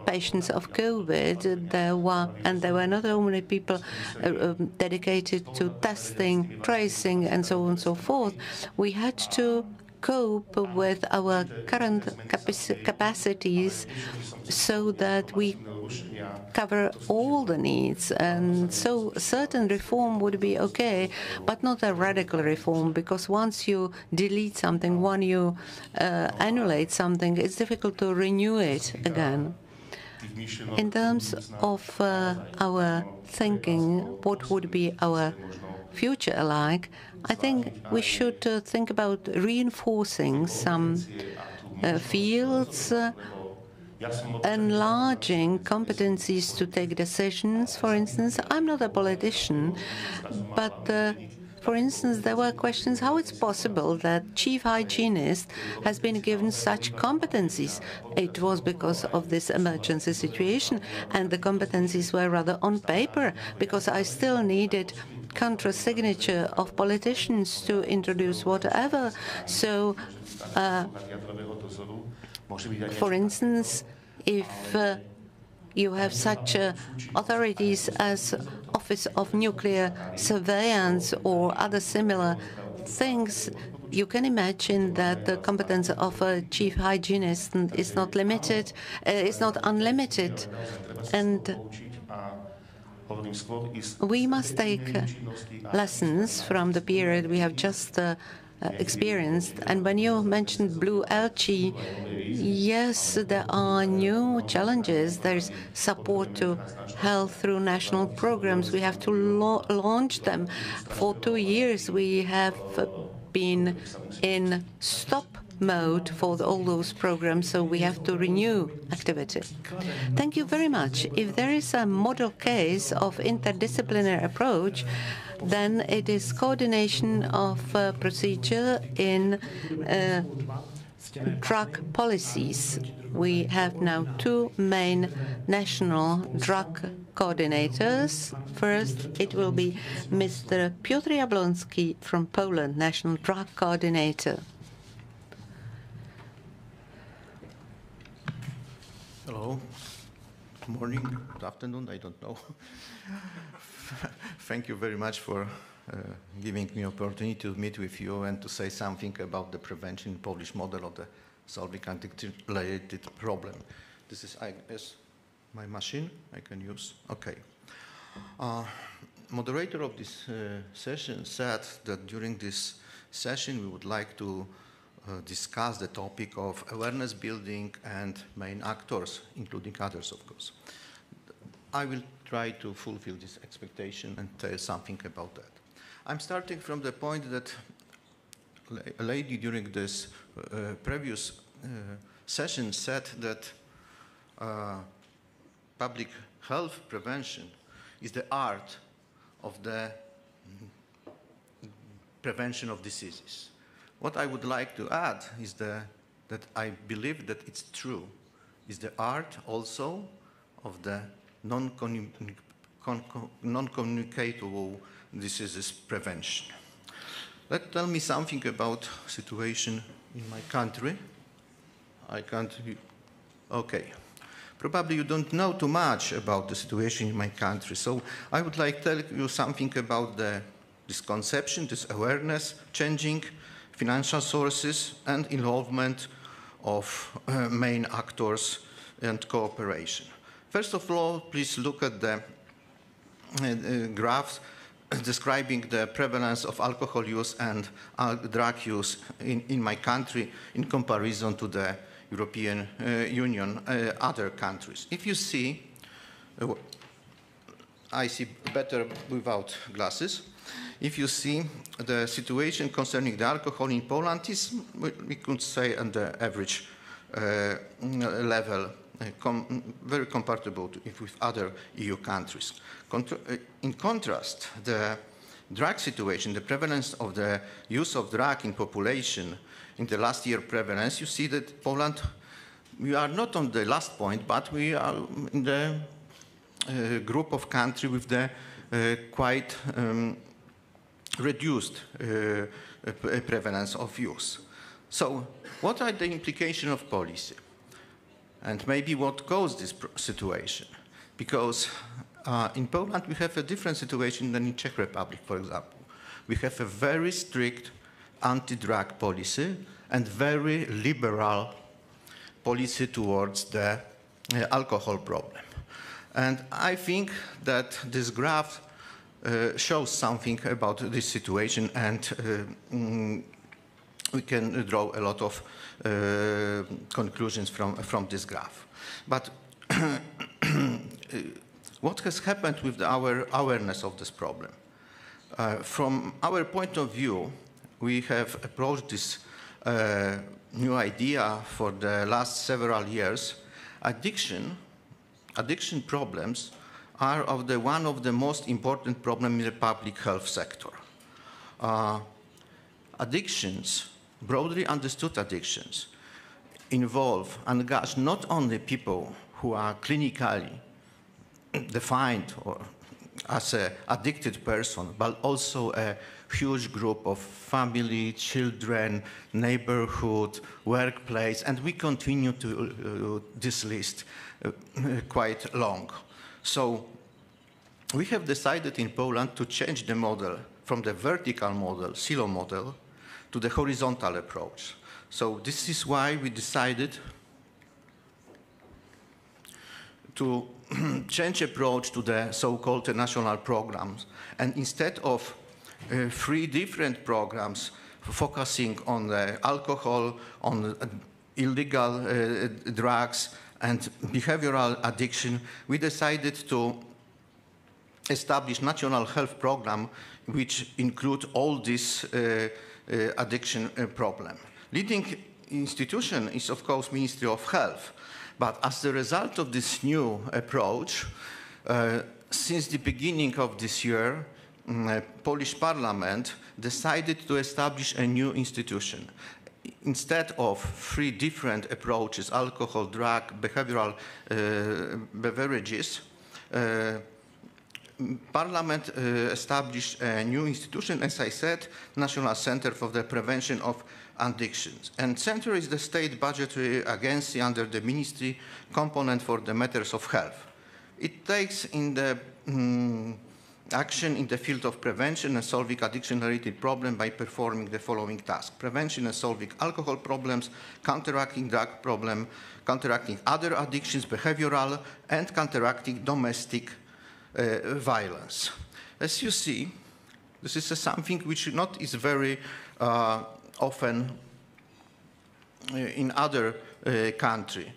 patients of COVID, there were not only people dedicated to testing, tracing, and so on and so forth. We had to cope with our current capacities so that we cover all the needs. And so certain reform would be okay, but not a radical reform, because once you delete something, when you annulate something, it's difficult to renew it again. In terms of our thinking, what would be our future alike, I think we should think about reinforcing some fields, enlarging competencies to take decisions. For instance, I'm not a politician, but for instance, there were questions how it's possible that chief hygienist has been given such competencies. It was because of this emergency situation, and the competencies were rather on paper, because I still needed contra-signature of politicians to introduce whatever. So, for instance, if you have such authorities as Office of Nuclear Surveillance or other similar things, you can imagine that the competence of a chief hygienist is not limited, is not unlimited, and we must take lessons from the period we have just experienced. And when you mentioned blue algae, yes, there are new challenges. There's support to health through national programs. We have to launch them. For 2 years, we have been in stop mode for all those programs, so we have to renew activity. Thank you very much. If there is a model case of interdisciplinary approach, then it is coordination of procedure in drug policies. We have now 2 main national drug coordinators. First, it will be Mr. Piotr Jablonski from Poland, National Drug Coordinator. Hello. Good morning. Good afternoon. I don't know. Thank you very much for giving me opportunity to meet with you and to say something about the prevention Polish model of the solving addiction-related problem. This is, I guess, my machine I can use. Okay. Moderator of this session said that during this session we would like to discuss the topic of awareness building and main actors, including others, of course. I will try to fulfill this expectation and tell something about that. I'm starting from the point that a lady during this previous session said that public health prevention is the art of the prevention of diseases. What I would like to add is the that I believe that it's true is the art also of the non-communicable diseases prevention. Tell me something about situation in my country. I can't. Okay. Probably you don't know too much about the situation in my country, so I would like to tell you something about this conception, this awareness, changing financial sources and involvement of main actors and cooperation. First of all, please look at the graphs describing the prevalence of alcohol use and drug use in my country in comparison to the European Union, other countries. If you see, I see better without glasses. If you see the situation concerning the alcohol in Poland is, we could say, on the average level, very comparable with other EU countries. In contrast, the drug situation, the prevalence of the use of drug in population in the last year prevalence, you see that Poland, we are not on the last point, but we are in the group of countries with the quite reduced prevalence of use. So what are the implications of policy? And maybe what caused this situation? Because in Poland we have a different situation than in Czech Republic, for example. We have a very strict anti-drug policy and very liberal policy towards the alcohol problem. And I think that this graph shows something about this situation, and we can draw a lot of conclusions from this graph. But what has happened with our awareness of this problem? From our point of view, we have approached this new idea for the last several years. Addiction problems are one of the most important problems in the public health sector. Addictions, broadly understood addictions, involve and engage not only people who are clinically defined or as an addicted person, but also a huge group of family, children, neighborhood, workplace, and we continue to this list quite long. So we have decided in Poland to change the model from the vertical model, silo model, to the horizontal approach. So this is why we decided to change approach to the so-called national programs. And instead of 3 different programs focusing on the alcohol, on illegal drugs, and behavioral addiction, we decided to establish national health program which include all this addiction problem. Leading institution is, of course, Ministry of Health. But as a result of this new approach, since the beginning of this year, Polish Parliament decided to establish a new institution. Instead of 3 different approaches, alcohol, drug, behavioral beverages, Parliament established a new institution, as I said, National Center for the Prevention of Addictions. And Center is the state budgetary agency under the ministry component for the matters of health. It takes in the action in the field of prevention and solving addiction-related problems by performing the following tasks: prevention and solving alcohol problems, counteracting drug problem, counteracting other addictions, behavioral, and counteracting domestic violence. As you see, this is something which is very often in other countries.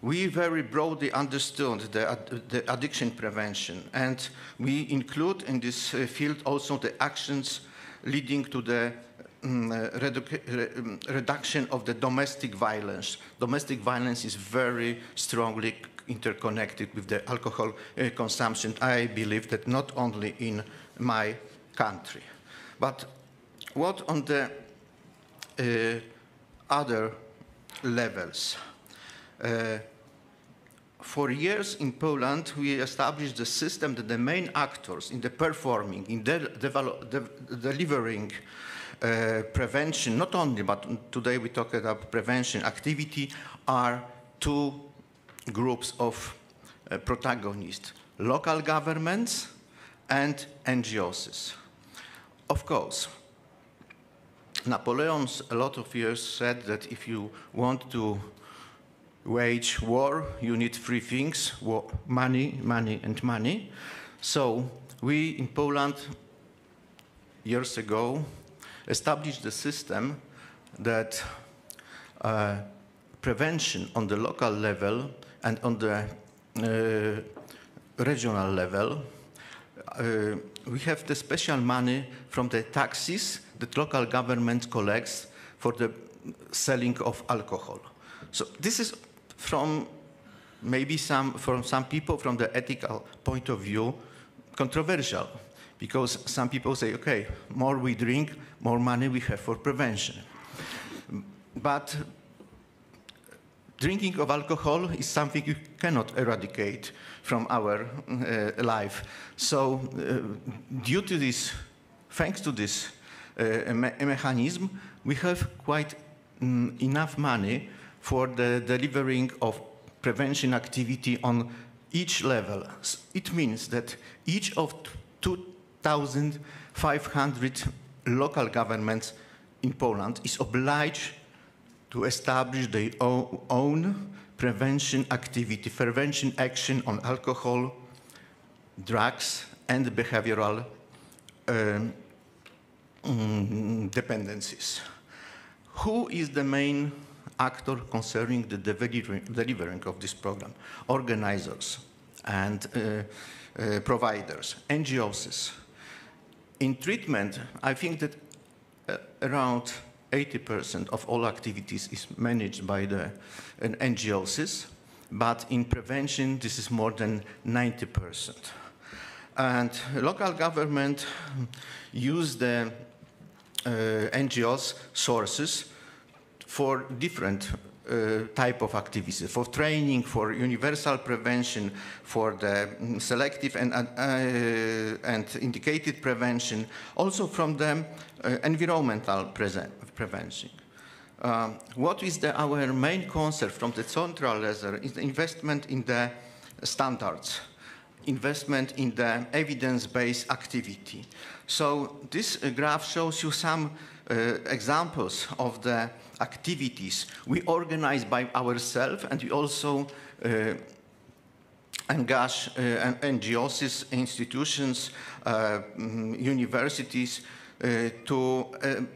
We very broadly understood the addiction prevention, and we include in this field also the actions leading to the reduction of the domestic violence. Domestic violence is very strongly interconnected with the alcohol consumption. I believe that not only in my country, but what on the other levels. For years in Poland, we established the system that the main actors in the performing, in delivering prevention, not only, but today we talk about prevention activity, are two groups of protagonists, local governments and NGOs. Of course, Napoleon a lot of years said that if you want to wage war, you need three things: money, money, and money. So we in Poland, years ago, established the system that prevention on the local level and on the regional level, we have the special money from the taxes that local government collects for the selling of alcohol. So this is from maybe some people from the ethical point of view controversial, because some people say, okay, more we drink, more money we have for prevention. But drinking of alcohol is something you cannot eradicate from our life. So due to this, thanks to this mechanism, we have quite enough money for the delivering of prevention activity on each level. It means that each of 2,500 local governments in Poland is obliged to establish their own prevention activity, prevention action on alcohol, drugs, and behavioral dependencies. Who is the main actor concerning the delivering of this program? Organizers and providers, NGOs. In treatment, I think that around 80% of all activities is managed by the NGOs, but in prevention, this is more than 90%. And local government use the NGOs sources for different type of activities, for training, for universal prevention, for the selective and indicated prevention, also from the environmental prevention. What is our main concept from the central level is the investment in the standards, investment in the evidence-based activity. So this graph shows you some examples of the activities we organize by ourselves, and we also engage NGOs, institutions, universities to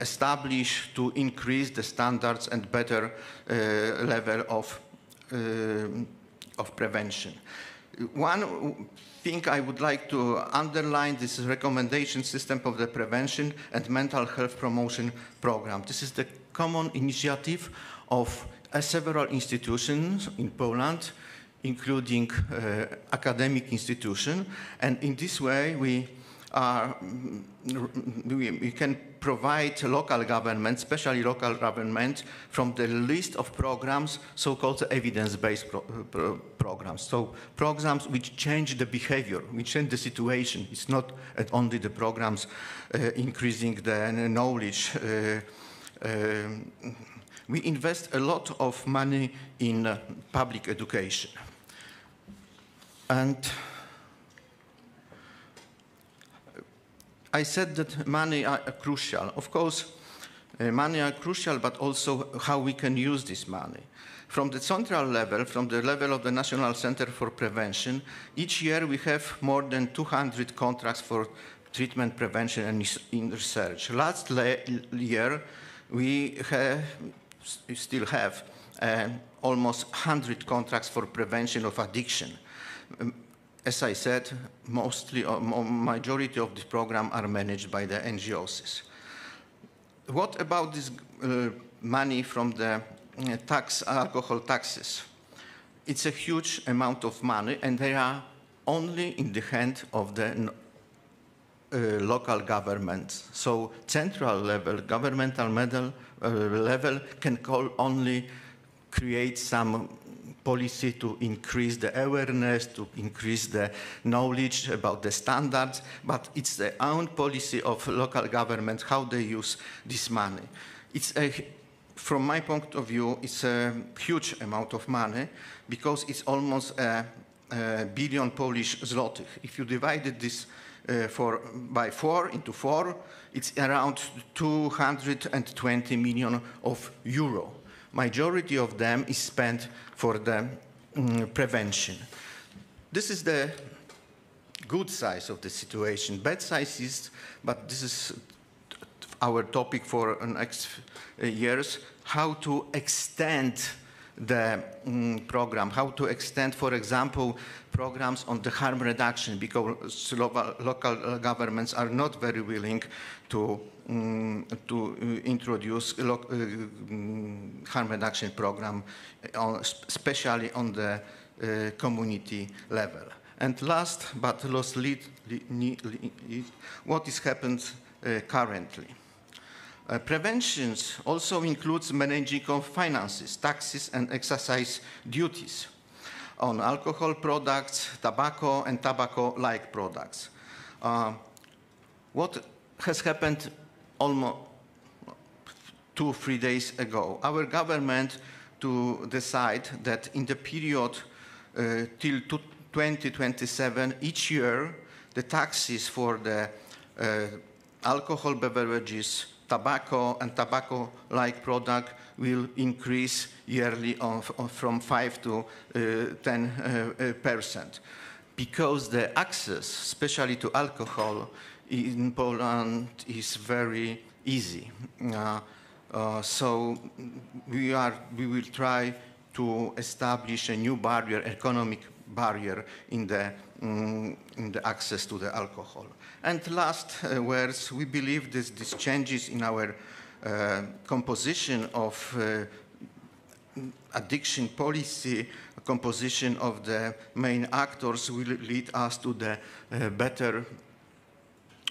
establish, to increase the standards and better level of prevention. One thing I would like to underline, this is recommendation system of the prevention and mental health promotion program. This is the common initiative of several institutions in Poland, including academic institutions, and in this way we can provide local government, especially local government, from the list of programs, so-called evidence-based programs. So programs which change the behavior, which change the situation. It's not only the programs increasing the knowledge. We invest a lot of money in public education. And I said that money are crucial. Of course, money are crucial, but also how we can use this money. From the central level, from the level of the National Center for Prevention, each year we have more than 200 contracts for treatment, prevention, and in research. Last year, we still have almost 100 contracts for prevention of addiction. As I said, majority of this program are managed by the NGOs. What about this money from the alcohol taxes? It's a huge amount of money, and they are only in the hand of the local governments. So central level, governmental level can call only create some policy to increase the awareness, to increase the knowledge about the standards, but it's the own policy of local government, how they use this money. From my point of view, it's a huge amount of money because it's almost a billion Polish zlotych. If you divided this by 4 into 4, it's around 220 million of euro. Majority of them is spent for the prevention. This is the good side of the situation. Bad side is, but this is our topic for the next years, how to extend the program, how to extend, for example, programs on the harm reduction, because local governments are not very willing to introduce harm reduction program, especially on the community level. And last but not least, what is happened currently. Prevention also includes managing of finances, taxes, and excise duties on alcohol products, tobacco, and tobacco-like products. What has happened almost 2-3 days ago? Our government to decide that in the period till 2027, each year, the taxes for the alcohol beverages, tobacco and tobacco-like product will increase yearly from 5 to 10%. Because the access, especially to alcohol, in Poland is very easy. So we will try to establish a new barrier, economic barrier in the access to the alcohol. And last words, we believe these changes in our composition of addiction policy, composition of the main actors will lead us to the better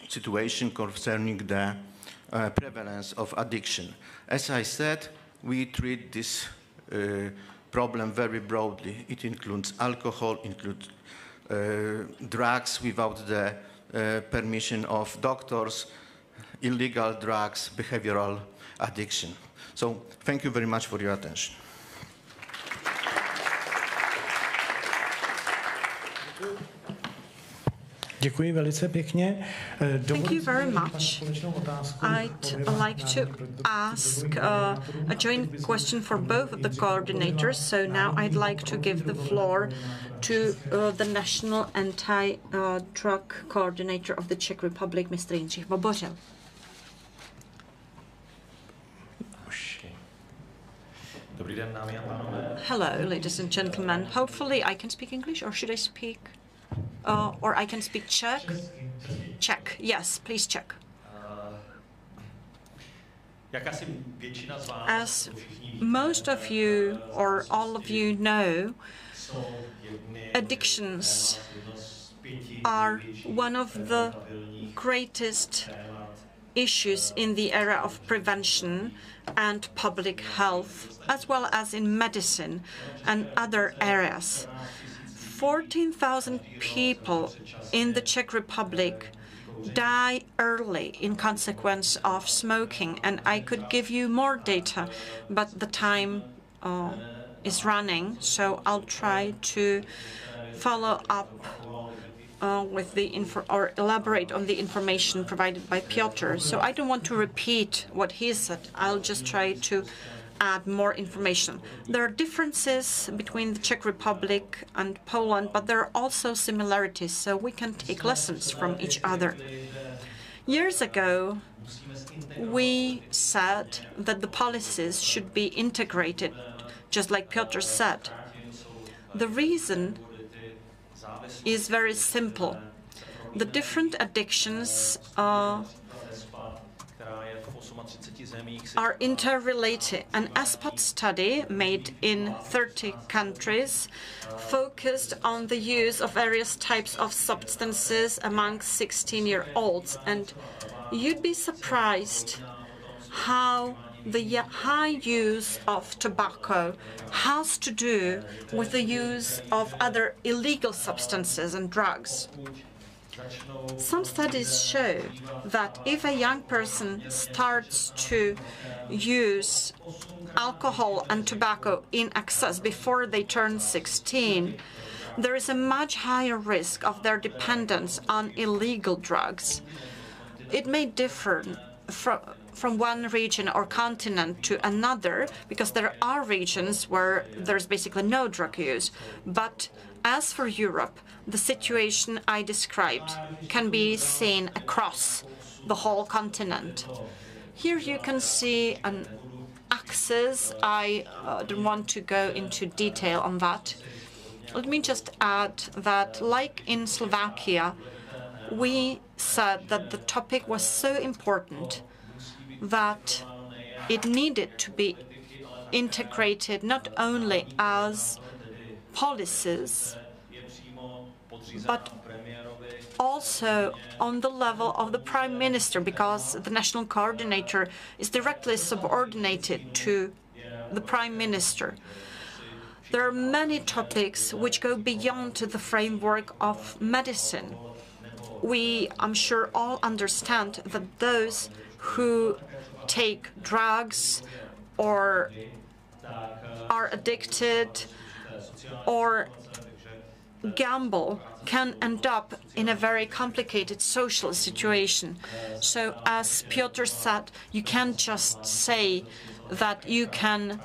situation concerning the prevalence of addiction. As I said, we treat this problem very broadly. It includes alcohol, includes drugs without the permission of doctors, illegal drugs, behavioral addiction. So thank you very much for your attention. Děkuji velice pěkně. Thank you very much. I'd like to ask a joint question for both of the coordinators. So now I'd like to give the floor to the National Anti-Drug Coordinator of the Czech Republic, Mr. Jindřich Bobořil. Hello, ladies and gentlemen. Hopefully I can speak English, or should I speak? Or I can speak Czech? Czech, yes, please Czech. As most of you or all of you know, addictions are one of the greatest issues in the area of prevention and public health, as well as in medicine and other areas. 14,000 people in the Czech Republic die early in consequence of smoking, and I could give you more data, but the time is running, so I'll try to follow up with the or elaborate on the information provided by Piotr. So I don't want to repeat what he said. I'll just try to add more information. There are differences between the Czech Republic and Poland, but there are also similarities, so we can take lessons from each other. Years ago, we said that the policies should be integrated, just like Piotr said. The reason is very simple. The different addictions are interrelated. An ASPOT study made in 30 countries focused on the use of various types of substances among 16-year-olds. And you'd be surprised how the high use of tobacco has to do with the use of other illegal substances and drugs. Some studies show that if a young person starts to use alcohol and tobacco in excess before they turn 16, there is a much higher risk of their dependence on illegal drugs. It may differ from one region or continent to another, because there are regions where there's basically no drug use. But as for Europe, the situation I described can be seen across the whole continent. Here you can see an axis. I don't want to go into detail on that. Let me just add that, like in Slovakia, we said that the topic was so important that it needed to be integrated not only as policies, but also on the level of the Prime Minister, because the national coordinator is directly subordinated to the Prime Minister. There are many topics which go beyond the framework of medicine. We, I'm sure, all understand that those who take drugs or are addicted or gamble can end up in a very complicated social situation. So, as Piotr said, you can't just say that you can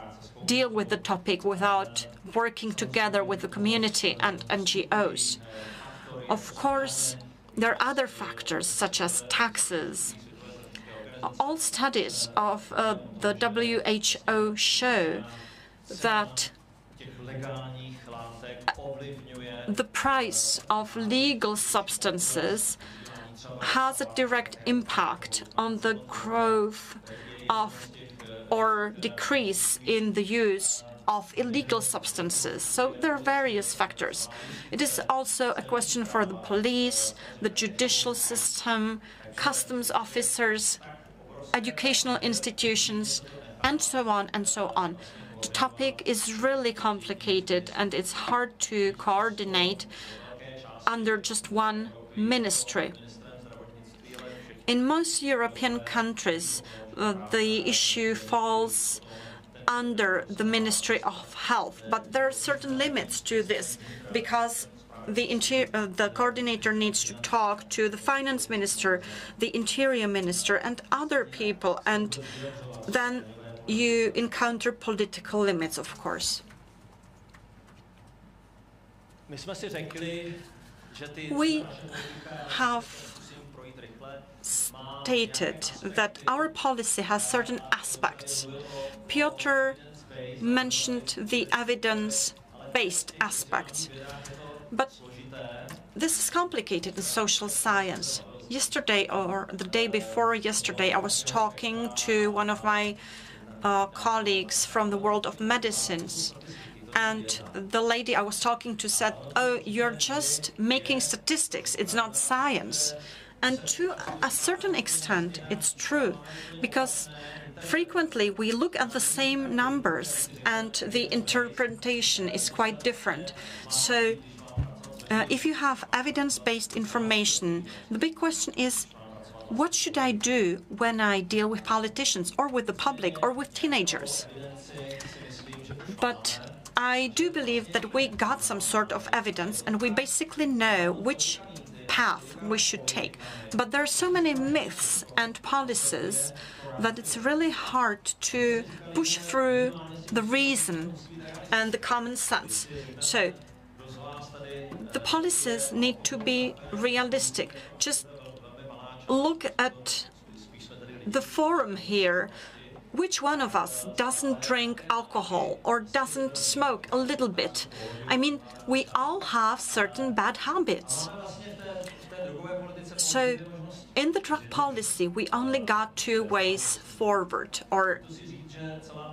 deal with the topic without working together with the community and NGOs. Of course, there are other factors, such as taxes. All studies of the WHO show that the price of legal substances has a direct impact on the growth of or decrease in the use of illegal substances. So there are various factors. It is also a question for the police, the judicial system, customs officers, educational institutions, and so on and so on. The topic is really complicated, and it's hard to coordinate under just one ministry. In most European countries, the issue falls under the Ministry of Health, but there are certain limits to this, because the coordinator needs to talk to the finance minister, the interior minister, and other people, and then you encounter political limits, of course. We have stated that our policy has certain aspects. Piotr mentioned the evidence-based aspects, but this is complicated in social science. Yesterday, or the day before yesterday, I was talking to one of my colleagues from the world of medicines, and the lady I was talking to said, "Oh, you're just making statistics, it's not science." And to a certain extent, it's true, because frequently we look at the same numbers and the interpretation is quite different. So if you have evidence-based information, the big question is, what should I do when I deal with politicians or with the public or with teenagers? But I do believe that we got some sort of evidence, and we basically know which path we should take. But there are so many myths and policies that it's really hard to push through the reason and the common sense. So the policies need to be realistic. Just look at the forum here. Which one of us doesn't drink alcohol or doesn't smoke a little bit? I mean, we all have certain bad habits. So in the drug policy, we only got two ways forward, or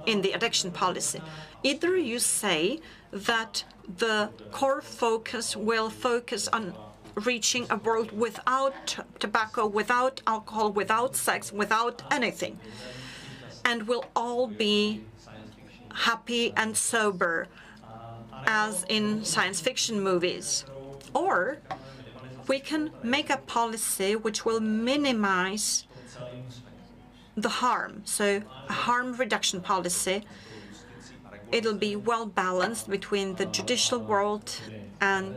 in the addiction policy. Either you say that the core focus will focus on reaching a world without tobacco, without alcohol, without sex, without anything. and we'll all be happy and sober, as in science fiction movies. Or we can make a policy which will minimize the harm, so a harm reduction policy. It'll be well balanced between the judicial world and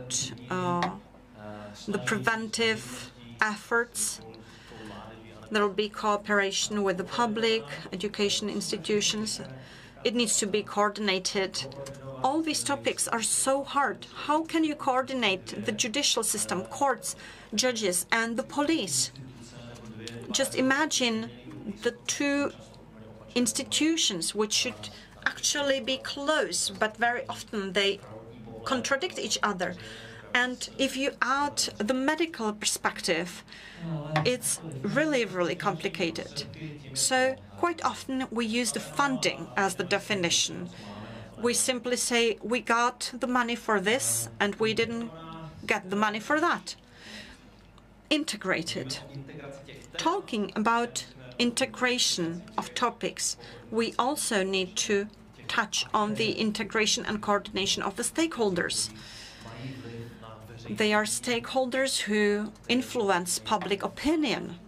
the preventive efforts. There will be cooperation with the public, education institutions. It needs to be coordinated. All these topics are so hard. How can you coordinate the judicial system, courts, judges, and the police? Just imagine the two institutions which should actually be close, but very often they contradict each other. And if you add the medical perspective, it's really, really complicated. So quite often we use the funding as the definition. We simply say we got the money for this and we didn't get the money for that. Integrated. Talking about integration of topics, we also need to touch on the integration and coordination of the stakeholders. They are stakeholders who influence public opinion,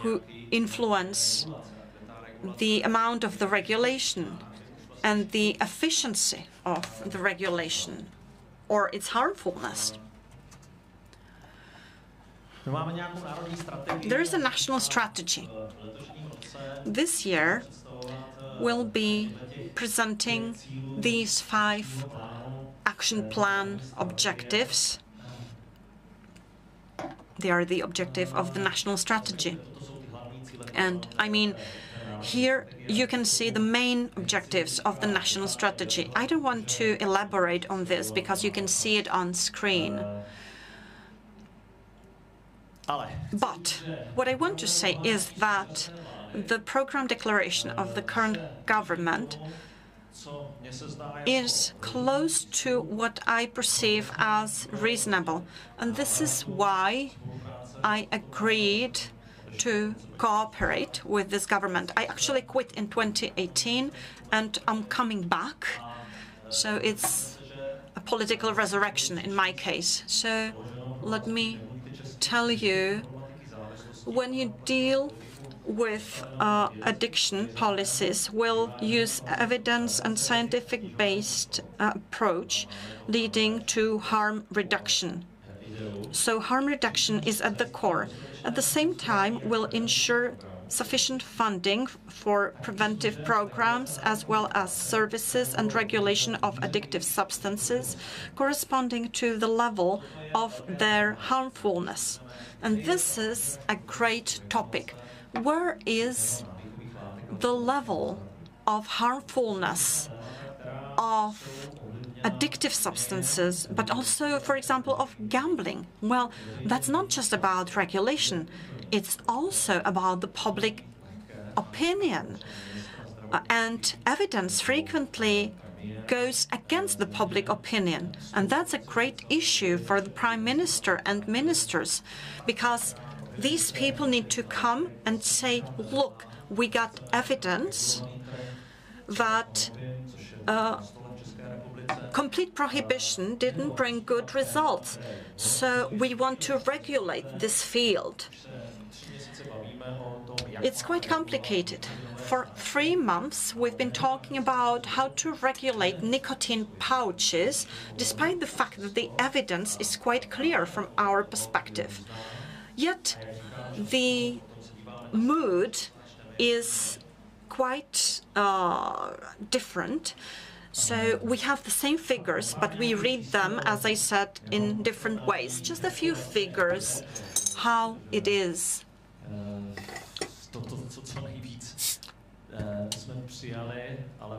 who influence the amount of the regulation and the efficiency of the regulation or its harmfulness. There is a national strategy. This year, we'll be presenting these 5 action plan objectives. They are the objective of the national strategy. And I mean, here you can see the main objectives of the national strategy. I don't want to elaborate on this because you can see it on screen. But what I want to say is that the program declaration of the current government is close to what I perceive as reasonable. And this is why I agreed to cooperate with this government. I actually quit in 2018 and I'm coming back. So it's a political resurrection in my case. So let me tell you, when you deal with addiction policies, we'll use evidence and scientific-based approach leading to harm reduction. So harm reduction is at the core. At the same time, we'll ensure sufficient funding for preventive programs as well as services and regulation of addictive substances corresponding to the level of their harmfulness. And this is a great topic. Where is the level of harmfulness of addictive substances, but also, for example, of gambling? Well, that's not just about regulation. It's also about the public opinion. And evidence frequently goes against the public opinion. And that's a great issue for the Prime Minister and ministers, because these people need to come and say, look, we got evidence that complete prohibition didn't bring good results. So we want to regulate this field. It's quite complicated. For 3 months, we've been talking about how to regulate nicotine pouches, despite the fact that the evidence is quite clear from our perspective. Yet the mood is quite different. So we have the same figures, but we read them, as I said, in different ways. Just a few figures, how it is.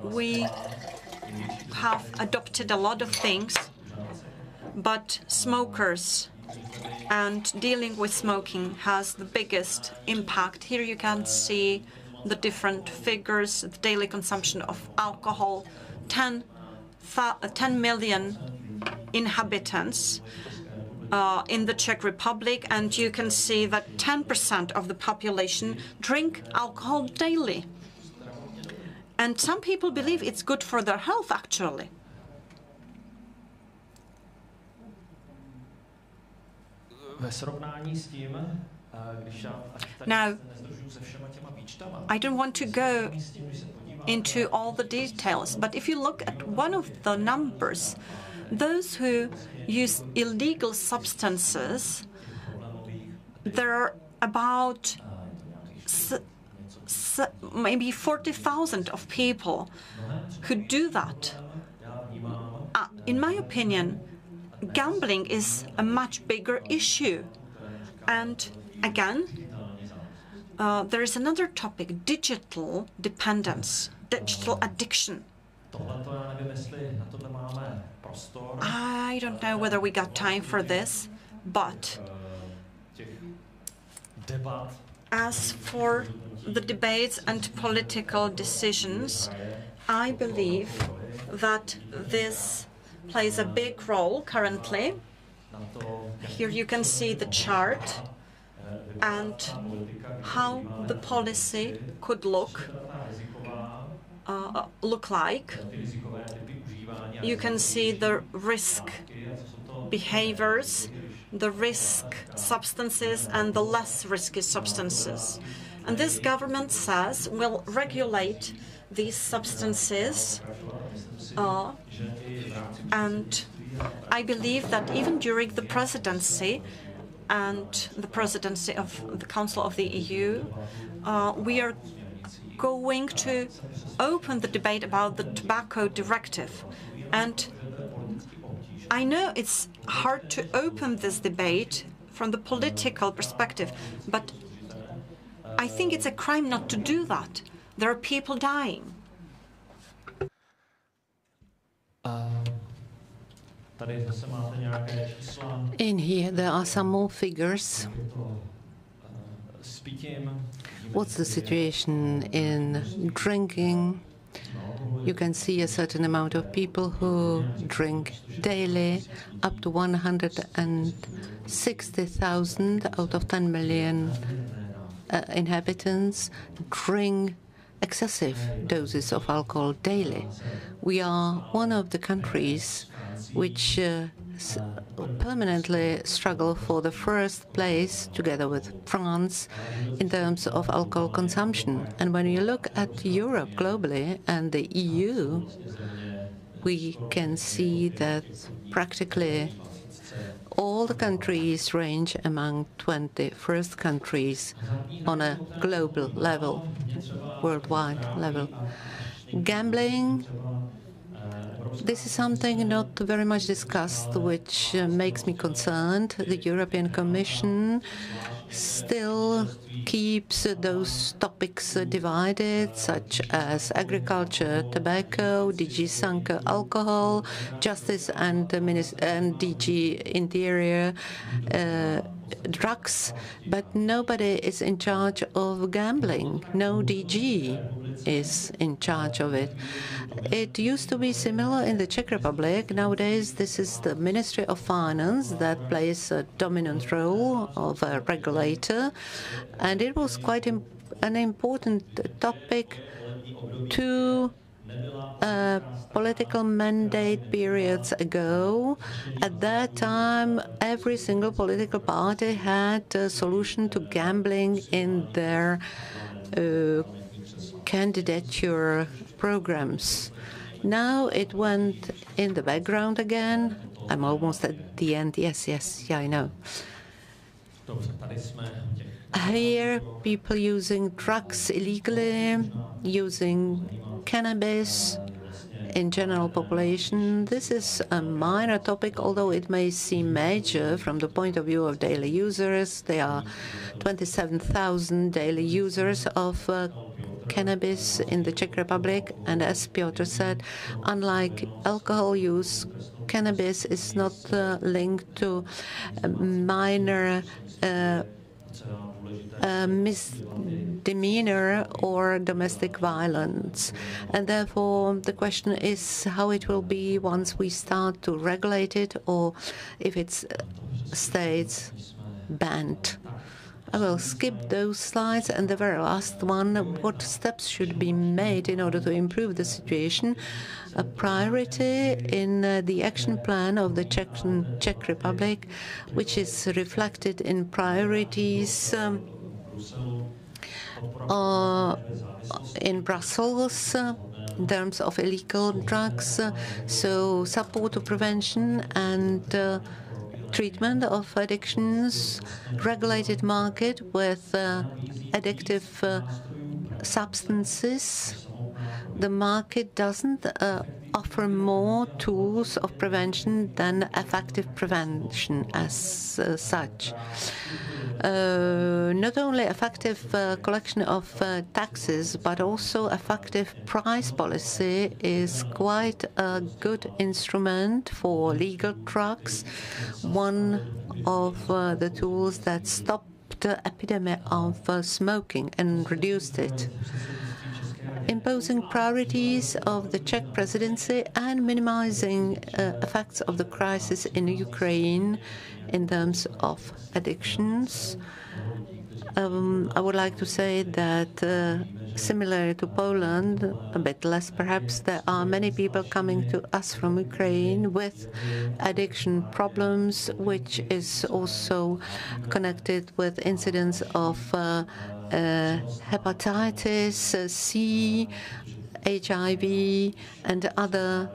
We have adopted a lot of things, but smokers and dealing with smoking has the biggest impact. Here you can see the different figures, the daily consumption of alcohol, 10 million inhabitants in the Czech Republic, and you can see that 10% of the population drink alcohol daily. And some people believe it's good for their health, actually. Now, I don't want to go into all the details, but if you look at one of the numbers, those who use illegal substances, there are about maybe 40,000 of people who do that. In my opinion, gambling is a much bigger issue. And again, there is another topic, digital dependence, digital addiction. I don't know whether we got time for this, but as for the debates and political decisions, I believe that this plays a big role currently. Here you can see the chart and how the policy could look like. You can see the risk behaviors, the risk substances, and the less risky substances. And this government says will regulate these substances, and I believe that even during the presidency and the presidency of the Council of the EU, we are going to open the debate about the tobacco directive. And I know it's hard to open this debate from the political perspective, but I think it's a crime not to do that. There are people dying. In here, there are some more figures. What's the situation in drinking? You can see a certain amount of people who drink daily, up to 160,000 out of 10 million inhabitants drink excessive doses of alcohol daily. We are one of the countries which permanently struggle for the first place, together with France, in terms of alcohol consumption. And when you look at Europe globally and the EU, we can see that practically all the countries range among 20 first countries on a global level, worldwide level. Gambling, this is something not very much discussed, which makes me concerned. The European Commission still keeps those topics divided, such as agriculture, tobacco, DG Sanko, alcohol, justice and DG Interior, drugs, but nobody is in charge of gambling. No DG is in charge of it. It used to be similar in the Czech Republic. Nowadays, this is the Ministry of Finance that plays a dominant role of a regulator, and it was quite an important topic to political mandate periods ago. At that time, every single political party had a solution to gambling in their candidature programs. Now it went in the background again. I'm almost at the end. Yes, yeah, I know. Here, people using drugs illegally, using cannabis in general population. This is a minor topic, although it may seem major from the point of view of daily users. There are 27,000 daily users of cannabis in the Czech Republic, and as Piotr said, unlike alcohol use, cannabis is not linked to minor misdemeanor or domestic violence. And therefore, the question is how it will be once we start to regulate it or if it stays banned. I will skip those slides, and the very last one, what steps should be made in order to improve the situation. A priority in the action plan of the Czech Republic, which is reflected in priorities in Brussels in terms of illegal drugs, so support to prevention and treatment of addictions, regulated market with addictive substances. The market doesn't offer more tools of prevention than effective prevention as such. Not only effective collection of taxes, but also effective price policy is quite a good instrument for legal drugs, one of the tools that stopped the epidemic of smoking and reduced it. Imposing priorities of the Czech presidency and minimizing effects of the crisis in Ukraine in terms of addictions. I would like to say that similar to Poland, a bit less perhaps, there are many people coming to us from Ukraine with addiction problems, which is also connected with incidents of hepatitis C, HIV, and other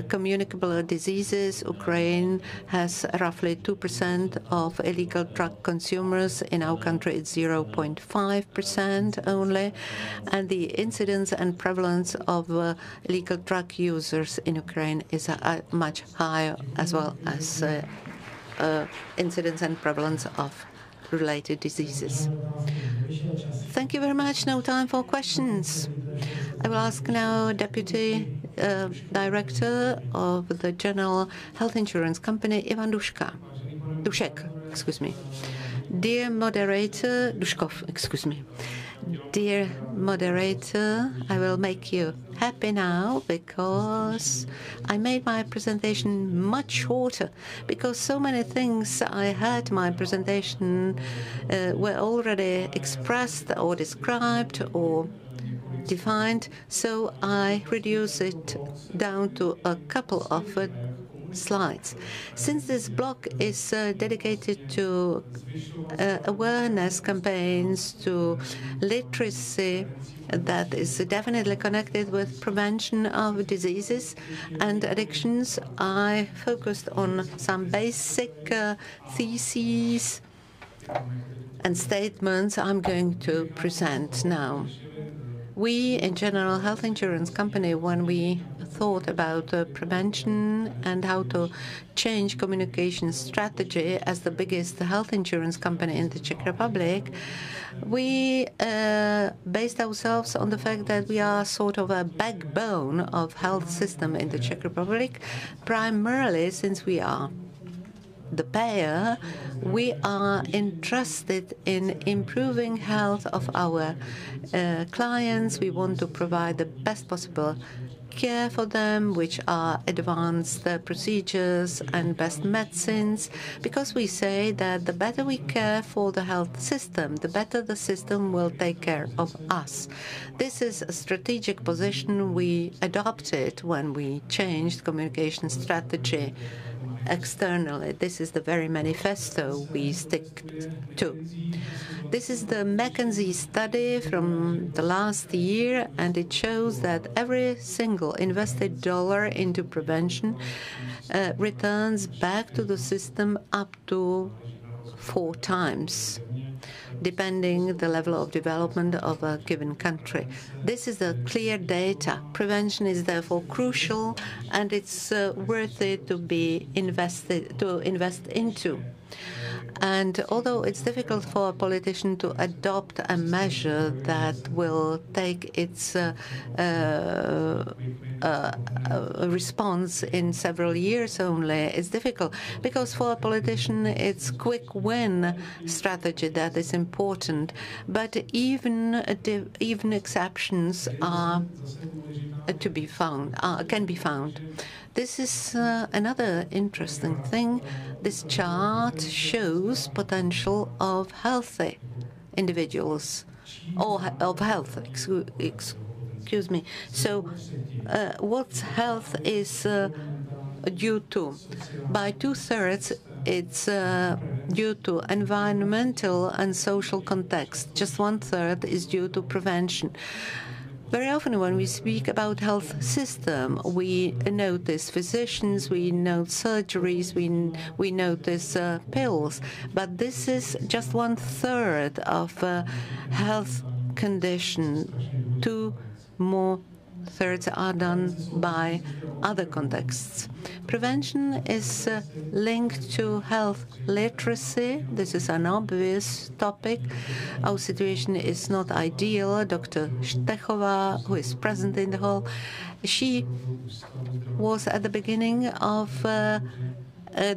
communicable diseases. Ukraine has roughly 2% of illegal drug consumers. In our country, it's 0.5% only. And the incidence and prevalence of illegal drug users in Ukraine is much higher, as well as incidence and prevalence of related diseases. Thank you very much. No time for questions. I will ask now Deputy Director of the General Health Insurance Company, Ivan Dušek, excuse me. Dear moderator, Duškov, excuse me. Dear moderator, I will make you happy now because I made my presentation much shorter because so many things I had my presentation were already expressed or described or defined, so I reduce it down to a couple of slides. Since this block is dedicated to awareness campaigns, to literacy that is definitely connected with prevention of diseases and addictions, I focused on some basic theses and statements I'm going to present now. We, in General Health Insurance Company, when we thought about prevention and how to change communication strategy as the biggest health insurance company in the Czech Republic, we based ourselves on the fact that we are sort of a backbone of health system in the Czech Republic, primarily since we are the payer, we are interested in improving health of our clients. We want to provide the best possible care for them, which are advanced procedures and best medicines, because we say that the better we care for the health system, the better the system will take care of us. This is a strategic position we adopted when we changed communication strategy externally. This is the very manifesto we stick to. This is the McKinsey study from the last year, and it shows that every single invested dollar into prevention returns back to the system up to 4 times, depending the level of development of a given country. This is the clear data. Prevention is therefore crucial, and it's worth it to invest into. And although it's difficult for a politician to adopt a measure that will take its response in several years only, it's difficult because for a politician it's quick win strategy that is important. But even exceptions are to be found, can be found. This is another interesting thing. This chart shows potential of healthy individuals, or of health, excuse me. So what health is due to? By 2/3, it's due to environmental and social context. Just 1/3 is due to prevention. Very often when we speak about health system, we notice physicians, we note surgeries, we notice pills, but this is just 1/3 of health condition. 2 more thirds are done by other contexts. Prevention is linked to health literacy. This is an obvious topic. Our situation is not ideal. Dr. Štechová, who is present in the hall, she was at the beginning of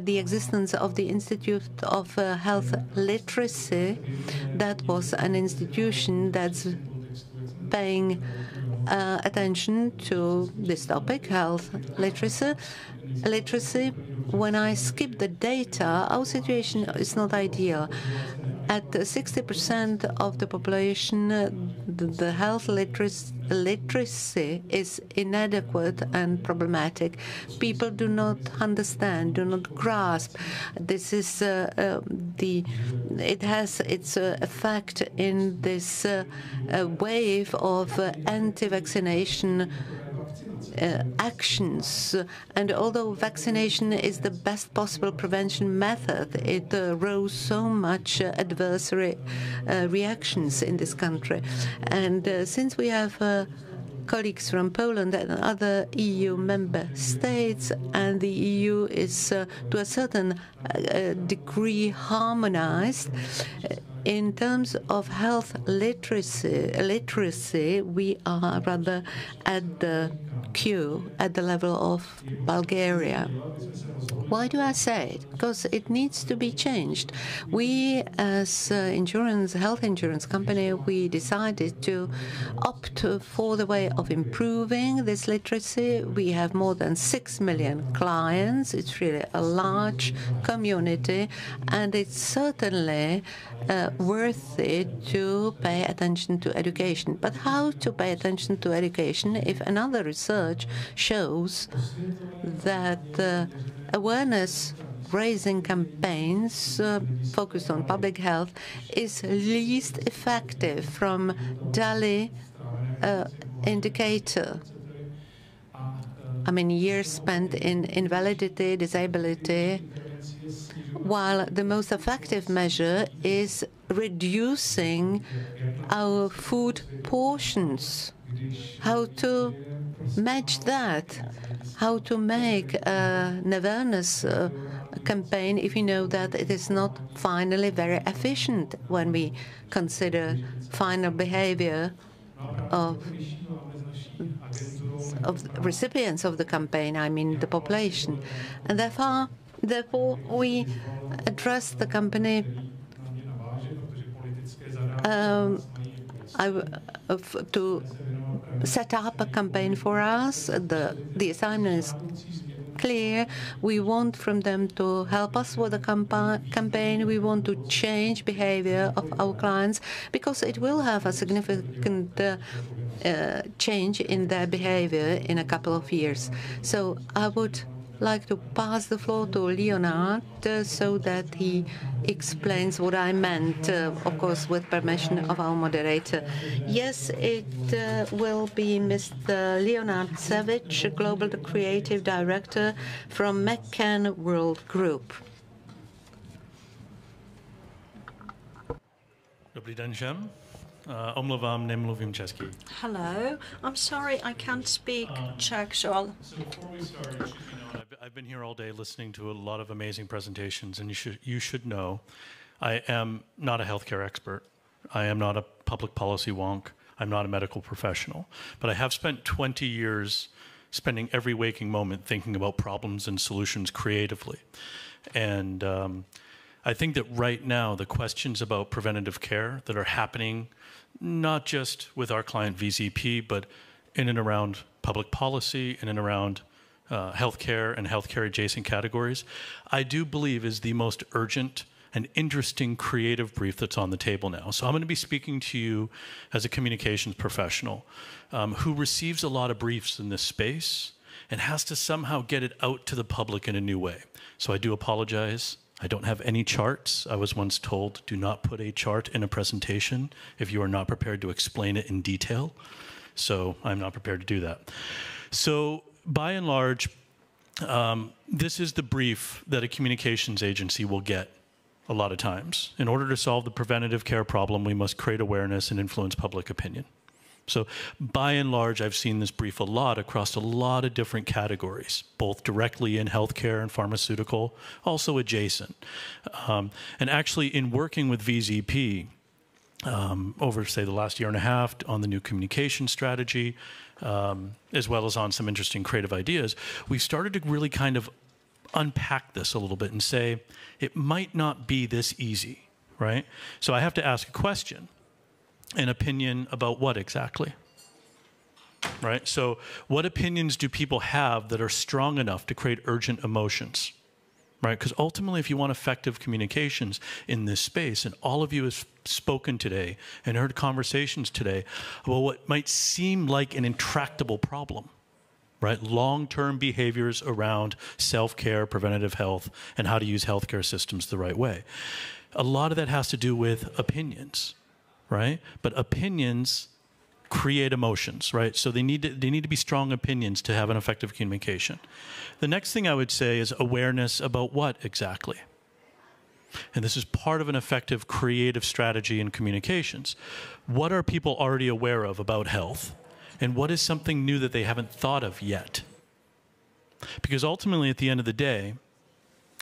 the existence of the Institute of Health Literacy. That was an institution that's paying attention to this topic, health literacy. When I skip the data, our situation is not ideal. At 60% of the population, the health literacy is inadequate and problematic. People do not understand, do not grasp. This is it has its effect in this wave of anti-vaccination actions. And although vaccination is the best possible prevention method, it rose so much adversary reactions in this country. And since we have colleagues from Poland and other EU member states, and the EU is to a certain degree harmonized, in terms of health literacy, we are rather at the queue, at the level of Bulgaria. Why do I say it? Because it needs to be changed. We, as health insurance company, we decided to opt for the way of improving this literacy. We have more than 6 million clients. It's really a large community, and it's certainly worth it to pay attention to education. But how to pay attention to education if another research shows that awareness-raising campaigns focused on public health is least effective from daily indicator. I mean, years spent in invalidity, disability, while the most effective measure is reducing our food portions. How to match that? How to make an awareness campaign if you know that it is not finally very efficient when we consider final behavior of recipients of the campaign, I mean the population. And therefore we address the company to set up a campaign for us. The assignment is clear. We want from them to help us with the campaign. We want to change behavior of our clients because it will have a significant change in their behavior in a couple of years. So I would like to pass the floor to Leonard so that he explains what I meant, of course, with permission of our moderator. Yes, it will be Mr. Leonard Savage, Global Creative Director from McCann World Group. Dobrý den všem. Omlouvám, nemluvím česky. Hello, I'm sorry I can't speak Czech, so I'll... I've been here all day listening to a lot of amazing presentations, and you should know I am not a healthcare expert. I am not a public policy wonk. I'm not a medical professional. But I have spent 20 years spending every waking moment thinking about problems and solutions creatively. And I think that right now, the questions about preventative care that are happening, not just with our client VZP, but in and around public policy, in and around healthcare and healthcare adjacent categories, I do believe is the most urgent and interesting creative brief that's on the table now. So I'm going to be speaking to you as a communications professional who receives a lot of briefs in this space and has to somehow get it out to the public in a new way. So I do apologize. I don't have any charts. I was once told, do not put a chart in a presentation if you are not prepared to explain it in detail. So I'm not prepared to do that. So by and large, this is the brief that a communications agency will get a lot of times. In order to solve the preventative care problem, we must create awareness and influence public opinion. So by and large, I've seen this brief a lot across a lot of different categories, both directly in healthcare and pharmaceutical, also adjacent. And actually, in working with VZP over, say, the last year and a half on the new communication strategy, as well as on some interesting creative ideas, we started to really kind of unpack this a little bit and say, it might not be this easy, right? So I have to ask a question. An opinion about what exactly? Right? So what opinions do people have that are strong enough to create urgent emotions? Right? Because ultimately, if you want effective communications in this space, and all of you have spoken today and heard conversations today about what might seem like an intractable problem, right? Long-term behaviors around self-care, preventative health, and how to use healthcare systems the right way. A lot of that has to do with opinions, right? But opinions create emotions, right? So they need to be strong opinions to have an effective communication. The next thing I would say is awareness about what exactly? And this is part of an effective creative strategy in communications. What are people already aware of about health? And what is something new that they haven't thought of yet? Because ultimately, at the end of the day,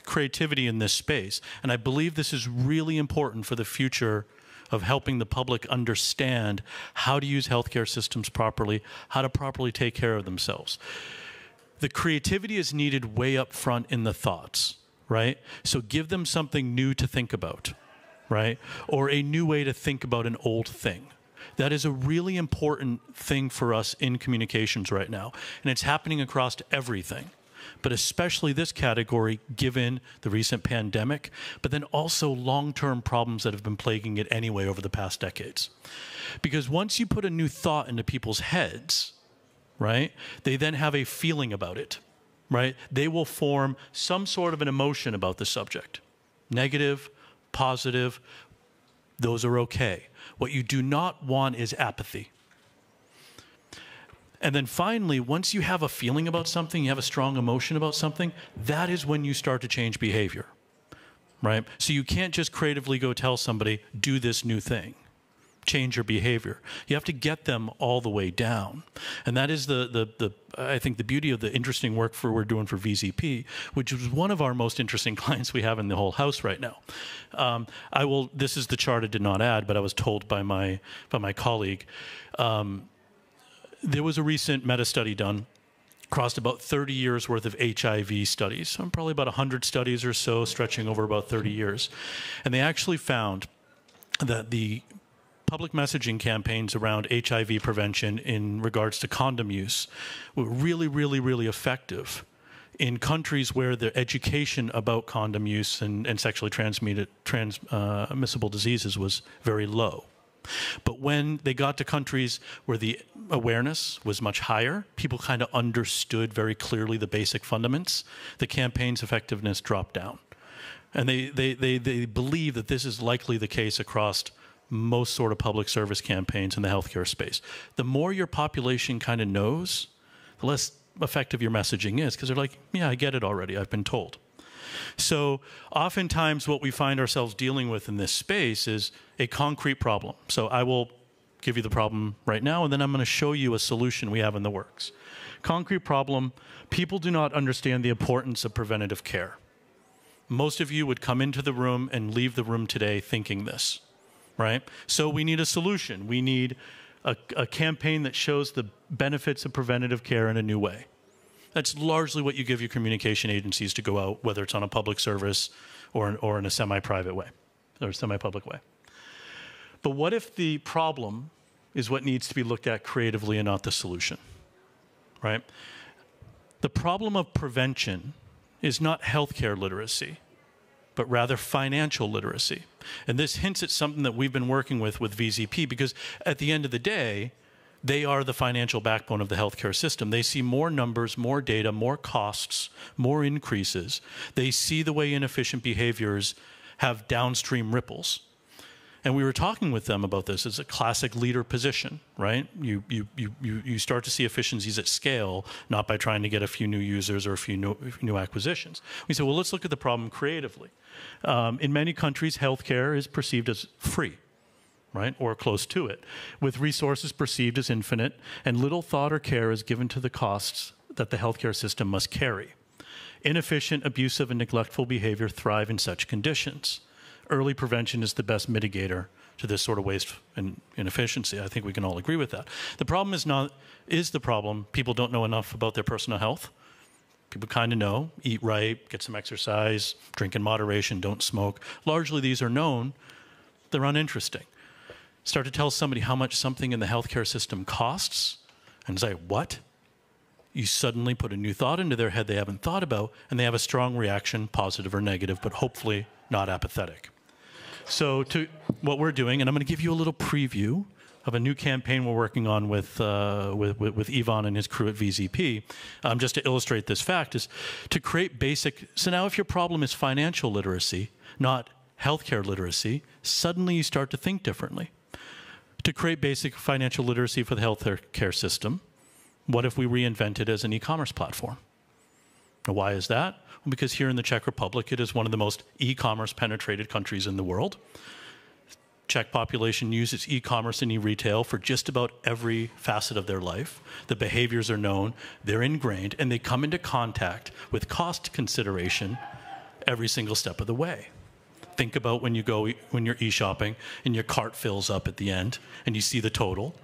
creativity in this space, and I believe this is really important for the future of helping the public understand how to use healthcare systems properly, how to properly take care of themselves. The creativity is needed way up front in the thoughts, right? So give them something new to think about, right? Or a new way to think about an old thing. That is a really important thing for us in communications right now. And it's happening across everything, but especially this category given the recent pandemic, but then also long-term problems that have been plaguing it anyway over the past decades. Because once you put a new thought into people's heads, right, they then have a feeling about it, right? They will form some sort of an emotion about the subject. Negative, positive, those are okay. What you do not want is apathy. And then finally, once you have a feeling about something, you have a strong emotion about something, that is when you start to change behavior, right? So you can't just creatively go tell somebody, do this new thing, change your behavior. You have to get them all the way down. And that is I think the beauty of the interesting work we're doing for VZP, which is one of our most interesting clients we have in the whole house right now. This is the chart I did not add, but I was told by my colleague. There was a recent meta-study done across about 30 years worth of HIV studies, so probably about 100 studies or so stretching over about 30 years. And they actually found that the public messaging campaigns around HIV prevention in regards to condom use were really, really, really effective in countries where the education about condom use and sexually transmissible diseases was very low. But when they got to countries where the awareness was much higher, people kind of understood very clearly the basic fundamentals, the campaign's effectiveness dropped down. And they believe that this is likely the case across most sort of public service campaigns in the healthcare space. The more your population kind of knows, the less effective your messaging is, because they're like, yeah, I get it already, I've been told. So oftentimes what we find ourselves dealing with in this space is a concrete problem. So I will give you the problem right now, and then I'm going to show you a solution we have in the works. Concrete problem, people do not understand the importance of preventative care. Most of you would come into the room and leave the room today thinking this, right? So we need a solution. We need a campaign that shows the benefits of preventative care in a new way. That's largely what you give your communication agencies to go out, whether it's on a public service or in a semi-private way, or semi-public way. But what if the problem is what needs to be looked at creatively and not the solution, right? The problem of prevention is not healthcare literacy, but rather financial literacy. And this hints at something that we've been working with VZP, because at the end of the day, they are the financial backbone of the healthcare system. They see more numbers, more data, more costs, more increases. They see the way inefficient behaviors have downstream ripples. And we were talking with them about this. It's a classic leader position, right? You start to see efficiencies at scale, not by trying to get a few new users or a few new acquisitions. We said, well, let's look at the problem creatively. In many countries, healthcare is perceived as free, right, or close to it, with resources perceived as infinite, and little thought or care is given to the costs that the healthcare system must carry. Inefficient, abusive, and neglectful behavior thrive in such conditions. Early prevention is the best mitigator to this sort of waste and inefficiency. I think we can all agree with that. The problem is the problem people don't know enough about their personal health. People kind of know, eat right, get some exercise, drink in moderation, don't smoke. Largely these are known, they're uninteresting. Start to tell somebody how much something in the healthcare system costs, and say, what? You suddenly put a new thought into their head they haven't thought about, and they have a strong reaction, positive or negative, but hopefully not apathetic. So to what we're doing, and I'm going to give you a little preview of a new campaign we're working on with Ivan and his crew at VZP, just to illustrate this fact, is to create basic, so now if your problem is financial literacy, not healthcare literacy, suddenly you start to think differently. To create basic financial literacy for the healthcare system, what if we reinvent it as an e-commerce platform? Now, why is that? Well, because here in the Czech Republic, it is one of the most e-commerce penetrated countries in the world. Czech population uses e-commerce and e-retail for just about every facet of their life. The behaviors are known, they're ingrained, and they come into contact with cost consideration every single step of the way. Think about when you're e-shopping and your cart fills up at the end and you see the total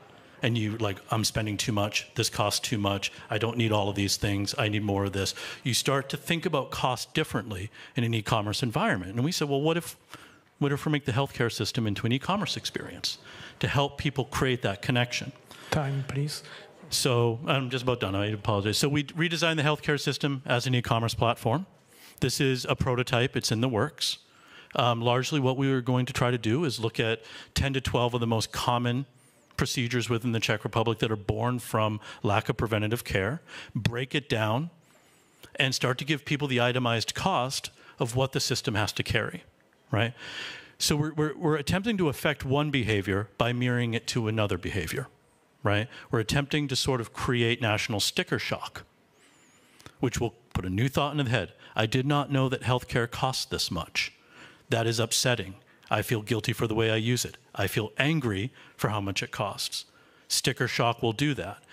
and you like, I'm spending too much, this costs too much, I don't need all of these things, I need more of this. You start to think about cost differently in an e-commerce environment. And we said, well, what if we make the healthcare system into an e-commerce experience to help people create that connection? Time, please. So I'm just about done, I apologize. So we redesigned the healthcare system as an e-commerce platform. This is a prototype, it's in the works. Largely what we were going to try to do is look at 10 to 12 of the most common procedures within the Czech Republic that are born from lack of preventative care, break it down, and start to give people the itemized cost of what the system has to carry, right? So we're attempting to affect one behavior by mirroring it to another behavior, right? We're attempting to sort of create national sticker shock, which will put a new thought into the head. I did not know that healthcare costs this much. That is upsetting. I feel guilty for the way I use it. I feel angry for how much it costs. Sticker shock will do that.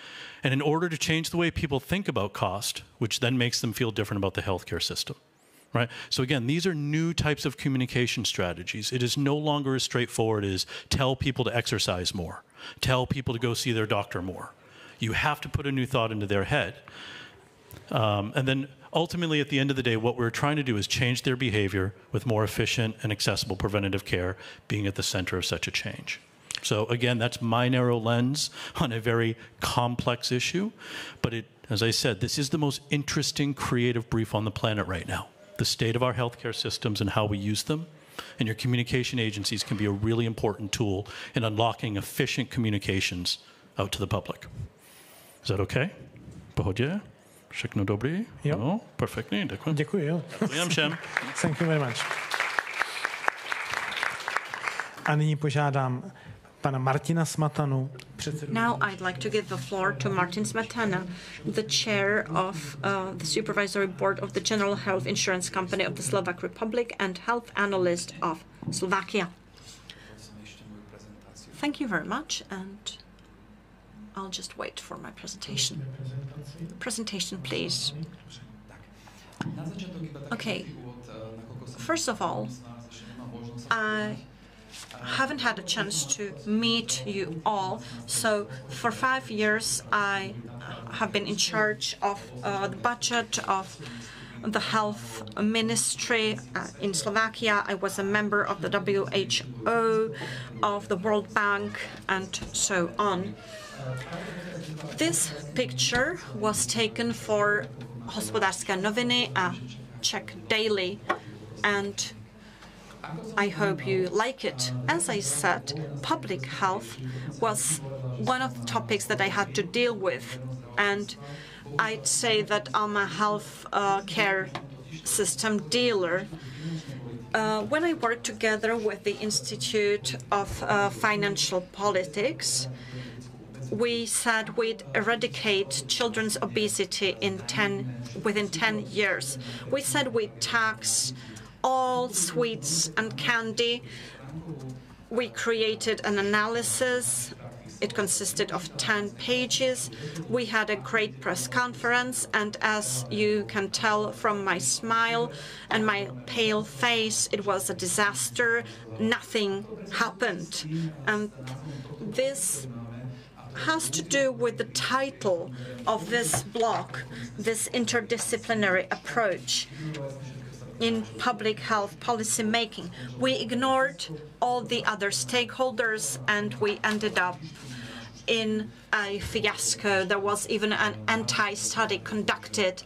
And in order to change the way people think about cost, which then makes them feel different about the healthcare system, right? So again, these are new types of communication strategies. It is no longer as straightforward as tell people to exercise more, tell people to go see their doctor more. You have to put a new thought into their head. And then ultimately, at the end of the day, what we're trying to do is change their behavior with more efficient and accessible preventative care being at the center of such a change. So again, that's my narrow lens on a very complex issue. But as I said, this is the most interesting creative brief on the planet right now. The state of our healthcare systems and how we use them. And your communication agencies can be a really important tool in unlocking efficient communications out to the public. Is that okay? Pohodě? Všechno dobrý? Jo. No, perfektní, děkuji. Děkuji, jo. Děkuji všem. Thank you very much. A nyní požádám pana Martina Smatanu, předsedu. Now I'd like to give the floor to Martin Smetana, the chair of the supervisory board of the General Health Insurance Company of the Slovak Republic and health analyst of Slovakia. Thank you very much, and I'll just wait for my presentation. Presentation, please. Okay. First of all, I haven't had a chance to meet you all. So for 5 years, I have been in charge of the budget of the health ministry in Slovakia. I was a member of the WHO, of the World Bank, and so on. This picture was taken for Hospodářské noviny, a Czech daily, and I hope you like it. As I said, public health was one of the topics that I had to deal with, and I'd say that I'm a health care system dealer. When I worked together with the Institute of Financial Politics, we said we'd eradicate children's obesity within 10 years. We said we'd tax all sweets and candy. We created an analysis. It consisted of 10 pages. We had a great press conference, and as you can tell from my smile and my pale face, it was a disaster. Nothing happened. And this has to do with the title of this block, this interdisciplinary approach in public health policy making. We ignored all the other stakeholders, and we ended up in a fiasco. There was even an anti-study conducted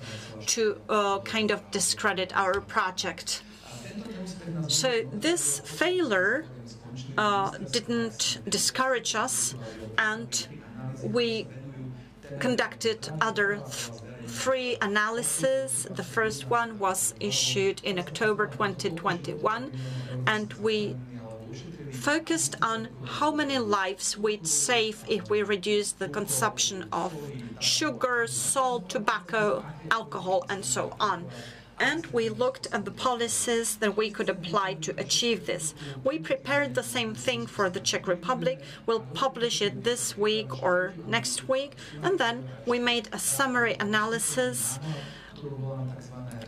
to kind of discredit our project. So this failure didn't discourage us, and we conducted other 3 analyses. The first one was issued in October 2021, and we focused on how many lives we'd save if we reduce the consumption of sugar, salt, tobacco, alcohol, and so on. And we looked at the policies that we could apply to achieve this. We prepared the same thing for the Czech Republic. We'll publish it this week or next week. And then we made a summary analysis.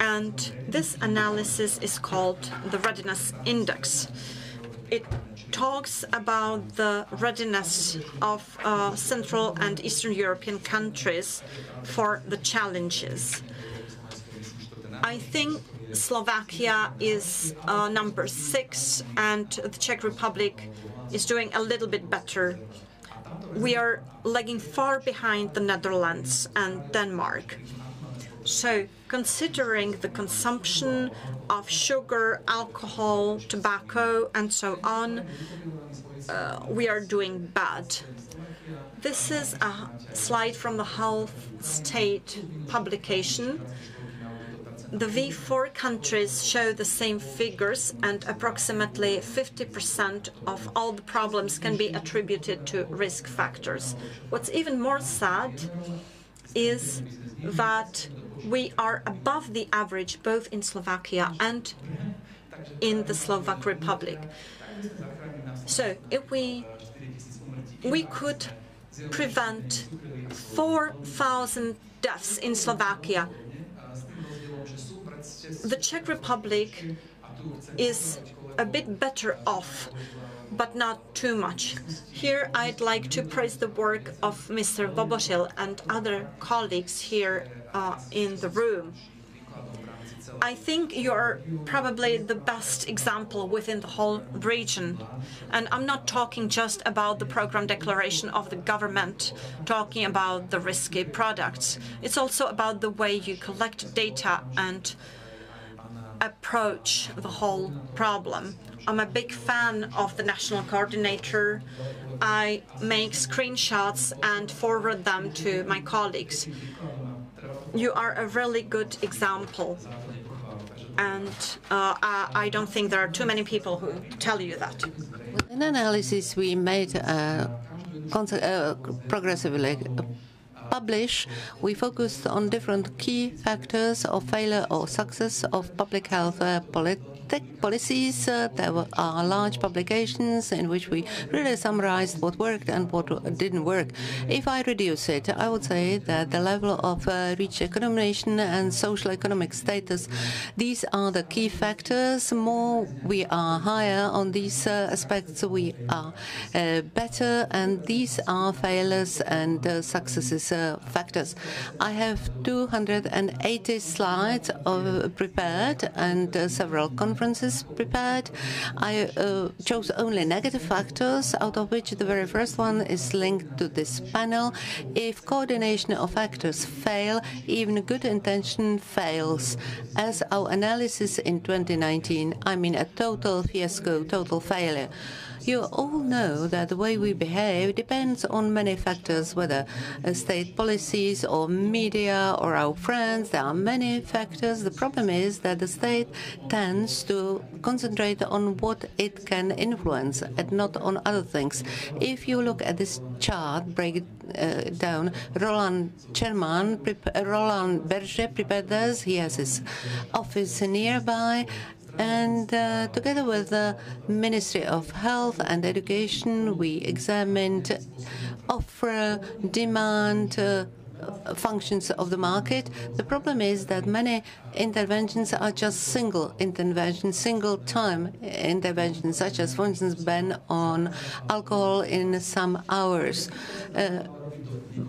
And this analysis is called the Readiness Index. It talks about the readiness of Central and Eastern European countries for the challenges. I think Slovakia is number 6, and the Czech Republic is doing a little bit better. We are lagging far behind the Netherlands and Denmark. So, considering the consumption of sugar, alcohol, tobacco, and so on, we are doing bad. This is a slide from the Health State publication. The V4 countries show the same figures, and approximately 50% of all the problems can be attributed to risk factors. What's even more sad is that we are above the average both in Slovakia and in the Slovak Republic. So if we could prevent 4,000 deaths in Slovakia. The Czech Republic is a bit better off, but not too much. Here I'd like to praise the work of Mr. Bobošil and other colleagues here in the room. I think you're probably the best example within the whole region. And I'm not talking just about the program declaration of the government, talking about the risky products. It's also about the way you collect data and approach the whole problem. I'm a big fan of the national coordinator. I make screenshots and forward them to my colleagues. You are a really good example. And I don't think there are too many people who tell you that. In analysis, we made progressively publish, we focused on different key factors of failure or success of public health policies. There are large publications in which we really summarized what worked and what didn't work. If I reduce it, I would say that the level of reach accommodation and social economic status, these are the key factors. More we are higher on these aspects, we are better, and these are failures and successes factors. I have 280 slides prepared and several conferences prepared. I chose only negative factors, out of which the very first one is linked to this panel. If coordination of factors fail, even good intention fails. As our analysis in 2019, I mean a total fiasco, total failure. You all know that the way we behave depends on many factors, whether state policies or media or our friends. There are many factors. The problem is that the state tends to concentrate on what it can influence and not on other things. If you look at this chart, break it down, Roland Berger prepared this. He has his office nearby. And together with the Ministry of Health and Education, we examined offer, demand, functions of the market. The problem is that many interventions are just single interventions, single-time interventions, such as, for instance, ban on alcohol in some hours.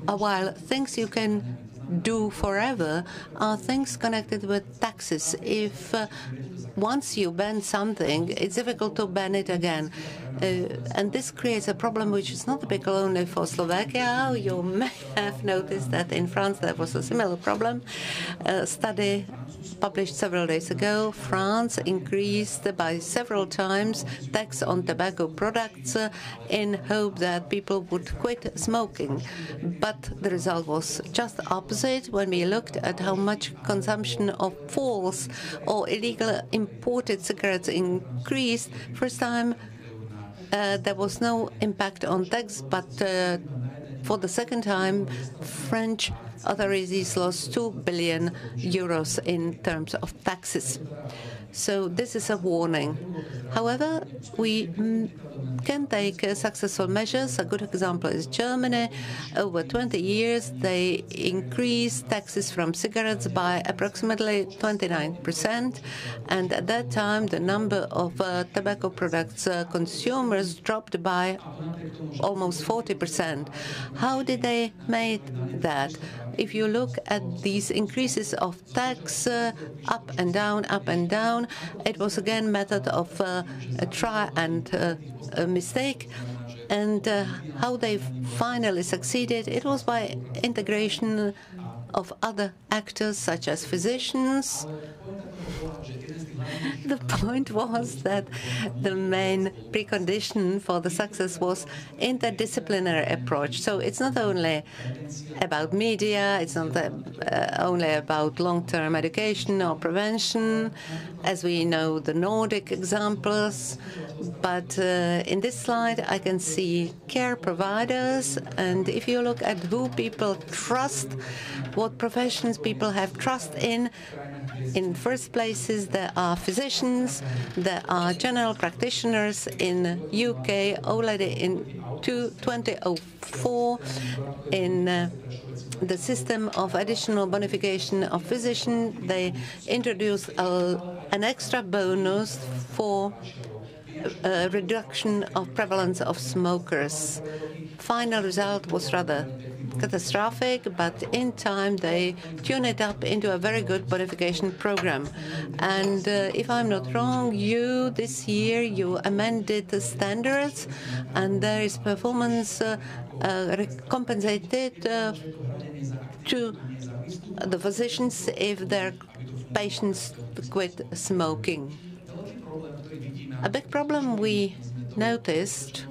While things you can do forever are things connected with taxes. If once you ban something, it's difficult to ban it again. And this creates a problem which is not typical only for Slovakia. You may have noticed that in France there was a similar problem. A study published several days ago, France increased by several times tax on tobacco products in hope that people would quit smoking. But the result was just opposite. When we looked at how much consumption of false or illegal imported cigarettes increased, first time there was no impact on tax, but for the second time, French authorities lost 2 billion euros in terms of taxes. So this is a warning. However, we can take successful measures. A good example is Germany. Over 20 years, they increased taxes from cigarettes by approximately 29%. And at that time, the number of tobacco products consumers dropped by almost 40%. How did they make that? If you look at these increases of tax up and down, it was again method of try and mistake. And how they finally succeeded, it was by integration of other actors such as physicians. The point was that the main precondition for the success was interdisciplinary approach. So it's not only about media, it's not only about long-term education or prevention, as we know the Nordic examples. But in this slide, I can see care providers. And if you look at who people trust, what professions people have trust in first places, there are physicians, there are general practitioners in UK already in 2004 in the system of additional bonification of physicians. They introduced an extra bonus for reduction of prevalence of smokers. Final result was rather catastrophic, but in time they tuned it up into a very good bonification program. And if I'm not wrong, this year you amended the standards, and there is performance compensated to the physicians if their patients quit smoking. A big problem we noticed,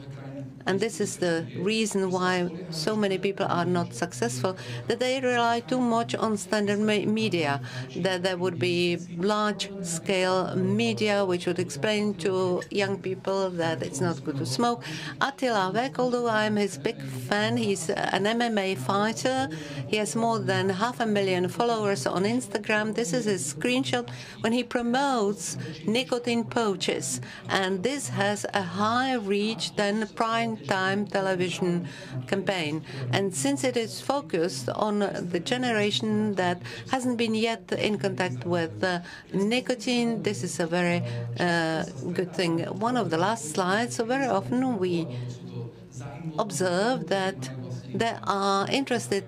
and this is the reason why so many people are not successful, that they rely too much on standard media, that there would be large-scale media which would explain to young people that it's not good to smoke. Attila Vek, although I'm his big fan, he's an MMA fighter. He has more than 500,000 followers on Instagram. This is his screenshot when he promotes nicotine pouches, and this has a higher reach than prime time television campaign. And since it is focused on the generation that hasn't been yet in contact with nicotine, this is a very good thing. One of the last slides, so very often we observe that there are interested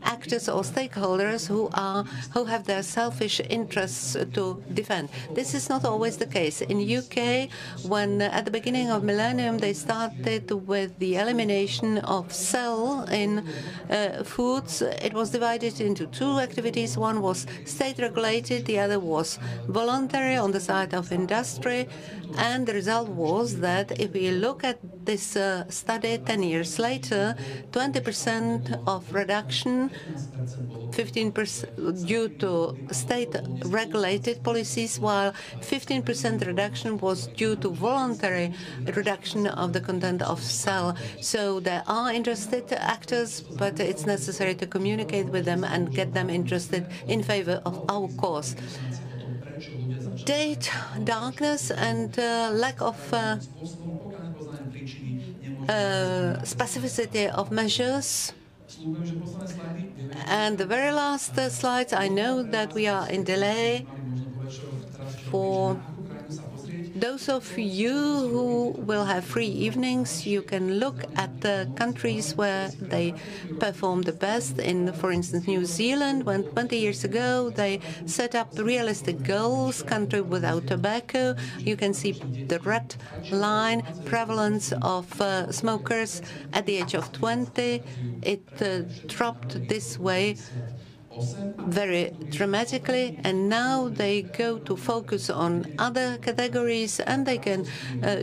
actors or stakeholders who have their selfish interests to defend. This is not always the case. In UK, when at the beginning of millennium they started with the elimination of sell in foods, it was divided into two activities. One was state-regulated, the other was voluntary on the side of industry. And the result was that if we look at this study 10 years later, 20% of reduction, 15% due to state-regulated policies, while 15% reduction was due to voluntary reduction of the content of sell. So there are interested actors, but it's necessary to communicate with them and get them interested in favor of our cause. Date, darkness, and lack of specificity of measures. And the very last slides, I know that we are in delay. For those of you who will have free evenings, you can look at the countries where they perform the best. In, for instance, New Zealand, when 20 years ago they set up realistic goals, country without tobacco. You can see the red line, prevalence of smokers at the age of 20. It dropped this way very dramatically, and now they go to focus on other categories, and they can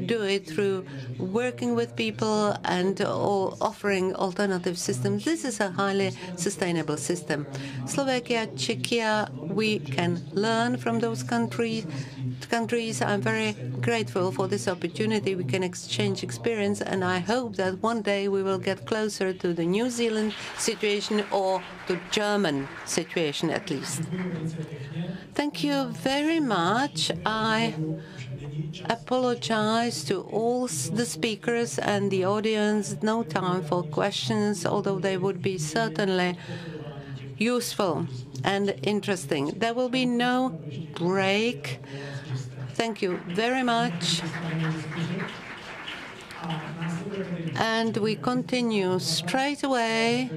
do it through working with people and offering alternative systems. This is a highly sustainable system. Slovakia, Czechia, we can learn from those countries. I'm very grateful for this opportunity. We can exchange experience, and I hope that one day we will get closer to the New Zealand situation or to German situation at least. Thank you very much. I apologize to all the speakers and the audience. No time for questions, although they would be certainly useful and interesting. There will be no break. Thank you very much. And we continue straight away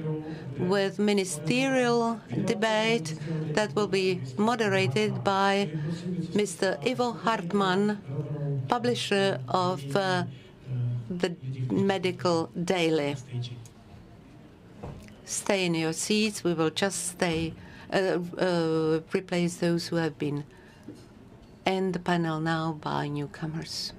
with ministerial debate that will be moderated by Mr. Ivo Hartmann, publisher of the Medical Daily. Stay in your seats. We will just replace those who have been in the panel now by newcomers.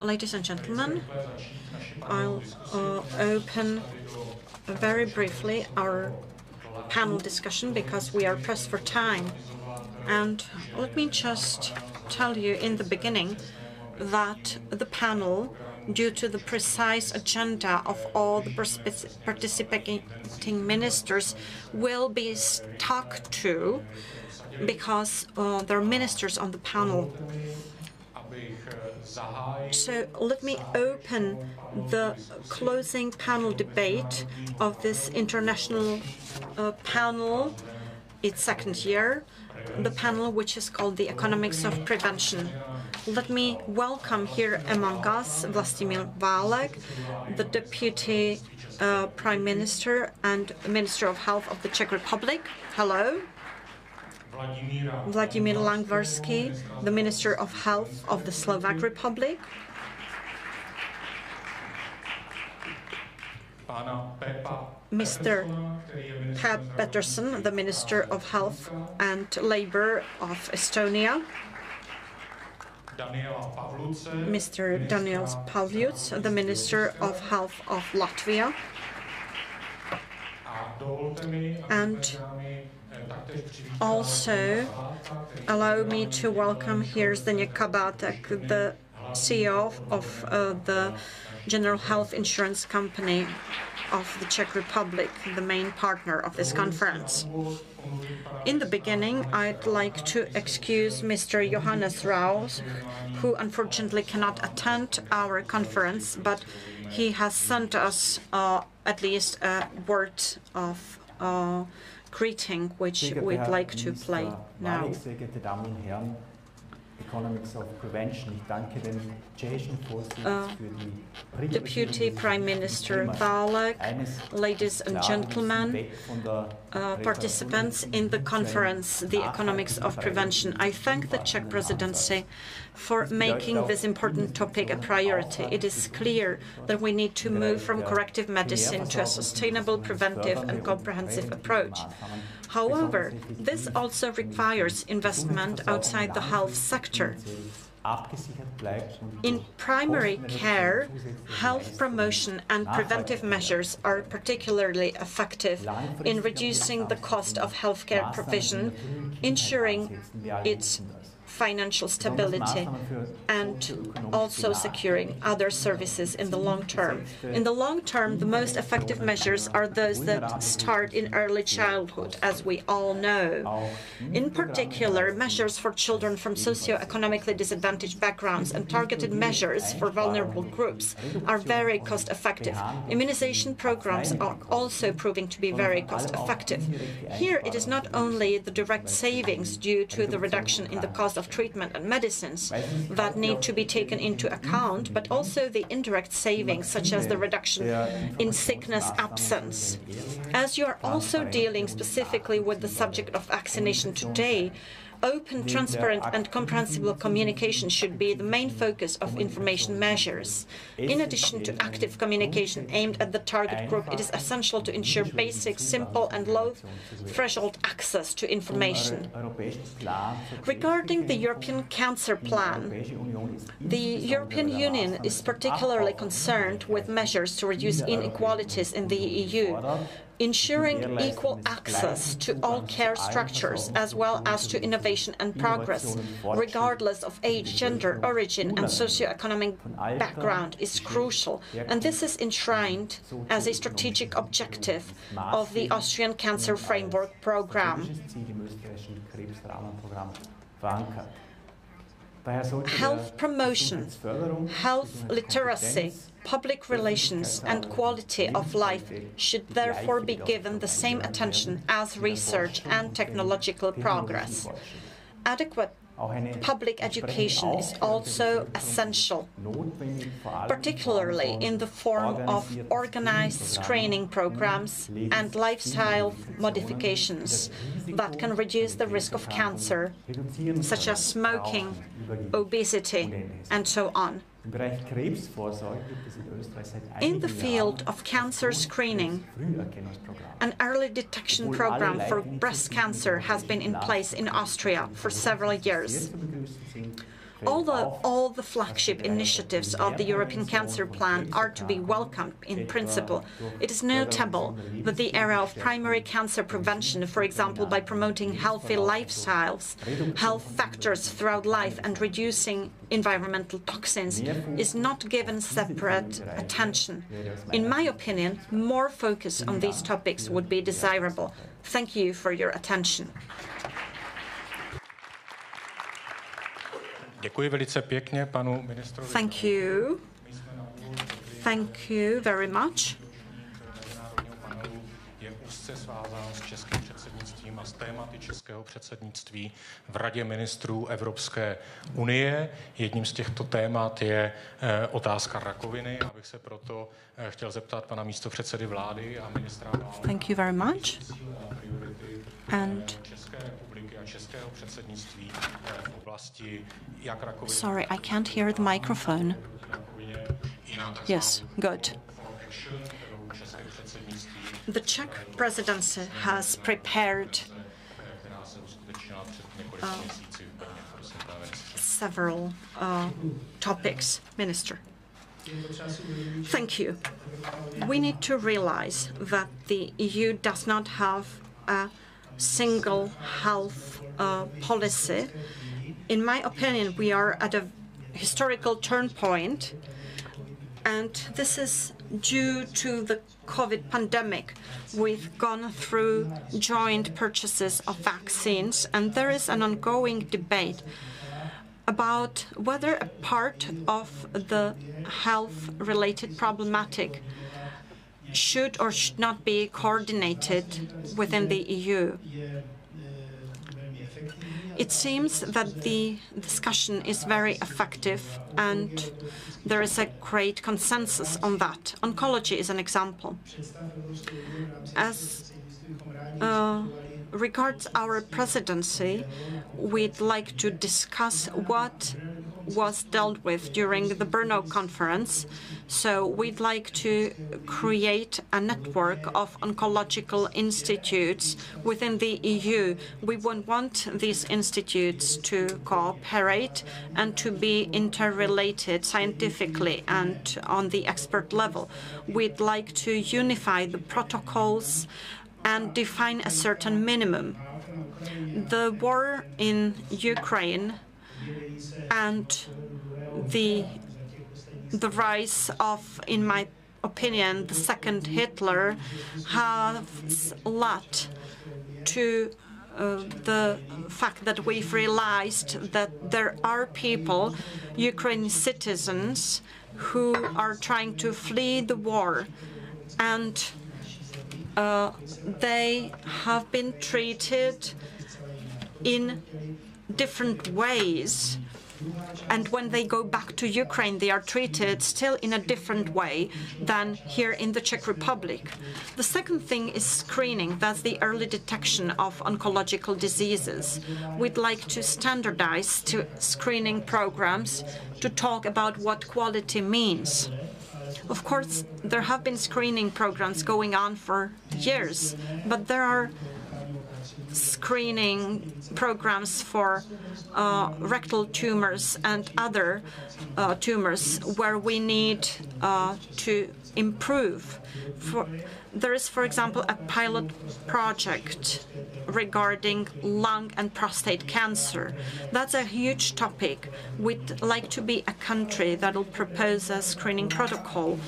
Ladies and gentlemen, I'll open very briefly our panel discussion because we are pressed for time. And let me just tell you in the beginning that the panel, due to the precise agenda of all the participating ministers, will be stuck to because there are ministers on the panel. So let me open the closing panel debate of this international panel, its second year, the panel which is called the Economics of Prevention. Let me welcome here among us Vlastimil Válek, the Deputy Prime Minister and Minister of Health of the Czech Republic. Hello. Vladimír Langvarský, the Minister of Health of the Slovak Republic. Mr. Pep Peterson, the Minister of Health and Labour of Estonia. Mr. Daniel Pavliuts, the Minister of Health of Latvia. And also, allow me to welcome here Zdeněk Kabátek, the CEO of the General Health Insurance Company of the Czech Republic, the main partner of this conference. In the beginning, I'd like to excuse Mr. Johannes Raus, who unfortunately cannot attend our conference, but he has sent us at least a word of greeting, which we'd like to play now. Economics of Prevention. Ich danke dem tschechischen Vorsitz für die Deputy Prime Minister Válek, ladies and gentlemen, participants in the conference, the Economics of Prevention. I thank the Czech presidency for making this important topic a priority. It is clear that we need to move from corrective medicine to a sustainable, preventive and comprehensive approach. However, this also requires investment outside the health sector. In primary care, health promotion and preventive measures are particularly effective in reducing the cost of healthcare provision, ensuring its financial stability, and also securing other services in the long term. In the long term, the most effective measures are those that start in early childhood, as we all know. In particular, measures for children from socio-economically disadvantaged backgrounds and targeted measures for vulnerable groups are very cost-effective. Immunization programs are also proving to be very cost-effective. Here, it is not only the direct savings due to the reduction in the cost of treatment and medicines that need to be taken into account, but also the indirect savings, such as the reduction in sickness absence. As you are also dealing specifically with the subject of vaccination today, open, transparent and comprehensible communication should be the main focus of information measures. In addition to active communication aimed at the target group, it is essential to ensure basic, simple and low-threshold access to information. Regarding the European Cancer Plan, the European Union is particularly concerned with measures to reduce inequalities in the EU, ensuring equal access to all care structures, as well as to innovation and progress, regardless of age, gender, origin and socioeconomic background, is crucial, and this is enshrined as a strategic objective of the Austrian Cancer Framework Programme. Health promotion, health literacy, public relations and quality of life should therefore be given the same attention as research and technological progress. Adequate public education is also essential, particularly in the form of organized screening programs and lifestyle modifications that can reduce the risk of cancer, such as smoking, obesity, and so on. In the field of cancer screening, an early detection program for breast cancer has been in place in Austria for several years. All the flagship initiatives of the European Cancer Plan are to be welcomed in principle. It is notable that the area of primary cancer prevention, for example, by promoting healthy lifestyles, health factors throughout life and reducing environmental toxins, is not given separate attention. In my opinion, more focus on these topics would be desirable. Thank you for your attention. Děkuji velice pěkně panu ministrovi. Thank you. Thank you very much. Je úzce svázán s českým předsednictvím a s tématy českého předsednictví v Radě ministrů Evropské unie. Jedním z těchto témat je otázka rakoviny. Abych se proto chtěl zeptat pana místopředsedy vlády a ministra vlády. Thank you very much. And sorry, I can't hear the microphone. Yes, good. The Czech presidency has prepared several topics. Minister. Thank you. We need to realize that the EU does not have a single health policy. In my opinion, we are at a historical turn point, and this is due to the COVID pandemic. We've gone through joint purchases of vaccines, and there is an ongoing debate about whether a part of the health-related problematic should or should not be coordinated within the EU. It seems that the discussion is very effective and there is a great consensus on that. Oncology is an example. As regards our presidency, we'd like to discuss what was dealt with during the Brno conference. So we'd like to create a network of oncological institutes within the EU. We would want these institutes to cooperate and to be interrelated scientifically and on the expert level. We'd like to unify the protocols and define a certain minimum. The war in Ukraine and the rise of, in my opinion, the second Hitler has led to the fact that we've realized that there are people, Ukrainian citizens, who are trying to flee the war, and they have been treated in different ways. And when they go back to Ukraine, they are treated still in a different way than here in the Czech Republic. The second thing is screening. That's the early detection of oncological diseases. We'd like to standardize screening programs to talk about what quality means. Of course, there have been screening programs going on for years, but there are screening programs for rectal tumors and other tumors where we need to improve. There is, for example, a pilot project regarding lung and prostate cancer. That's a huge topic. We'd like to be a country that will propose a screening protocol.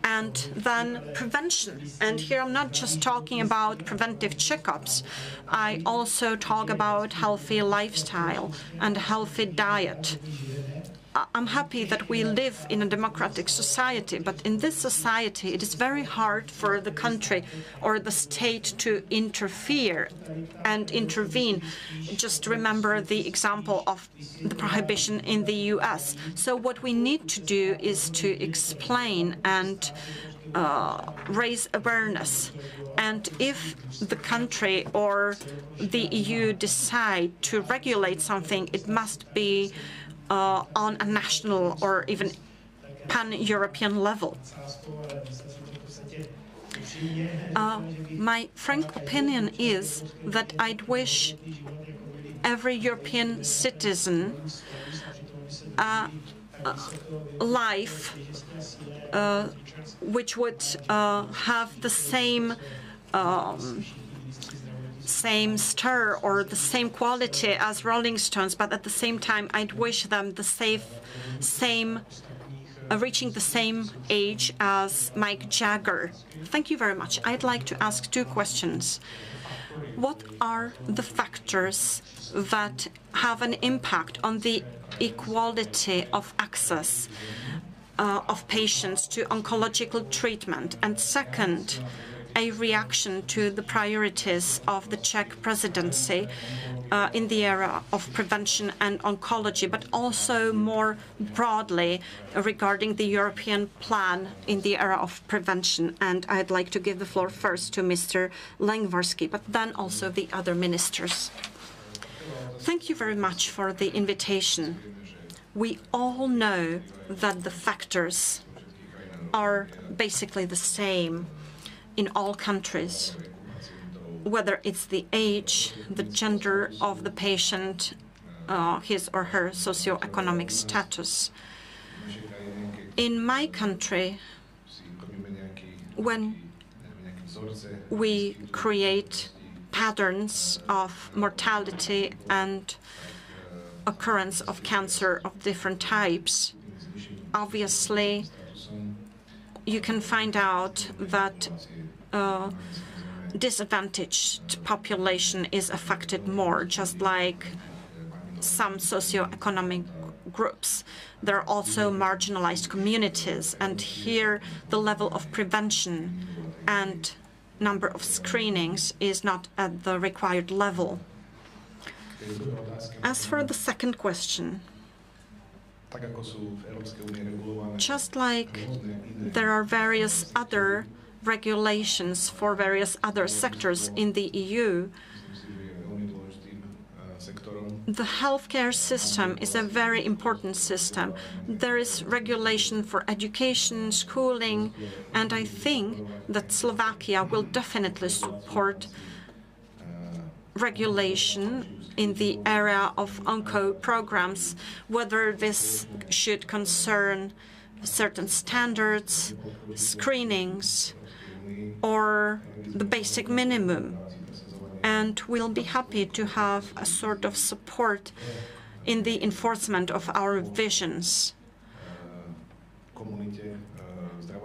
And then prevention. And here I'm not just talking about preventive checkups. I also talk about healthy lifestyle and healthy diet. I'm happy that we live in a democratic society, but in this society it is very hard for the country or the state to interfere and intervene. Just remember the example of the prohibition in the US. So what we need to do is to explain and raise awareness. And if the country or the EU decide to regulate something, it must be on a national or even pan-European level. My frank opinion is that I'd wish every European citizen life which would have the same stir or the same quality as Rolling Stones, but at the same time I'd wish them the reaching the same age as Mick Jagger. Thank you very much. I'd like to ask two questions. What are the factors that have an impact on the equality of access of patients to oncological treatment? And second, a reaction to the priorities of the Czech presidency in the area of prevention and oncology, but also more broadly regarding the European plan in the area of prevention. And I'd like to give the floor first to Mr. Lengvarský, but then also the other ministers. Thank you very much for the invitation. We all know that the factors are basically the same in all countries, whether it's the age, the gender of the patient, his or her socioeconomic status. In my country, when we create patterns of mortality and occurrence of cancer of different types, obviously you can find out that disadvantaged population is affected more, just like some socioeconomic groups. There are also marginalized communities, and here the level of prevention and number of screenings is not at the required level. As for the second question, just like there are various other regulations for various other sectors in the EU, the healthcare system is a very important system. There is regulation for education, schooling, and I think that Slovakia will definitely support regulation in the area of onco programs, whether this should concern certain standards, screenings, or the basic minimum. And we'll be happy to have a sort of support in the enforcement of our visions.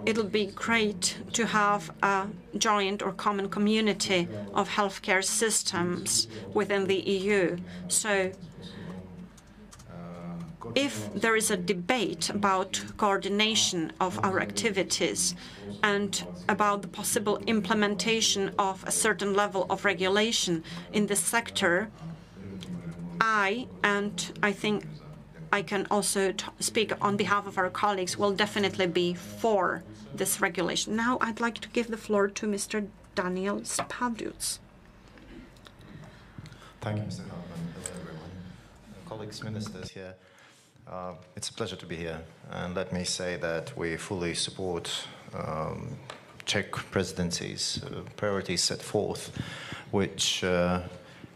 It'll be great to have a joint or common community of healthcare systems within the EU. So if there is a debate about coordination of our activities and about the possible implementation of a certain level of regulation in this sector, I think I can also speak on behalf of our colleagues, will definitely be for this regulation. Now I'd like to give the floor to Mr. Daniel Spaduc. Thank you, Mr. Hartman. Hello, everyone. Colleagues, ministers here. It's a pleasure to be here. And let me say that we fully support Czech presidency's priorities set forth, which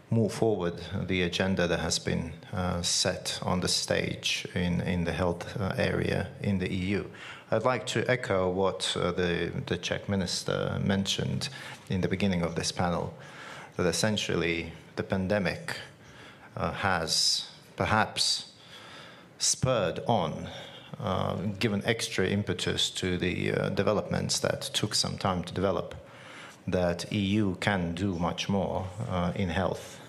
move forward the agenda that has been set on the stage in the health area in the EU. I'd like to echo what the Czech minister mentioned in the beginning of this panel, that essentially the pandemic has perhaps spurred on, given extra impetus to the developments that took some time to develop, that EU can do much more in health.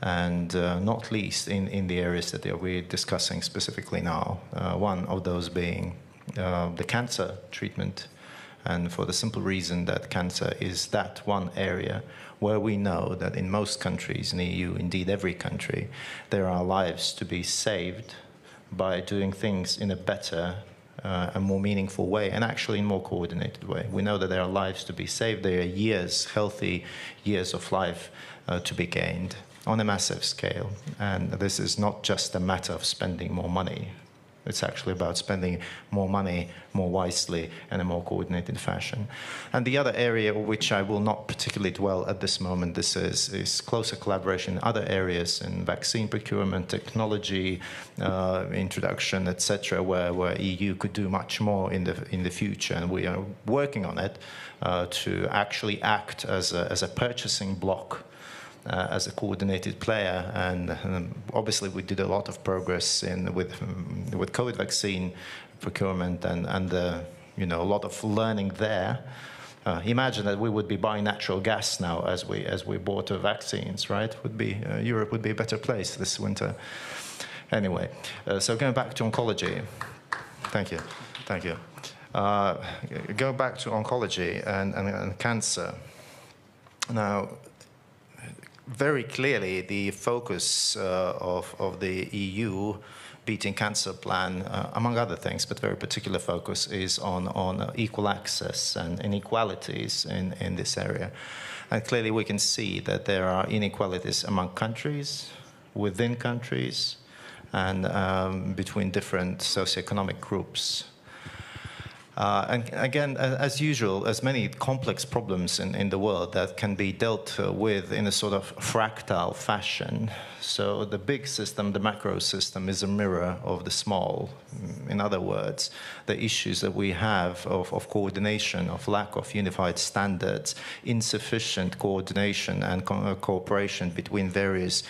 And not least in the areas that we're discussing specifically now, one of those being the cancer treatment, and for the simple reason that cancer is that one area where we know that in most countries in the EU, indeed every country, there are lives to be saved by doing things in a better a more meaningful way, and actually in a more coordinated way. We know that there are lives to be saved, there are years, healthy years of life to be gained on a massive scale. And this is not just a matter of spending more money. It's actually about spending more money more wisely in a more coordinated fashion. And the other area, which I will not particularly dwell at this moment, this is closer collaboration in other areas, in vaccine procurement, technology, introduction, etc., where EU could do much more in the future, and we are working on it to actually act as a purchasing bloc. As a coordinated player, and obviously we did a lot of progress with COVID vaccine procurement and a lot of learning there. Imagine that we would be buying natural gas now as we bought vaccines, right? Europe would be a better place this winter. Anyway, so going back to oncology. Thank you. Going back to oncology and cancer. Now, very clearly, the focus of the EU Beating Cancer plan, among other things, but very particular focus is on equal access and inequalities in this area. And clearly we can see that there are inequalities among countries, within countries, and between different socioeconomic groups. And again, as usual, as many complex problems in the world that can be dealt with in a sort of fractal fashion. So the big system, the macro system, is a mirror of the small. In other words, the issues that we have of coordination, of lack of unified standards, insufficient coordination and cooperation between various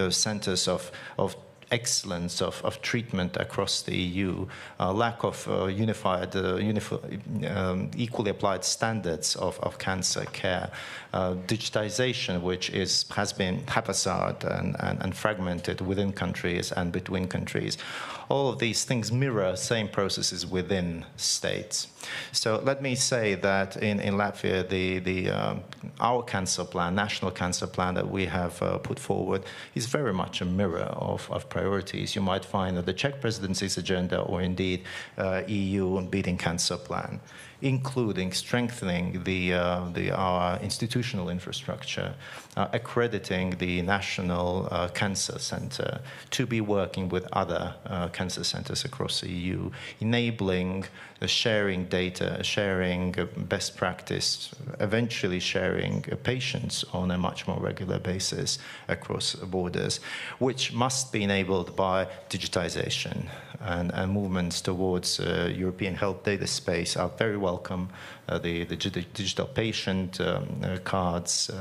centers of excellence of treatment across the EU, lack of unified, equally applied standards of cancer care, digitization, which has been haphazard and fragmented within countries and between countries. All of these things mirror same processes within states. So let me say that in Latvia, our cancer plan, national cancer plan that we have put forward, is very much a mirror of priorities you might find at the Czech presidency's agenda, or indeed EU Beating Cancer plan, including strengthening our institutional infrastructure, accrediting the National Cancer Center to be working with other cancer centers across the EU, enabling sharing data, sharing best practice, eventually sharing patients on a much more regular basis across borders, which must be enabled by digitization. And movements towards European health data space are very welcome. The digital patient cards,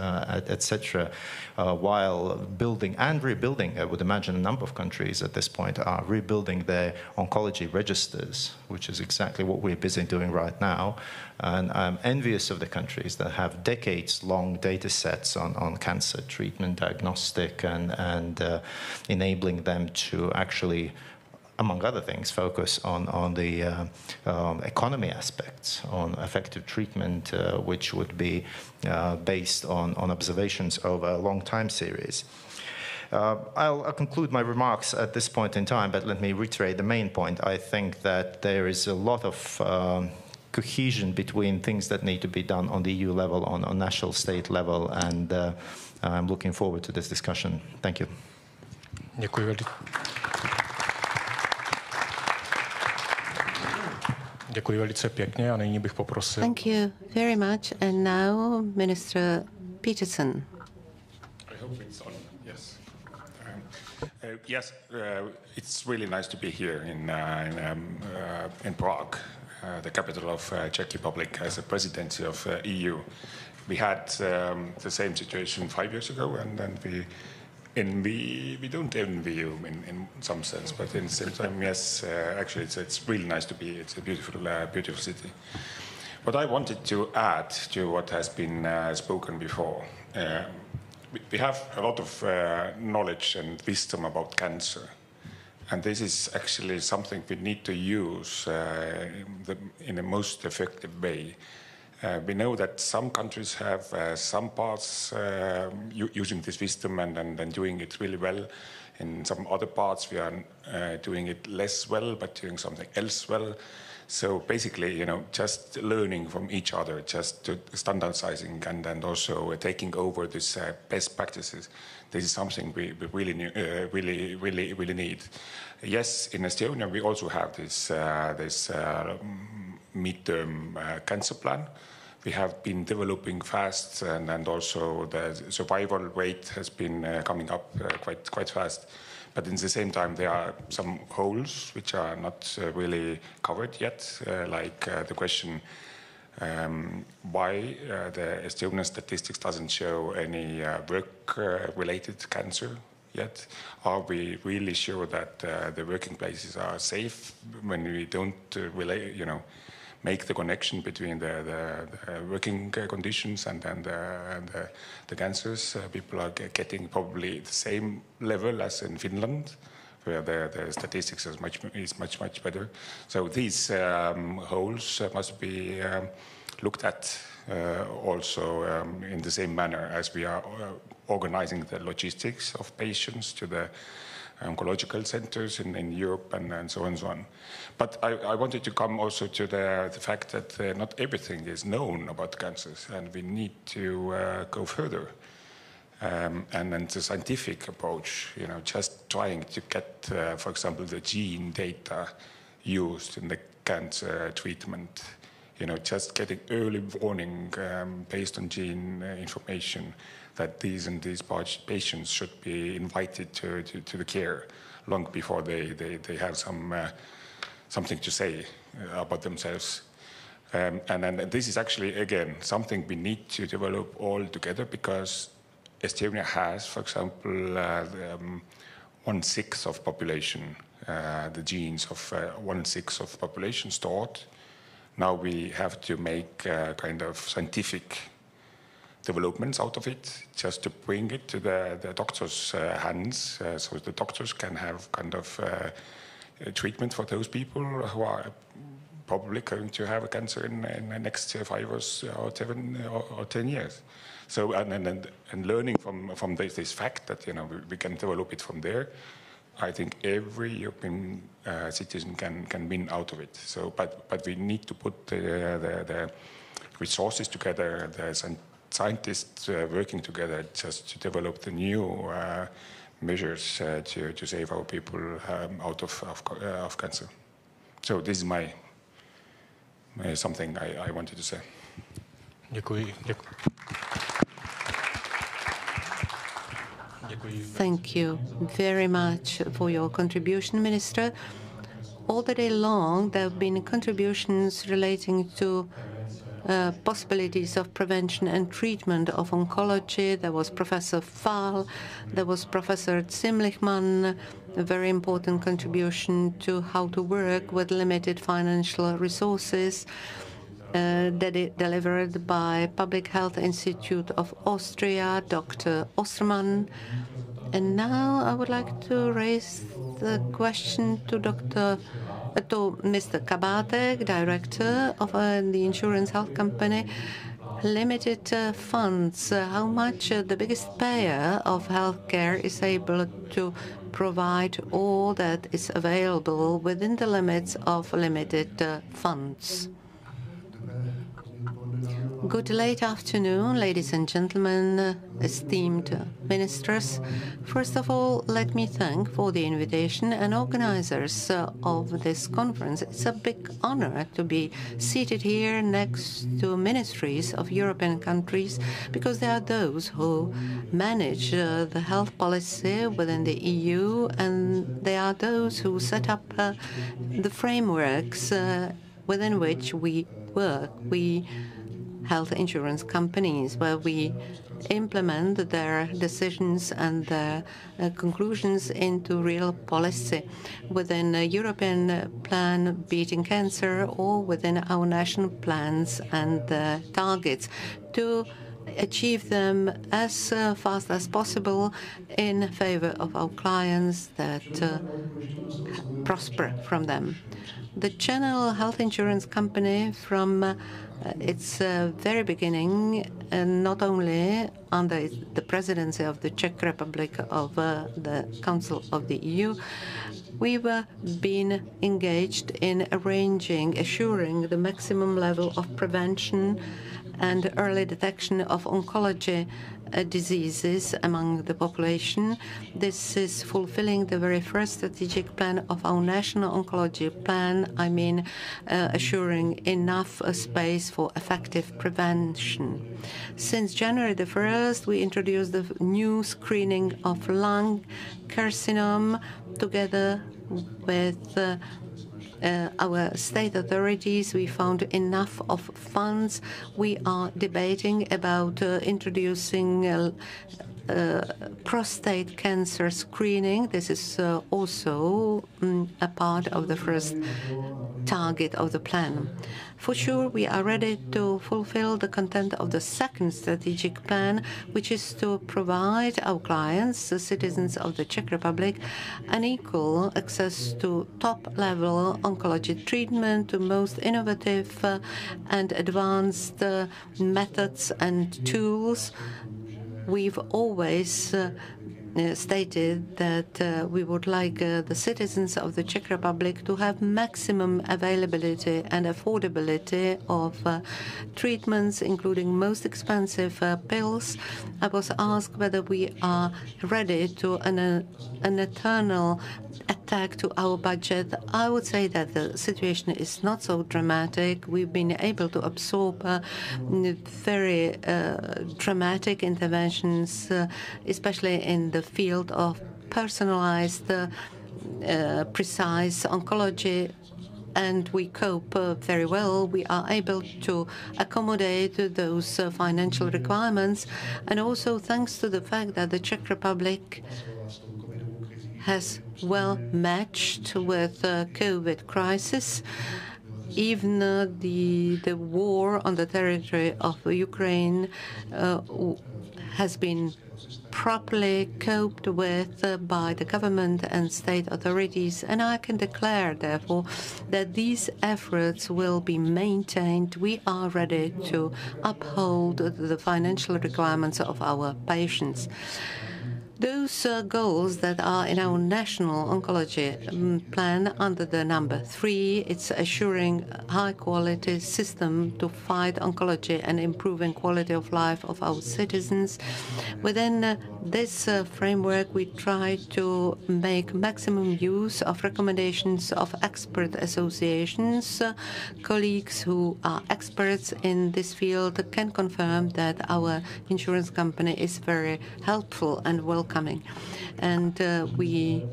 etc., while building and rebuilding, I would imagine a number of countries at this point are rebuilding their oncology registers, which is exactly what we're busy doing right now. And I'm envious of the countries that have decades-long data sets on cancer treatment, diagnostic, and enabling them to actually, among other things, focus on the economy aspects, on effective treatment, which would be based on observations over a long time series. I'll conclude my remarks at this point in time, but let me reiterate the main point. I think that there is a lot of cohesion between things that need to be done on the EU level, on national state level, and I'm looking forward to this discussion. Thank you. Děkuji velice pěkně a nyní bych poprosil. Thank you very much. And now, Minister Peterson. I hope it's on. Yes. Yes, it's really nice to be here in Prague, the capital of Czech Republic, as a presidency of EU. We had the same situation 5 years ago, and then we don't envy you in some sense, but in the same time, yes, actually, it's really nice to be. It's a beautiful city. What I wanted to add to what has been spoken before, we have a lot of knowledge and wisdom about cancer, and this is actually something we need to use in the most effective way. We know that some countries have some parts using this wisdom and doing it really well. In some other parts, we are doing it less well, but doing something else well. So basically, just learning from each other, just standardizing and also taking over this best practices. This is something we really need. Yes, in Estonia we also have this midterm cancer plan. We have been developing fast, and also the survival rate has been coming up quite fast. But at the same time, there are some holes which are not really covered yet, like the question why the Estonian statistics doesn't show any work-related cancer yet. Are we really sure that the working places are safe when we don't make the connection between the working conditions and the cancers? People are getting probably the same level as in Finland, where the statistics is much better. So these holes must be looked at also in the same manner as we are organizing the logistics of patients to the oncological centers in Europe and so on and so on. But I wanted to come also to the fact that not everything is known about cancers, and we need to go further. And then the scientific approach, just trying to get, for example, the gene data used in the cancer treatment, just getting early warning based on gene information that these and these patients should be invited to the care long before they have something to say about themselves. And then this is actually, again, something we need to develop all together, because Estonia has, for example, 1/6 of population, the genes of 1/6 of population stored. Now we have to make kind of scientific developments out of it, just to bring it to the doctor's hands, so the doctors can have kind of treatment for those people who are probably going to have a cancer in the next 5 or 7 or 10 years. So and learning from this fact that we can develop it from there, I think every European citizen can win out of it. So, but we need to put the resources together, the scientists working together, just to develop the new measures to save our people out of cancer. So this is something I wanted to say. Děkuji. Thank you very much for your contribution, Minister. All the day long, there have been contributions relating to possibilities of prevention and treatment of oncology. There was Professor Fahl, there was Professor Zimlichmann, a very important contribution to how to work with limited financial resources, delivered by Public Health Institute of Austria, Dr. Ostermann. And now I would like to raise the question to Mr. Kabátek, Director of the insurance health company. Limited funds, how much the biggest payer of healthcare is able to provide all that is available within the limits of limited funds? Good late afternoon, ladies and gentlemen, esteemed ministers. First of all, let me thank for the invitation and organizers of this conference. It's a big honor to be seated here next to ministries of European countries, because they are those who manage the health policy within the EU, and they are those who set up the frameworks within which we work. We health insurance companies, where we implement their decisions and their conclusions into real policy within a European plan beating cancer, or within our national plans and targets. To achieve them as fast as possible in favor of our clients that prosper from them. The General Health Insurance Company, from its very beginning, not only under the presidency of the Czech Republic of the Council of the EU, we've been engaged in assuring the maximum level of prevention and early detection of oncology diseases among the population. This is fulfilling the very first strategic plan of our national oncology plan, assuring enough space for effective prevention. Since January the 1st, we introduced the new screening of lung carcinoma together with our state authorities. We found enough of funds. We are debating about introducing prostate cancer screening. This is also a part of the first target of the plan. For sure, we are ready to fulfill the content of the second strategic plan, which is to provide our clients, the citizens of the Czech Republic, an equal access to top-level oncology treatment, to most innovative and advanced methods and tools. We've always stated that we would like the citizens of the Czech Republic to have maximum availability and affordability of treatments, including most expensive pills. I was asked whether we are ready to an eternal attack to our budget. I would say that the situation is not so dramatic. We've been able to absorb very dramatic interventions, especially in the field of personalized, precise oncology, and we cope very well. We are able to accommodate those financial requirements, and also thanks to the fact that the Czech Republic has well matched with the COVID crisis. Even the war on the territory of Ukraine has been properly coped with by the government and state authorities, and I can declare, therefore, that these efforts will be maintained. We are ready to uphold the financial requirements of our patients. Those goals that are in our national oncology plan under the number 3, it's assuring a high-quality system to fight oncology and improving quality of life of our citizens. Within this framework, we try to make maximum use of recommendations of expert associations. Colleagues who are experts in this field can confirm that our insurance company is very helpful and welcoming. And we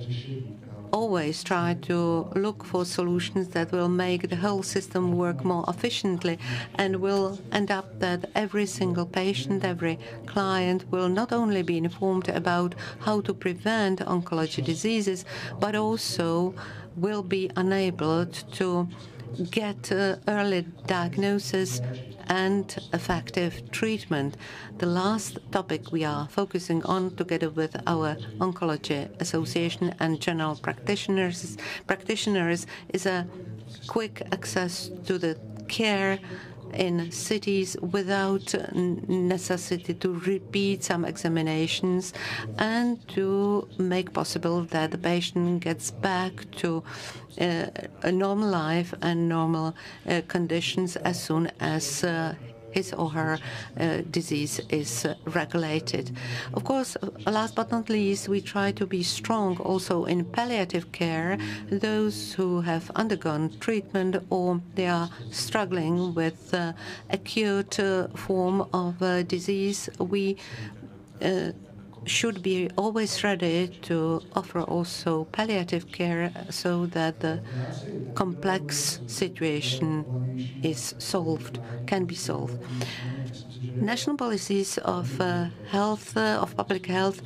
always try to look for solutions that will make the whole system work more efficiently and will end up that every single patient, every client will not only be informed about how to prevent oncology diseases, but also will be enabled to get early diagnosis and effective treatment. The last topic we are focusing on, together with our Oncology Association and general practitioners, is a quick access to the care in cities without necessity to repeat some examinations, and to make possible that the patient gets back to a normal life and normal conditions as soon as his or her disease is regulated. Of course, last but not least, we try to be strong also in palliative care. Those who have undergone treatment or they are struggling with acute form of disease, we should be always ready to offer also palliative care so that the complex situation is solved, can be solved. National policies of health, of public health,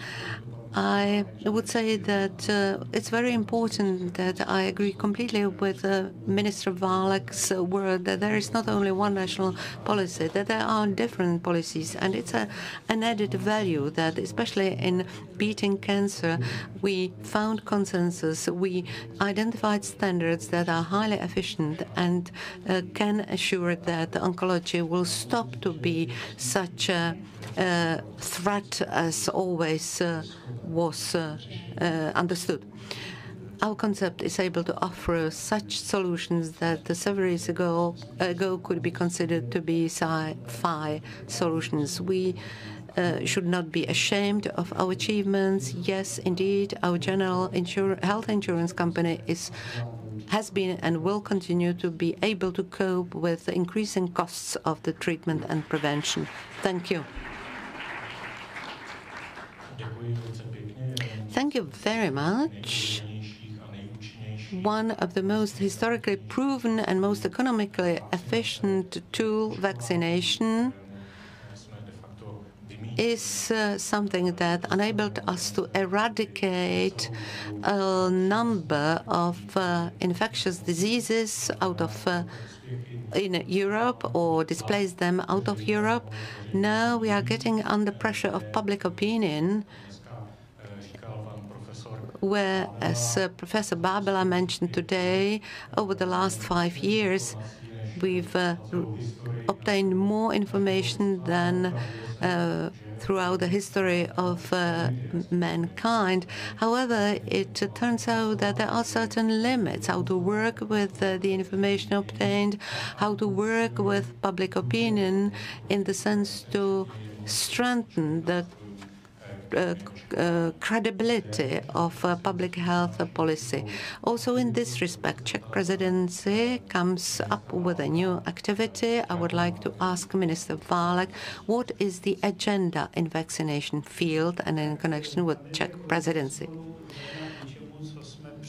I would say that it's very important that I agree completely with Minister Válek's word that there is not only one national policy, that there are different policies, and it's an added value that, especially in beating cancer, we found consensus, we identified standards that are highly efficient and can assure that oncology will stop to be such a threat as always was understood. Our concept is able to offer such solutions that several years ago could be considered to be sci-fi solutions. We should not be ashamed of our achievements. Yes, indeed, our general health insurance company has been and will continue to be able to cope with the increasing costs of the treatment and prevention. Thank you. Thank you very much. One of the most historically proven and most economically efficient tool, vaccination, is something that enabled us to eradicate a number of infectious diseases out of in Europe or displace them out of Europe. Now we are getting under pressure of public opinion, where, as Professor Bábela mentioned today, over the last 5 years, we've obtained more information than throughout the history of mankind. However, it turns out that there are certain limits, how to work with the information obtained, how to work with public opinion in the sense to strengthen the credibility of public health policy. Also, in this respect, Czech presidency comes up with a new activity. I would like to ask Minister Válek, what is the agenda in vaccination field and in connection with Czech presidency?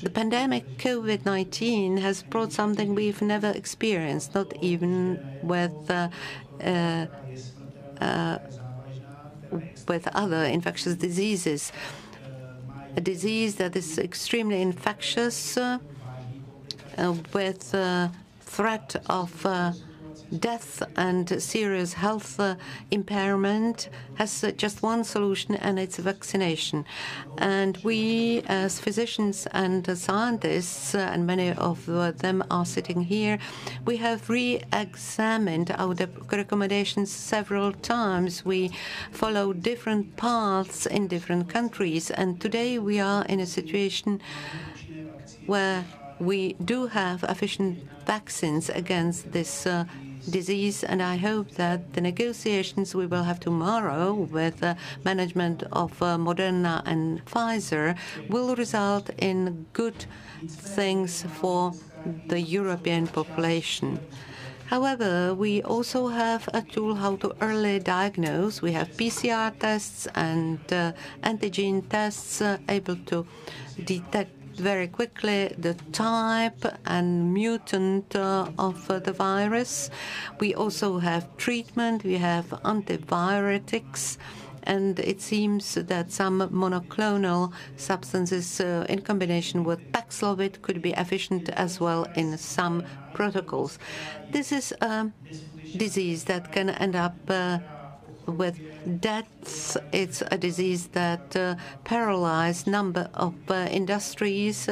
The pandemic COVID-19 has brought something we've never experienced, not even with other infectious diseases. A disease that is extremely infectious with threat of death and serious health impairment has just one solution, and it's vaccination. And we, as physicians and scientists, and many of them are sitting here, we have re-examined our recommendations several times. We follow different paths in different countries, and today we are in a situation where we do have efficient vaccines against this disease, and I hope that the negotiations we will have tomorrow with the management of Moderna and Pfizer will result in good things for the European population. However, we also have a tool how to early diagnose. We have PCR tests and antigen tests able to detect very quickly the type and mutant of the virus. We also have treatment, we have antiviretics, and it seems that some monoclonal substances in combination with Paxlovid could be efficient as well in some protocols. This is a disease that can end up with deaths. It's a disease that paralyzed number of industries,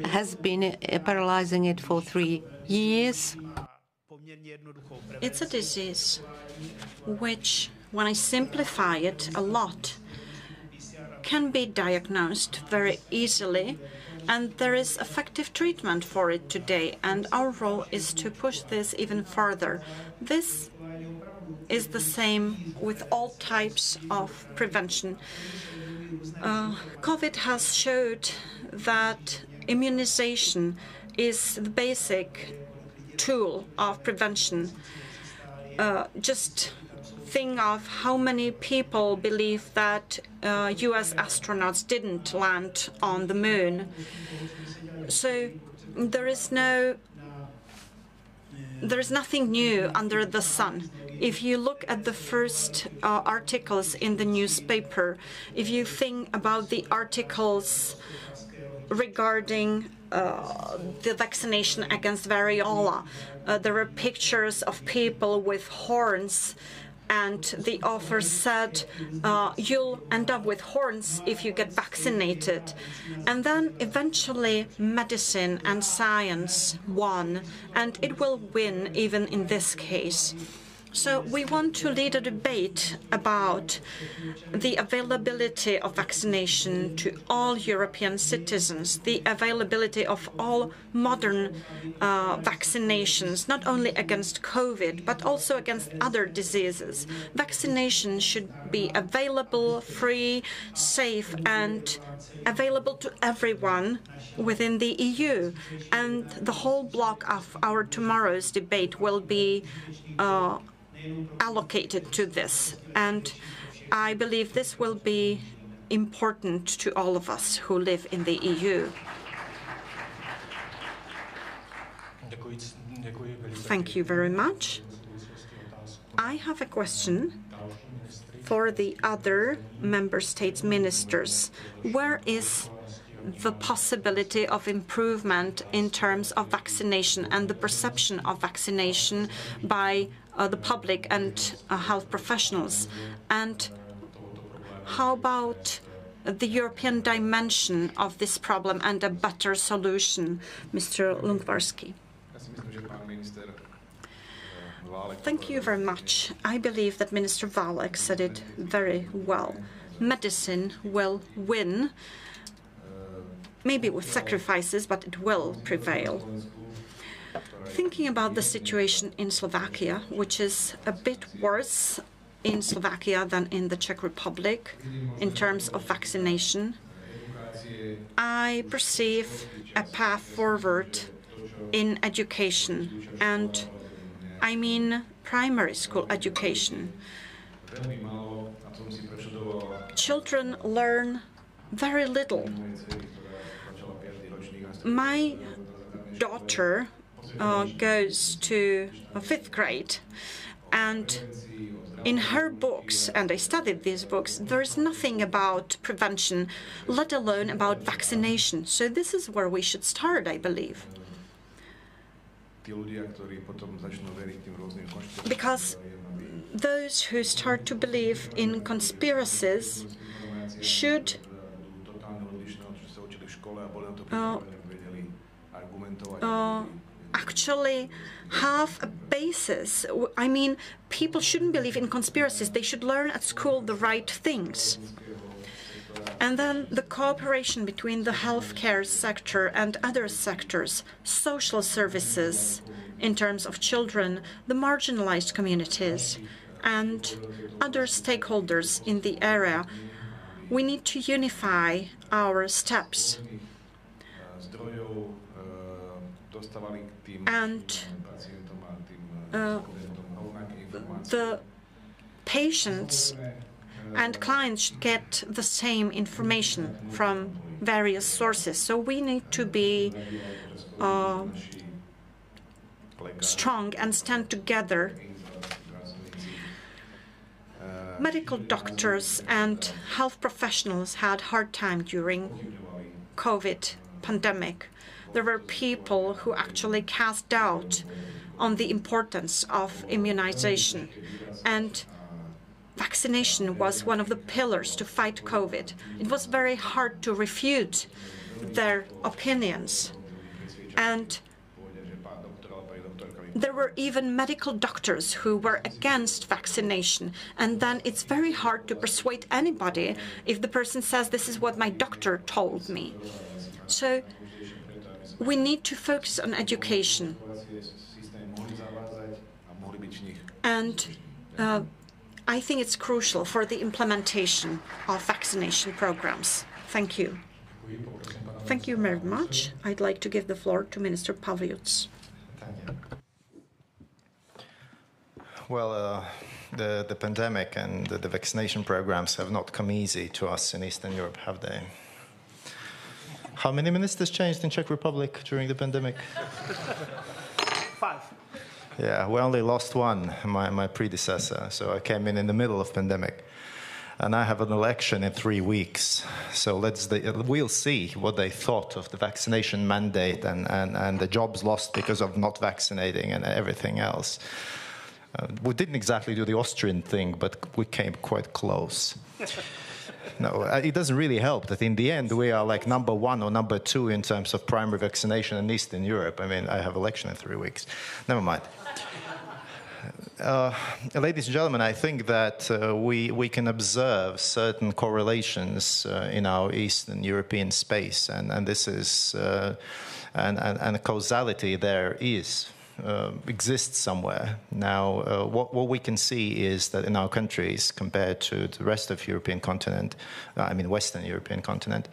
has been paralyzing it for 3 years. It's a disease which, when I simplify it a lot, can be diagnosed very easily, and there is effective treatment for it today, and our role is to push this even further. This is the same with all types of prevention. COVID has showed that immunization is the basic tool of prevention. Just think of how many people believe that US astronauts didn't land on the moon. So there is nothing new under the sun. If you look at the first articles in the newspaper, if you think about the articles regarding the vaccination against variola, there were pictures of people with horns, and the author said, you'll end up with horns if you get vaccinated. And then eventually medicine and science won, and it will win even in this case. So we want to lead a debate about the availability of vaccination to all European citizens, the availability of all modern vaccinations, not only against COVID, but also against other diseases. Vaccination should be available, free, safe, and available to everyone within the EU. And the whole block of our tomorrow's debate will be allocated to this, and I believe this will be important to all of us who live in the EU. Thank you very much. I have a question for the other member states' ministers. Where is the possibility of improvement in terms of vaccination and the perception of vaccination by the public and health professionals? And how about the European dimension of this problem and a better solution? Mr. Lungvarski. Thank you very much. I believe that Minister Válek said it very well. Medicine will win, maybe with sacrifices, but it will prevail. Thinking about the situation in Slovakia, which is a bit worse in Slovakia than in the Czech Republic in terms of vaccination, I perceive a path forward in education, and I mean primary school education. Children learn very little. My daughter goes to 5th grade, and in her books, and I studied these books, there is nothing about prevention, let alone about vaccination. So this is where we should start, I believe. Because those who start to believe in conspiracies should actually have a basis. I mean, people shouldn't believe in conspiracies. They should learn at school the right things. And then the cooperation between the healthcare sector and other sectors, social services in terms of children, the marginalized communities, and other stakeholders in the area. We need to unify our steps. And the patients and clients should get the same information from various sources. So we need to be strong and stand together. Medical doctors and health professionals had a hard time during COVID pandemic. There were people who actually cast doubt on the importance of immunization, and vaccination was one of the pillars to fight COVID. It was very hard to refute their opinions, and there were even medical doctors who were against vaccination, and then it's very hard to persuade anybody if the person says, this is what my doctor told me. So we need to focus on education. And I think it's crucial for the implementation of vaccination programs. Thank you. Thank you very much. I'd like to give the floor to Minister Pavliuc. Thank you. Well, the pandemic and the vaccination programs have not come easy to us in Eastern Europe, have they? How many ministers changed in Czech Republic during the pandemic? 5. Yeah, we only lost one, my predecessor. So I came in the middle of pandemic. And I have an election in 3 weeks. So we'll see what they thought of the vaccination mandate and the jobs lost because of not vaccinating and everything else. We didn't exactly do the Austrian thing, but we came quite close. No, it doesn't really help that in the end we are like number 1 or number 2 in terms of primary vaccination in Eastern Europe. I mean, I have election in 3 weeks. Never mind. Ladies and gentlemen, I think that we can observe certain correlations in our Eastern European space, and this is and the causality there exists somewhere. Now, what we can see is that in our countries, compared to the rest of European continent, I mean Western European continent,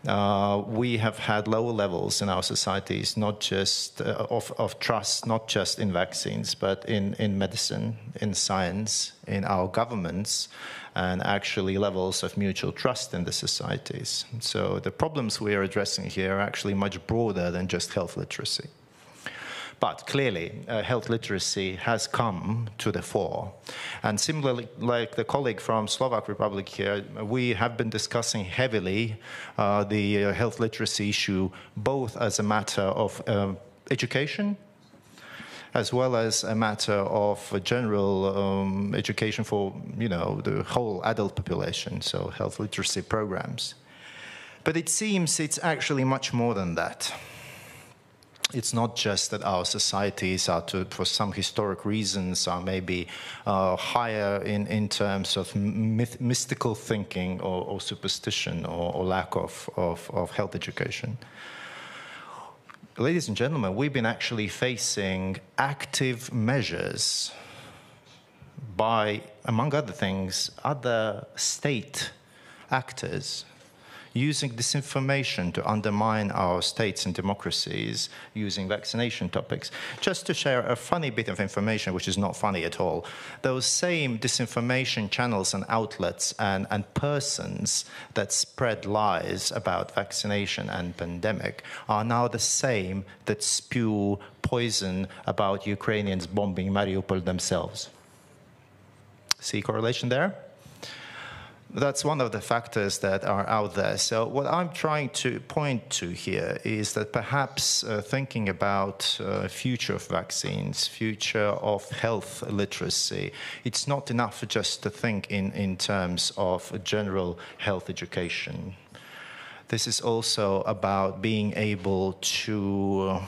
we have had lower levels in our societies, not just of trust, not just in vaccines, but in medicine, in science, in our governments, and actually levels of mutual trust in the societies. So the problems we are addressing here are actually much broader than just health literacy. But clearly, health literacy has come to the fore. And similarly, like the colleague from Slovak Republic here, we have been discussing heavily the health literacy issue, both as a matter of education, as well as a matter of general education for, the whole adult population, so health literacy programs. But it seems it's actually much more than that. It's not just that our societies are, for some historic reasons, are maybe higher in terms of mystical thinking or superstition or lack of health education. Ladies and gentlemen, we've been actually facing active measures by, among other things, other state actors using disinformation to undermine our states and democracies, using vaccination topics. Just to share a funny bit of information, which is not funny at all, those same disinformation channels and outlets and persons that spread lies about vaccination and pandemic are now the same that spew poison about Ukrainians bombing Mariupol themselves. See correlation there? That's one of the factors that are out there. So what I'm trying to point to here is that perhaps thinking about future of vaccines, future of health literacy, it's not enough just to think in terms of general health education. This is also about being able to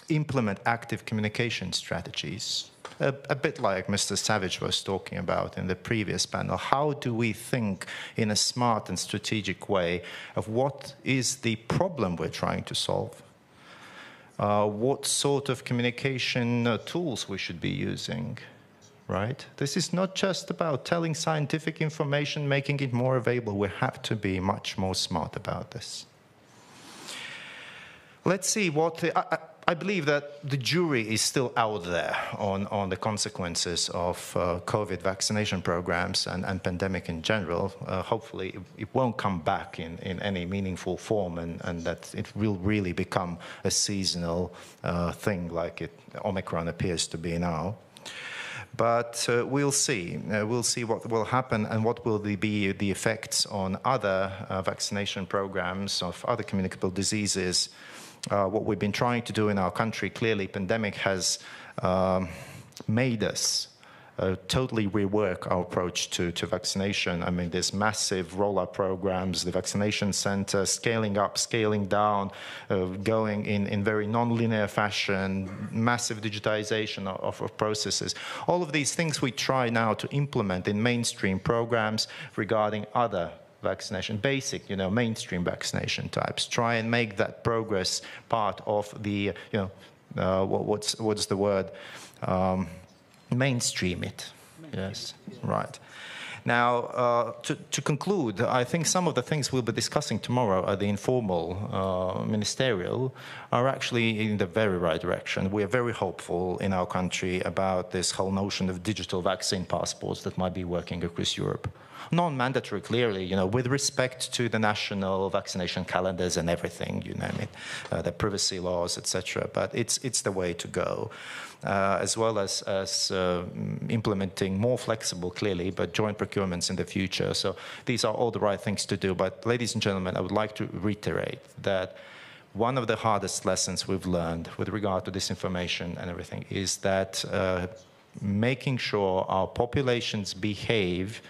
implement active communication strategies. A bit like Mr. Savage was talking about in the previous panel. How do we think in a smart and strategic way of what is the problem we're trying to solve? What sort of communication tools we should be using, right? This is not just about telling scientific information, making it more available. We have to be much more smart about this. Let's see what I believe that the jury is still out there on the consequences of COVID vaccination programs and pandemic in general. Hopefully it won't come back in any meaningful form and that it will really become a seasonal thing like Omicron appears to be now. But we'll see. We'll see what will happen and what will be the effects on other vaccination programs of other communicable diseases. What we've been trying to do in our country, clearly pandemic has made us totally rework our approach to vaccination. I mean, there's massive rollout programs, the vaccination center, scaling up, scaling down, going in very non-linear fashion, massive digitization of processes. All of these things we try now to implement in mainstream programs regarding other vaccination, basic, mainstream vaccination types. Try and make that progress part of the, what's the word? Mainstream it. Yes, right. Now, to conclude, I think some of the things we'll be discussing tomorrow at the informal ministerial are actually in the very right direction. We are very hopeful in our country about this whole notion of digital vaccine passports that might be working across Europe. Non-mandatory, clearly, you know, with respect to the national vaccination calendars and everything, you name it, the privacy laws, etc. But it's the way to go, as well as implementing more flexible, clearly, but joint procurements in the future. So these are all the right things to do. But, ladies and gentlemen, I would like to reiterate that one of the hardest lessons we've learned with regard to disinformation and everything is that making sure our populations behave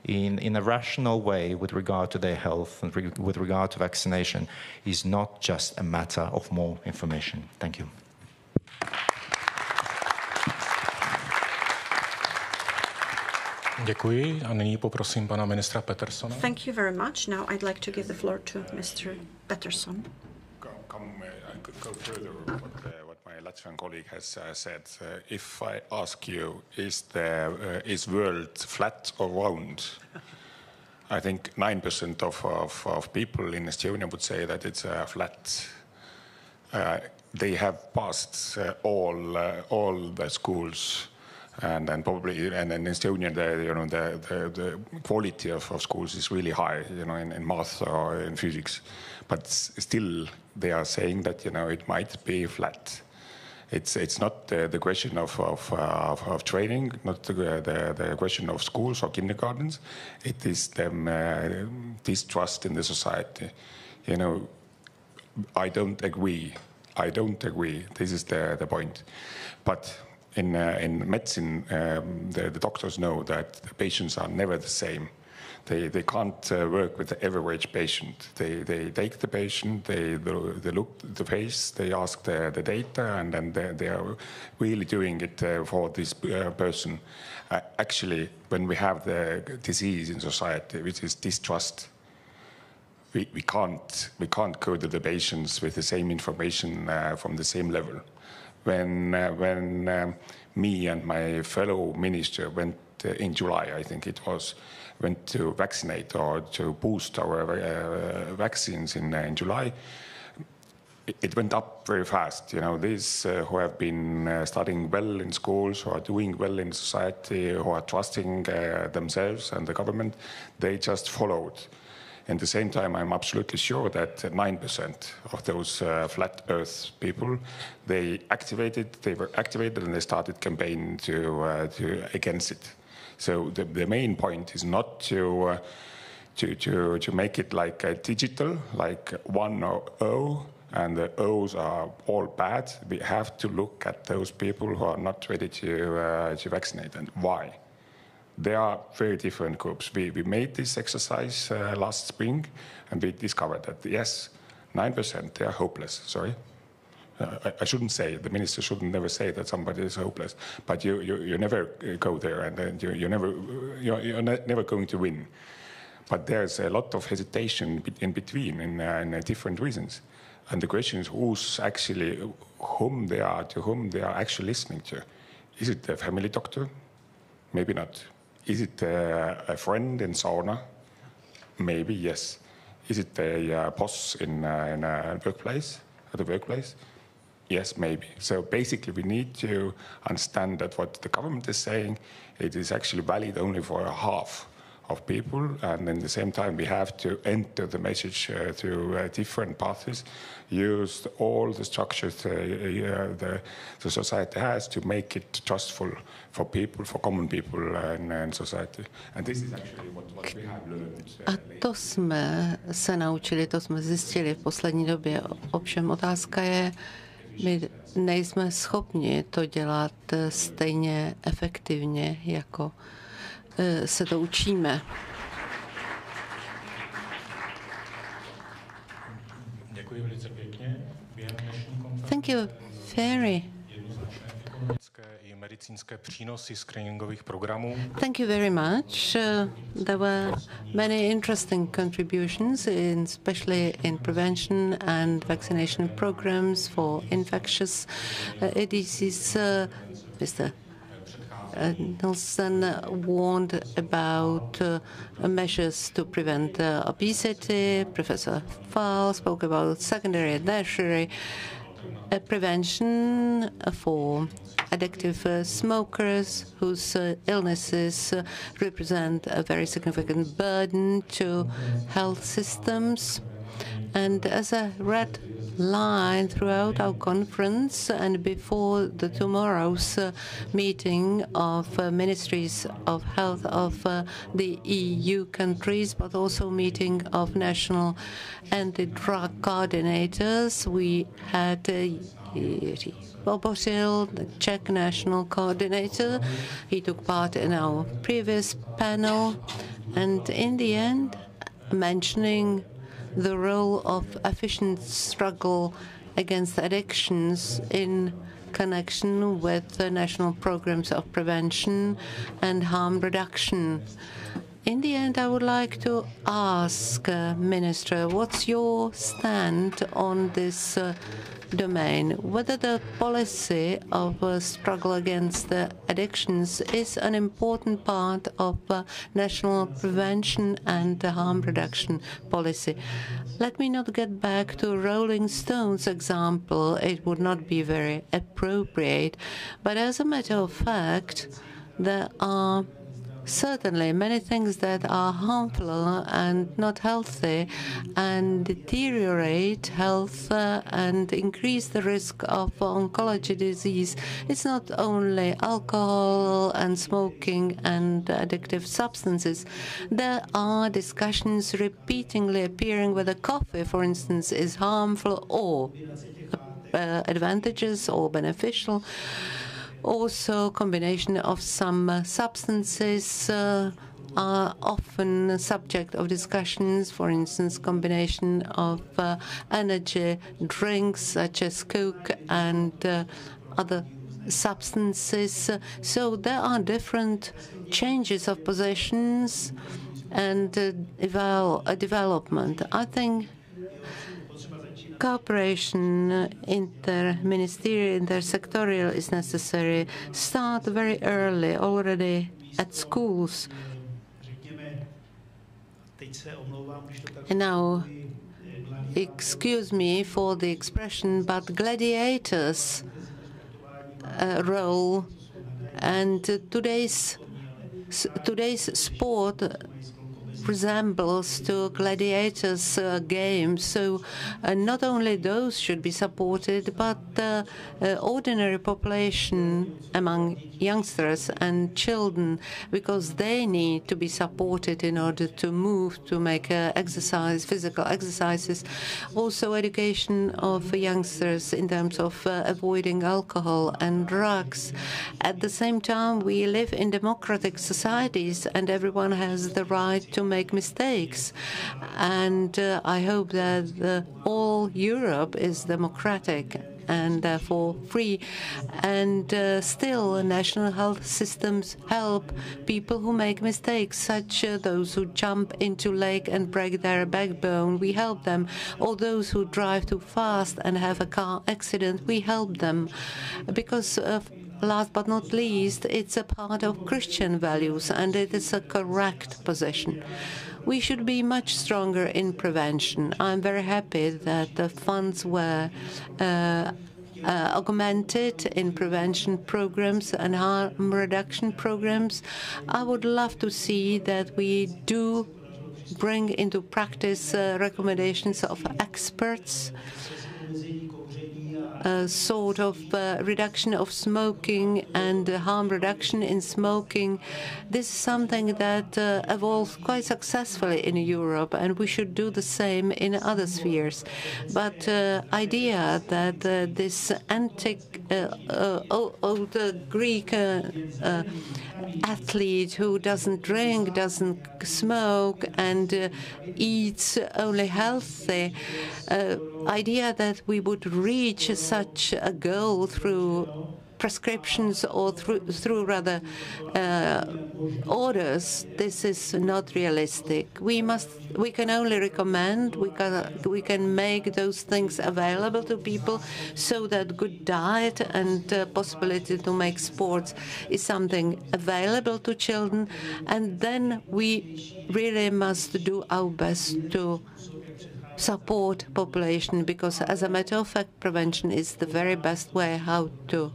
in a rational way with regard to their health and with regard to vaccination is not just a matter of more information. Thank you. Děkuji a nyní poprosím pana ministra Petersona. Thank you very much. Now I'd like to give the floor to Mr. Pettersson. Go further what my Latvian colleague has said. If I ask you, is world flat or round? I think 9% of people in Estonia would say that it's flat. They have passed all the schools, and probably in Estonia, the quality of schools is really high, in math or in physics. But still, they are saying that it might be flat. It's not the question of training, not the question of schools or kindergartens. It is the distrust in the society. I don't agree. This is the point. But in medicine, the doctors know that the patients are never the same. They can't work with the average patient. They take the patient, they look at the face, they ask the data, and then they are really doing it for this person. Actually, when we have the disease in society, which is distrust, we can't go to the patients with the same information from the same level. When me and my fellow minister went in July, I think it was, went to vaccinate or to boost our vaccines in July, it went up very fast. These who have been studying well in schools, who are doing well in society, who are trusting themselves and the government, they just followed. At the same time, I'm absolutely sure that 9% of those flat Earth people, they were activated, and they started campaigning against it. So the main point is not to make it like a digital, like 1 or 0, and the O's are all bad. We have to look at those people who are not ready to vaccinate, and why. They are very different groups. We made this exercise last spring, and we discovered that, yes, 9%, they are hopeless. Sorry. I shouldn't say, the minister shouldn't never say that somebody is hopeless, but you never go there, and then you're never going to win. But there's a lot of hesitation in between, in different reasons. And the question is to whom they are actually listening to. Is it the family doctor? Maybe not. Is it a friend in sauna? Maybe, yes. Is it a boss in a workplace, at the workplace? Yes, maybe. So basically, we need to understand that what the government is saying, it is actually valid only for half of people, and at the same time, we have to enter the message through different paths, use all the structures the society has to make it trustful for people, for common people in society. And this is actually what we have learned. A to jsme se naučili, to jsme zjistili v poslední době. Ovšem otázka je, my nejsme schopni to dělat stejně efektivně, jako se to učíme. Děkuji velice pěkně. Thank you very. Medicínské přínosy screeningových programů. Thank you very much. There were many interesting contributions, especially in prevention and vaccination programs for infectious diseases. Mr. Nelson warned about measures to prevent obesity. Professor Fiala spoke about secondary and tertiary prevention for addictive smokers whose illnesses represent a very significant burden to health systems. And as a red line throughout our conference and before the tomorrow's meeting of ministries of health of the EU countries, but also meeting of national anti-drug coordinators, we had Bobotil, the Czech national coordinator. He took part in our previous panel, and in the end, mentioning the role of efficient struggle against addictions in connection with the national programs of prevention and harm reduction. In the end, I would like to ask, Minister, what's your stand on this domain, whether the policy of struggle against addictions is an important part of national prevention and harm reduction policy. Let me not get back to Rolling Stones example. It would not be very appropriate. But as a matter of fact, there are certainly many things that are harmful and not healthy and deteriorate health and increase the risk of oncology disease. It's not only alcohol and smoking and addictive substances. There are discussions repeatedly appearing whether coffee, for instance, is harmful or advantageous or beneficial. Also, combination of some substances are often subject of discussions. For instance, combination of energy drinks such as Coke and other substances. So there are different changes of positions and development. I think cooperation, interministerial, intersectorial is necessary. Start very early, already at schools. And now, excuse me for the expression, but gladiators' role and today's sport resembles to gladiators' games. So not only those should be supported, but the ordinary population among youngsters and children, because they need to be supported in order to move, to make exercise, physical exercises. Also education of youngsters in terms of avoiding alcohol and drugs. At the same time, we live in democratic societies and everyone has the right to make mistakes. And I hope that all Europe is democratic and therefore free. And still, national health systems help people who make mistakes, such those who jump into lake and break their backbone. We help them. Or those who drive too fast and have a car accident, we help them. Because last but not least, it's a part of Christian values, and it is a correct position. We should be much stronger in prevention. I'm very happy that the funds were augmented in prevention programs and harm reduction programs. I would love to see that we do bring into practice recommendations of experts, a sort of reduction of smoking and harm reduction in smoking. This is something that evolved quite successfully in Europe, and we should do the same in other spheres. But idea that this antique old Greek athlete who doesn't drink, doesn't smoke, and eats only healthy, idea that we would reach such a goal through prescriptions or through rather orders, this is not realistic. We can only recommend, we can make those things available to people so that good diet and possibility to make sports is something available to children, and then we really must do our best to support population, because as a matter of fact, prevention is the very best way how to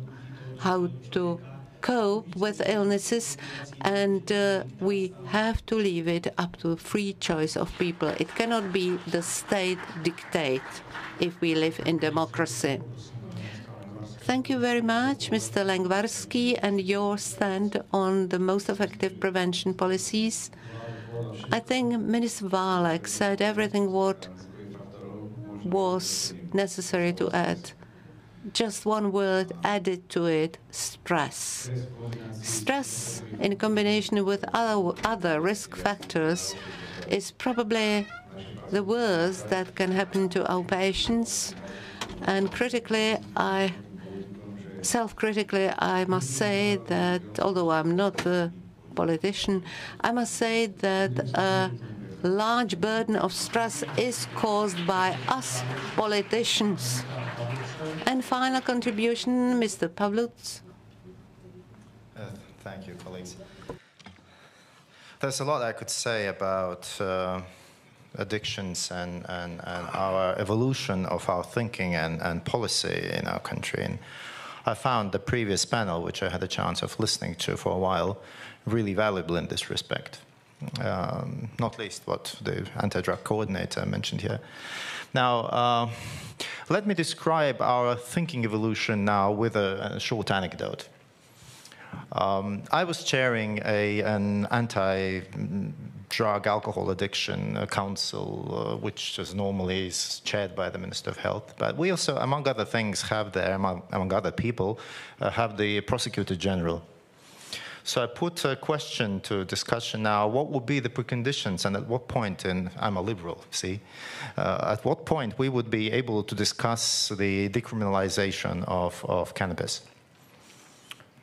cope with illnesses, and we have to leave it up to free choice of people. It cannot be the state dictate if we live in democracy. Thank you very much, Mr. Lengvarsky, and your stand on the most effective prevention policies. I think Minister Válek said everything what was necessary to add. Just one word added to it: stress. Stress in combination with other risk factors is probably the worst that can happen to our patients. And self-critically, I must say that, although I'm not a politician, I must say that a large burden of stress is caused by us politicians. And final contribution, Mr. Pavlutz. Thank you, colleagues. There's a lot I could say about addictions and our evolution of our thinking and policy in our country. And I found the previous panel, which I had a chance of listening to for a while, really valuable in this respect. Not least what the anti-drug coordinator mentioned here. Now, let me describe our thinking evolution now with a short anecdote. I was chairing an anti-drug alcohol addiction council, which is normally chaired by the Minister of Health. But we also, among other things, have there, among other people, have the Prosecutor General. So I put a question to discussion now: what would be the preconditions, and at what point, and I'm a liberal, see, at what point we would be able to discuss the decriminalization of cannabis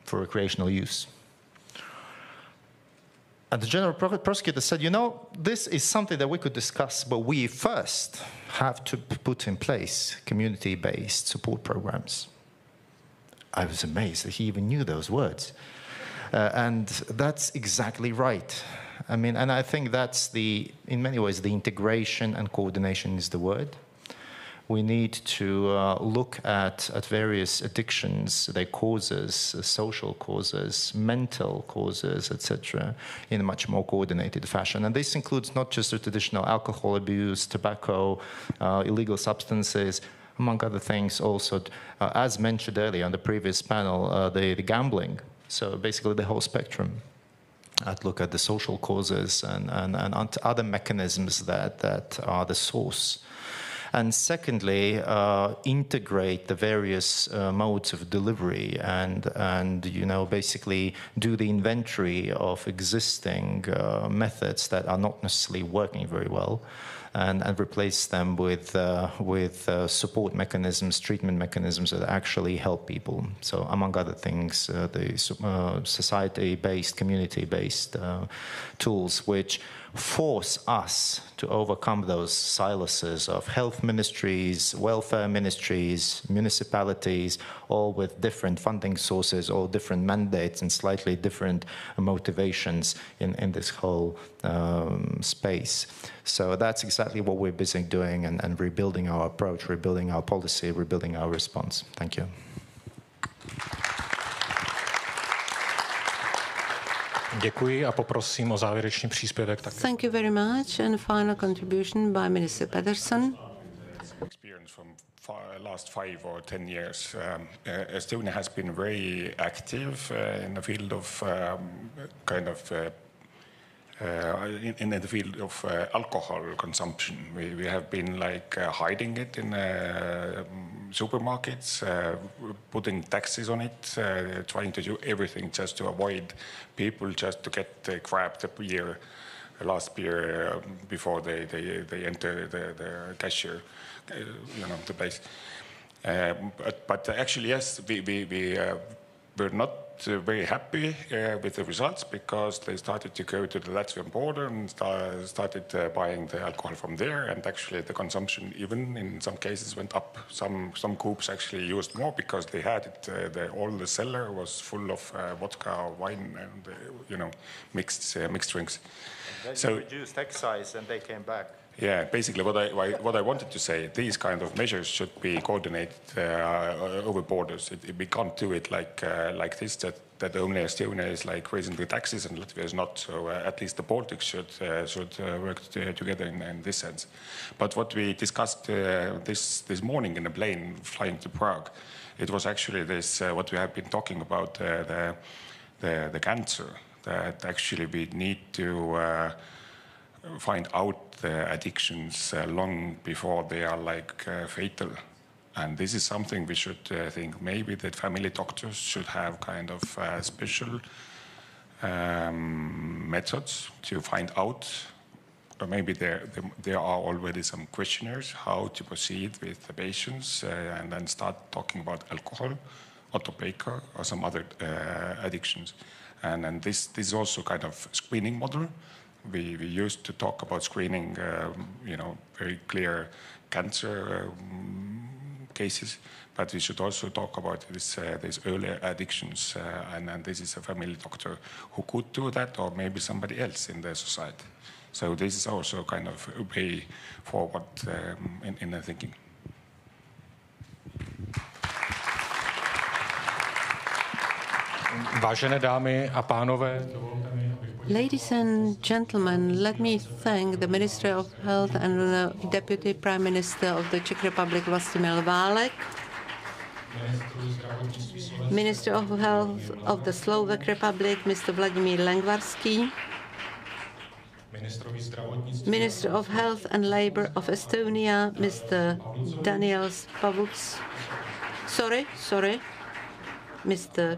for recreational use? And the General Prosecutor said, you know, this is something that we could discuss, but we first have to put in place community-based support programs. I was amazed that he even knew those words. And that's exactly right. I mean, and I think that's in many ways, the integration and coordination is the word. We need to look at various addictions, their causes, social causes, mental causes, etc., in a much more coordinated fashion. And this includes not just the traditional alcohol abuse, tobacco, illegal substances, among other things also, as mentioned earlier on the previous panel, the gambling. So basically the whole spectrum. I'd look at the social causes and other mechanisms that are the source. And secondly, integrate the various modes of delivery and you know, basically do the inventory of existing methods that are not necessarily working very well, and replace them with support mechanisms, treatment mechanisms that actually help people. So among other things, the society-based, community-based tools which force us to overcome those siluses of health ministries, welfare ministries, municipalities, all with different funding sources, all different mandates and slightly different motivations in this whole space. So that's exactly what we're busy doing and rebuilding our approach, rebuilding our policy, rebuilding our response. Thank you. Děkuji a poprosím o závěrečný příspěvek. Thank you very much. And final contribution by Minister Pedersen. Experience from last 5 or 10 years, Estonia has been very active in the field of in the field of alcohol consumption. We have been like hiding it in supermarkets, putting taxes on it, trying to do everything just to avoid people just to grab the last beer before they enter the cashier, you know, the place. But actually, yes, we were not very happy with the results because they started to go to the Latvian border and started buying the alcohol from there, and actually the consumption even in some cases went up. Some groups actually used more because they had it, all the cellar was full of vodka, wine, and mixed drinks. Then so you reduced excise and they came back. Yeah, basically what I wanted to say, these kind of measures should be coordinated over borders. We can't do it like this, that only Estonia is like raising the taxes and Latvia is not. So at least the Baltics should work together in this sense. But what we discussed this morning in a plane flying to Prague, it was actually this what we have been talking about, the cancer, that actually we need to find out the addictions long before they are like fatal. And this is something we should think maybe that family doctors should have kind of special methods to find out, or maybe there are already some questionnaires how to proceed with the patients and then start talking about alcohol or tobacco or some other addictions. And this is also kind of screening model. We used to talk about screening, very clear cancer cases, but we should also talk about these early addictions, and this is a family doctor who could do that, or maybe somebody else in the society. So this is also kind of a way forward in the thinking. Vážené dámy a pánové, ladies and gentlemen, let me thank the Minister of Health and the Deputy Prime Minister of the Czech Republic, Vlastimil Válek, Minister of Health of the Slovak Republic, Mr. Vladimír Lengvarský, Minister of Health and Labour of Estonia, Mr. Daniel Pavluks. Sorry, Mr.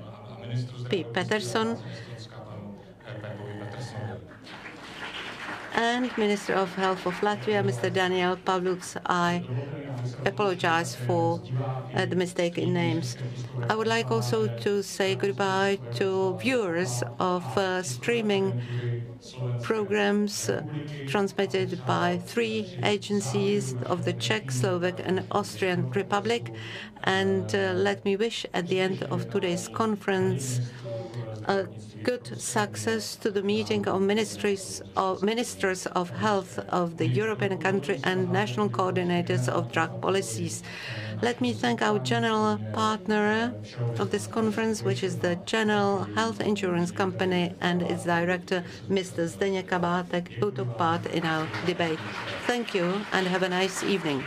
P. Peterson, and Minister of Health of Latvia, Mr. Daniel Pavluks. I apologize for the mistake in names. I would like also to say goodbye to viewers of streaming programs transmitted by 3 agencies of the Czech, Slovak and Austrian Republic. And let me wish at the end of today's conference a good success to the meeting of ministers of health of the European country and national coordinators of drug policies. Let me thank our general partner of this conference, which is the General Health Insurance Company, and its director, Mr. Zdeněk Kabátek, who took part in our debate. Thank you and have a nice evening.